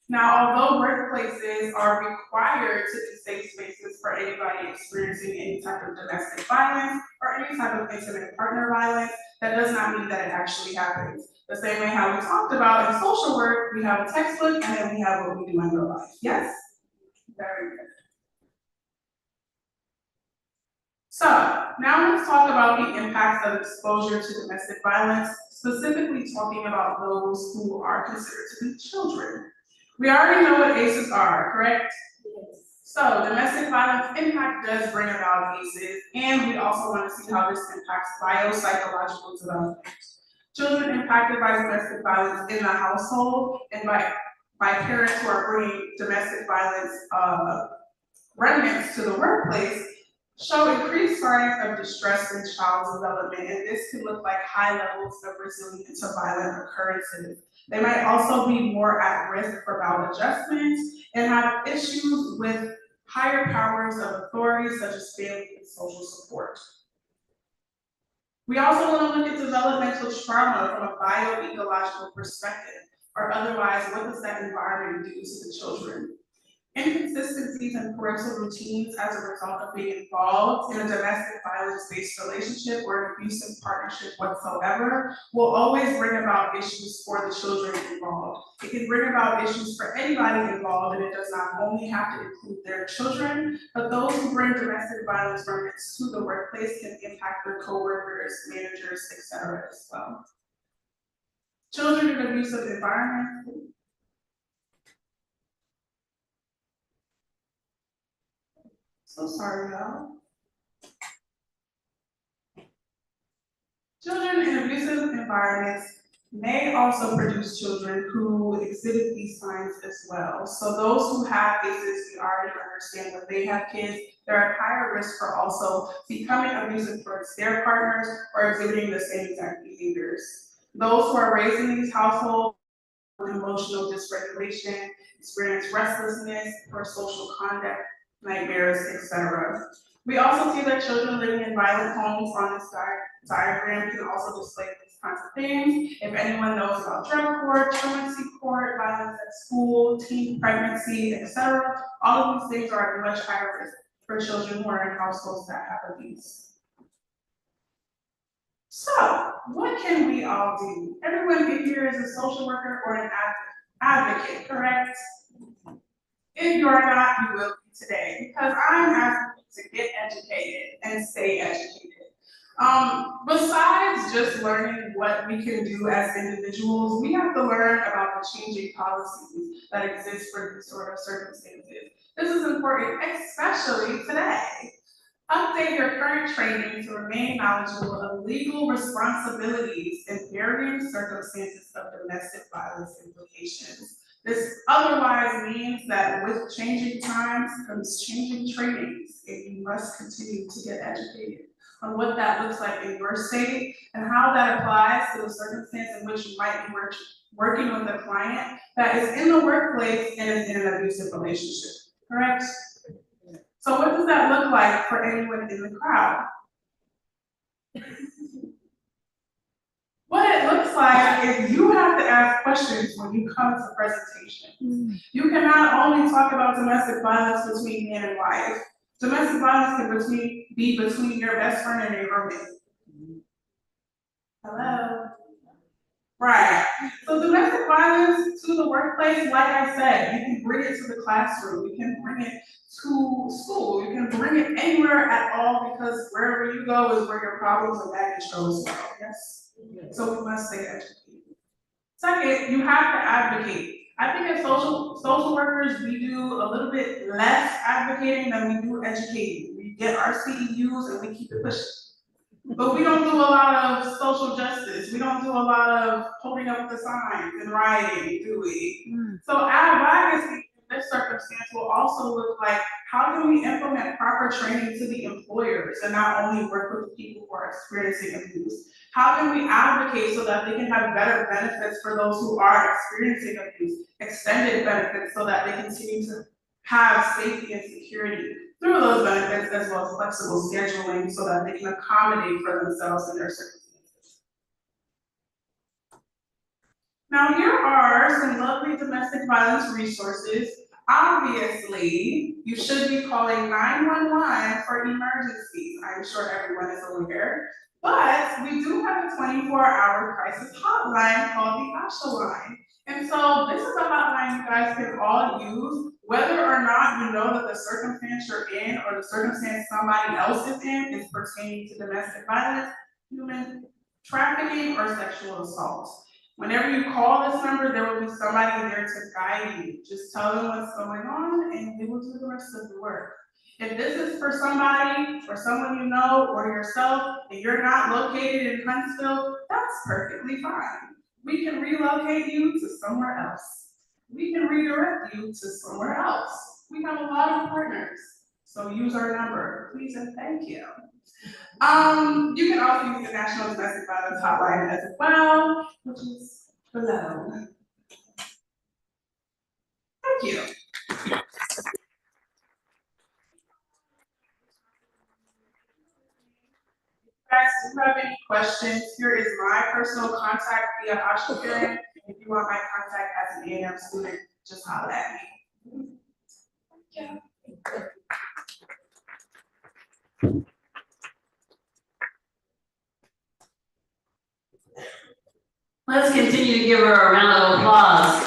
Now, although workplaces are required to be safe spaces for anybody experiencing any type of domestic violence or any type of intimate partner violence, that does not mean that it actually happens. The same way how we talked about in social work, we have a textbook and then we have what we do in real life. Yes? Very good. So now let's talk about the impacts of exposure to domestic violence, specifically talking about those who are considered to be children. We already know what ACEs are, correct? Yes. So domestic violence impact does bring about cases, and we also want to see how this impacts biopsychological development. Children impacted by domestic violence in the household and by parents who are bringing domestic violence remnants to the workplace show increased signs of distress in child development, and this can look like high levels of resilience to violent occurrences. They might also be more at risk for maladjustment and have issues with higher powers of authority such as family and social support. We also want to look at developmental trauma from a bioecological perspective, or otherwise, what does that environment do to the children? Inconsistencies in parental routines as a result of being involved in a domestic violence-based relationship or an abusive partnership whatsoever will always bring about issues for the children involved. It can bring about issues for anybody involved, and it does not only have to include their children, but those who bring domestic violence remnants to the workplace can impact their coworkers, managers, etc. as well. Children in abusive environments. So sorry, y'all. Children in abusive environments may also produce children who exhibit these signs as well. So those who have cases, we already understand that they have kids, they're at higher risk for also becoming abusive towards their partners or exhibiting the same exact behaviors. Those who are raised in these households with emotional dysregulation, experience restlessness, or social conduct, nightmares, etc. We also see that children living in violent homes on this diagram can also display these kinds of things. If anyone knows about drug court, truancy court, violence at school, teen pregnancy, etc., all of these things are at much higher risk for children who are in households that have abuse. So, what can we all do? Everyone here is a social worker or an advocate, correct? If you're not, you will be today, because I'm asking you to get educated and stay educated. Besides just learning what we can do as individuals, we have to learn about the changing policies that exist for these sort of circumstances. This is important, especially today. Update your current training to remain knowledgeable of legal responsibilities in varying circumstances of domestic violence implications. This otherwise means that with changing times comes changing trainings, and you must continue to get educated on what that looks like in your state and how that applies to the circumstance in which you might be working with a client that is in the workplace and is in an abusive relationship, correct? So what does that look like for anyone in the crowd? What it looks like is you have to ask questions when you come to presentations. You cannot only talk about domestic violence between man and wife. Domestic violence can be between your best friend and your roommate. Hello? Right. So domestic violence to the workplace, like I said, you can bring it to the classroom, you can bring it to school, you can bring it anywhere at all, because wherever you go is where your problems and baggage go as well, yes? So we must stay educated. Second, you have to advocate. I think as social workers, we do a little bit less advocating than we do educating. We get our CEUs and we keep it pushing. But we don't do a lot of social justice. We don't do a lot of holding up the signs and writing, do we? So advocacy in this circumstance will also look like, how can we implement proper training to the employers and not only work with the people who are experiencing abuse? How can we advocate so that they can have better benefits for those who are experiencing abuse, extended benefits so that they continue to have safety and security through those benefits, as well as flexible scheduling so that they can accommodate for themselves and their circumstances. Now, here are some lovely domestic violence resources. Obviously, you should be calling 911 for emergencies. I'm sure everyone is aware. But we do have a 24-hour crisis hotline called the ASHA line. And so this is a hotline you guys can all use, whether or not you know that the circumstance you're in or the circumstance somebody else is in is pertaining to domestic violence, human trafficking, or sexual assault. Whenever you call this number, there will be somebody there to guide you. Just tell them what's going on and they will do the rest of the work. If this is for somebody, or someone you know, or yourself, and you're not located in Huntsville, that's perfectly fine. We can relocate you to somewhere else. We can redirect you to somewhere else. We have a lot of partners, so use our number, please and thank you. You can also use the National Domestic Violence Hotline as well, which is below. Thank you. Guys, if you have any questions, here is my personal contact via Asha Karen. If you want my contact as an A&M student, just holler at me. Yeah. Let's continue to give her a round of applause.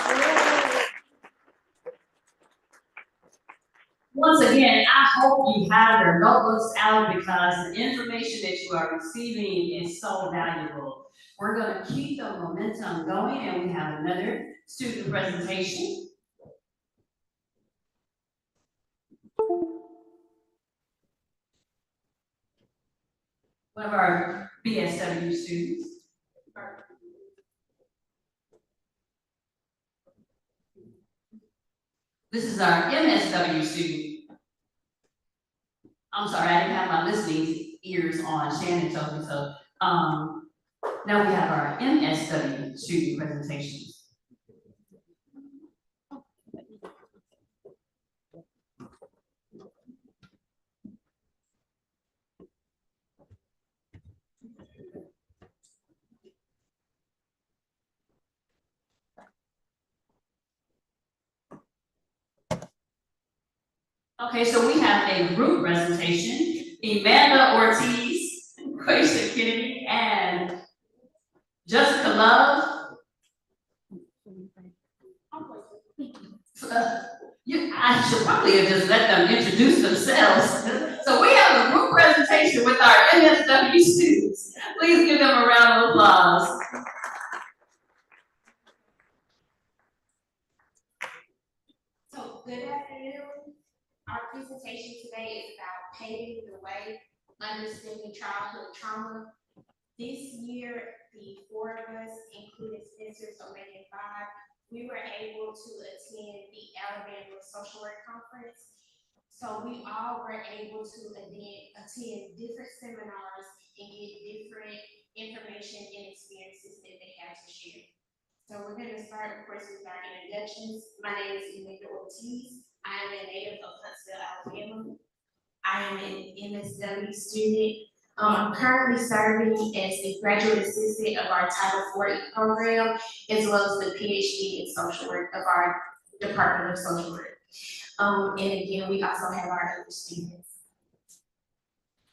Once again, I hope you have your notebooks out because the information that you are receiving is so valuable. We're going to keep the momentum going, and we have another student presentation. One of our BSW students. This is our MSW student. I'm sorry, I didn't have my listening ears on. Shannon told me so. Now we have our MSW student presentations. Okay, so we have a group presentation. Amanda Ortiz, Quaisha Kennedy, and Jessica Love. I should probably have just let them introduce themselves. So we have a group presentation with our MSW students. Please give them a round of applause. So good afternoon. Our presentation today is about paving the way, understanding childhood trauma. This year, the four of us, including Spencer, so making five, we were able to attend the Alabama Social Work Conference. So we all were able to attend different seminars and get different information and experiences that they had to share. So we're going to start, of course, with our introductions. My name is Amanda Ortiz. I am a native of Huntsville, Alabama. I am an MSW student. I'm currently serving as the graduate assistant of our Title IV program, as well as the PhD in social work of our Department of Social Work. And again, we also have our other students.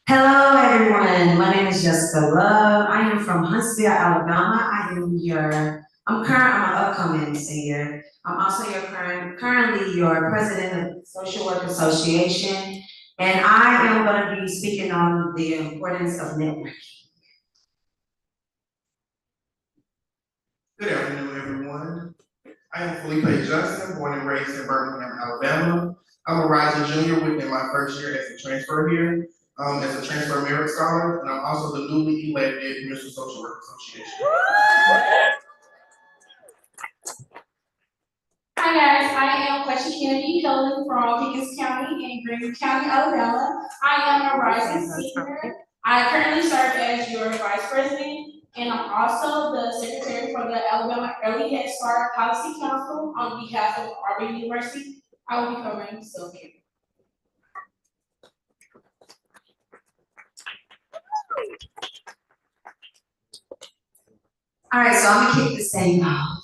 Hello, everyone. My name is Jessica Love. I am from Huntsville, Alabama. I'm an upcoming senior. I'm also currently your president of Social Work Association, and I am going to be speaking on the importance of networking. Good afternoon, everyone. I am Felipe Johnson, born and raised in Birmingham, Alabama. I'm a rising junior within my first year as a transfer here, as a transfer merit scholar, and I'm also the newly elected Municipal Social Work Association. Hi guys, I am Quaisha Kennedy, hailing from Pickens County in Green County, Alabama. I am a rising senior. I currently serve as your vice president, and I'm also the secretary for the Alabama Early Head Start Policy Council on behalf of Auburn University. I will be covering Sylvia. All right, so I'm gonna kick this thing off.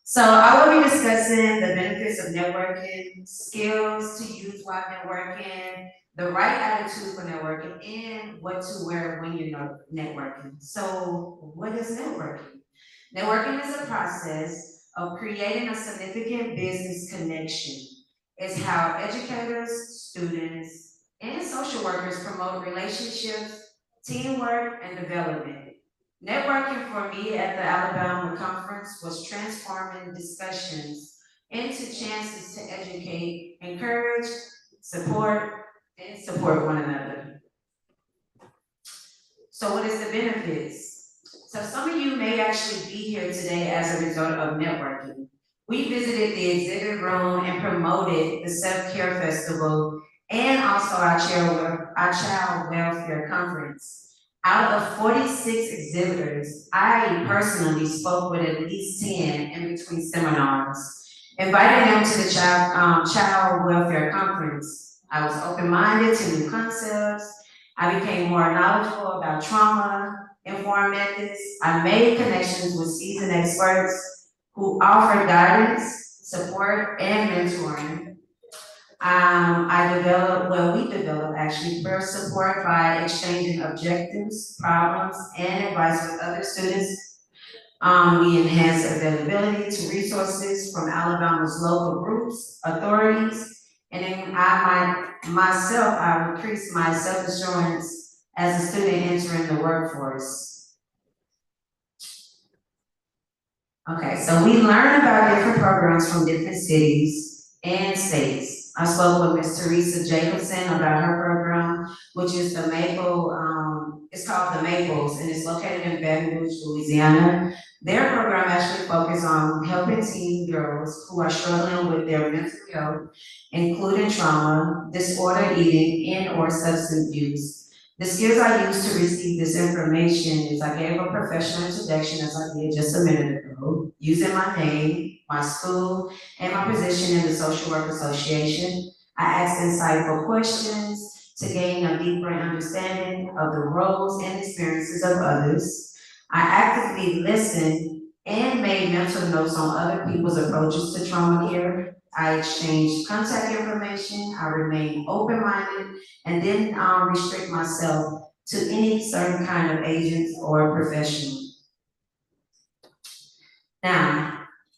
So I will be discussing the benefits of networking, skills to use while networking, the right attitude for networking, and what to wear when you're networking. So what is networking? Networking is a process of creating a significant business connection. It's how educators, students, and social workers promote relationships, teamwork, and development. Networking for me at the Alabama Conference was transforming discussions into chances to educate, encourage, support one another. So what is the benefits? So some of you may actually be here today as a result of networking. We visited the exhibit room and promoted the Self-Care Festival and also our child welfare conference. Out of 46 exhibitors, I personally spoke with at least 10 in between seminars, inviting them to the child welfare conference. I was open-minded to new concepts. I became more knowledgeable about trauma-informed methods. I made connections with seasoned experts who offered guidance, support, and mentoring. We developed actually peer support by exchanging objectives, problems, and advice with other students. We enhanced availability to resources from Alabama's local groups, authorities, and then I increased my self-assurance as a student entering the workforce. Okay, so we learned about different programs from different cities and states. I spoke with Ms. Teresa Jacobson about her program, which is the it's called the Maples, and it's located in Baton Rouge, Louisiana. Their program actually focuses on helping teen girls who are struggling with their mental health, including trauma, disordered eating, and/or substance use. The skills I used to receive this information is I gave a professional introduction, as I did just a minute ago, using my name, my school, and my position in the Social Work Association. I asked insightful questions to gain a deeper understanding of the roles and experiences of others. I actively listened and made mental notes on other people's approaches to trauma care. I exchanged contact information, I remained open-minded, and didn't restrict myself to any certain kind of agents or professional. Now,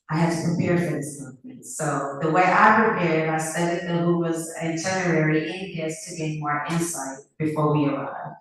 I had to prepare for this conference. So the way I prepared, I studied the Hoover's itinerary and guests to gain more insight before we arrived.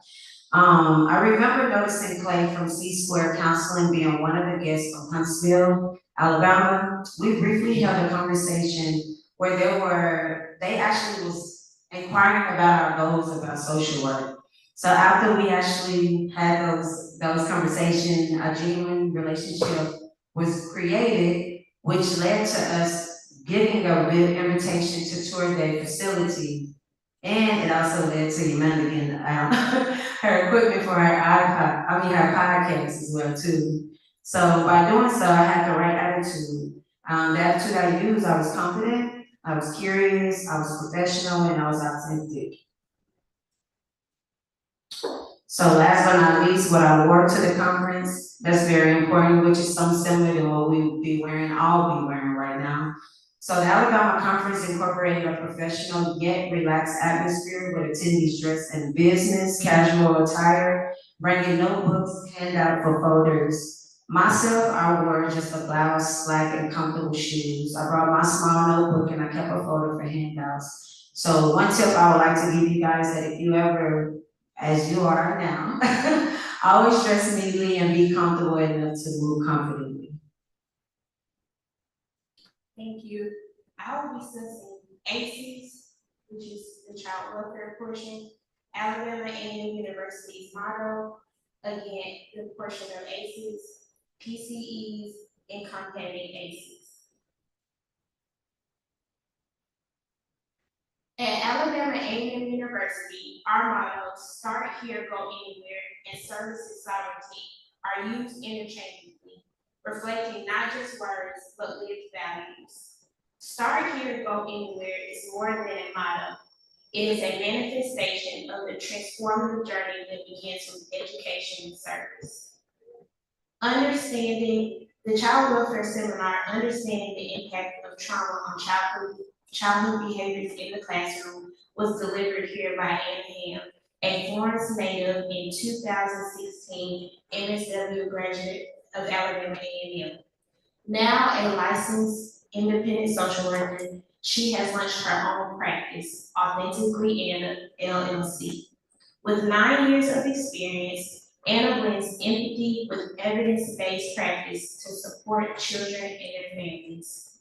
I remember noticing Clay from C-Square Counseling being one of the guests from Huntsville, Alabama. We briefly held a conversation where they actually was inquiring about our goals about social work. So after we actually had those conversations, a genuine relationship was created, which led to us getting a real invitation to tour their facility. And it also led to Yolanda getting her equipment for her podcast as well too. So by doing so, I had the right attitude. The attitude I used, I was confident, I was curious, I was professional, and I was authentic. So last but not least, what I wore to the conference, that's very important, which is something similar to what we will be wearing, I'll be wearing right now. So the Alabama Conference incorporated a professional yet relaxed atmosphere with attendees dressed in business, casual attire, bringing notebooks, handout for folders. Myself, I wore just a blouse, slack, and comfortable shoes. I brought my small notebook and I kept a folder for handouts. So one tip I would like to give you guys that if you ever, as you are now, always dress neatly and be comfortable enough to move confidently. Thank you. I will be discussing ACES, which is the child welfare portion, Alabama A&M University's motto, again, the portion of ACES, PCEs, and companion ACES. At Alabama A&M University, our motto, start here, go anywhere, and services sovereignty are used interchangeably, reflecting not just words, but lived values. Start here, go anywhere is more than a motto. It is a manifestation of the transformative journey that begins with education and service. Understanding the child welfare seminar, understanding the impact of trauma on childhood behaviors in the classroom was delivered here by Ann Ham, a Florence native in 2016 MSW graduate of Alabama A&M. Now a licensed independent social worker, she has launched her own practice, Authentically Anna LLC. With 9 years of experience Anna blends empathy with evidence-based practice to support children and their families.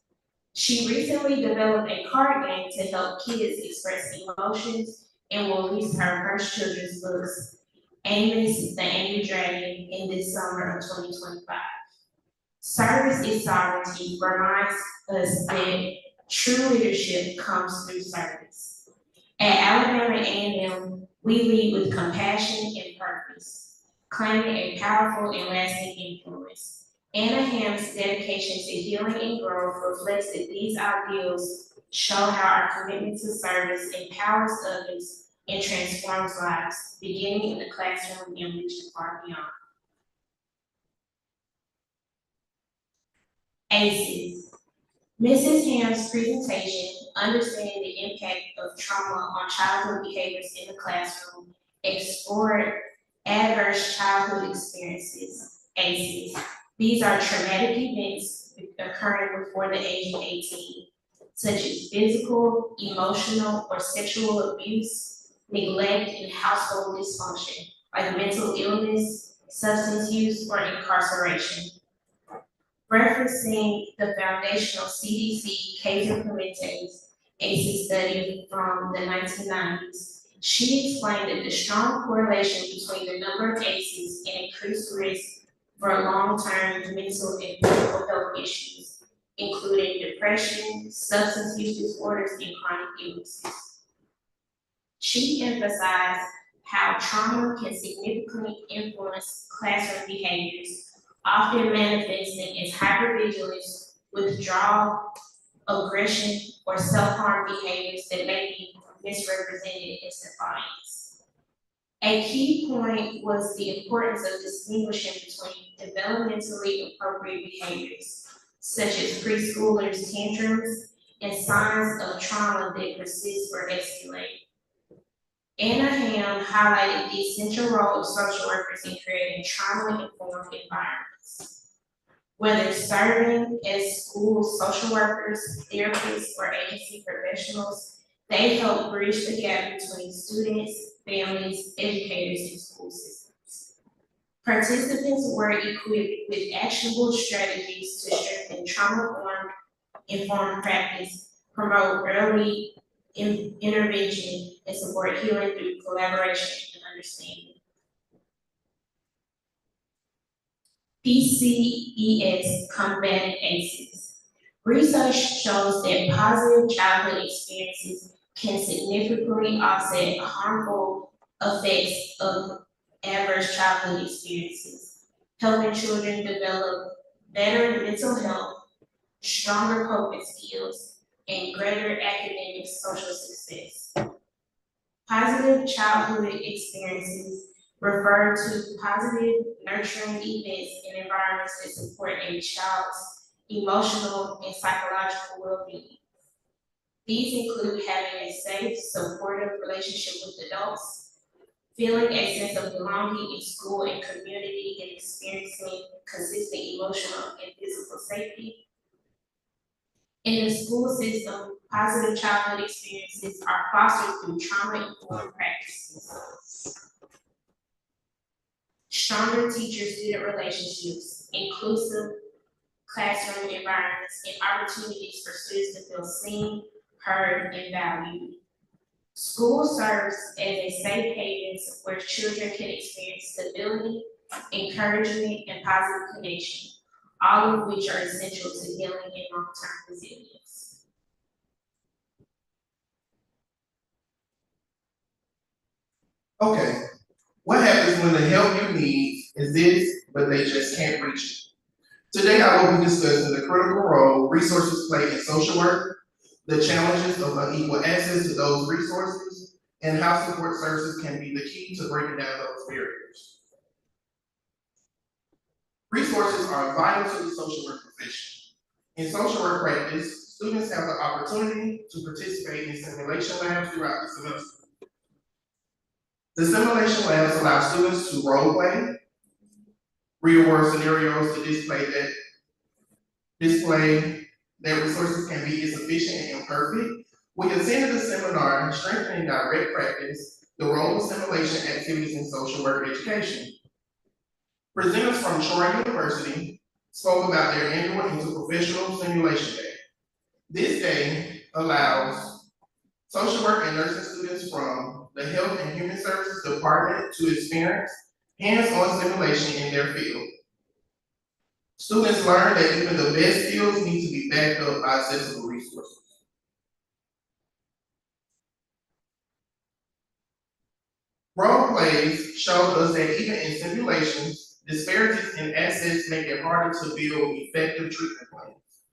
She recently developed a card game to help kids express emotions and will release her first children's books, Amos the Angry Dragon, in this summer of 2025. Service is sovereignty reminds us that true leadership comes through service. At Alabama A&M, we lead with compassion and purpose, claiming a powerful and lasting influence. Anna Ham's dedication to healing and growth reflects that these ideals show how our commitment to service empowers others and transforms lives, beginning in the classroom and reaching far beyond. ACEs. Mrs. Ham's presentation, Understanding the Impact of Trauma on Childhood Behaviors in the Classroom, explored adverse childhood experiences, ACEs. These are traumatic events occurring before the age of 18, such as physical, emotional, or sexual abuse, neglect, and household dysfunction, like mental illness, substance use, or incarceration. Referencing the foundational CDC Kaiser Permanente's ACEs study from the 1990s, she explained that the strong correlation between the number of ACEs and increased risk for long-term mental and physical health issues, including depression, substance use disorders, and chronic illnesses. She emphasized how trauma can significantly influence classroom behaviors, often manifesting as hypervigilance, withdrawal, aggression, or self-harm behaviors that may be misrepresented as defiance. A key point was the importance of distinguishing between developmentally appropriate behaviors, such as preschoolers' tantrums, and signs of trauma that persist or escalate. Anna Ham highlighted the essential role of social workers in creating trauma-informed environments. Whether serving as school social workers, therapists, or agency professionals, they help bridge the gap between students, families, educators, and school systems. Participants were equipped with actionable strategies to strengthen trauma-informed practice, promote early intervention, and support healing through collaboration and understanding. PCES combating ACEs. Research shows that positive childhood experiences can significantly offset harmful effects of adverse childhood experiences, helping children develop better mental health, stronger coping skills, and greater academic social success. Positive childhood experiences refer to positive, nurturing events and environments that support a child's emotional and psychological well-being. These include having a safe, supportive relationship with adults, feeling a sense of belonging in school and community, and experiencing consistent emotional and physical safety. In the school system, positive childhood experiences are fostered through trauma-informed practices. Stronger teacher-student relationships, inclusive classroom environments, and opportunities for students to feel seen, heard, and valued. School serves as a safe haven where children can experience stability, encouragement, and positive connection, all of which are essential to healing and long-term resilience. Okay, what happens when the help you need is this, but they just can't reach it? Today I will be discussing the critical role resources play in social work, the challenges of unequal access to those resources, and how support services can be the key to breaking down those barriers. Resources are vital to the social work profession. In social work practice, students have the opportunity to participate in simulation labs throughout the semester. The simulation labs allow students to role play, real-world scenarios to display that resources can be insufficient and imperfect. We attended a seminar strengthening direct practice, the role of simulation activities in social work education. Presenters from Troy University spoke about their annual interprofessional simulation day. This day allows social work and nursing students from the Health and Human Services Department to experience hands-on simulation in their field. Students learn that even the best skills need to be backed up by accessible resources. Role plays showed us that even in simulations, disparities in access make it harder to build effective treatment plans.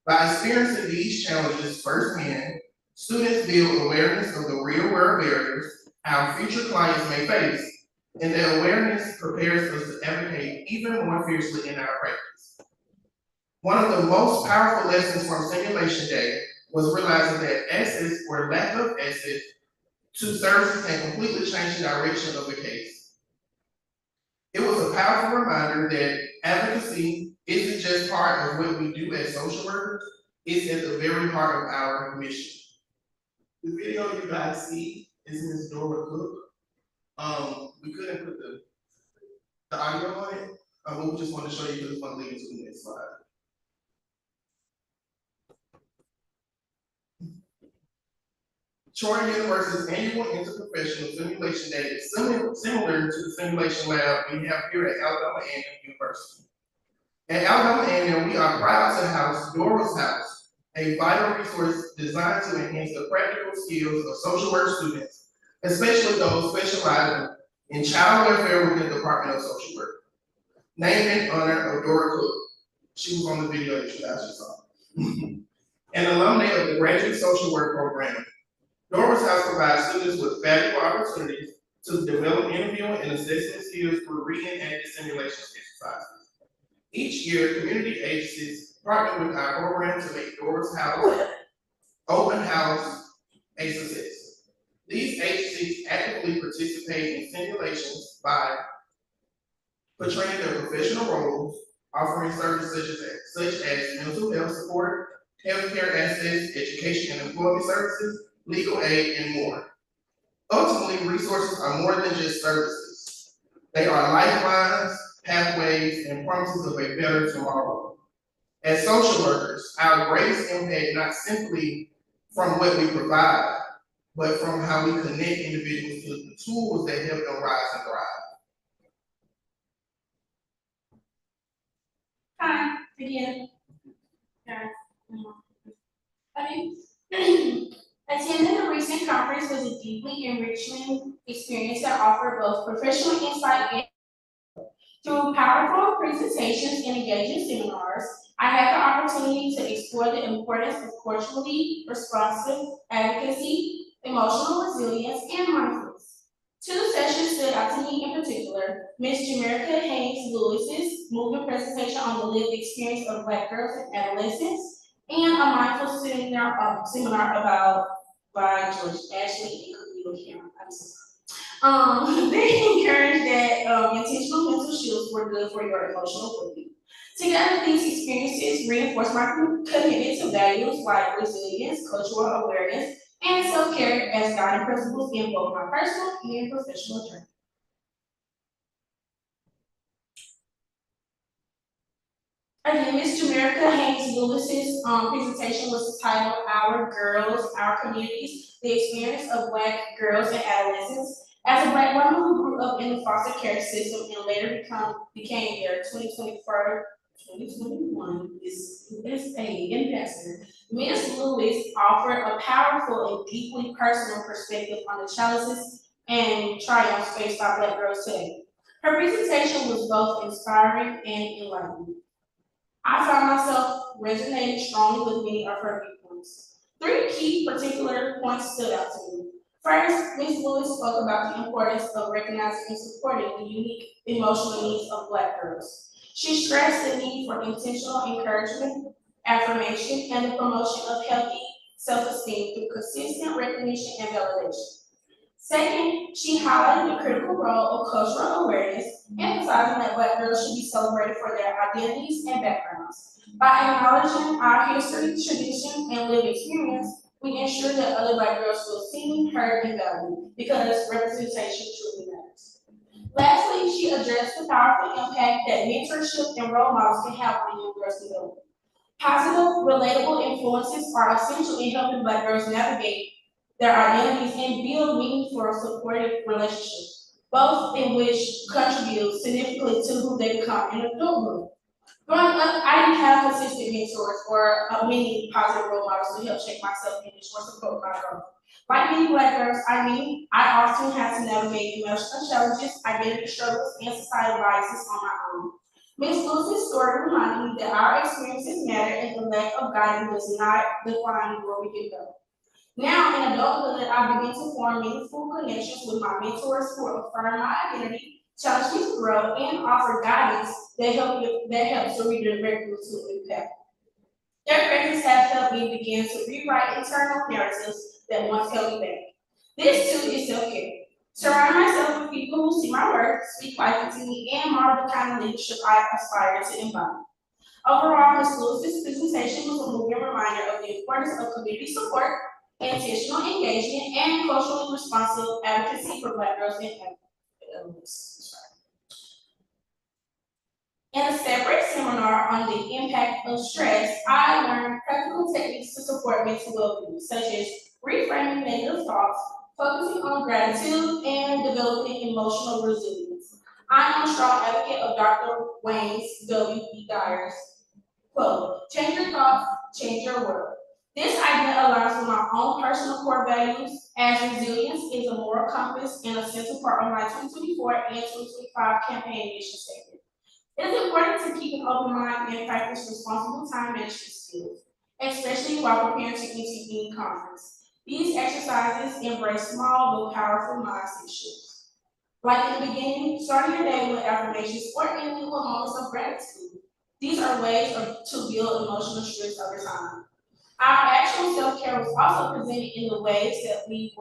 By experiencing these challenges firsthand, students build awareness of the real-world barriers our future clients may face, and the awareness prepares us to advocate even more fiercely in our practice. One of the most powerful lessons from Simulation Day was realizing that access or lack of access to services can completely change the direction of the case. It was a powerful reminder that advocacy isn't just part of what we do as social workers, it's at the very heart of our mission. The video you guys see is Ms. Dora Cook. We couldn't put the audio on it, but we just want to show you this one link to the next slide. Troy University's annual interprofessional simulation day is similar to the simulation lab we have here at Alabama A&M University. At Alabama A&M, we are proud to house Dora's House, a vital resource designed to enhance the practical skills of social work students, especially those specializing in child welfare within the Department of Social Work. Named in honor of Dora Cook. She was on the video that you guys just saw. An alumni of the Graduate Social Work Program. Dora's House provides students with valuable opportunities to develop interviewing and assessment skills through reading and simulation exercises. Each year, community agencies partner with our program to make Dora's House open house a success. These agencies actively participate in simulations by portraying their professional roles, offering services such as mental health support, healthcare access, education and employment services, legal aid, and more. Ultimately, resources are more than just services. They are lifelines, pathways, and promises of a better tomorrow. As social workers, our greatest impact not simply from what we provide, but from how we connect individuals to the tools that help them rise and thrive. Hi, again. Attending the recent conference was a deeply enriching experience that offered both professional insight and through powerful presentations and engaging seminars. I had the opportunity to explore the importance of culturally responsive advocacy, emotional resilience, and mindfulness. Two sessions stood out to me in particular: Ms. Jamerica Haynes Lewis's moving presentation on the lived experience of Black girls and adolescents, and a mindful seminar by George Ashley and Camille Cameron. I'm so sorry. They encouraged that intentional mental shifts were good for your emotional well-being. Together, these experiences reinforced my commitment to values like resilience, cultural awareness, and self-care as guiding principles in both my personal and professional journey. Again, Ms. Jamerica Haynes Lewis's presentation was titled "Our Girls, Our Communities: The Experience of Black Girls and Adolescents." As a Black woman who grew up in the foster care system and later became their 2021 USA ambassador, Ms. Lewis offered a powerful and deeply personal perspective on the challenges and triumphs faced by Black girls today. Her presentation was both inspiring and enlightening. I found myself resonating strongly with many of her viewpoints. Three key particular points stood out to me. First, Ms. Lewis spoke about the importance of recognizing and supporting the unique emotional needs of Black girls. She stressed the need for intentional encouragement, affirmation, and the promotion of healthy self-esteem through consistent recognition and validation. Second, she highlighted the critical role of cultural awareness, emphasizing that Black girls should be celebrated for their identities and backgrounds. By acknowledging our history, tradition, and lived experience, we ensure that other Black girls feel seen, heard, and valued, because representation truly matters. Lastly, she addressed the powerful impact that mentorship and role models can have on young girls' development. Positive, relatable influences are essential in helping Black girls navigate their identities and build meaningful, supportive relationships, both in which contribute significantly to who they become in adulthood. Growing up, I didn't have consistent mentors or many positive role models to help shape my self-image or support my growth. Like many Black girls, I often had to navigate emotional challenges, identity struggles, and societal biases on my own. Ms. Lewis's story reminded me that our experiences matter and the lack of guidance does not define where we can go. Now, in adulthood, I begin to form meaningful connections with my mentors who affirm my identity, challenge me to grow, and offer guidance that helps to redirect me to impact. Their presence has helped me begin to rewrite internal narratives that once held me back. This too is self-care. Surround myself with people who see my work, speak life into me, and model the kind of leadership I aspire to embody. Overall, Ms. Lewis's presentation was a moving reminder of the importance of community support, intentional engagement, and culturally responsive advocacy for Black girls and adults. In a separate seminar on the impact of stress, I learned practical techniques to support mental well-being, such as reframing negative thoughts, focusing on gratitude, and developing emotional resilience. I am a strong advocate of Dr. Wayne's W.E. Dyer's quote, "Change your thoughts, change your world." This idea aligns with my own personal core values, as resilience is a moral compass and a central part of my 2024 and 2025 campaign mission statement. It is important to keep an open mind and practice responsible time management skills, especially while preparing to enter any conference. These exercises embrace small but powerful mindset shifts. Like in the beginning, starting your day with affirmations or ending with moments of gratitude. These are ways to build emotional strength over time. Our actual self-care was also presented in the ways that we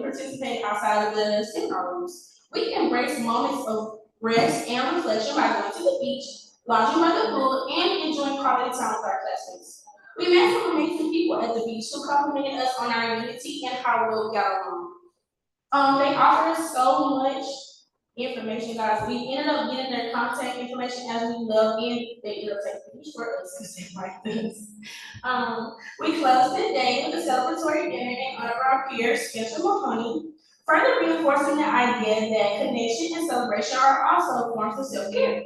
participated outside of the seminar rooms. We embrace moments of rest and reflection by going to the beach, lounging by the pool, and enjoying quality time with our classmates. We met some amazing people at the beach who complimented us on our unity and how well we got along. They offered us so much information, guys. We ended up getting their contact information as we love, and they ended up taking these for us because they like this. We closed the day with a celebratory dinner in honor of our peer, Spencer Mahoney, further reinforcing the idea that connection and celebration are also forms of self-care.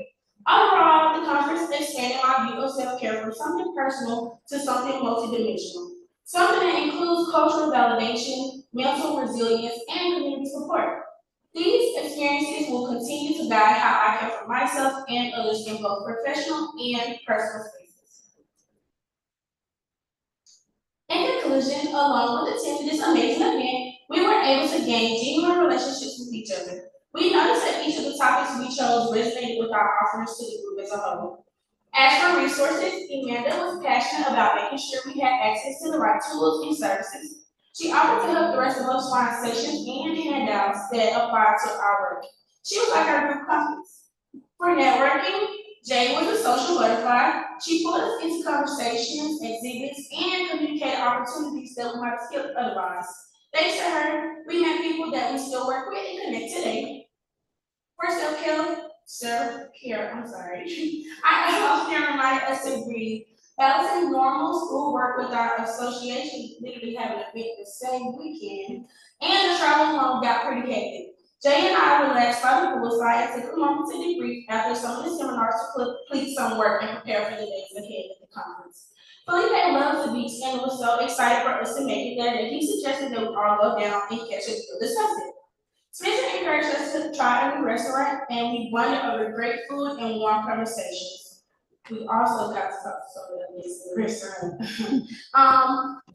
Overall, the conference expanded my view of self-care from something personal to something multidimensional. Something that includes cultural validation, mental resilience, and community support. These experiences will continue to guide how I care for myself and others in both professional and personal spaces. In conclusion, along with attending this amazing event, we were able to gain genuine relationships with each other. We noticed that each of the topics we chose resonated with our offerings to the group as a whole. As for resources, Amanda was passionate about making sure we had access to the right tools and services. She offered to help the rest of us find sessions and handouts that apply to our work. She was like our group compass. For networking, Jay was a social butterfly. She pulled us into conversations, exhibits, and communicated opportunities that we might have skipped otherwise. Thanks to her, we met people that we still work with and connect today. For self-care, I often remind us to breathe. Balancing normal schoolwork with our association, literally having an event the same weekend, and the travel home got pretty hectic. Jay and I relaxed by the poolside and took a moment to debrief after some of the seminars to complete some work and prepare for the days ahead at the conference. Felipe loves the beach and was so excited for us to make it there that he suggested that we all go down and catch a view of the sunset. Spencer encouraged us to try a new restaurant, and we bonded over great food and warm conversations. We also got to talk to some of the ladies in the restaurant.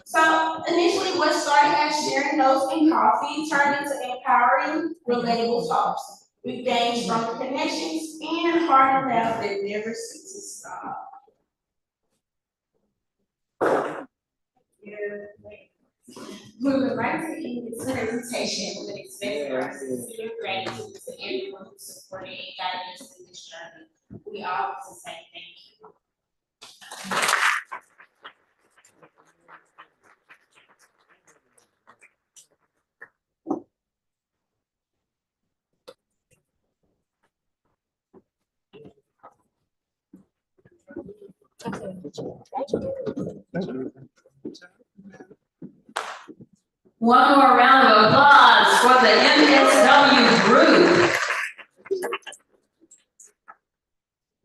So initially what started as sharing notes and coffee turned into empowering, relatable talks. We gained stronger connections and harder laughs that never cease to stop. We would like to end this presentation with expressing our sincere gratitude to everyone who supported and guided us through this journey. We all want to say thank you. One more round of applause for the MSW group.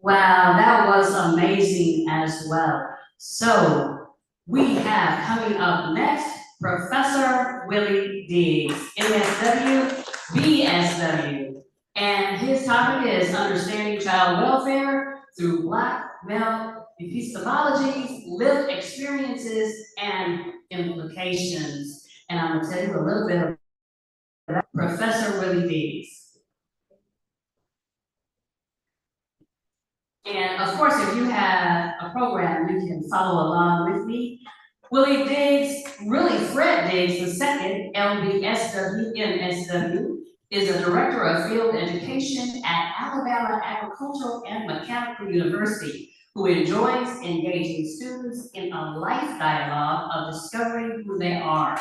Wow, that was amazing as well. So we have coming up next, Professor Willie Diggs, MSW, BSW. And his topic is Understanding Child Welfare through Black Male Epistemologies, Lived Experiences, and Implications. And I'm gonna tell you a little bit about Professor Willie Diggs. And of course, if you have a program, you can follow along with me. Willie Diggs, really Fred Diggs II, LBSW, MSW, is a director of field education at Alabama Agricultural and Mechanical University, who enjoys engaging students in a life dialogue of discovering who they are.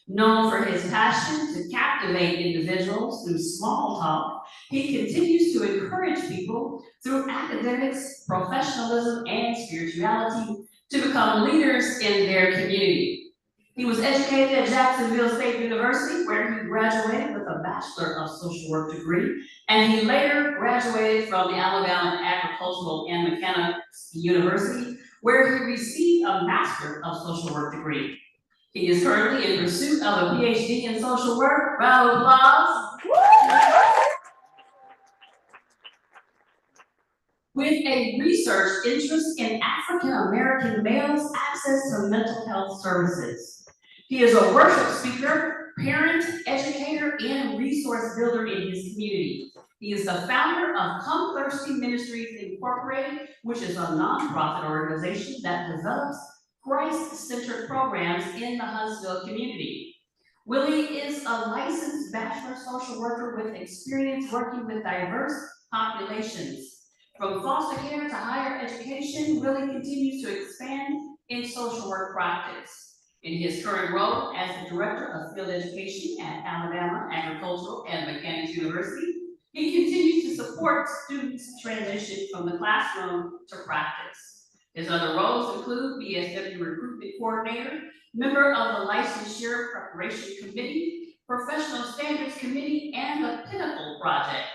Known for his passion to captivate individuals through small talk, he continues to encourage people through academics, professionalism, and spirituality to become leaders in their community. He was educated at Jacksonville State University, where he graduated with a Bachelor of Social Work degree, and he later graduated from the Alabama Agricultural and Mechanics University, where he received a Master of Social Work degree. He is currently in pursuit of a PhD in social work. Round of applause. With a research interest in African American males' access to mental health services. He is a worship speaker, parent, educator, and resource builder in his community. He is the founder of Come Thirsty Ministries Incorporated, which is a nonprofit organization that develops Christ-centered programs in the Huntsville community. Willie is a licensed bachelor social worker with experience working with diverse populations. From foster care to higher education, Willie continues to expand in social work practice. In his current role as the Director of Field Education at Alabama Agricultural and Mechanics University, he continues to support students transition from the classroom to practice. His other roles include BSW Recruitment Coordinator, member of the Licensure Preparation Committee, Professional Standards Committee, and the Pinnacle Project.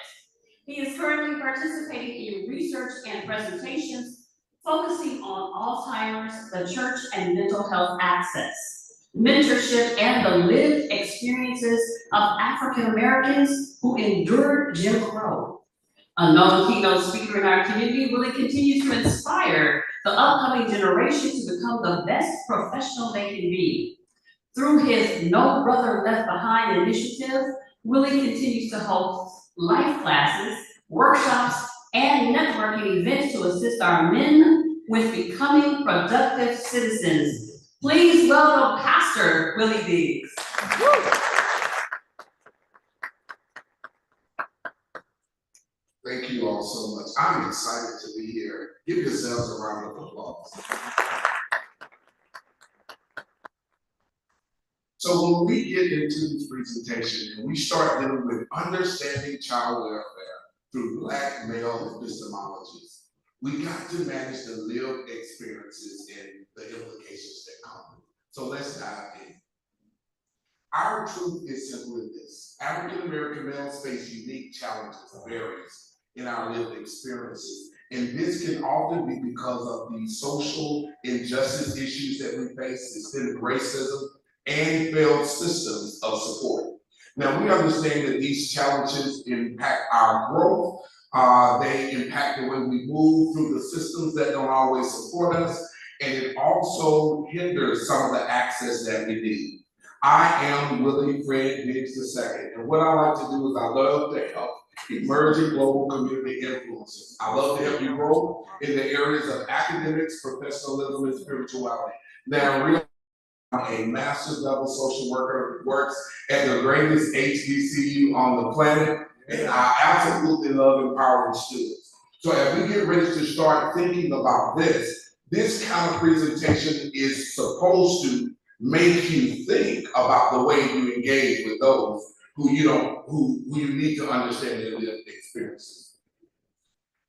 He is currently participating in research and presentations focusing on Alzheimer's, the church, and mental health access, mentorship, and the lived experiences of African Americans who endured Jim Crow. A known keynote speaker in our community, Willie continues to inspire the upcoming generation to become the best professional they can be. Through his No Brother Left Behind initiative, Willie continues to host life classes, workshops, and networking events to assist our men with becoming productive citizens. Please welcome Pastor Willie Diggs. Thank you all so much. I'm excited to be here. Give yourselves a round of applause. So when we get into this presentation and we start dealing with understanding child welfare through Black male epistemologies, we got to manage the lived experiences and the implications that come. So let's dive in. Our truth is simply this: African American males face unique challenges and barriers in our lived experiences. And this can often be because of the social injustice issues that we face, systemic racism, and failed systems of support. Now, we understand that these challenges impact our growth. They impact the way we move through the systems that don't always support us, and it also hinders some of the access that we need. I am Willie Fred Diggs II, and what I like to do is I love to help emerging global community influencers. I love to help you grow in the areas of academics, professionalism, and spirituality. Now, a master's level social worker works at the greatest HBCU on the planet, and I absolutely love empowering students. So as we get ready to start thinking about this kind of presentation is supposed to make you think about the way you engage with those who you need to understand their lived experiences.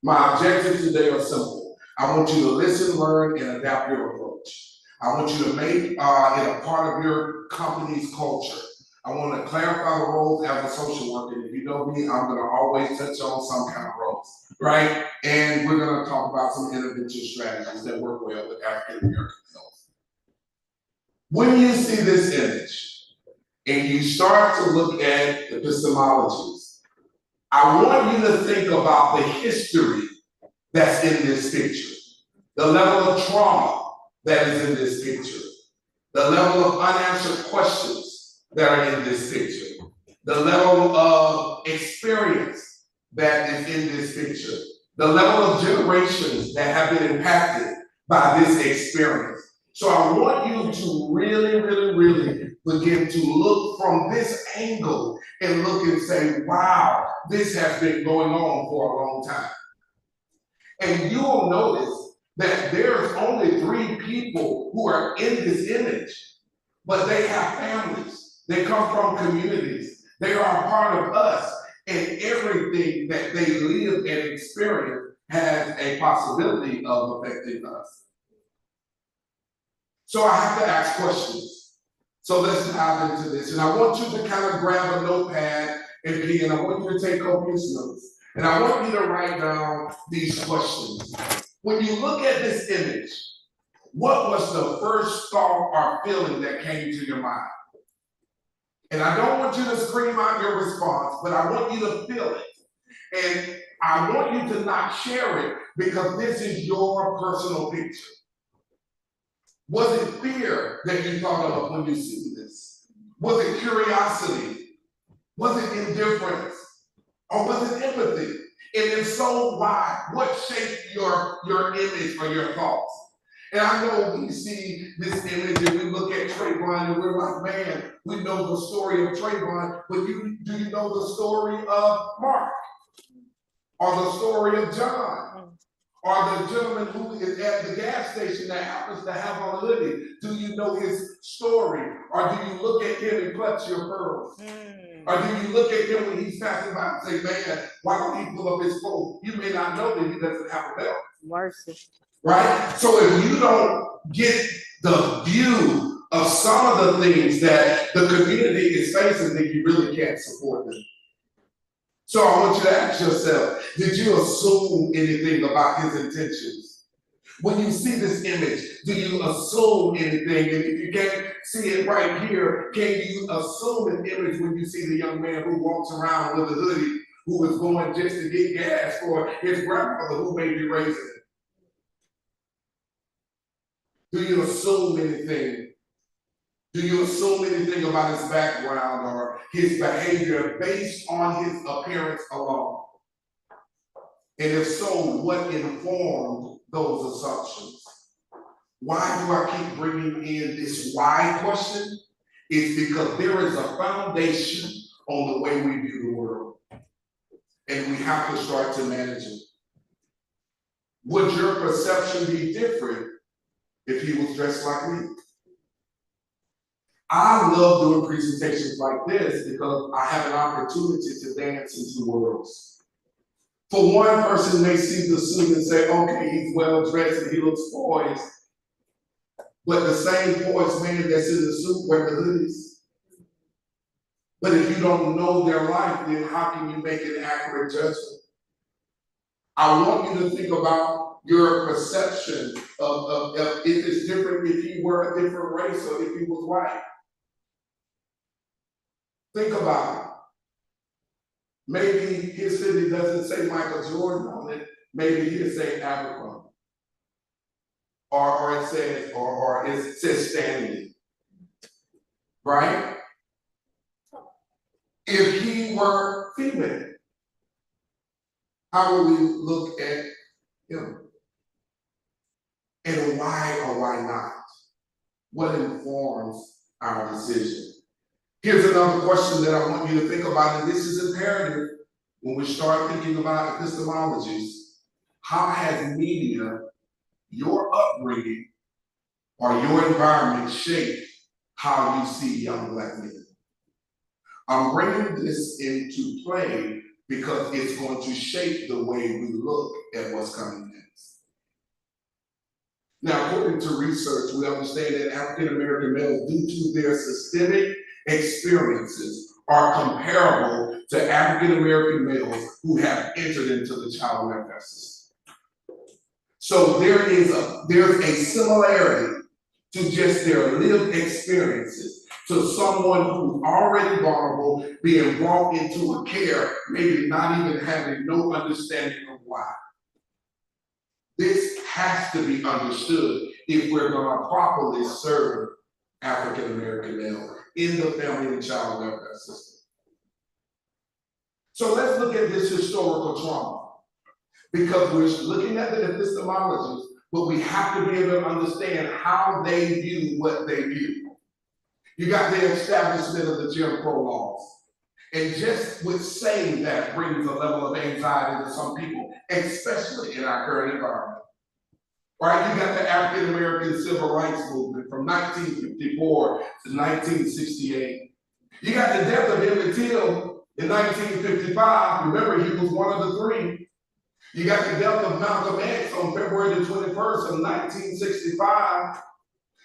My objectives today are simple. I want you to listen, learn, and adapt your approach. I want you to make it a part of your company's culture. I want to clarify the roles as a social worker. If you know me, I'm going to always touch on some kind of roles, right? And we're going to talk about some intervention strategies that work well with African American adults. When you see this image and you start to look at epistemologies, I want you to think about the history that's in this picture, the level of trauma that is in this picture, the level of unanswered questions that are in this picture, the level of experience that is in this picture, the level of generations that have been impacted by this experience. So I want you to really, really, really begin to look from this angle and look and say, wow, this has been going on for a long time. And you will notice that there's only 3 people who are in this image, but they have families. They come from communities. They are a part of us, and everything that they live and experience has a possibility of affecting us. So I have to ask questions. So let's dive into this. And I want you to kind of grab a notepad and pen. I want you to take copious notes. And I want you to write down these questions. When you look at this image, what was the first thought or feeling that came to your mind? And I don't want you to scream out your response, but I want you to feel it. And I want you to not share it because this is your personal picture. Was it fear that you thought of when you see this? Was it curiosity? Was it indifference? Or was it empathy? And if so, why? What shaped your image or your thoughts? And I know we see this image and we look at Trayvon and we're like, man, we know the story of Trayvon, but do you know the story of Mark? Or the story of John? Or the gentleman who is at the gas station that happens to have on a hoodie? Do you know his story? Or do you look at him and clutch your pearls? Or do you look at him when he's passing by and say, man, why don't he pull up his coat? You may not know that he doesn't have a belt. Mercy. Right? So if you don't get the view of some of the things that the community is facing, then you really can't support them. So I want you to ask yourself, did you assume anything about his intentions? When you see this image, do you assume anything? And if you can't see it right here, can you assume an image when you see the young man who walks around with a hoodie, who is going just to get gas for his grandmother who may be raising him? Do you assume anything? Do you assume anything about his background or his behavior based on his appearance alone? And if so, what informed those assumptions? Why do I keep bringing in this why question? It's because there is a foundation on the way we view the world. And we have to start to manage it. Would your perception be different if he was dressed like me? I love doing presentations like this because I have an opportunity to dance into worlds. For one person may see the suit and say, okay, he's well dressed and he looks poised. But the same poised man that's in the suit wear the hoodies. But if you don't know their life, then how can you make an accurate judgment? I want you to think about your perception of if it's different if he were a different race or if he was white. Think about it. Maybe his city doesn't say Michael Jordan on it. Maybe he'll say Abercrombie. Or it says Stanley. Right? If he were female, how would we look at him? And why or why not? What informs our decision? Here's another question that I want you to think about, and this is imperative when we start thinking about epistemologies. How has media, your upbringing, or your environment shaped how you see young Black men? I'm bringing this into play because it's going to shape the way we look at what's coming next. Now, according to research, we understand that African American males, due to their systemic experiences, are comparable to African American males who have entered into the child welfare system. So there's a similarity to just their lived experiences to someone who's already vulnerable being brought into a care, maybe not even having no understanding of why. This has to be understood if we're gonna properly serve African American males in the family and child welfare system. So let's look at this historical trauma, because we're looking at the epistemologies, but we have to be able to understand how they view what they view. You got the establishment of the Jim Crow laws. And just with saying that brings a level of anxiety to some people, especially in our current environment. Right, you got the African American Civil Rights Movement from 1954 to 1968. You got the death of Emmett Till in 1955. Remember, he was one of the three. You got the death of Malcolm X on February the 21st of 1965.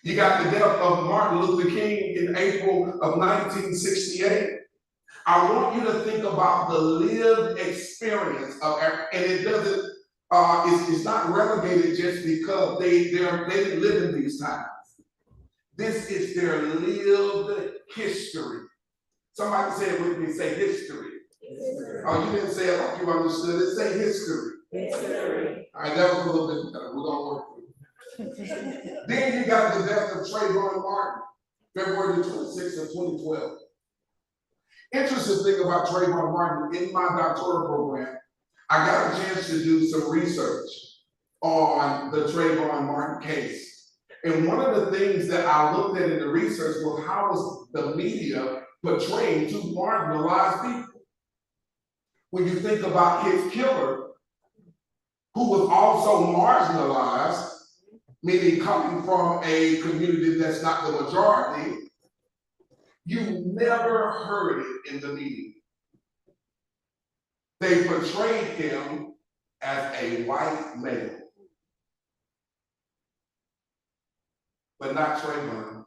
You got the death of Martin Luther King in April of 1968. I want you to think about the lived experience of, and it doesn't, it's not relegated just because they didn't live in these times. This is their lived history. Somebody say it with me, say history. Oh, you didn't say it like you understood it, say history. History. All right, that was a little bit better, we're gonna work through it. Then you got the death of Trayvon Martin, February the 26th of 2012. Interesting thing about Trayvon Martin, in my doctoral program, I got a chance to do some research on the Trayvon Martin case. And one of the things that I looked at in the research was how was the media portraying two marginalized people. When you think about his killer, who was also marginalized, meaning coming from a community that's not the majority, you never heard it in the media. They portrayed him as a white male, but not Trayvon.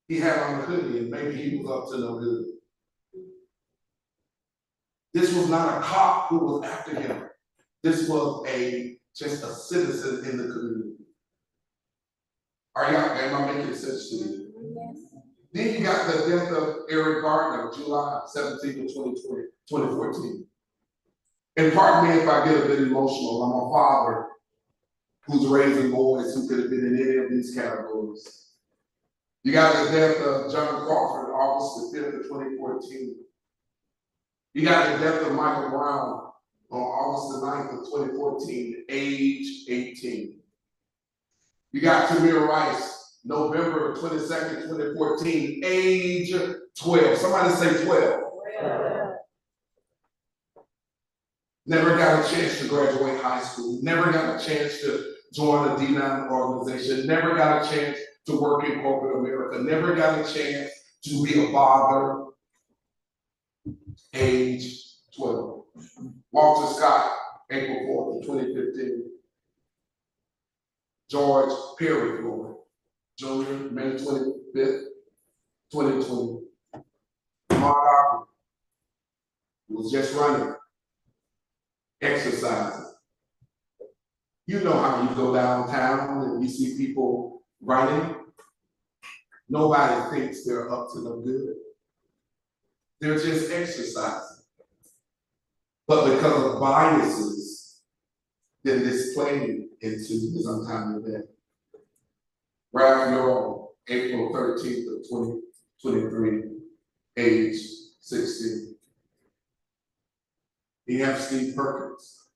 He had on a hoodie and maybe he was up to no good. This was not a cop who was after him. This was just a citizen in the community. Am I making sense to you? Yes. Then you got the death of Eric Gardner, July 17th of 2014. And pardon me if I get a bit emotional. I'm a father who's raising boys who could have been in any of these categories. You got the death of John Crawford, August the 5th of 2014. You got the death of Michael Brown on August the 9th of 2014, age 18. You got Tamir Rice, November 22nd, 2014, age 12. Somebody say 12. Never got a chance to graduate high school, never got a chance to join a D9 organization, never got a chance to work in corporate America, never got a chance to be a father, age 12. Walter Scott, April 4th of 2015. George Perry Floyd, Jr., May 25th, 2020. Ahmaud Arbery was just running, exercising. You know how you go downtown and you see people running. Nobody thinks they're up to no good. They're just exercising. But because of biases, then this played into this untimely death. Ralph Norman, April 13th of 2023, age 16. You have Steve Perkins,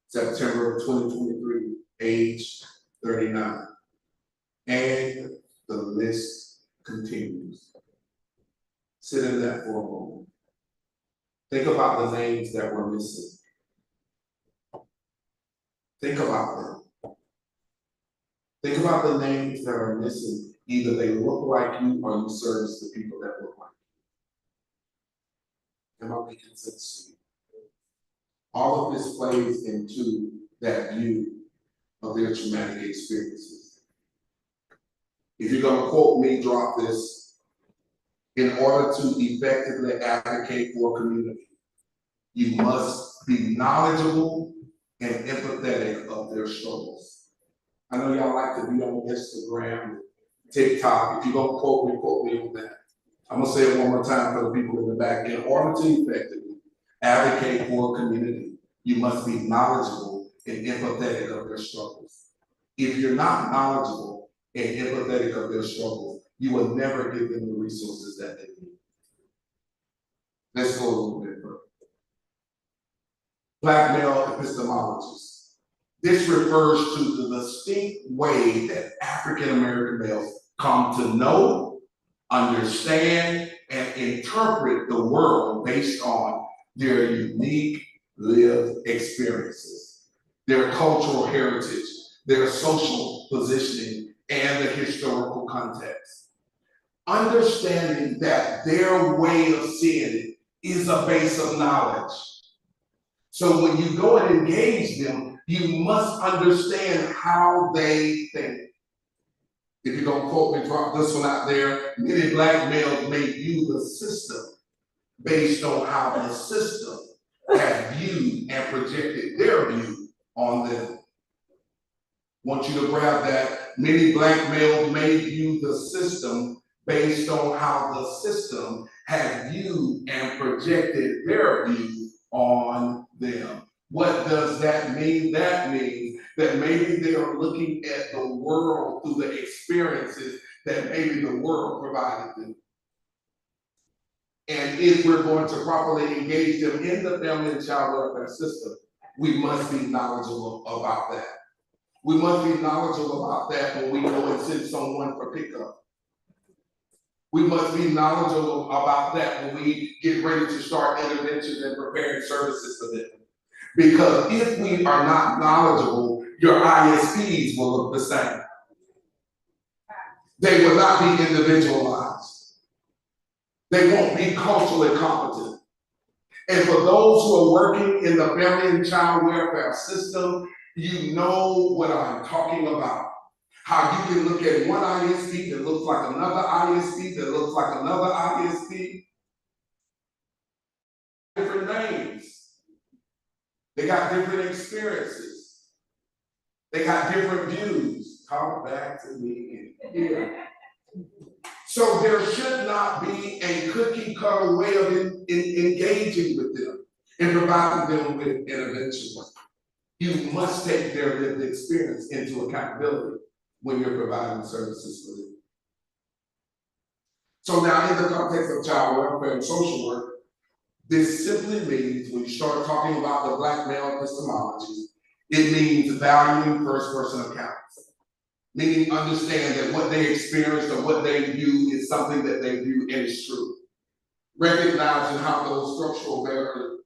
September of 2023, age 39. And the list continues. Sit in that for a moment. Think about the names that were missing. Think about them. Think about the names that are missing. Either they look like you or you service the people that look like you. Am I making sense to you? All of this plays into that view of their traumatic experiences. If you're gonna quote me, drop this: in order to effectively advocate for a community, you must be knowledgeable and empathetic of their struggles. I know y'all like to be on Instagram, TikTok. If you're gonna quote me on that. I'm gonna say it one more time for the people in the back. In order to effectively advocate for a community, you must be knowledgeable and empathetic of their struggles. If you're not knowledgeable and empathetic of their struggles, you will never give them the resources that they need. Let's go a little bit further. Black male epistemologists. This refers to the distinct way that African American males come to know, understand, and interpret the world based on their unique lived experiences, their cultural heritage, their social positioning, and the historical context. Understanding that their way of seeing it is a base of knowledge. So when you go and engage them, you must understand how they think. If you're gonna quote me, drop this one out there: many Black males may view the system based on how the system has viewed and projected their view on them. Want you to grab that. Many Black males may view the system based on how the system has viewed and projected their view on them. What does that mean? That means that maybe they are looking at the world through the experiences that maybe the world provided them. And if we're going to properly engage them in the family and child welfare system, we must be knowledgeable about that. We must be knowledgeable about that when we go and send someone for pickup. We must be knowledgeable about that when we get ready to start interventions and preparing services for them. Because if we are not knowledgeable, your ISPs will look the same. They will not be individualized. They won't be culturally competent. And for those who are working in the family and child welfare system, you know what I'm talking about. How you can look at one ISP that looks like another ISP that looks like another ISP. Different names. They got different experiences. They got different views. Come back to me in here. So there should not be a cookie cutter way of engaging with them and providing them with intervention. You must take their lived experience into accountability when you're providing services for them. So now in the context of child welfare and social work, this simply means, when you start talking about the Black male epistemology, it means valuing first person accounts. Meaning understand that what they experienced or what they view is something that they view and is true. Recognizing how those structural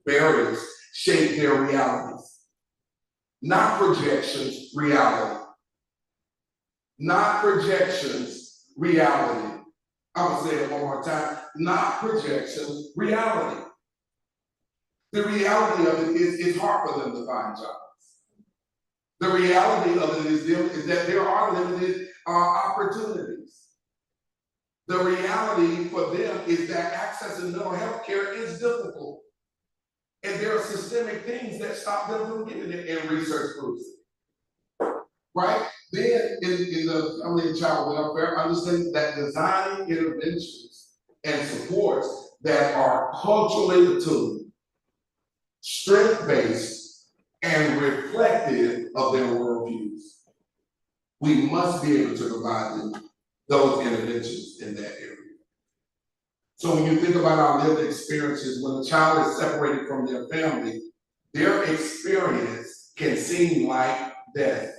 barriers shape their realities. Not projections, reality. Not projections, reality. I'm gonna say it one more time. Not projections, reality. The reality of it is it's hard for them to find jobs. The reality of it is that there are limited opportunities. The reality for them is that accessing mental health care is difficult. And there are systemic things that stop them from getting it, and research proves it. Right? Then in the family and child welfare, understand that designing interventions and supports that are culturally attuned, strength-based, and reflective of their worldviews. We must be able to provide them those interventions in that area. So when you think about our lived experiences, when a child is separated from their family, their experience can seem like death.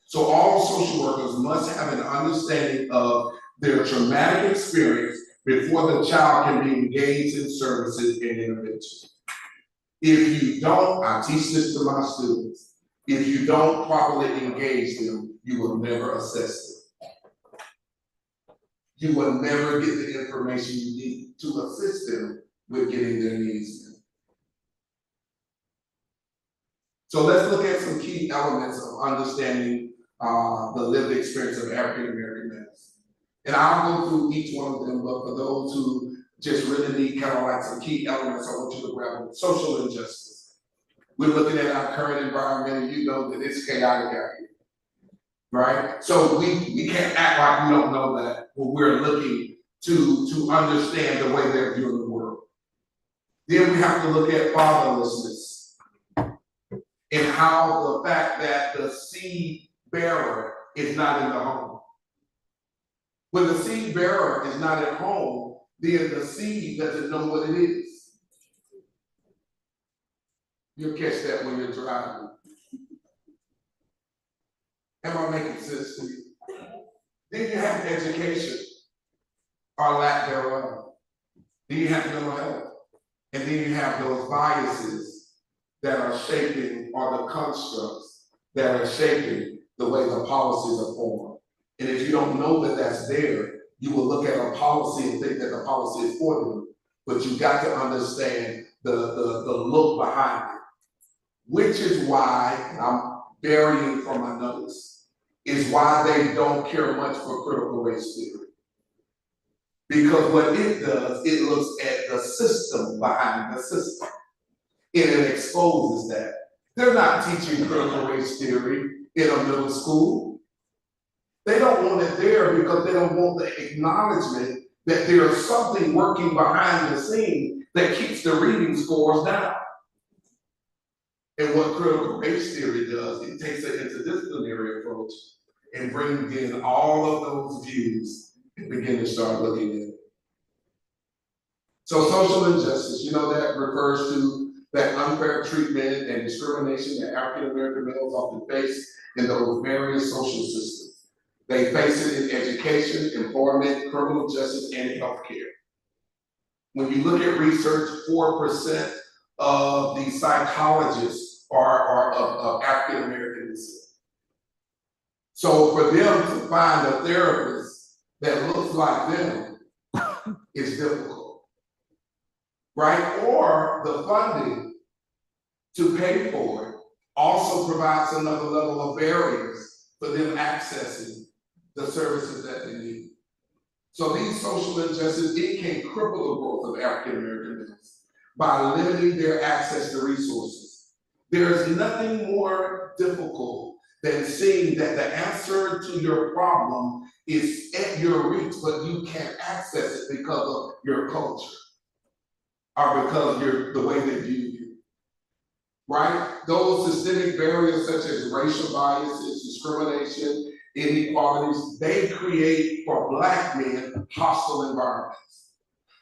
So all social workers must have an understanding of their traumatic experience before the child can be engaged in services and intervention. If you don't, I teach this to my students, if you don't properly engage them, you will never assess them. You will never get the information you need to assist them with getting their needs met. So let's look at some key elements of understanding the lived experience of African American males. And I'll go through each one of them, but for those who just really need kind of like some key elements, I want you to grab them. Social injustice. We're looking at our current environment, and you know that it's chaotic out here, right? So we can't act like we don't know that when we're looking to understand the way they're viewing the world. Then we have to look at fatherlessness and how the fact that the seed bearer is not in the home. When the seed bearer is not at home, then the seed doesn't know what it is. You'll catch that when you're driving. Am I making sense to you? Then you have education or lack thereof. Then you have mental health. And then you have those biases that are shaping, or the constructs that are shaping the way the policies are formed. And if you don't know that that's there, you will look at a policy and think that the policy is for them, but you got to understand the look behind it. Which is why, and I'm varying from my notes, is why they don't care much for critical race theory. Because what it does, it looks at the system behind the system, and it exposes that. They're not teaching critical race theory in a middle school. They don't want it there because they don't want the acknowledgement that there's something working behind the scene that keeps the reading scores down. And what critical race theory does, it takes an interdisciplinary approach and brings in all of those views and begin to start looking at it. So social injustice, you know, that refers to that unfair treatment and discrimination that African American males often face in those various social systems. They face it in education, employment, criminal justice, and healthcare. When you look at research, 4% of the psychologists are of African American descent. So for them to find a therapist that looks like them is difficult, right? Or the funding to pay for it also provides another level of barriers for them accessing the services that they need. So these social injustices, it can cripple the growth of African American males by limiting their access to resources. There is nothing more difficult than seeing that the answer to your problem is at your reach, but you can't access it because of your culture or because of the way they view you, right? Those systemic barriers such as racial biases, discrimination, inequalities, they create for Black men hostile environments.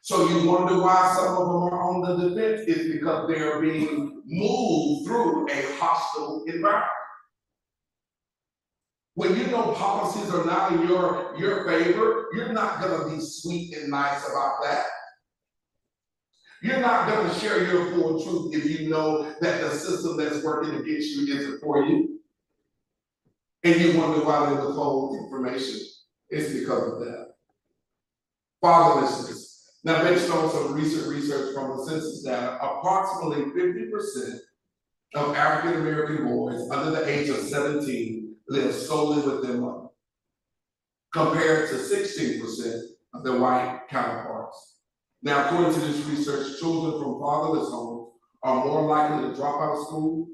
So you wonder why some of them are on the defense, is because they're being moved through a hostile environment. When you know policies are not in your favor, you're not gonna be sweet and nice about that. You're not gonna share your full truth if you know that the system that's working against you isn't for you. And you wonder why they withhold information. It's because of that. Fatherlessness. Now, based on some recent research from the census data, approximately 50% of African American boys under the age of 17 live solely with their mother, compared to 16% of their white counterparts. Now, according to this research, children from fatherless homes are more likely to drop out of school,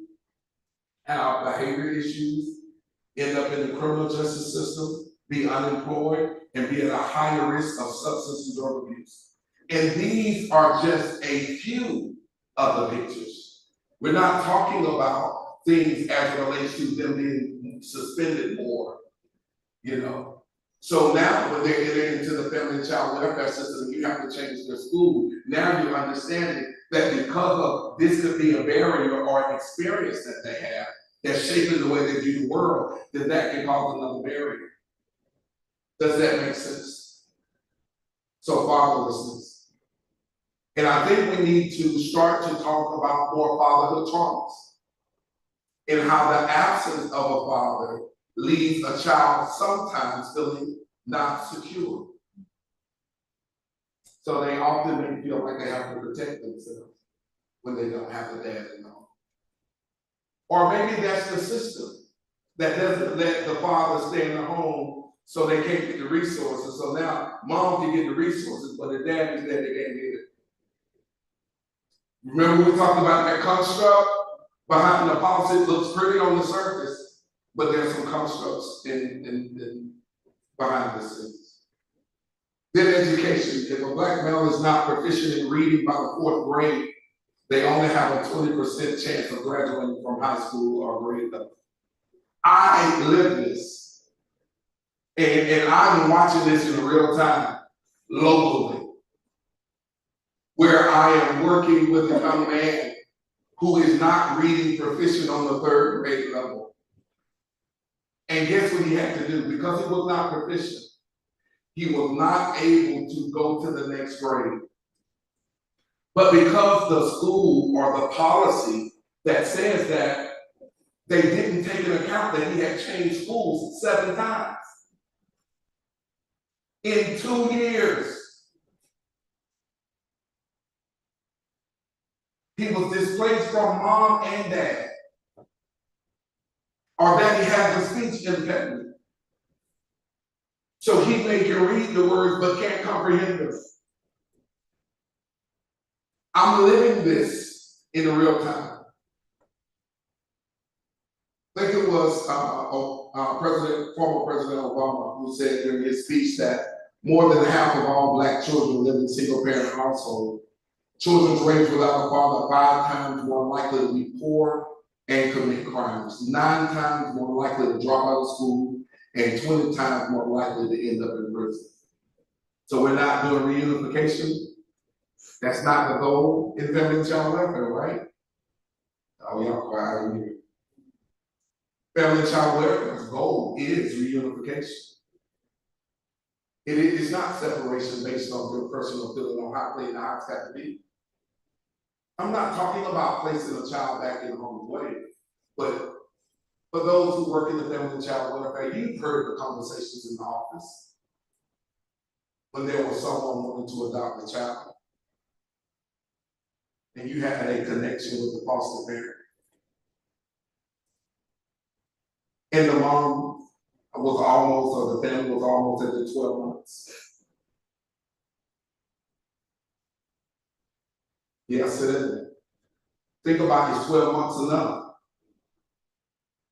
have behavior issues, end up in the criminal justice system, be unemployed, and be at a higher risk of substance and drug abuse. And these are just a few of the pictures. We're not talking about things as it relates to them being suspended more, you know. So now when they're getting into the family and child welfare system, you have to change their school. Now you're understanding that because of this could be a barrier or an experience that they have that's shaping the way they view the world, then that can cause another barrier. Does that make sense? So fatherlessness. And I think we need to start to talk about more fatherhood traumas and how the absence of a father leaves a child sometimes feeling not secure. So they often may feel like they have to protect themselves when they don't have a dad at home. Or maybe that's the system that doesn't let the father stay in the home so they can't get the resources. So now mom can get the resources, but the dad is there, they can't get it. Remember we talked about that construct? Behind the policy, it looks pretty on the surface, but there's some constructs in behind the scenes. Then education. If a black male is not proficient in reading by the 4th grade, they only have a 20% chance of graduating from high school or grade level. I live this, and I'm watching this in real time, locally, where I am working with a young man who is not reading proficient on the 3rd grade level. And guess what he had to do? Because he was not proficient, he was not able to go to the next grade. But because the school or the policy that says that, they didn't take into account that he had changed schools 7 times in 2 years. He was displaced from mom and dad. Or daddy had the speech impediment. So he may can read the words but can't comprehend them. I'm living this in real time. I think it was former President Obama who said during his speech that more than half of all black children live in single-parent households. Children raised without a father are 5 times more likely to be poor and commit crimes, 9 times more likely to drop out of school, and 20 times more likely to end up in prison. So we're not doing reunification. That's not the goal in family and child welfare, right? Oh, y'all quiet in here. Family and child welfare's goal is reunification. It is not separation based on your personal feeling on how clean the house got to be. I'm not talking about placing a child back in harm's way, but for those who work in the family and child welfare, you've heard the conversations in the office when there was someone wanting to adopt a child and you had a connection with the foster parent. And the mom was almost, or the family was almost at the 12 months. Yes, it is. Think about, is 12 months enough?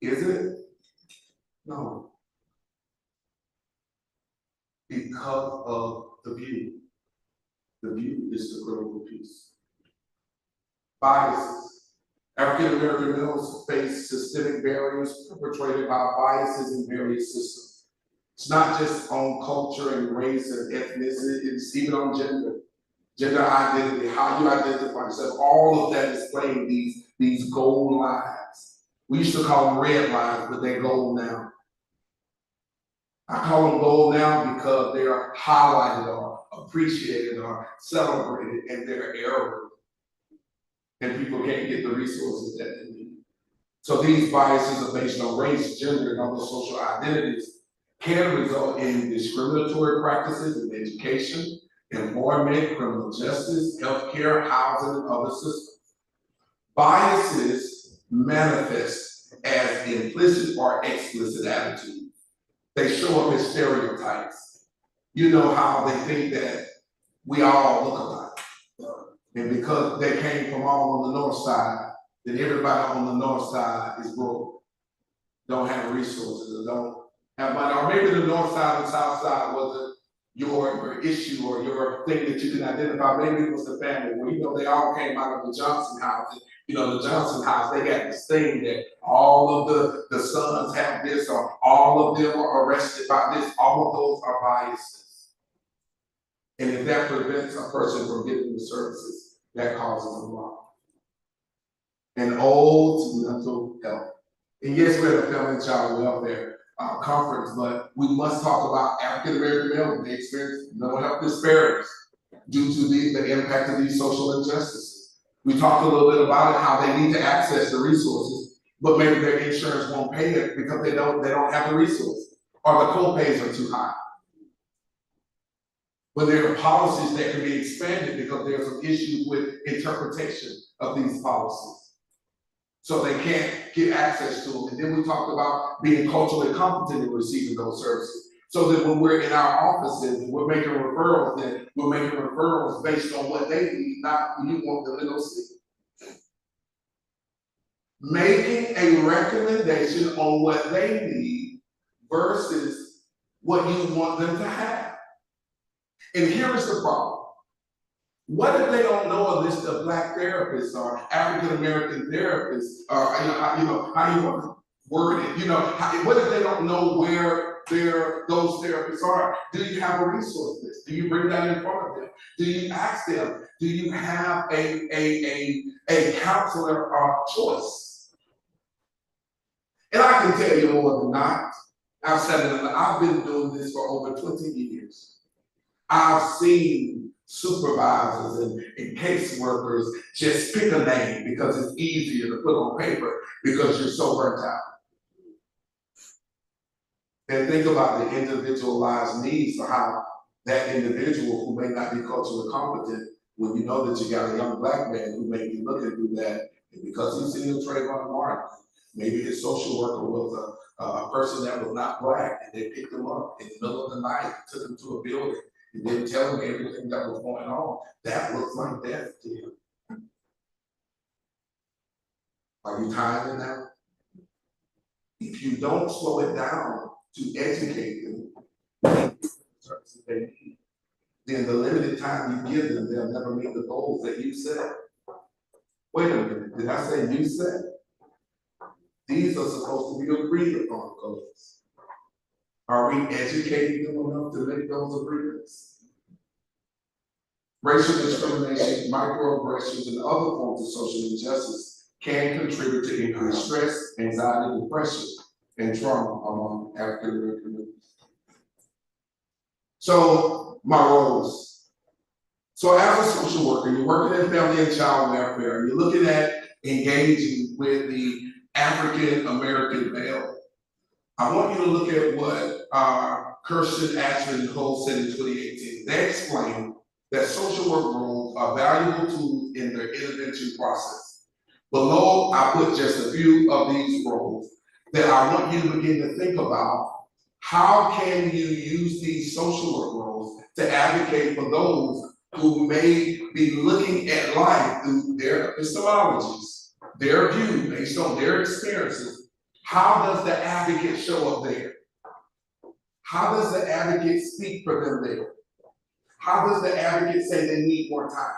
Is it? No. Because of the view. The view is the critical piece. Biases. African American males face systemic barriers perpetrated by biases in various systems. It's not just on culture and race and ethnicity, it's even on gender identity, how you identify yourself. All of that is playing these gold lines. We used to call them red lines, but they're gold now. I call them gold now because they are highlighted or appreciated or celebrated, and they're error. And people can't get the resources that they need. So these biases are based on race, gender, and other social identities can result in discriminatory practices in education, employment, criminal justice, healthcare, housing, and other systems. Biases manifest as implicit or explicit attitudes. They show up as stereotypes. You know how they think that we all look alike. And because they came from all on the north side, then everybody on the north side is broke, don't have resources, or don't have money. Or maybe the north side and south side wasn't your issue or your thing that you can identify. Maybe it was the family. Well, you know, they all came out of the Johnson house. And, you know, the Johnson house, they got this thing that all of the sons have this, or all of them are arrested by this. All of those are biases. And if that prevents a person from getting the services, that causes a problem. And ode to mental health. And yes, we're at a family and child welfare conference, but we must talk about African American males. They experience mental health disparities due to the impact of these social injustices. We talked a little bit about it, how they need to access the resources, but maybe their insurance won't pay it because they don't have the resources, or the co-pays are too high. But there are policies that can be expanded because there are some issues with interpretation of these policies. so they can't get access to them. And then we talked about being culturally competent in receiving those services. So that when we're in our offices and we're making referrals, then we're making referrals based on what they need, not what you want them to go see. Making a recommendation on what they need versus what you want them to have. And here is the problem. What if they don't know a list of Black therapists or African American therapists, or how you want to word it? What if they don't know where those therapists are? Do you have a resource list? Do you bring that in front of them? Do you ask them? Do you have a counselor of choice? And I can tell you more than not. I've been doing this for over 20 years. I've seen supervisors and caseworkers just pick a name because it's easier to put on paper because you're so burnt out. And think about the individualized needs for how that individual who may not be culturally competent, when you know that you got a young Black man who may be looking through that, and because he's seen the Trayvon Martin, maybe his social worker was a person that was not Black, and they picked him up in the middle of the night, took him to a building, and didn't tell him everything that was going on. That looks like death to him. Are you tired of that? If you don't slow it down to educate them, then the limited time you give them, they'll never meet the goals that you set. Wait a minute, did I say you set? These are supposed to be agreed upon goals. Are we educating them enough to make those agreements? Racial discrimination, microaggressions, and other forms of social injustice can contribute to increased stress, anxiety, depression, and trauma among African American communities. So, my roles. So as a social worker, you're working in family and child welfare, you're looking at engaging with the African American male. I want you to look at what Kirsten Ashman and Cole said in 2018. They explained that social work roles are valuable tools in their intervention process. Below, I put just a few of these roles that I want you to begin to think about. How can you use these social work roles to advocate for those who may be looking at life through their epistemologies, their view based on their experiences? How does the advocate show up there? How does the advocate speak for them there? How does the advocate say they need more time?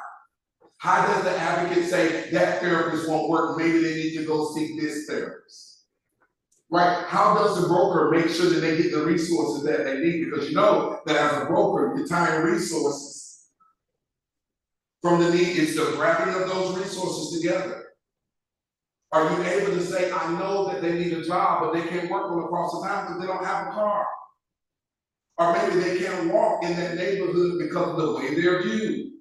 How does the advocate say that therapist won't work, maybe they need to go seek this therapist? Right? How does the broker make sure that they get the resources that they need? Because you know that as a broker, you're tying resources from the need is the grabbing of those resources together. Are you able to say, I know that they need a job, but they can't work on across the town because they don't have a car? Or maybe they can't walk in that neighborhood because of the way they're viewed.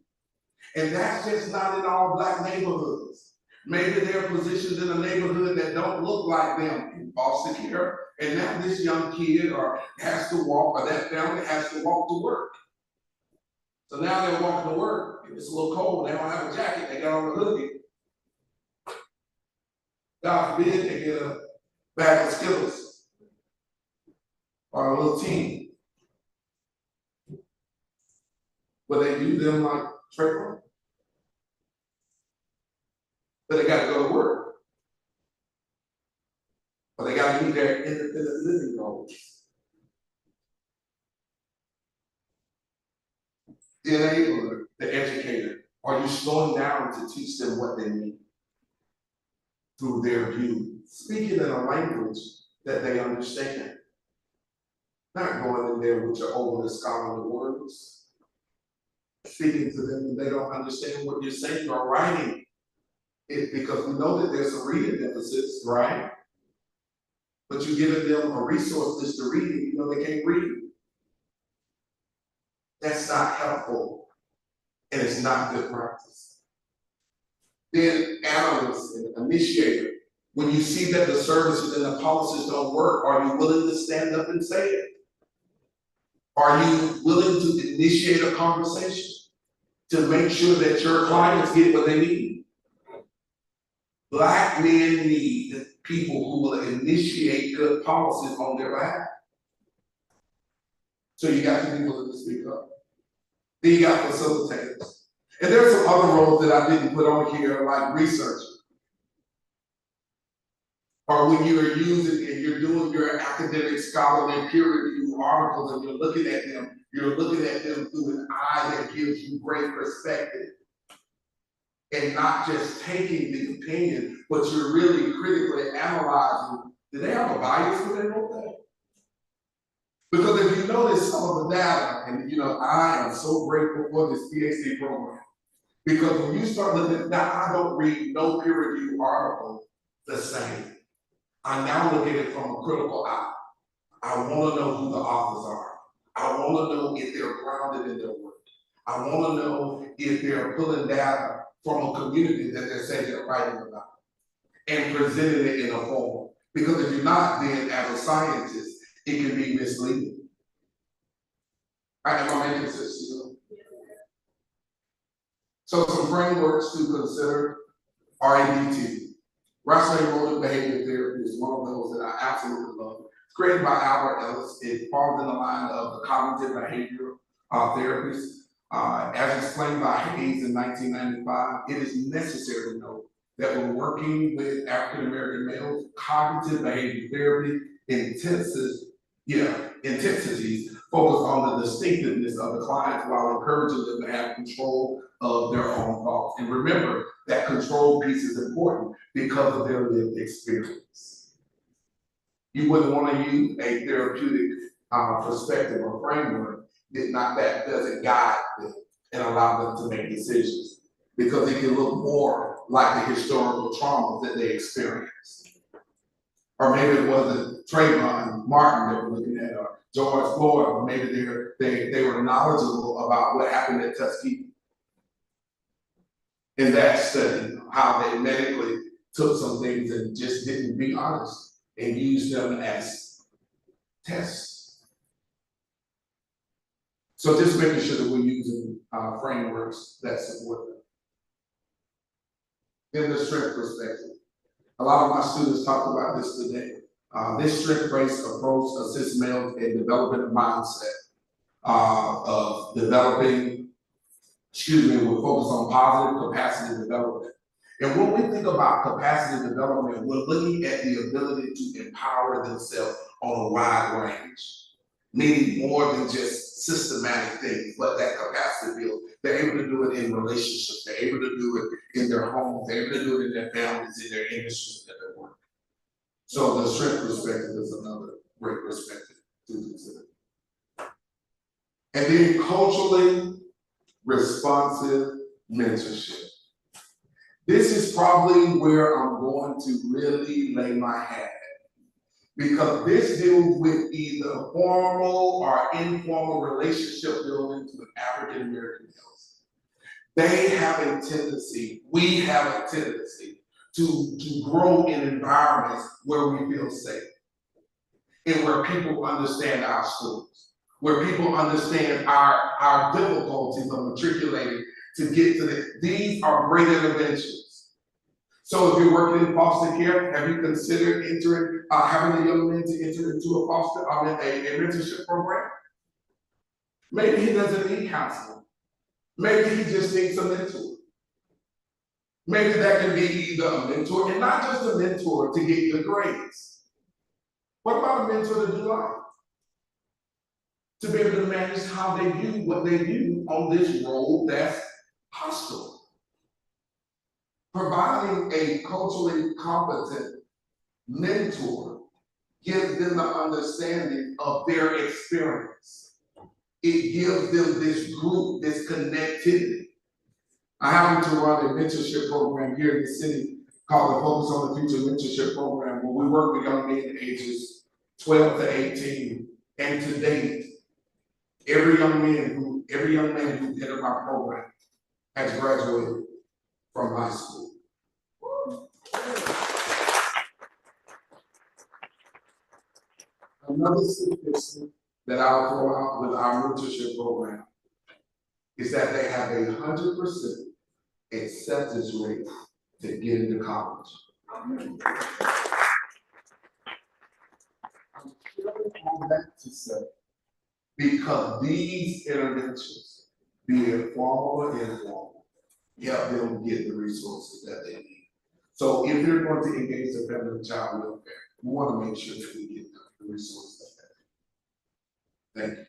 And that's just not in all Black neighborhoods. Maybe they're positioned in a neighborhood that don't look like them in foster care, and now this young kid has to walk, or that family has to walk to work. So now they're walking to work, it's a little cold, they don't have a jacket, they got on a hoodie. God forbid they get a bag of Skittles or a little tea. But they do them like Trayvon. But they gotta go to work. But they gotta meet their independent living goals. The enabler, the educator, are you slowing down to teach them what they need through their view? Speaking in a language that they understand. Not going in there with your overly scholarly words. Speaking to them and they don't understand what you're saying or writing. Because we know that there's some reading deficits, right? But you're giving them a resource list to read, you know they can't read. That's not helpful, and it's not good practice. Then analyst and initiator, when you see that the services and the policies don't work, are you willing to stand up and say it? Are you willing to initiate a conversation to make sure that your clients get what they need? Black men need people who will initiate good policies on their behalf. So you got to be willing to speak up. Then you got facilitators. And there's some other roles that I didn't put on here, like research. Or when you are using and you're doing your academic scholarly peer review articles and you're looking at them through an eye that gives you great perspective. And not just taking the opinion, but you're really critically analyzing, do they have a bias when they wrote that? Because if you notice some of the data, and I am so grateful for this PhD program. Because when you start looking at that, I don't read no peer review article the same. I now look at it from a critical eye. I want to know who the authors are. I want to know if they're grounded in their work. I want to know if they're pulling data from a community that they're saying they're writing about and presenting it in a form. Because if you're not, then as a scientist, it can be misleading. Am I making sense to you? So some frameworks to consider: RABT. Rational emotive behavior therapy is one of those that I absolutely love. It's created by Albert Ellis. It falls in the line of the cognitive behavioral therapies. As explained by Hayes in 1995, it is necessary to note that when working with African American males, cognitive behavior therapy intensities focus on the distinctiveness of the clients while encouraging them to have control of their own thoughts. And remember, that control piece is important because of their lived experience. You wouldn't want to use a therapeutic perspective or framework that doesn't guide them and allow them to make decisions, because it can look more like the historical trauma that they experienced. Or maybe it wasn't Trayvon Martin that we're looking at, or George Floyd, or maybe they were knowledgeable about what happened at Tuskegee. In that study, how they medically took some things and just didn't be honest and used them as tests. So just making sure that we're using frameworks that support them. In the strength perspective, a lot of my students talked about this today. This strength-based approach assists males in developing a mindset of developing, we're focused on positive capacity development. And when we think about capacity development, we're looking at the ability to empower themselves on a wide range, meaning more than just systematic things, but that capacity build. They're able to do it in relationships, they're able to do it in their homes, they're able to do it in their families, in their industries, at their work. So the strength perspective is another great perspective to consider. And then culturally responsive mentorship. This is probably where I'm going to really lay my hat at, because this deals with either formal or informal relationship building with African American males. They have a tendency, we have a tendency to grow in environments where we feel safe and where people understand our stories, where people understand our difficulties of matriculating to get to this. These are great interventions. So if you're working in foster care, have you considered having a young man to enter into a mentorship program? Maybe he doesn't need counseling. Maybe he just needs a mentor. Maybe that can be either a mentor, and not just a mentor to get good grades. What about a mentor to do life? To be able to manage how they do what they do on this road that's hostile. Providing a culturally competent mentor gives them the understanding of their experience. It gives them this group, this connectivity. I happen to run a mentorship program here in the city called the Focus on the Future Mentorship Program, where we work with young men ages 12 to 18, and to date, every young man who entered my program has graduated from high school. Another statistic that I'll throw out with our mentorship program is that they have 100% acceptance rate to get into college. I'm sharing all that to say, because these interventions, be it formal or informal, help them get the resources that they need. So if you're going to engage the family and child welfare, we want to make sure that we get the resources that they need. Thank you.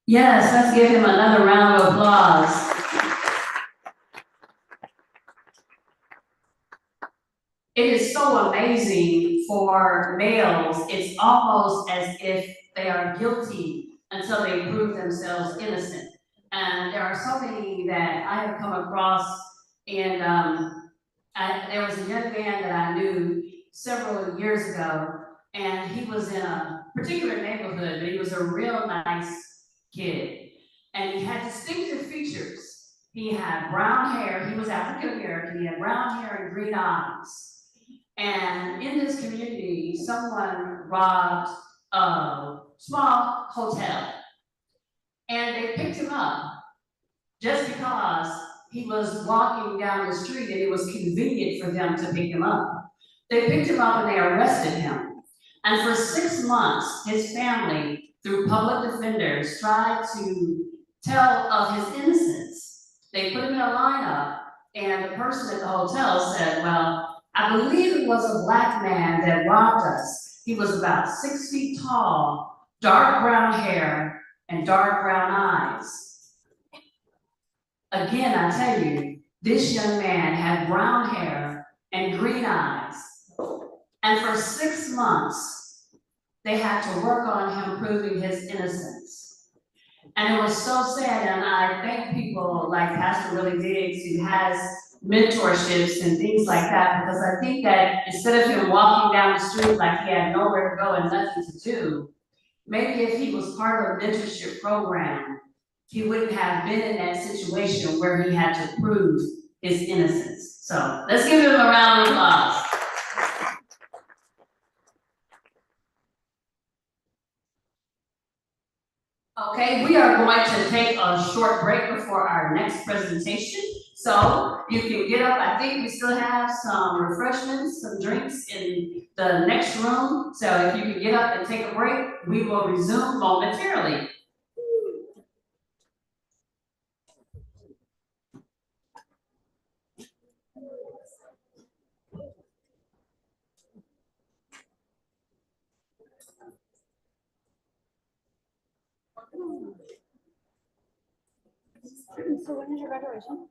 Yes, let's give him another round of applause. It is so amazing for males, it's almost as if they are guilty until they prove themselves innocent. And there are so many that I have come across, and there was a young man that I knew several years ago, and he was in a particular neighborhood, but he was a real nice kid. And he had distinctive features. He had brown hair, he was African American, he had brown hair and green eyes. And in this community, someone robbed a small hotel. And they picked him up just because he was walking down the street and it was convenient for them to pick him up. They picked him up and they arrested him. And for 6 months, his family, through public defenders, tried to tell of his innocence. They put him in a lineup, and the person at the hotel said, well, I believe it was a black man that robbed us. He was about 6 feet tall, dark brown hair, and dark brown eyes. Again, I tell you, this young man had brown hair and green eyes. And for 6 months, they had to work on him proving his innocence. And it was so sad, and I thank people like Pastor Willie Diggs, who has mentorships and things like that, because I think that instead of him walking down the street like he had nowhere to go and nothing to do, maybe if he was part of a mentorship program, he wouldn't have been in that situation where he had to prove his innocence. So let's give him a round of applause. Okay, we are going to take a short break before our next presentation. So you can get up. I think we still have some refreshments, some drinks in the next room. So if you can get up and take a break, we will resume momentarily. So when is your graduation?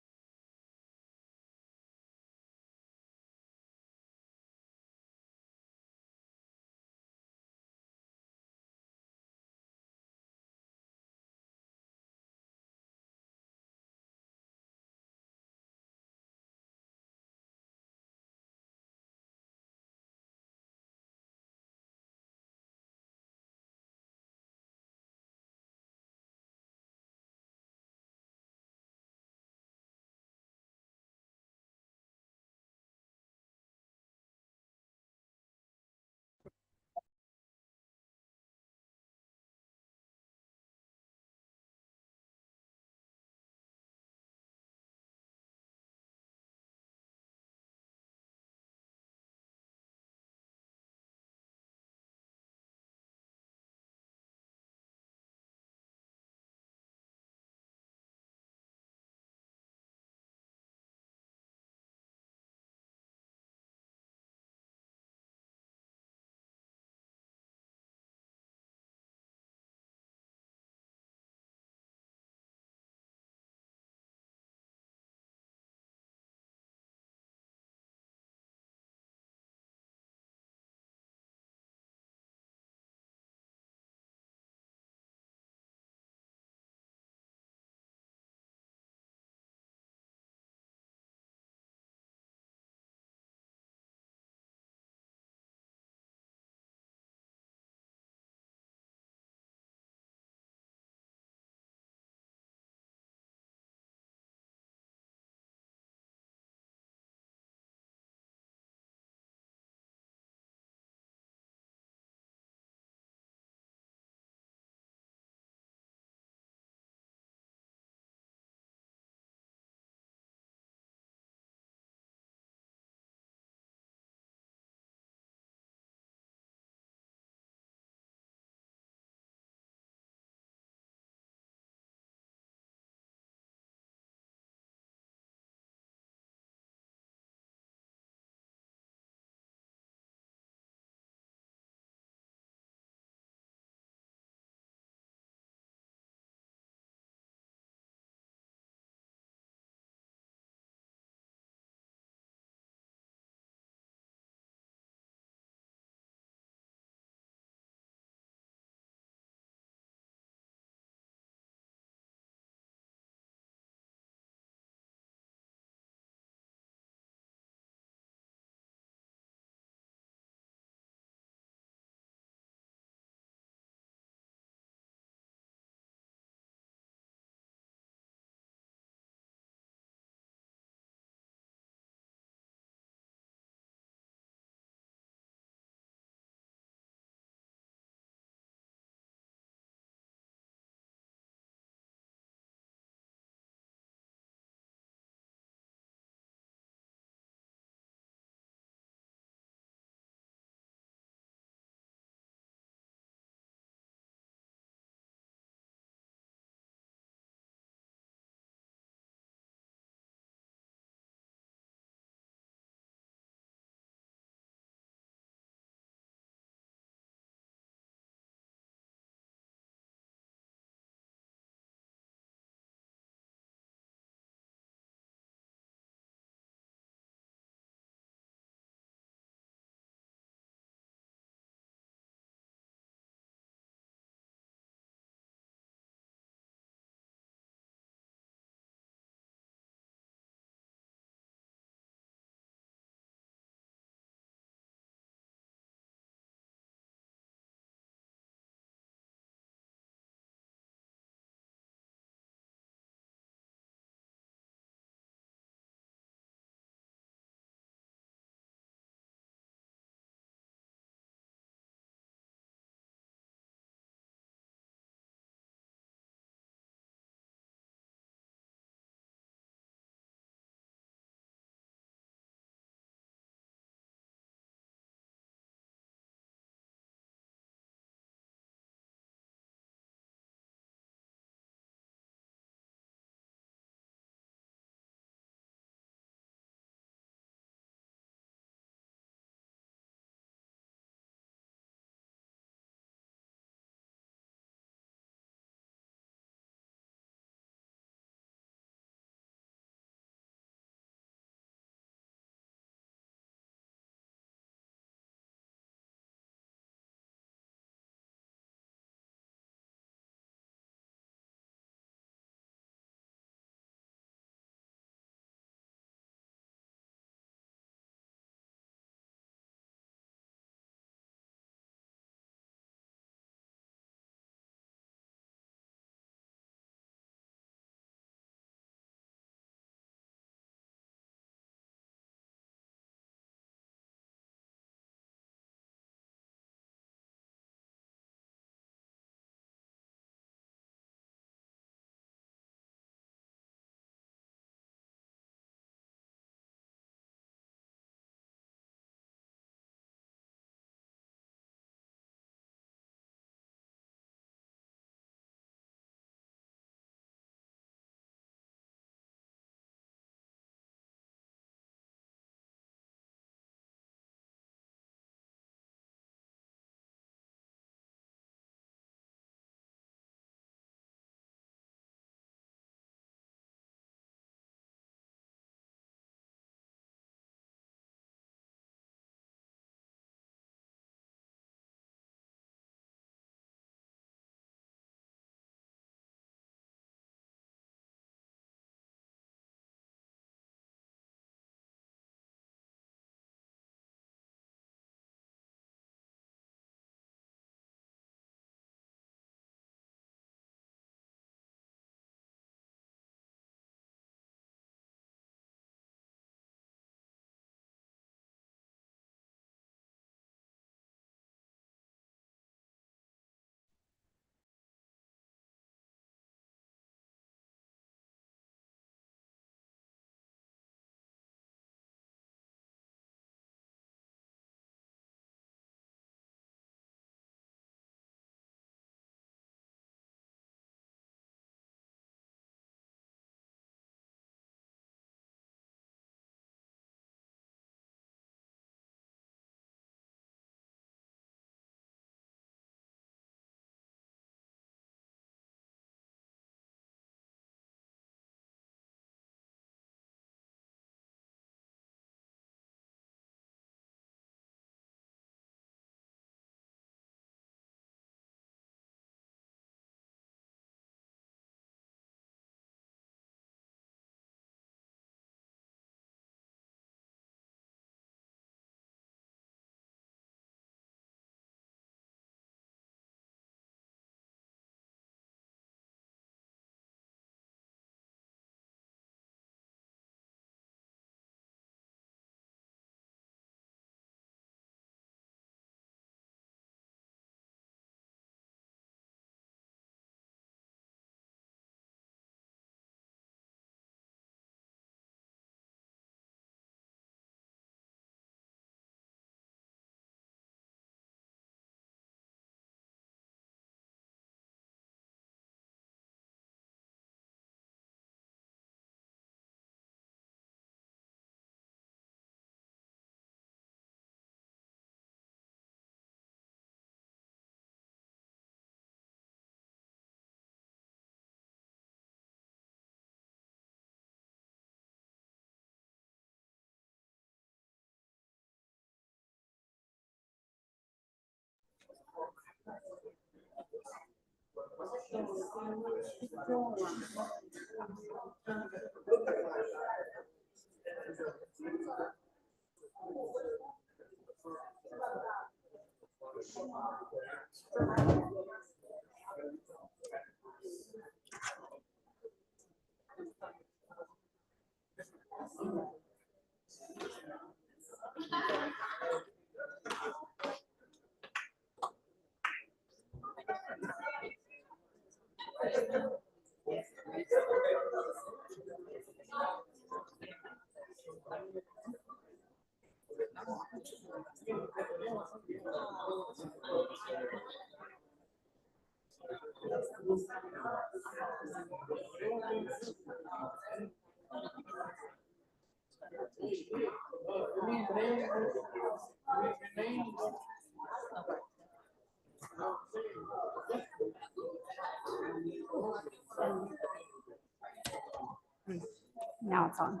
Now it's on.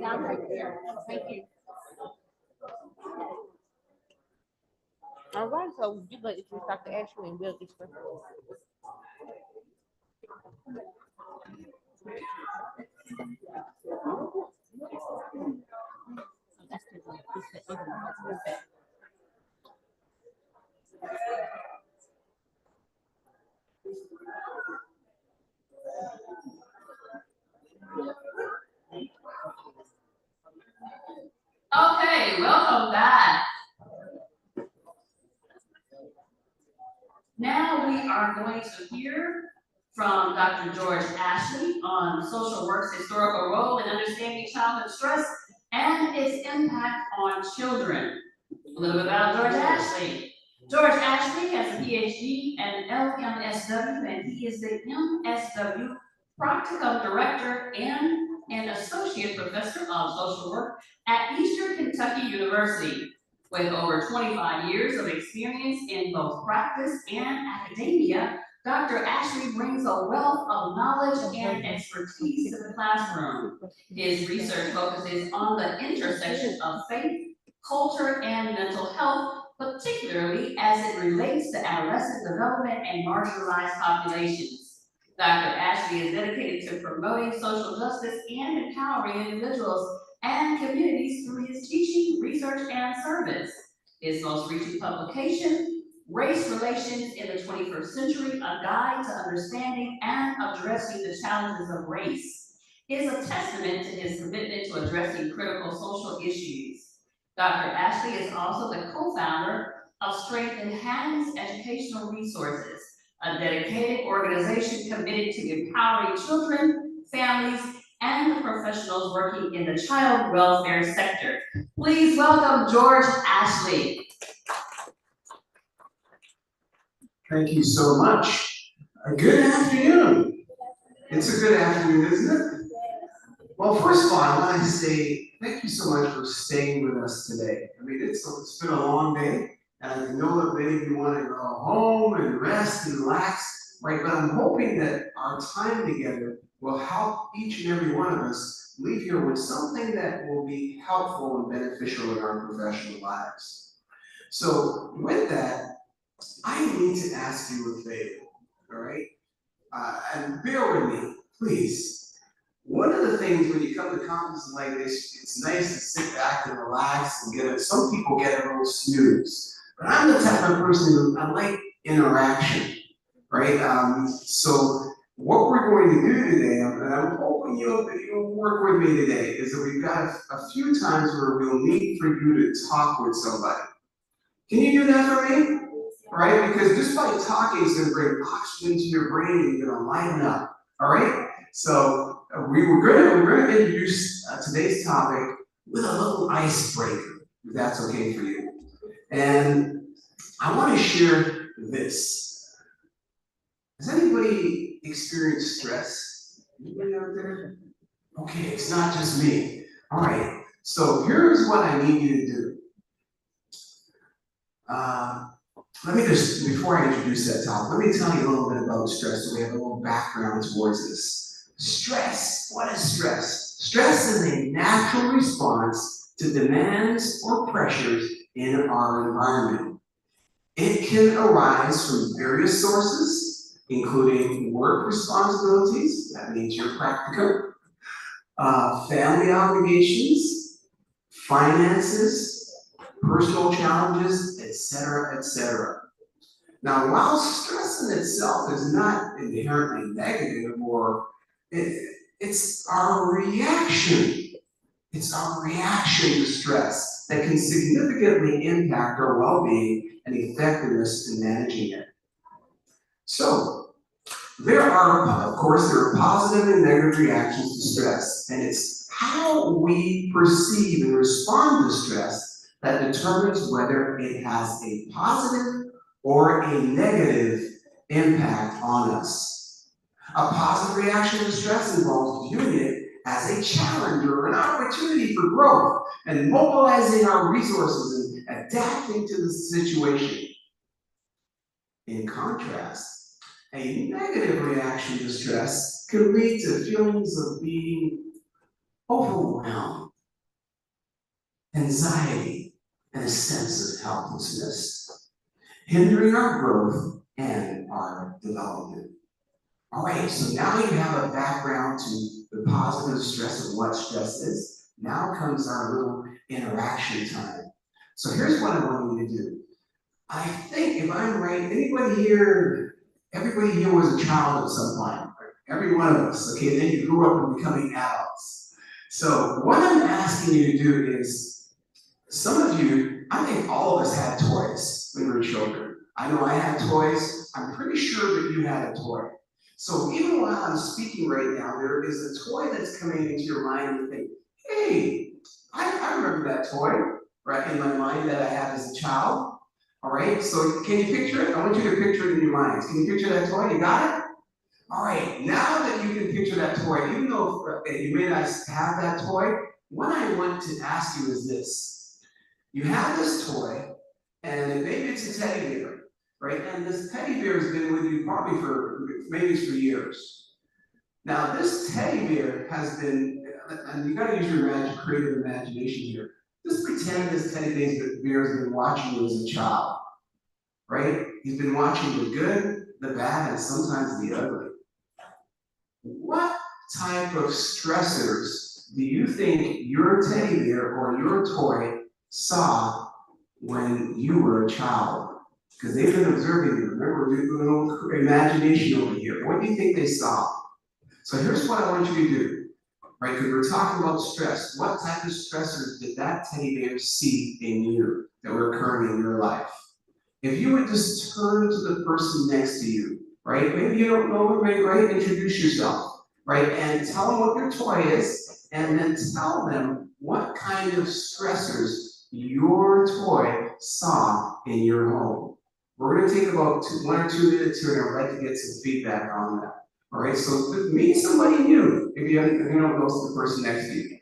Down right there. Thank you. All right, so you let introduce Dr. Ashley and we'll get started. Okay, welcome back. Now we are going to hear from Dr. George Ashley on social work's historical role in understanding childhood stress and its impact on children. A little bit about George Ashley. George Ashley has a PhD and LMSW, and he is the MSW Practicum Director and an Associate Professor of Social Work at Eastern Kentucky University. With over 25 years of experience in both practice and academia, Dr. Ashley brings a wealth of knowledge and expertise to the classroom. His research focuses on the intersection of faith, culture, and mental health, particularly as it relates to adolescent development and marginalized populations. Dr. Ashley is dedicated to promoting social justice and empowering individuals and communities through his teaching, research, and service. His most recent publication, Race Relations in the 21st Century, A Guide to Understanding and Addressing the Challenges of Race, is a testament to his commitment to addressing critical social issues. Dr. Ashley is also the co-founder of Strengthen Hands Educational Resources, a dedicated organization committed to empowering children, families, and the professionals working in the child welfare sector. Please welcome George Ashley. Thank you so much. Good afternoon. It's a good afternoon, isn't it? Well, first of all, I want to say thank you so much for staying with us today. I mean, it's been a long day, and I know that many of you want to go home and rest and relax, right? But I'm hoping that our time together will help each and every one of us leave here with something that will be helpful and beneficial in our professional lives. So with that, I need to ask you a favor, all right? And bear with me, please. One of the things when you come to conferences like this, it's nice to sit back and relax and some people get a little snooze. But I'm the type of person who I like interaction, right? So what we're going to do today, and I'm hoping you'll work with me today, is that we've got a few times where we'll need for you to talk with somebody. Can you do that for me? All right, because just by talking is gonna bring oxygen to your brain and you're gonna lighten up. All right? So we're gonna introduce today's topic with a little icebreaker, if that's okay for you. And I want to share this. Has anybody experienced stress Anybody out there? Okay, it's not just me. All right, so here's what I need you to do. Let me just, before I introduce that topic, let me tell you a little bit about stress so we have a little background towards this. Stress, what is stress? Stress is a natural response to demands or pressures in our environment. It can arise from various sources, including work responsibilities, that means you're practical, family obligations, finances, personal challenges, etc., etc. Now, while stress in itself is not inherently negative or it's our reaction. It's our reaction to stress that can significantly impact our well-being and effectiveness in managing it. So, there are positive and negative reactions to stress, and it's how we perceive and respond to stress that determines whether it has a positive or a negative impact on us. A positive reaction to stress involves viewing it as a challenge or an opportunity for growth and mobilizing our resources and adapting to the situation. In contrast, a negative reaction to stress can lead to feelings of being overwhelmed, anxiety, and a sense of helplessness, hindering our growth and our development. All right, so now you have a background to the positive stress of what stress is. Now comes our little interaction time. So here's what I want you to do. I think if I'm right, everybody here was a child at some point. Every one of us, okay? Then you grew up and becoming adults. So what I'm asking you to do is, some of you, I think all of us had toys when we were children. I know I had toys. I'm pretty sure that you had a toy. So even while I'm speaking right now, there is a toy that's coming into your mind and you think, hey, I remember that toy, right, in my mind that I had as a child. All right, so can you picture it? I want you to picture it in your minds. Can you picture that toy? You got it? All right, now that you can picture that toy, even though you may not have that toy, what I want to ask you is this. You have this toy, and maybe it's a teddy bear, right? And this teddy bear has been with you probably for years. Now, this teddy bear has been, and you gotta use your creative imagination here. Just pretend this teddy bear has been watching you as a child, right? He's been watching the good, the bad, and sometimes the ugly. What type of stressors do you think your teddy bear or your toy saw when you were a child? Because they've been observing you. Remember, we're doing a little imagination over here. What do you think they saw? So here's what I want you to do, right? Because we're talking about stress. What type of stressors did that teddy bear see in you that were occurring in your life? If you would just turn to the person next to you, right? Maybe you don't know them, right? Introduce yourself, right? And tell them what your toy is, and then tell them what kind of stressors your toy saw in your home. We're gonna take about 1 or 2 minutes here, and I'd like to get some feedback on that. All right, so meet somebody new if you don't know the person next to you.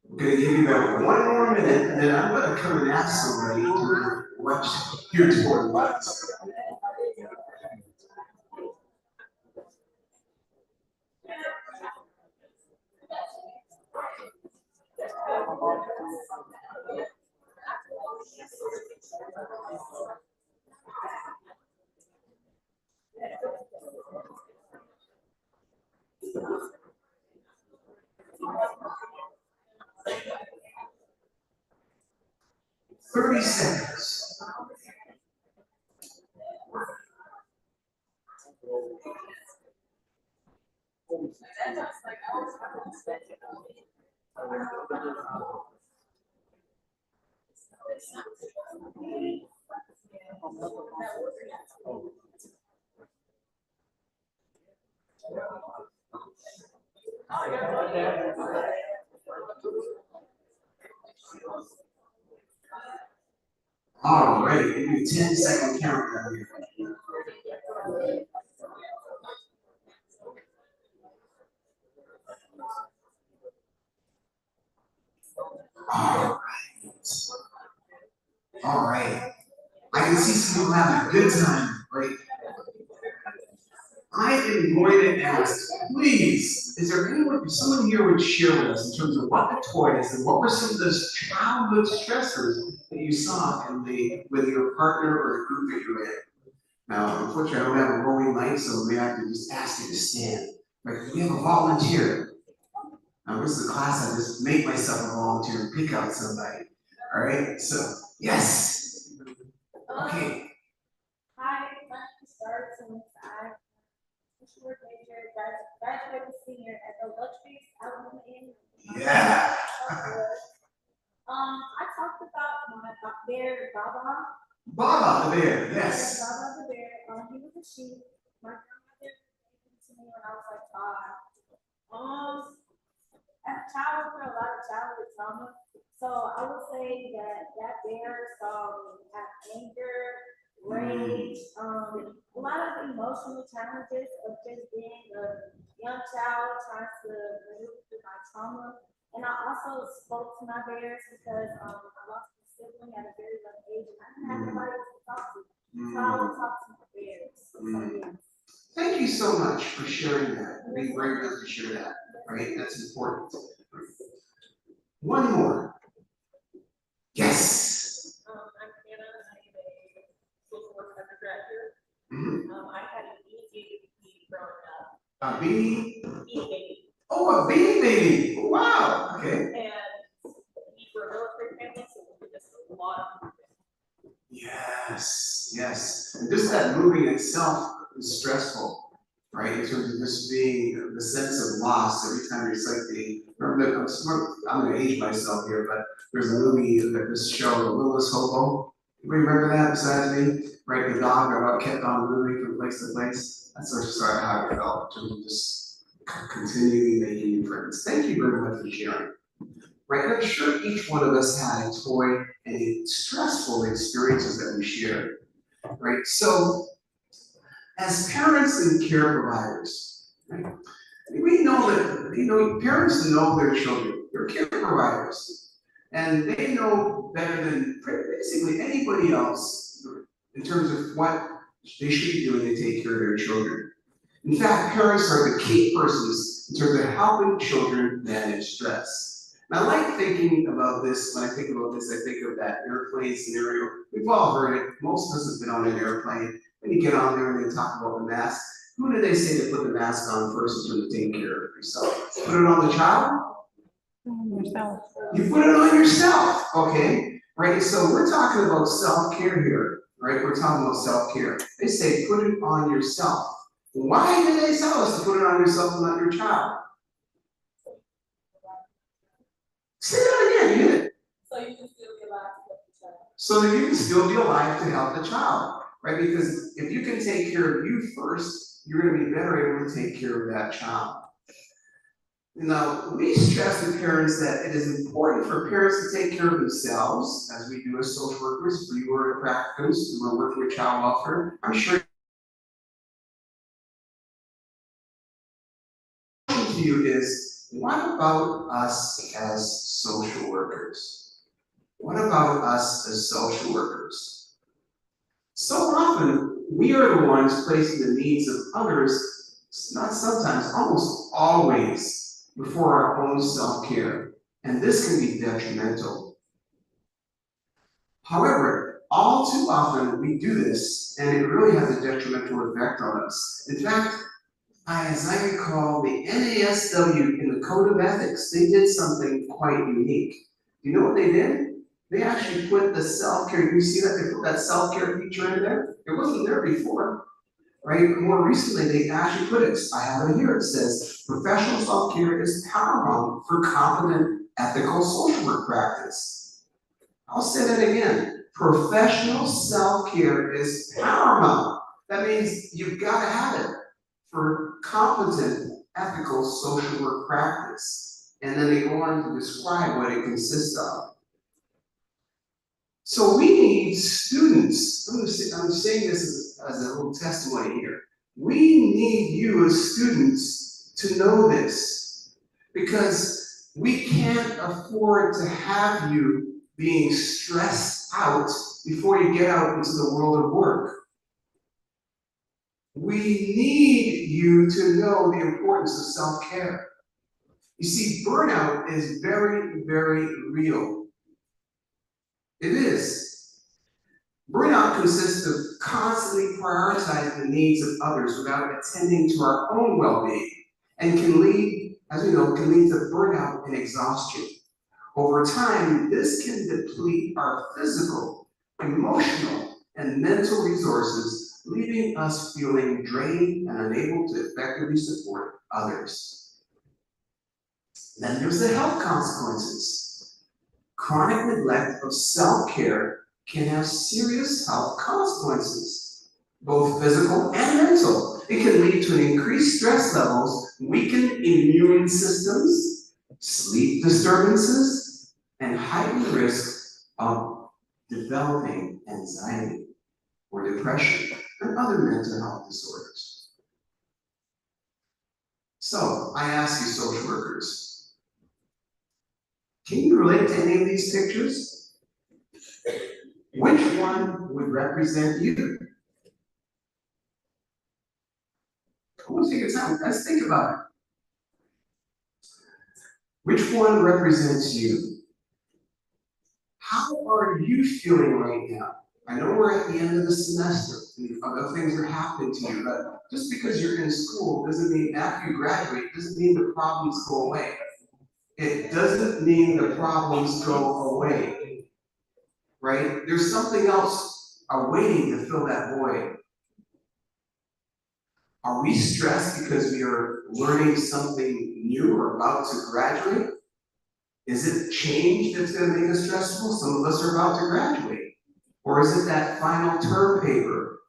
I'm gonna give you about 1 more minute, and then I'm gonna come and ask somebody to watch your toy was. 30 seconds. All right, give me a 10-second countdown here. All right. I can see some people having a good time, right? I am going to ask, please, is there anyone, if someone here would share with us in terms of what the toys and what were some of those childhood stressors that you saw in with your partner or the group that you're in? Now, unfortunately, I don't have a rolling light, so maybe I can just ask you to stand. Right? We have a volunteer. Now, this is the class I just make myself a volunteer and pick out somebody. All right, so, yes. Okay. Hi, my name is Star since I'm a short major, graduated senior at the Luxuries Alabama Inn. Yeah. I talked about my bear, Baba. Baba the bear, yes. Baba the bear, he was a sheep. My grandmother gave him to me when I was like 5. As a child, I a lot of childhood trauma. So I would say that bear saw me have anger, rage, a lot of emotional challenges of just being a young child trying to maneuver through my trauma. And I also spoke to my bears because I lost a sibling at a very young age and I didn't have anybody to talk to. So I would talk to my bears. So, yeah. Thank you so much for sharing that. Being brave enough to share that, right? That's important. One more. Yes. I'm Hannah, I'm a social work undergraduate. Mm-hmm. I had an easy growing up. A beanie? Beanie baby. Oh, a beanie baby. Wow. Okay. And we were a military family, so we did just a lot of moving. Yes, yes. And just that moving itself is stressful, right? In terms of just being the sense of loss every time you're cycling. Remember, I'm going to age myself here, but there's a movie that just showed, The Littlest Hobo. You remember that besides me? Right, the dog that kept on moving from place to place. That's sort of how I felt in terms of just continually making new friends. Thank you very much for sharing. Right, I'm sure each one of us had a toy and stressful experiences that we shared. Right, so as parents and care providers, right, we know that parents know their children, they're care providers, and they know better than basically anybody else in terms of what they should be doing to take care of their children. In fact, parents are the key persons in terms of helping children manage stress. And I like thinking about this. When I think about this, I think of that airplane scenario. We've all heard it. Most of us have been on an airplane. When you get on there and they talk about the mask, who do they say to put the mask on first in terms of taking care of yourself? Put it on the child? Yourself. You put it on yourself, okay? Right, so we're talking about self-care here, right? We're talking about self-care. They say put it on yourself. Why do they tell us to put it on yourself and not your child? Say that again, you did it. So you can still be alive to help the child. So that you can still be alive to help the child, right? Because if you can take care of you first, you're gonna be better able to take care of that child. Now, we stress to parents that it is important for parents to take care of themselves, as we do as social workers. If you were a practicums, we're working with child welfare. I'm sure to you is, what about us as social workers? What about us as social workers? So often, we are the ones placing the needs of others, not sometimes, almost always, before our own self-care, and this can be detrimental. However, all too often we do this, and it really has a detrimental effect on us. In fact, as I recall, the NASW in the Code of Ethics, they did something quite unique. You know what they did? They actually put the self-care, you see that, they put that self-care feature in there? It wasn't there before, right? More recently, they actually put it, I have it here, it says, professional self-care is paramount for competent ethical social work practice. I'll say that again, professional self-care is paramount. That means you've gotta have it for competent ethical social work practice. And then they go on to describe what it consists of. So we need students, I'm saying this as a little testimony here. We need you as students to know this, because we can't afford to have you being stressed out before you get out into the world of work. We need you to know the importance of self-care. You see, burnout is very, very real. It is. Burnout consists of constantly prioritizing the needs of others without attending to our own well-being, and can lead, as we know, can lead to burnout and exhaustion. Over time, this can deplete our physical, emotional, and mental resources, leaving us feeling drained and unable to effectively support others. Then there's the health consequences. Chronic neglect of self-care can have serious health consequences, both physical and mental. It can lead to an increased stress levels, weakened immune systems, sleep disturbances, and heightened risk of developing anxiety or depression and other mental health disorders. So I ask you, social workers, can you relate to any of these pictures? Which one would represent you? Come on, take your time, let's think about it. Which one represents you? How are you feeling right now? I know we're at the end of the semester, and other things are happening to you, but just because you're in school doesn't mean after you graduate, doesn't mean the problems go away. It doesn't mean the problems go away, right? There's something else awaiting to fill that void. Are we stressed because we are learning something new or about to graduate? Is it change that's gonna make us stressful? Some of us are about to graduate. Or is it that final term paper?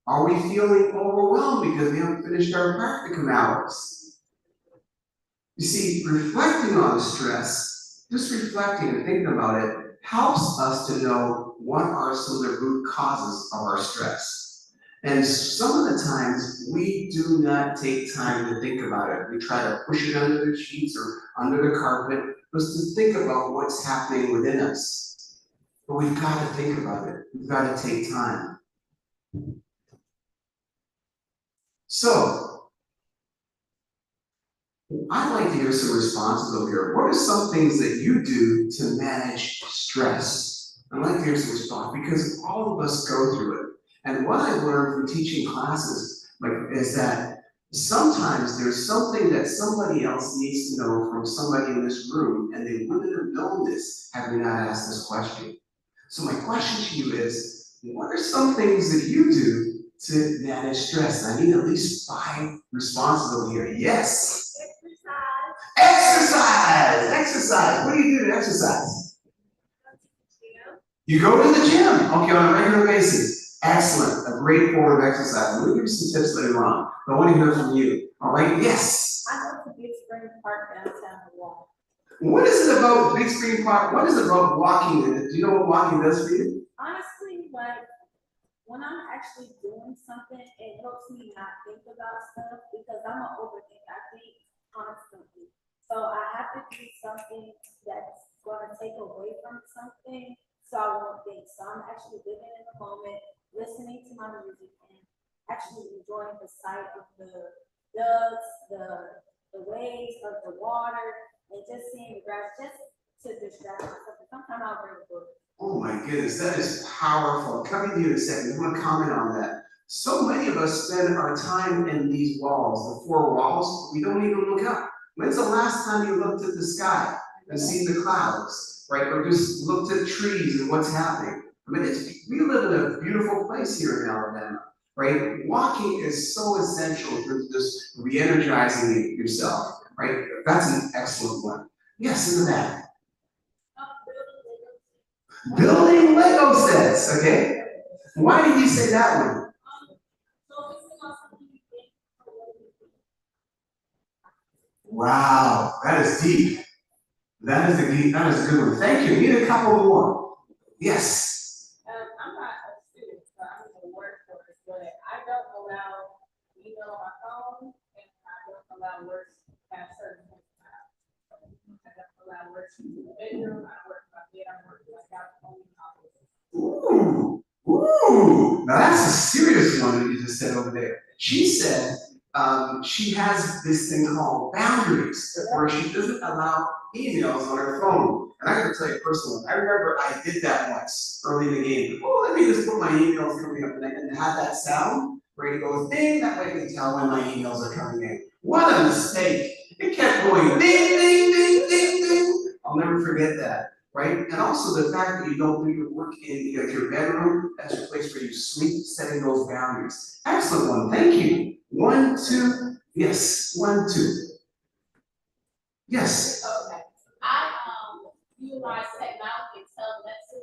Are we feeling overwhelmed because we haven't finished our practicum hours? You see, reflecting on stress, just reflecting and thinking about it, helps us to know what are some of the root causes of our stress. And some of the times, we do not take time to think about it. We try to push it under the sheets or under the carpet, just to think about what's happening within us. But we've got to think about it. We've got to take time. So, I'd like to hear some responses over here. What are some things that you do to manage stress? I'd like to hear some response, because all of us go through it. And what I've learned from teaching classes is that sometimes there's something that somebody else needs to know from somebody in this room, and they wouldn't have known this had we not asked this question. So my question to you is, what are some things that you do to manage stress? I need at least 5 responses over here. Yes. Exercise. What do you do to exercise? You go to the gym. Okay, on a regular basis. Excellent. A great form of exercise. I'm going to give you some tips later on, but I want to hear from you. All right? Yes. I go to Big Spring Park downtown to walk. What is it about Big Spring Park? What is it about walking? Do you know what walking does for you? Honestly, like when I'm actually doing something, it helps me not think about stuff, because I'm an overthinker. I think constantly. So I have to do something that's going to take away from something, so I won't think. So I'm actually living in the moment, listening to my music, and actually enjoying the sight of the ducks, the waves of the water, and just seeing the grass, just to distract myself. Sometimes I'll read a book. Oh my goodness, that is powerful. Coming to you in a second, I want to comment on that. So many of us spend our time in these walls, the 4 walls, we don't even look up. When's the last time you looked at the sky and seen the clouds? right? Or just looked at trees and what's happening. I mean, we live in a beautiful place here in Alabama, right? Walking is so essential for just re-energizing yourself, right? That's an excellent one. Yes, in the back. Building Lego sets, okay? Why did you say that one? Wow, that is deep. That is a good one. Thank you. Need a couple more. Yes. I'm not a student, so I'm in the workforce, but I don't allow email on my phone, and I don't allow work at certain points in time. I don't allow work in the bedroom, I work in my bed, I work in my couch, only in office. Ooh, now that's a serious one that you just said over there. She said she has this thing called boundaries, where she doesn't allow emails on her phone. And I gotta tell you personally, I remember I did that once early in the game. Oh, let me just put my emails coming up and have that sound where it goes ding, that way I can tell when my emails are coming in. What a mistake. It kept going ding, ding, ding, ding, ding. I'll never forget that. Right? And also the fact that you don't do your work in your bedroom, that's your place where you sleep, setting those boundaries. Excellent one, thank you. 1, 2, yes, 1, 2. Yes. Okay. I utilize technology to tell Alexa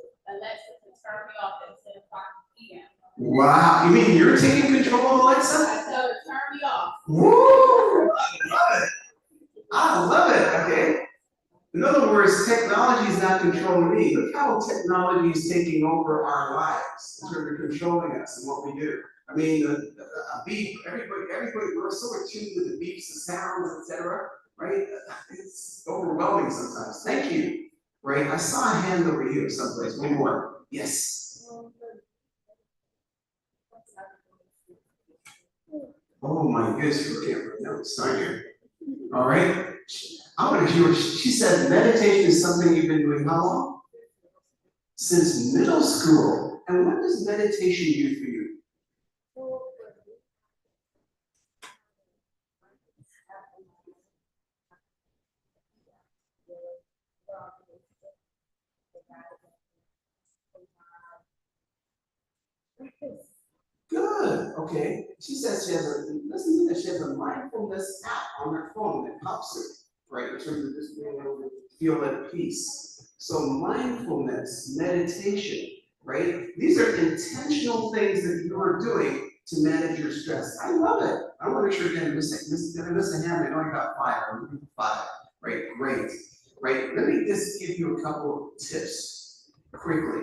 to turn me off at 10 o'clock p.m. Wow, you mean you're taking control of Alexa? I tell her to turn me off. Woo! I love it, okay. In other words, technology is not controlling me. Look how technology is taking over our lives in terms of controlling us and what we do. I mean, a beep, everybody, we're so attuned to the beeps, the sounds, etc. Right? It's overwhelming sometimes. Thank you. Right? I saw a hand over here someplace. One more. Yes. Oh my goodness, you can't write notes, aren't you? All right. I want to hear what she said. Meditation is something you've been doing how long? Since middle school. And what does meditation do for you? Good, okay. She says she has listen to this, she has a mindfulness app on her phone that helps her, right, in terms of just being able to feel at peace. So mindfulness, meditation, right? These are intentional things that you are doing to manage your stress. I love it. I want to make sure you're gonna miss a hand. I know I got 5, I'm looking for 5. Right, great. Right, let me just give you a couple of tips quickly.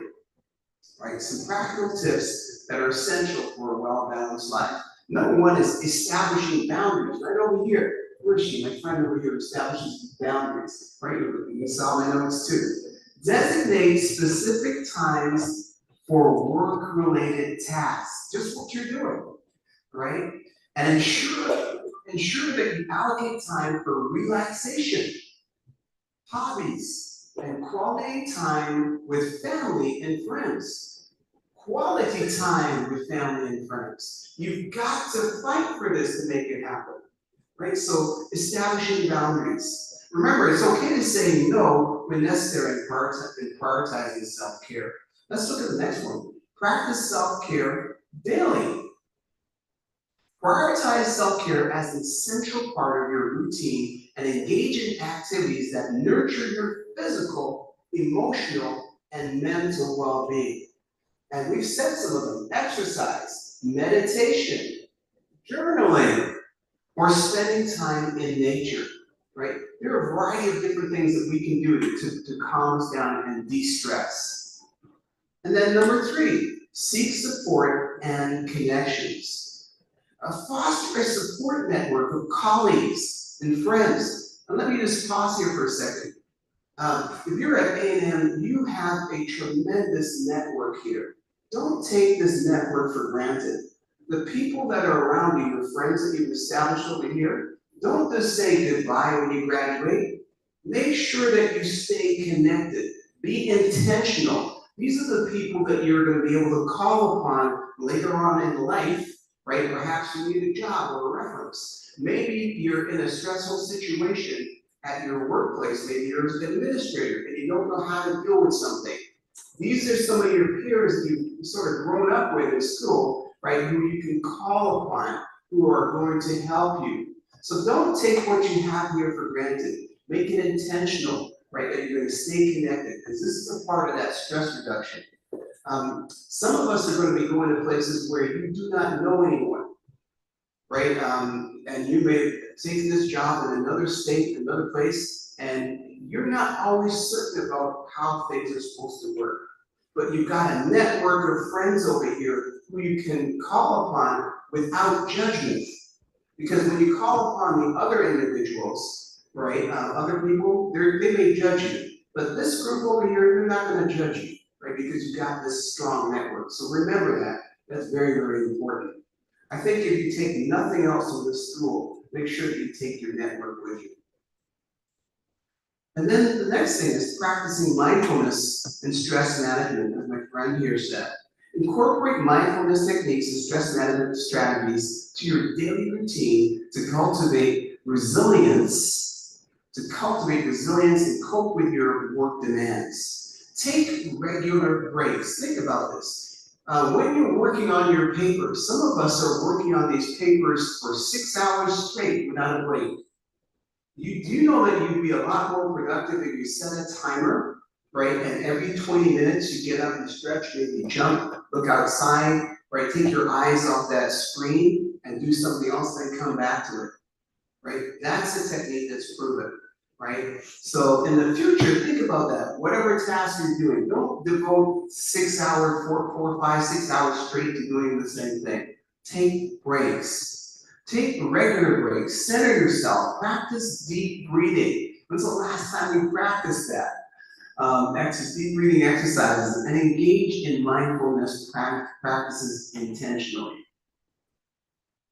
Right, some practical tips that are essential for a well-balanced life. Number 1 is establishing boundaries. Right over here, where is she? My friend over here establishes boundaries. Right, you saw my notes too. Designate specific times for work-related tasks, just what you're doing, right? And ensure that you allocate time for relaxation, hobbies, and quality time with family and friends. Quality time with family and friends. You've got to fight for this to make it happen, right? So establishing boundaries. Remember, it's okay to say no when necessary in prioritizing self-care. Let's look at the next one. Practice self-care daily. Prioritize self-care as an essential part of your routine and engage in activities that nurture your physical, emotional, and mental well-being. And we've said some of them: exercise, meditation, journaling, or spending time in nature, right? There are a variety of different things that we can do to calm us down and de-stress. And then number 3, seek support and connections. Foster a support network of colleagues and friends. And let me just pause here for a second. If you're at A&M, you have a tremendous network here. Don't take this network for granted. The people that are around you, your friends that you've established over here, don't just say goodbye when you graduate. Make sure that you stay connected. Be intentional. These are the people that you're going to be able to call upon later on in life, right? Perhaps you need a job or a reference. Maybe you're in a stressful situation at your workplace, maybe you're an administrator and you don't know how to deal with something. These are some of your peers that you've sort of grown up with in school, right, who you can call upon, who are going to help you. So don't take what you have here for granted. Make it intentional, right, that you're gonna stay connected, because this is a part of that stress reduction. Some of us are gonna be going to places where you do not know anyone, right? And you may take this job in another state, another place, and you're not always certain about how things are supposed to work. But you've got a network of friends over here who you can call upon without judgment. Because when you call upon the other individuals, right, other people, they may judge you. But this group over here, they're not gonna judge you, right, because you've got this strong network. So remember that, that's very, very important. I think if you take nothing else from this school, make sure that you take your network with you. And then the next thing is practicing mindfulness and stress management, as my friend here said. Incorporate mindfulness techniques and stress management strategies to your daily routine to cultivate resilience, and cope with your work demands. Take regular breaks. Think about this. When you're working on your papers, some of us are working on these papers for 6 hours straight without a break. Do you know that you'd be a lot more productive if you set a timer, right? And every 20 minutes you get up and stretch, maybe jump, look outside, right? Take your eyes off that screen and do something else, then come back to it, right? That's a technique that's proven, right? So in the future, think about that. Whatever task you're doing, don't devote 6 hours, 4, 5, 6 hours straight to doing the same thing. Take breaks. Take regular breaks, center yourself, practice deep breathing. When's the last time you practiced that? Deep breathing exercises, and engage in mindfulness practices intentionally.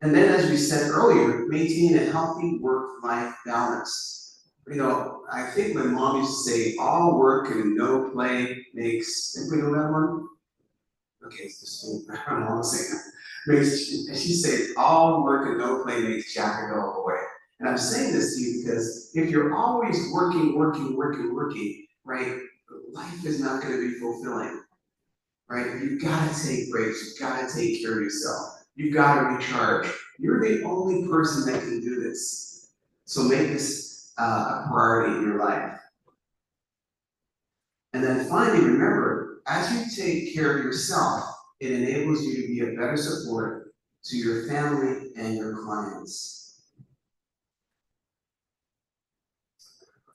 And then, as we said earlier, maintain a healthy work-life balance. You know, I think my mom used to say, all work and no play makes, anybody know that one? Okay, it's just me, I don't want to say that. She said, all work and no play makes Jack a dull boy. And I'm saying this to you because if you're always working, right, life is not going to be fulfilling, right? You've got to take breaks. You've got to take care of yourself. You've got to recharge. You're the only person that can do this. So make this a priority in your life. And then finally, remember, as you take care of yourself, it enables you to be a better support to your family and your clients.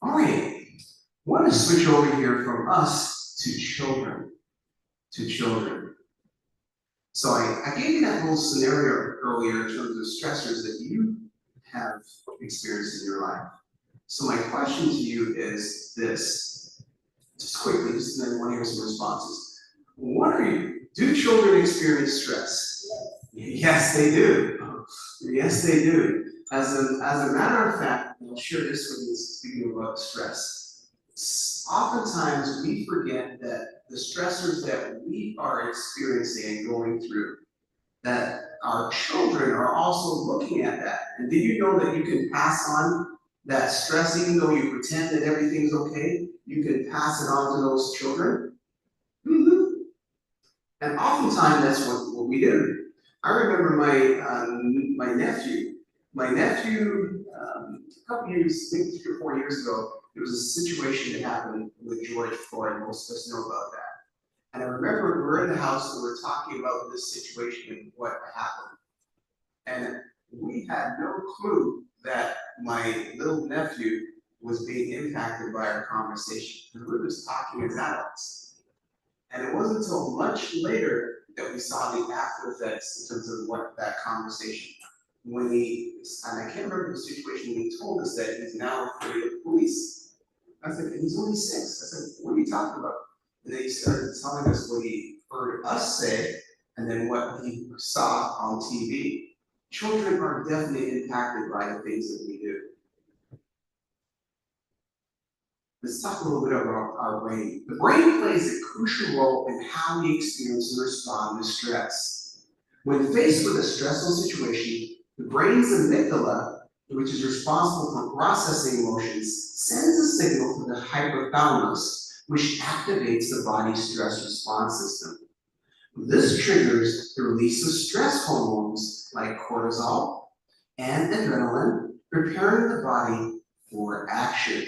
All right, I want to switch over here from us to children. So I gave you that little scenario earlier in terms of stressors that you have experienced in your life. So my question to you is this, just quickly, just then I want to hear some responses. Do children experience stress? Yes, they do. Yes, they do. As a matter of fact, I'll share this with you speaking about stress. Oftentimes we forget that the stressors that we are experiencing and going through, that our children are also looking at that. And did you know that you can pass on that stress, even though you pretend that everything's okay, you can pass it on to those children? And oftentimes that's what we do. I remember my nephew, a couple years, maybe 3 or 4 years ago, there was a situation that happened with George Floyd, most of us know about that. And I remember we were in the house and we were talking about this situation and what happened. And we had no clue that my little nephew was being impacted by our conversation. We were just talking as adults. And it wasn't until much later that we saw the after effects in terms of what that conversation. And I can't remember the situation, when he told us that he's now afraid of police. I said, he's only 6. I said, what are you talking about? And then he started telling us what he heard us say, and then what he saw on TV. Children are definitely impacted by the things that we do. Let's talk a little bit about our brain. The brain plays a crucial role in how we experience and respond to stress. When faced with a stressful situation, the brain's amygdala which is responsible for processing emotions, sends a signal to the hypothalamus, which activates the body's stress response system. This triggers the release of stress hormones like cortisol and adrenaline, preparing the body for action.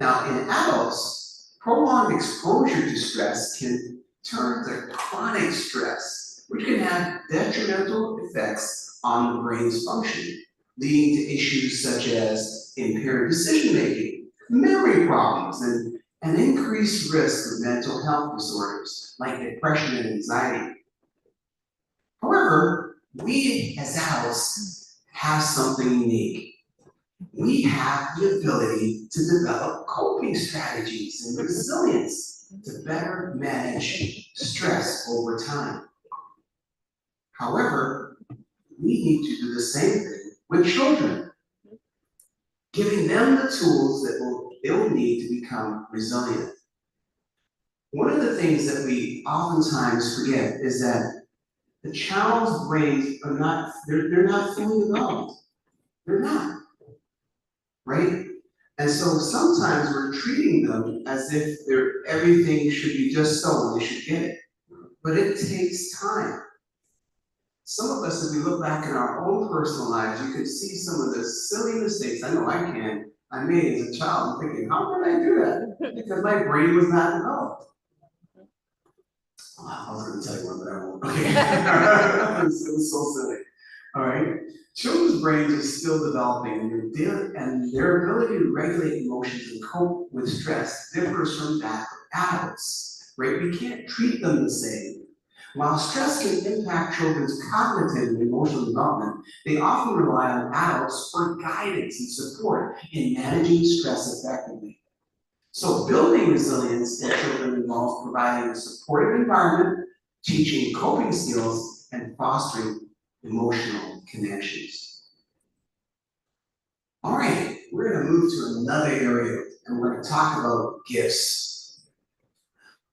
Now, in adults, prolonged exposure to stress can turn to chronic stress, which can have detrimental effects on the brain's function, leading to issues such as impaired decision-making, memory problems, and an increased risk of mental health disorders like depression and anxiety. However, we as adults have something unique. We have the ability to develop coping strategies and resilience to better manage stress over time. However, we need to do the same thing with children, giving them the tools that they'll need to become resilient. One of the things that we oftentimes forget is that the child's brains are not, they're not fully developed. They're not, right? And so sometimes we're treating them as if everything should be just so and they should get it. But it takes time. Some of us, if we look back in our own personal lives, you can see some of the silly mistakes, I know I made as a child. I'm thinking, how did I do that? Because my brain was not developed. I was gonna tell you one, but I won't. Okay. It was so silly. All right. Children's brains are still developing, and their ability to regulate emotions and cope with stress differs from that of adults. Right? We can't treat them the same. While stress can impact children's cognitive and emotional development, they often rely on adults for guidance and support in managing stress effectively. So building resilience in children involves providing a supportive environment, teaching coping skills, and fostering emotional connections. All right, we're going to move to another area, and we're going to talk about gifts.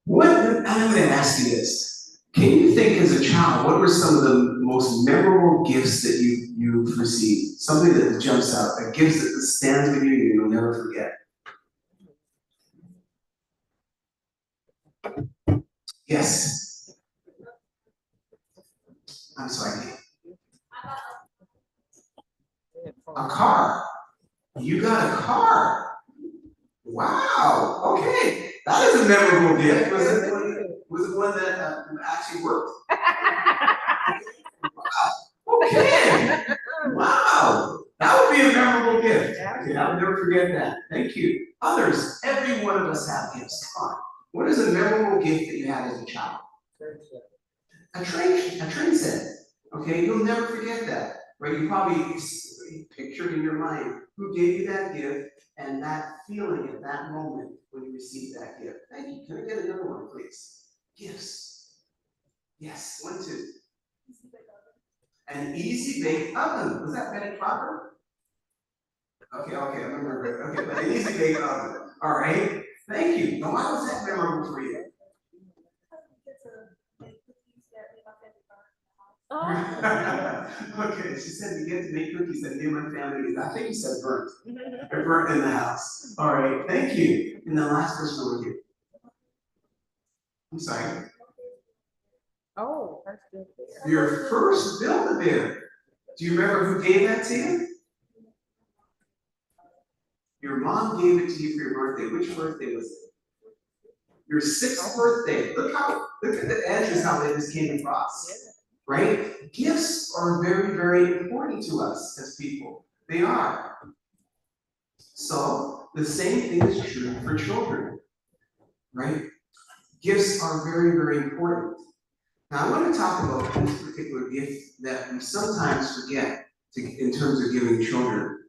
I'm going to ask you this. Can you think as a child, what were some of the most memorable gifts that you've received? Something that jumps out, a gift that stands with you and you'll never forget. Yes. I'm sorry. A car. You got a car. Wow. Okay. That is a memorable gift. Was it one that actually worked? Wow. Okay. Wow. That would be a memorable gift. Okay, I'll never forget that. Thank you. Others, every one of us have gifts. Come on. What is a memorable gift that you had as a child? A train set. Okay, you'll never forget that. Right? You probably pictured in your mind who gave you that gift and that feeling at that moment when you received that gift. Thank you. Can I get another one, please? Gifts. Yes, 1, 2. An easy bake oven. Was that Betty Crocker? Okay, I remember it. Okay, but an easy bake oven. All right. Thank you. Now, why was that memorable for you? Okay, she said we get to make cookies that me and my family eat. I think you said burnt. They're burnt in the house. All right, thank you. And the last person over here. I'm sorry. Oh, first Build-A-Bear. Your first Build-A-Bear. Do you remember who gave that to you? Your mom gave it to you for your birthday. Which birthday was it? Your 6th birthday. Look at the edges, how they just came across. Right? Gifts are very, very important to us as people. They are. So the same thing is true for children. Right? Gifts are very, very important. Now I want to talk about this particular gift that we sometimes forget in terms of giving children.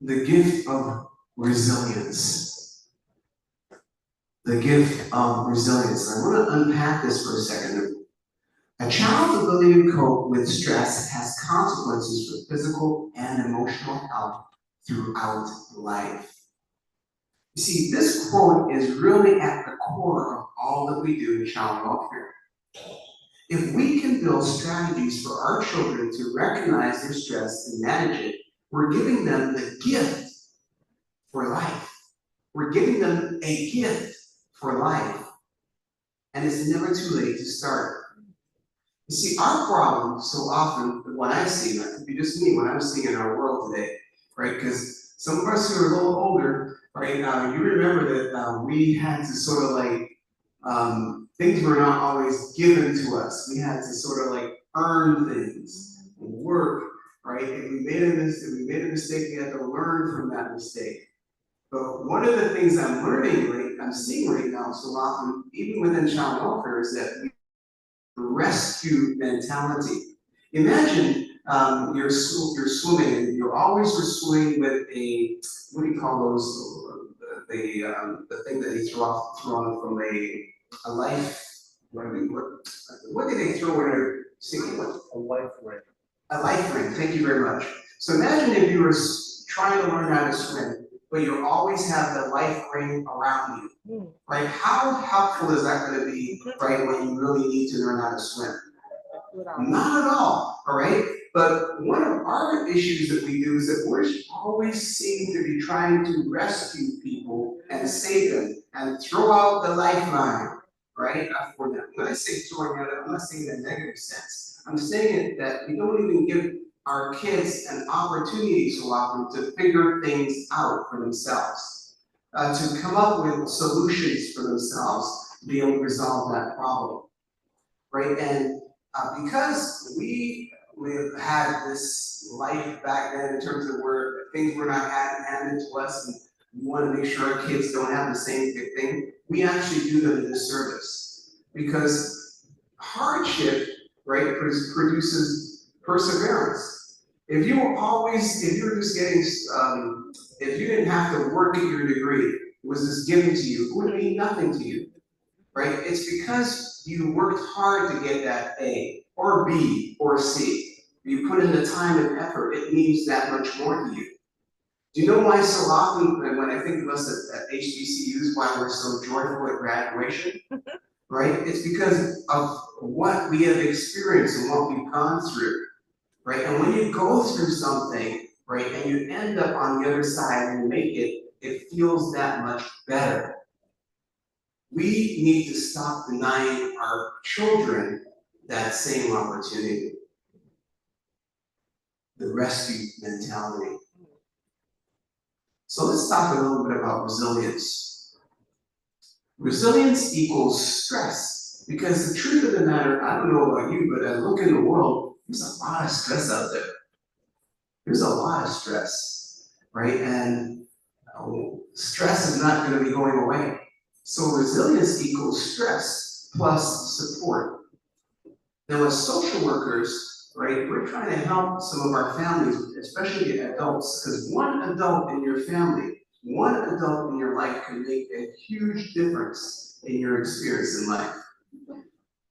The gift of resilience. The gift of resilience. And I want to unpack this for a second. A child's ability to cope with stress has consequences for physical and emotional health throughout life. You see, this quote is really at the core of all that we do in child welfare. If we can build strategies for our children to recognize their stress and manage it, we're giving them the gift for life. We're giving them a gift for life. And it's never too late to start. You see, our problem so often, what I see, that could be just me, what I'm seeing in our world today, right? Because some of us who are a little older, right, you remember that we had to sort of like, things were not always given to us. We had to sort of like earn things, work, right? If we made a mistake, we had to learn from that mistake. But one of the things I'm seeing right now so often, even within child welfare, is that rescue mentality. Imagine you're swimming and you're always swimming with a, what do you call those, the thing that they throw on from a life, what do they throw when they're sinking? A life ring. A life ring, thank you very much. So imagine if you were trying to learn how to swim, but you always have the life ring around you, right? How helpful is that going to be, right, when you really need to learn how to swim? Not at all right? But one of our issues that we do is that we're always seem to be trying to rescue people and save them and throw out the lifeline, right? For them. When I say throwing out, I'm not saying in a negative sense. I'm saying that we don't even give our kids an opportunity so often to figure things out for themselves, to come up with solutions for themselves to be able to resolve that problem, right? And because we've had this life back then in terms of where things were not handed to us, and we want to make sure our kids don't have the same thing, we actually do them a disservice. Because hardship, right, produces perseverance. If you didn't have to work at your degree, it was just given to you, it would mean nothing to you, right? It's because you worked hard to get that A, or B, or C. You put in the time and effort, it means that much more to you. Do you know why so often, when I think of us at HBCUs, why we're so joyful at graduation? Right? It's because of what we have experienced and what we've gone through. Right? And when you go through something, right, and you end up on the other side and you make it, it feels that much better. We need to stop denying our children that same opportunity. The rescue mentality. So let's talk a little bit about resilience. Resilience equals stress, because the truth of the matter, I don't know about you, but I look in the world, there's a lot of stress out there. There's a lot of stress, right? And stress is not going to be going away. So resilience equals stress plus support. Now as social workers, right, we're trying to help some of our families, especially adults, because one adult in your family, one adult in your life can make a huge difference in your experience in life.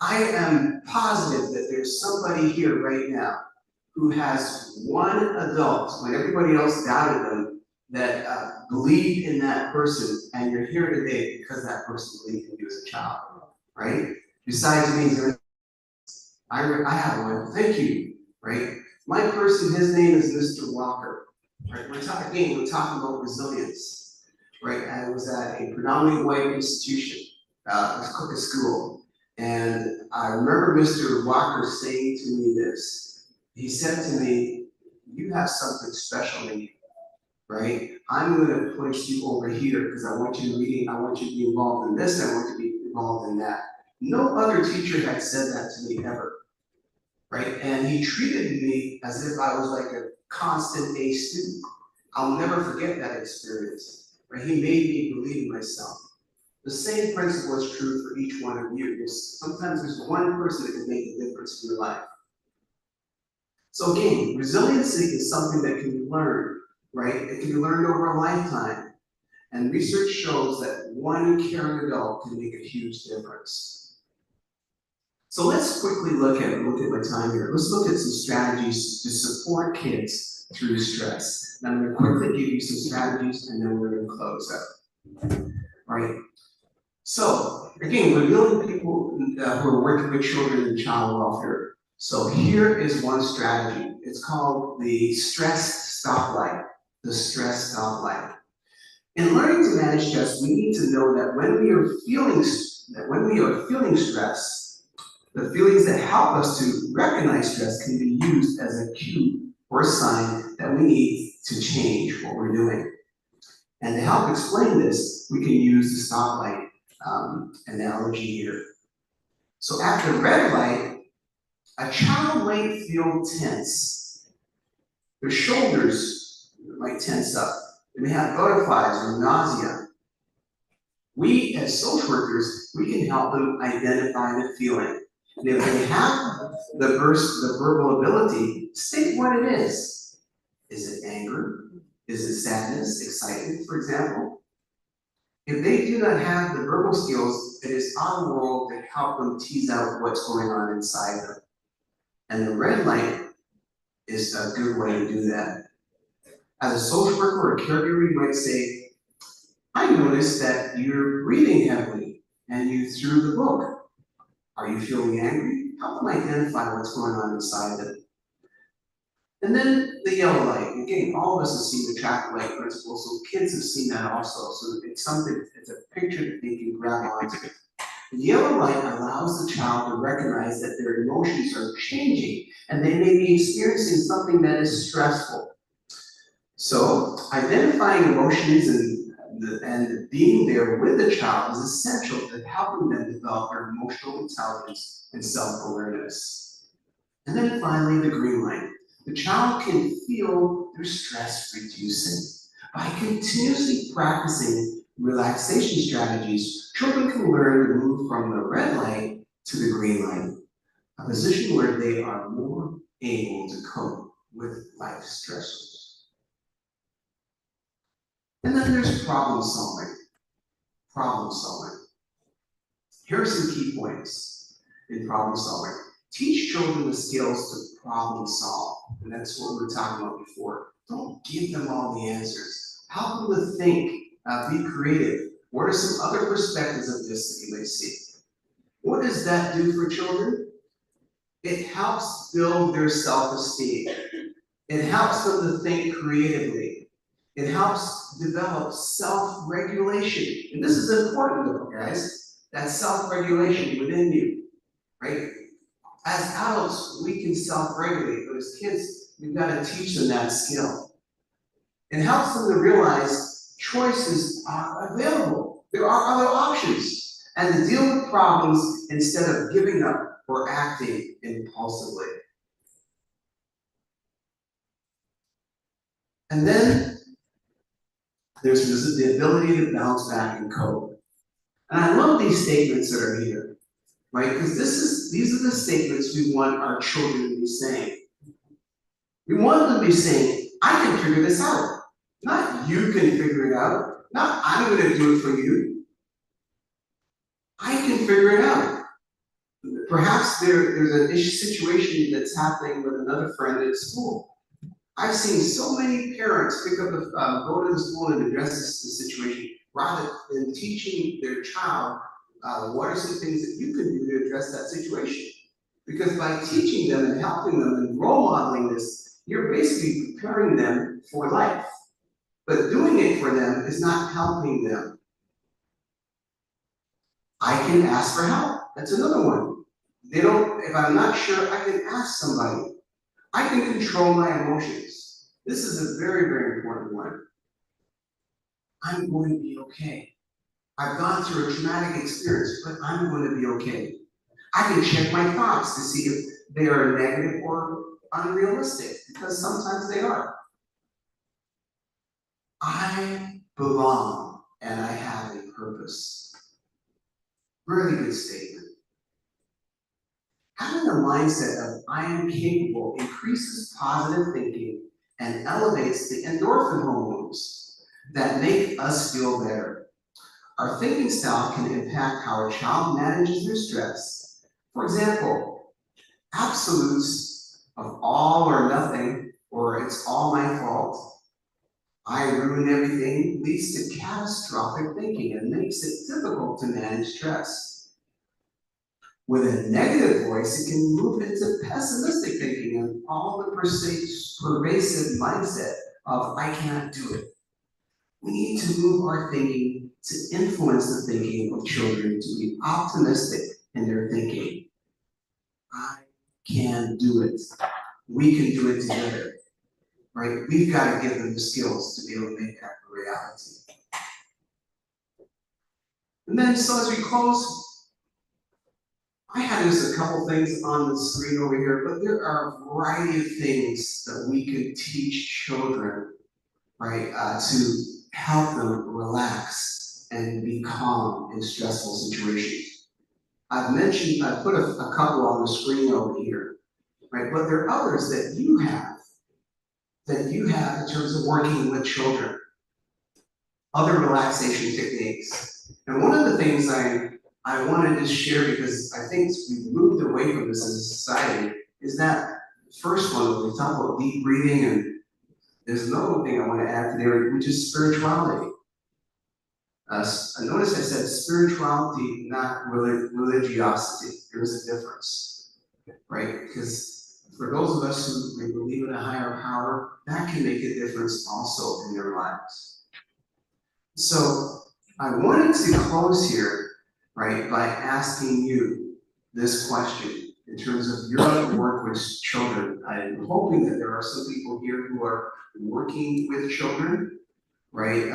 I am positive that there's somebody here right now who has one adult, when everybody else doubted them, that believed in that person, and you're here today because that person believed in you as a child, right? Besides me, I have one, thank you, right? My person, his name is Mr. Walker, right? We're talking about resilience, right? I was at a predominantly white institution, a school. And I remember Mr. Walker saying to me this. He said to me, you have something special in you, right? I'm going to place you over here because I want you to be involved in this, I want you to be involved in that. No other teacher had said that to me ever, right? And he treated me as if I was like a constant A student. I'll never forget that experience, right? He made me believe in myself. The same principle is true for each one of you. Sometimes there's one person that can make a difference in your life. So again, resiliency is something that can be learned, right? It can be learned over a lifetime. And research shows that one caring adult can make a huge difference. So let's quickly look at my time here. Let's look at some strategies to support kids through stress. And I'm going to quickly give you some strategies and then we're going to close up. All right. So, again, we're dealing with people who are working with children in child welfare. So here is one strategy. It's called the stress stoplight. The stress stoplight. In learning to manage stress, we need to know that when we are feeling stress, the feelings that help us to recognize stress can be used as a cue or a sign that we need to change what we're doing. And to help explain this, we can use the stoplight analogy here. So at the red light, a child might feel tense. Their shoulders might tense up. They may have butterflies or nausea. We, as social workers, we can help them identify the feeling. And if they have the verbal ability, state what it is. Is it anger? Is it sadness, excitement, for example? If they do not have the verbal skills, it is our role to help them tease out what's going on inside them. And the red light is a good way to do that. As a social worker or a caregiver, you might say, I noticed that you're breathing heavily and you threw the book. Are you feeling angry? Help them identify what's going on inside them. And then the yellow light. Again, all of us have seen the traffic light principle, so kids have seen that also. So it's something, it's a picture that they can grab onto. The yellow light allows the child to recognize that their emotions are changing and they may be experiencing something that is stressful. So identifying emotions and being there with the child is essential to helping them develop their emotional intelligence and self-awareness. And then finally, the green light. The child can feel their stress reducing. By continuously practicing relaxation strategies, children can learn to move from the red light to the green light, a position where they are more able to cope with life stressors. And then there's problem solving. Problem solving. Here are some key points in problem solving. Teach children the skills to problem solve. And that's what we were talking about before. Don't give them all the answers. Help them to think, be creative. What are some other perspectives of this that you may see? What does that do for children? It helps build their self-esteem. It helps them to think creatively. It helps develop self-regulation. And this is important though, guys. That self-regulation within you, right? As adults, we can self-regulate, but as kids, we've got to teach them that skill. It helps them to realize choices are available. There are other options, and to deal with problems instead of giving up or acting impulsively. And then there's the ability to bounce back and cope. And I love these statements that are here, right? Because these are the statements we want our children to be saying. We want them to be saying, I can figure this out. Not you can figure it out. Not I'm going to do it for you. I can figure it out. Perhaps there's an situation that's happening with another friend at school. I've seen so many parents pick up go to the school and address this situation rather than teaching their child what are some things that you can do to address that situation. Because by teaching them and helping them and role modeling this, you're basically preparing them for life. But doing it for them is not helping them. I can ask for help. That's another one. If I'm not sure, I can ask somebody. I can control my emotions. This is a very, very important one. I'm going to be okay. I've gone through a traumatic experience, but I'm going to be okay. I can check my thoughts to see if they are negative or unrealistic, because sometimes they are. I belong and I have a purpose. Really good statement. Having a mindset of I am capable increases positive thinking and elevates the endorphin hormones that make us feel better. Our thinking style can impact how a child manages their stress. For example, absolutes of all or nothing, or it's all my fault, I ruin everything, leads to catastrophic thinking and makes it difficult to manage stress. With a negative voice, it can move into pessimistic thinking and all the pervasive mindset of I can't do it. We need to move our thinking to influence the thinking of children to be optimistic in their thinking. I can do it. We can do it together, right? We've got to give them the skills to be able to make that a reality. And then, so as we close, I have just a couple things on the screen over here, but there are a variety of things that we could teach children, right, to help them relax and be calm in stressful situations. I put a couple on the screen over here, right, but there are others that you have in terms of working with children, other relaxation techniques. And one of the things I wanted to share, because I think we've moved away from this as a society, is that first one, when we talk about deep breathing, and there's another thing I want to add to there, which is spirituality. Notice I said spirituality, not religiosity. There is a difference, right? Because for those of us who may believe in a higher power, that can make a difference also in their lives. So I wanted to close here, right, by asking you this question in terms of your work with children. I'm hoping that there are some people here who are working with children, right,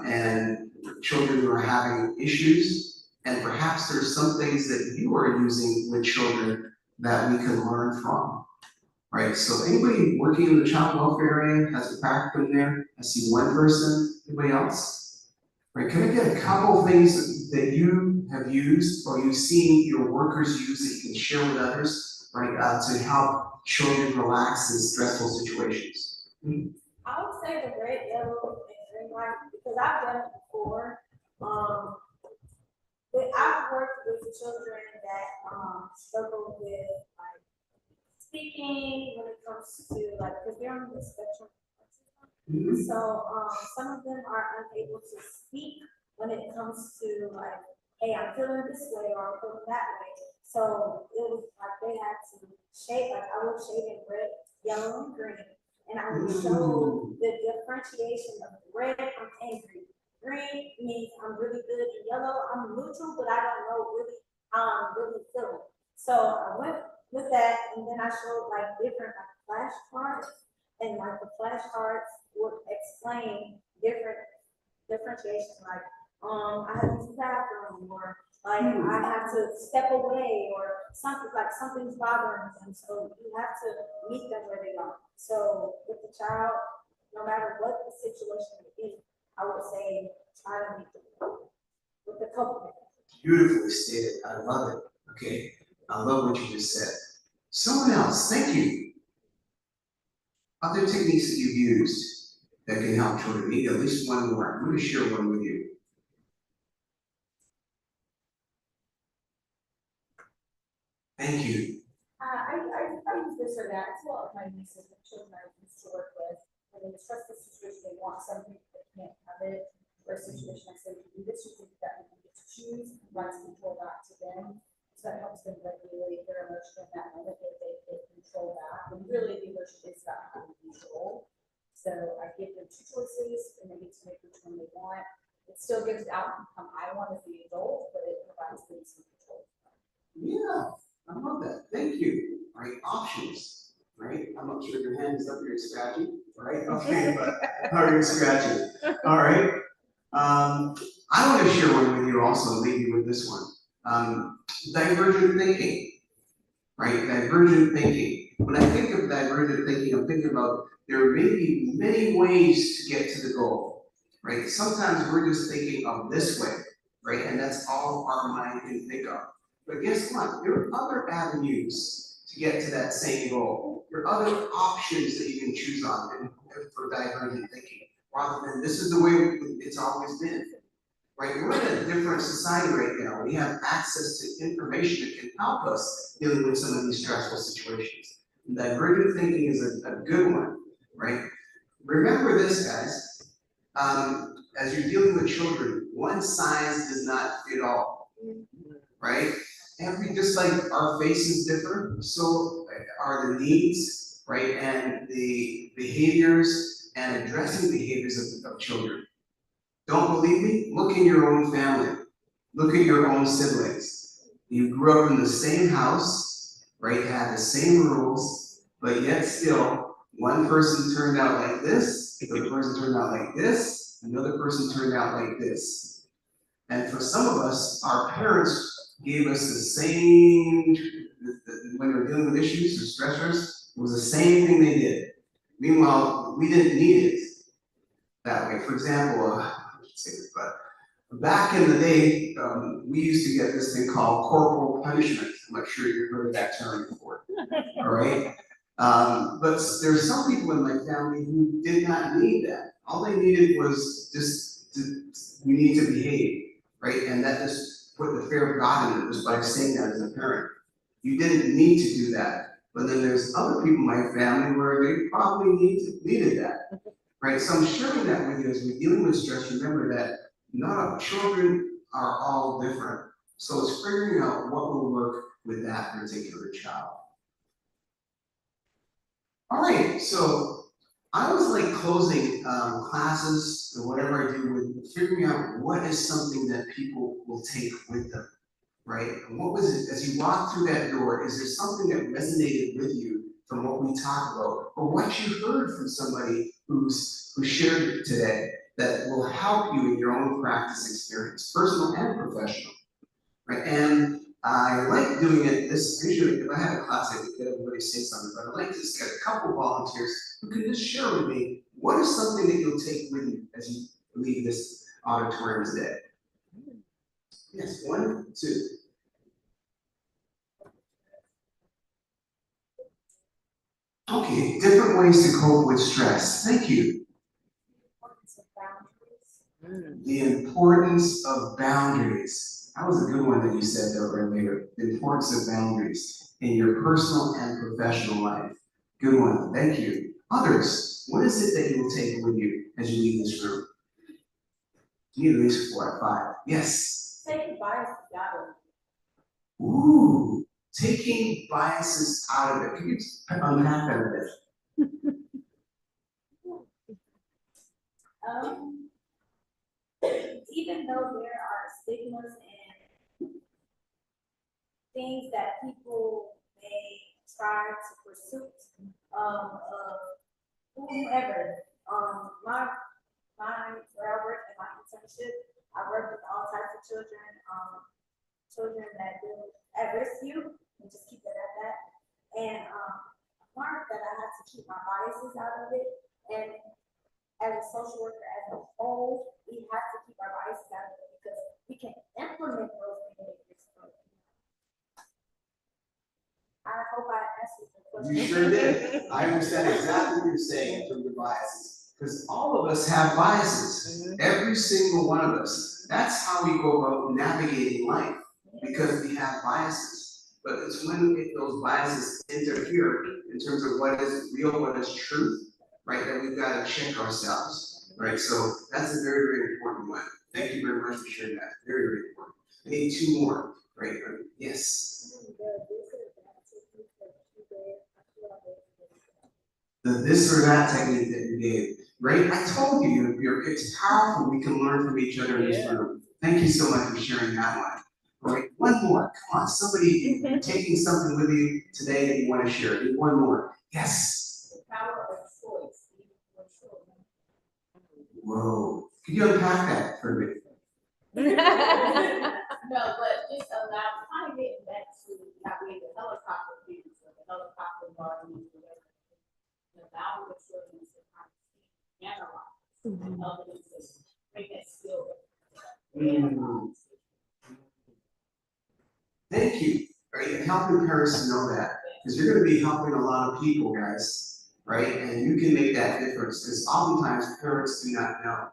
and children who are having issues, and perhaps there's some things that you are using with children that we can learn from, right? So anybody working in the child welfare area has a practical in there? I see one person. Anybody else? Right, can I get a couple of things that you have used or you've seen your workers use that you can share with others, right, to help children relax in stressful situations? I would say the red, yellow, and green light, because I've done it before. But I've worked with children that struggle with like speaking when it comes to like, because they're on the spectrum. So some of them are unable to speak when it comes to like, hey, I'm feeling this way or I'm feeling that way. So it was like they had to shade, like I would shade in red, yellow, and green. And I would show the differentiation of red, I'm angry. Green means I'm really good, and yellow, I'm neutral, but I don't know really how I'm really feeling. So I went with that, and then I showed like different like flashcards, and like the flashcards would explain different differentiation, like I have to use the bathroom, or like I have to step away, or something like something's bothering them. So you have to meet them where they are. So with the child, no matter what the situation is, I would say try to meet them with a couple. Beautifully stated. I love it. Okay, I love what you just said. Someone else, thank you. Other techniques that you've used that can help children. Maybe at least one more. I'm going to share one with you. Thank you. I use this or that. It's a lot of my nieces and children I used to work with. When in a stressful situation, they want something, they can't have it. Or a situation I say, do this, you think that you get to choose, rights control back to them. So that helps them regulate their emotion in that moment if they get control back. And really the emotion is about having control. So I give them two choices and they get to make which one they want. It still gives the outcome I want as the adult, but it provides them some control. Yeah, I love that. Thank you. Right, options. Right, I'm not sure your hand is up here scratching. Right, okay, but how are you scratching? All right. I want to share one with you also, leave you with this one. Divergent thinking. Right, divergent thinking. When I think of divergent thinking, I'm thinking about there may be many ways to get to the goal. Right, sometimes we're just thinking of this way, right, and that's all our mind can think of. But guess what? There are other avenues to get to that same goal. There are other options that you can choose on for divergent thinking, rather than this is the way it's always been. Right? We're in a different society right now. We have access to information that can help us dealing with some of these stressful situations. And divergent thinking is a good one, right? Remember this, guys. as you're dealing with children, one size does not fit all, right? Just like our faces differ, so are the needs, right? And the behaviors and addressing behaviors of children. Don't believe me? Look in your own family. Look at your own siblings. You grew up in the same house, right? Had the same rules, but yet still, one person turned out like this, the other person turned out like this, another person turned out like this. And for some of us, our parents gave us the same, when we were dealing with issues or stressors, it was the same thing they did. Meanwhile, we didn't need it that way. For example, I should say this, but back in the day, we used to get this thing called corporal punishment. I'm not sure you've heard of that term before, all right? But there's some people in my family who did not need that. All they needed was just, you need to behave, right? And that just put the fear of God in it just by saying that as a parent. You didn't need to do that. But then there's other people in my family where they probably needed that, right? So I'm sharing that with you as we're dealing with stress. Remember that not all children are all different. So it's figuring out what will work with that particular child. All right, so I was like closing classes or whatever I do with figuring out what is something that people will take with them, right? And what was it, as you walk through that door, is there something that resonated with you from what we talked about, or what you heard from somebody who shared it today that will help you in your own practice experience, personal and professional, right? And I like doing it this, usually if I have a class, I can get everybody to say something, but I'd like to just get a couple volunteers who can just share with me, what is something that you'll take with you as you leave this auditorium today? Yes, 1, 2. Okay, different ways to cope with stress. Thank you. The importance of boundaries. That was a good one that you said there earlier. The importance of boundaries in your personal and professional life. Good one, thank you. Others, what is it that you will take with you as you leave this room? You need at least 4 or 5. Yes. Take biases out of it. Ooh, taking biases out of it. Can you unpack that a bit? Even though there are stigmas and things that people may try to pursue, whoever, where I work in my internship, I work with all types of children, children that live at risk youth, and just keep it at that. And I learned that I have to keep my biases out of it, and as a social worker as a whole, we have to keep our biases out of it because we can implement those behaviors. I hope I answered your question. You sure did. I understand exactly what you're saying in terms of biases. Because all of us have biases. Every single one of us. That's how we go about navigating life. Because we have biases. But it's when those biases interfere in terms of what is real, what is truth, right, that we've got to check ourselves, right? So that's a very, very important one. Thank you very much for sharing that. Very, very important. I need 2 more, right? Yes. The this or that technique that you gave, right? I told you, it's powerful. We can learn from each other in this room. Thank you so much for sharing that one. All right, 1 more. Come on, somebody taking something with you today that you want to share. 1 more. Yes. The power of choice. Whoa. Can you unpack that for me? No, but just allow, kind of getting back to how we the helicopter views or the helicopter gardens, whatever. Allow the children to kind of analyze, to make that skill. Thank you, right? And helping parents to know that, because you're going to be helping a lot of people, guys, right? And you can make that difference, because oftentimes parents do not know,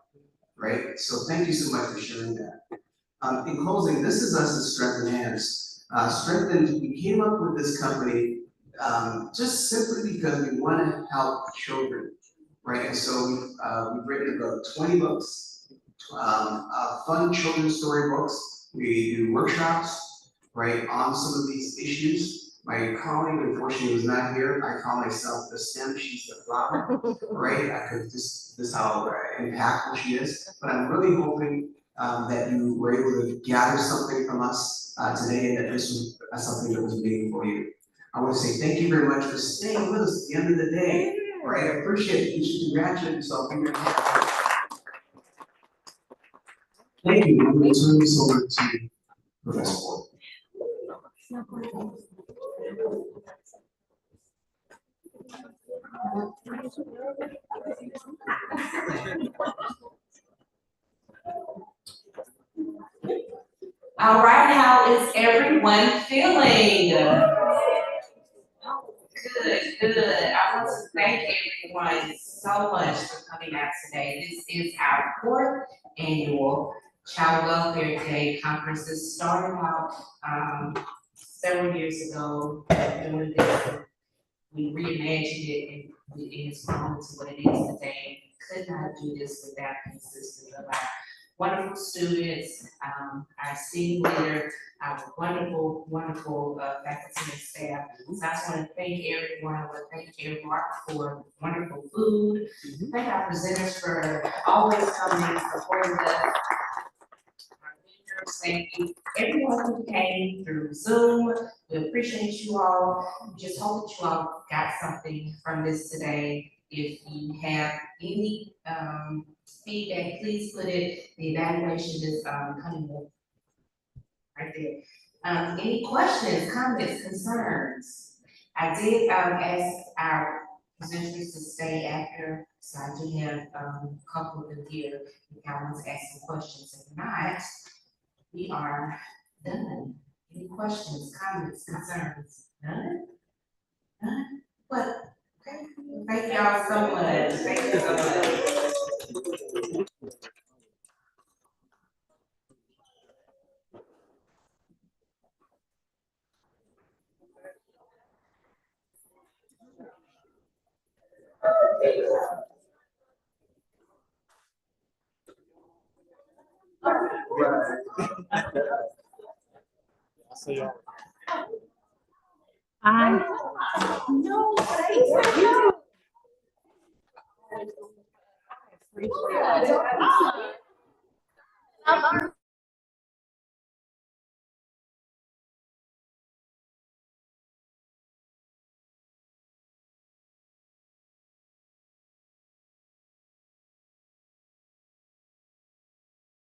right? So thank you so much for sharing that. In closing, this is us at Strengthen Hands. Strengthen, we came up with this company just simply because we want to help children, right? And so we've written about 20 books, fun children's storybooks. We do workshops, right, on some of these issues. My colleague unfortunately was not here. I call myself the stem, she's the flower, right? I could this is how impactful she is. But I'm really hoping that you were able to gather something from us today, and that this was something that was meaningful for you. I want to say thank you very much for staying with us at the end of the day. Right, I appreciate it. You should congratulate yourself. Thank you. I'm going to turn this over to Professor Ford. All right, how is everyone feeling? Good. I want to thank everyone so much for coming out today. This is our 4th annual Child Welfare Day conference. This started out several years ago doing this. We reimagined it and it's grown to what it is today. We could not do this without the assistance of our wonderful students, our esteemed leader, our wonderful faculty and staff. So I just want to thank everyone. I want to thank Jerry Mark for wonderful food. Thank our presenters for always coming and supporting us. Our vendors, thank you. Everyone who came through Zoom, we appreciate you all. We just hope that you all got something from this today. If you have any feedback, please put it. The evaluation is coming up right there. Any questions, comments, concerns? I did ask our presenters to stay after, so I do have a couple of them here. If y'all want to ask some questions, if not, we are done. Any questions, comments, concerns? None? None? What? Okay. Thank y'all so much. Thank you so much. No, thank you.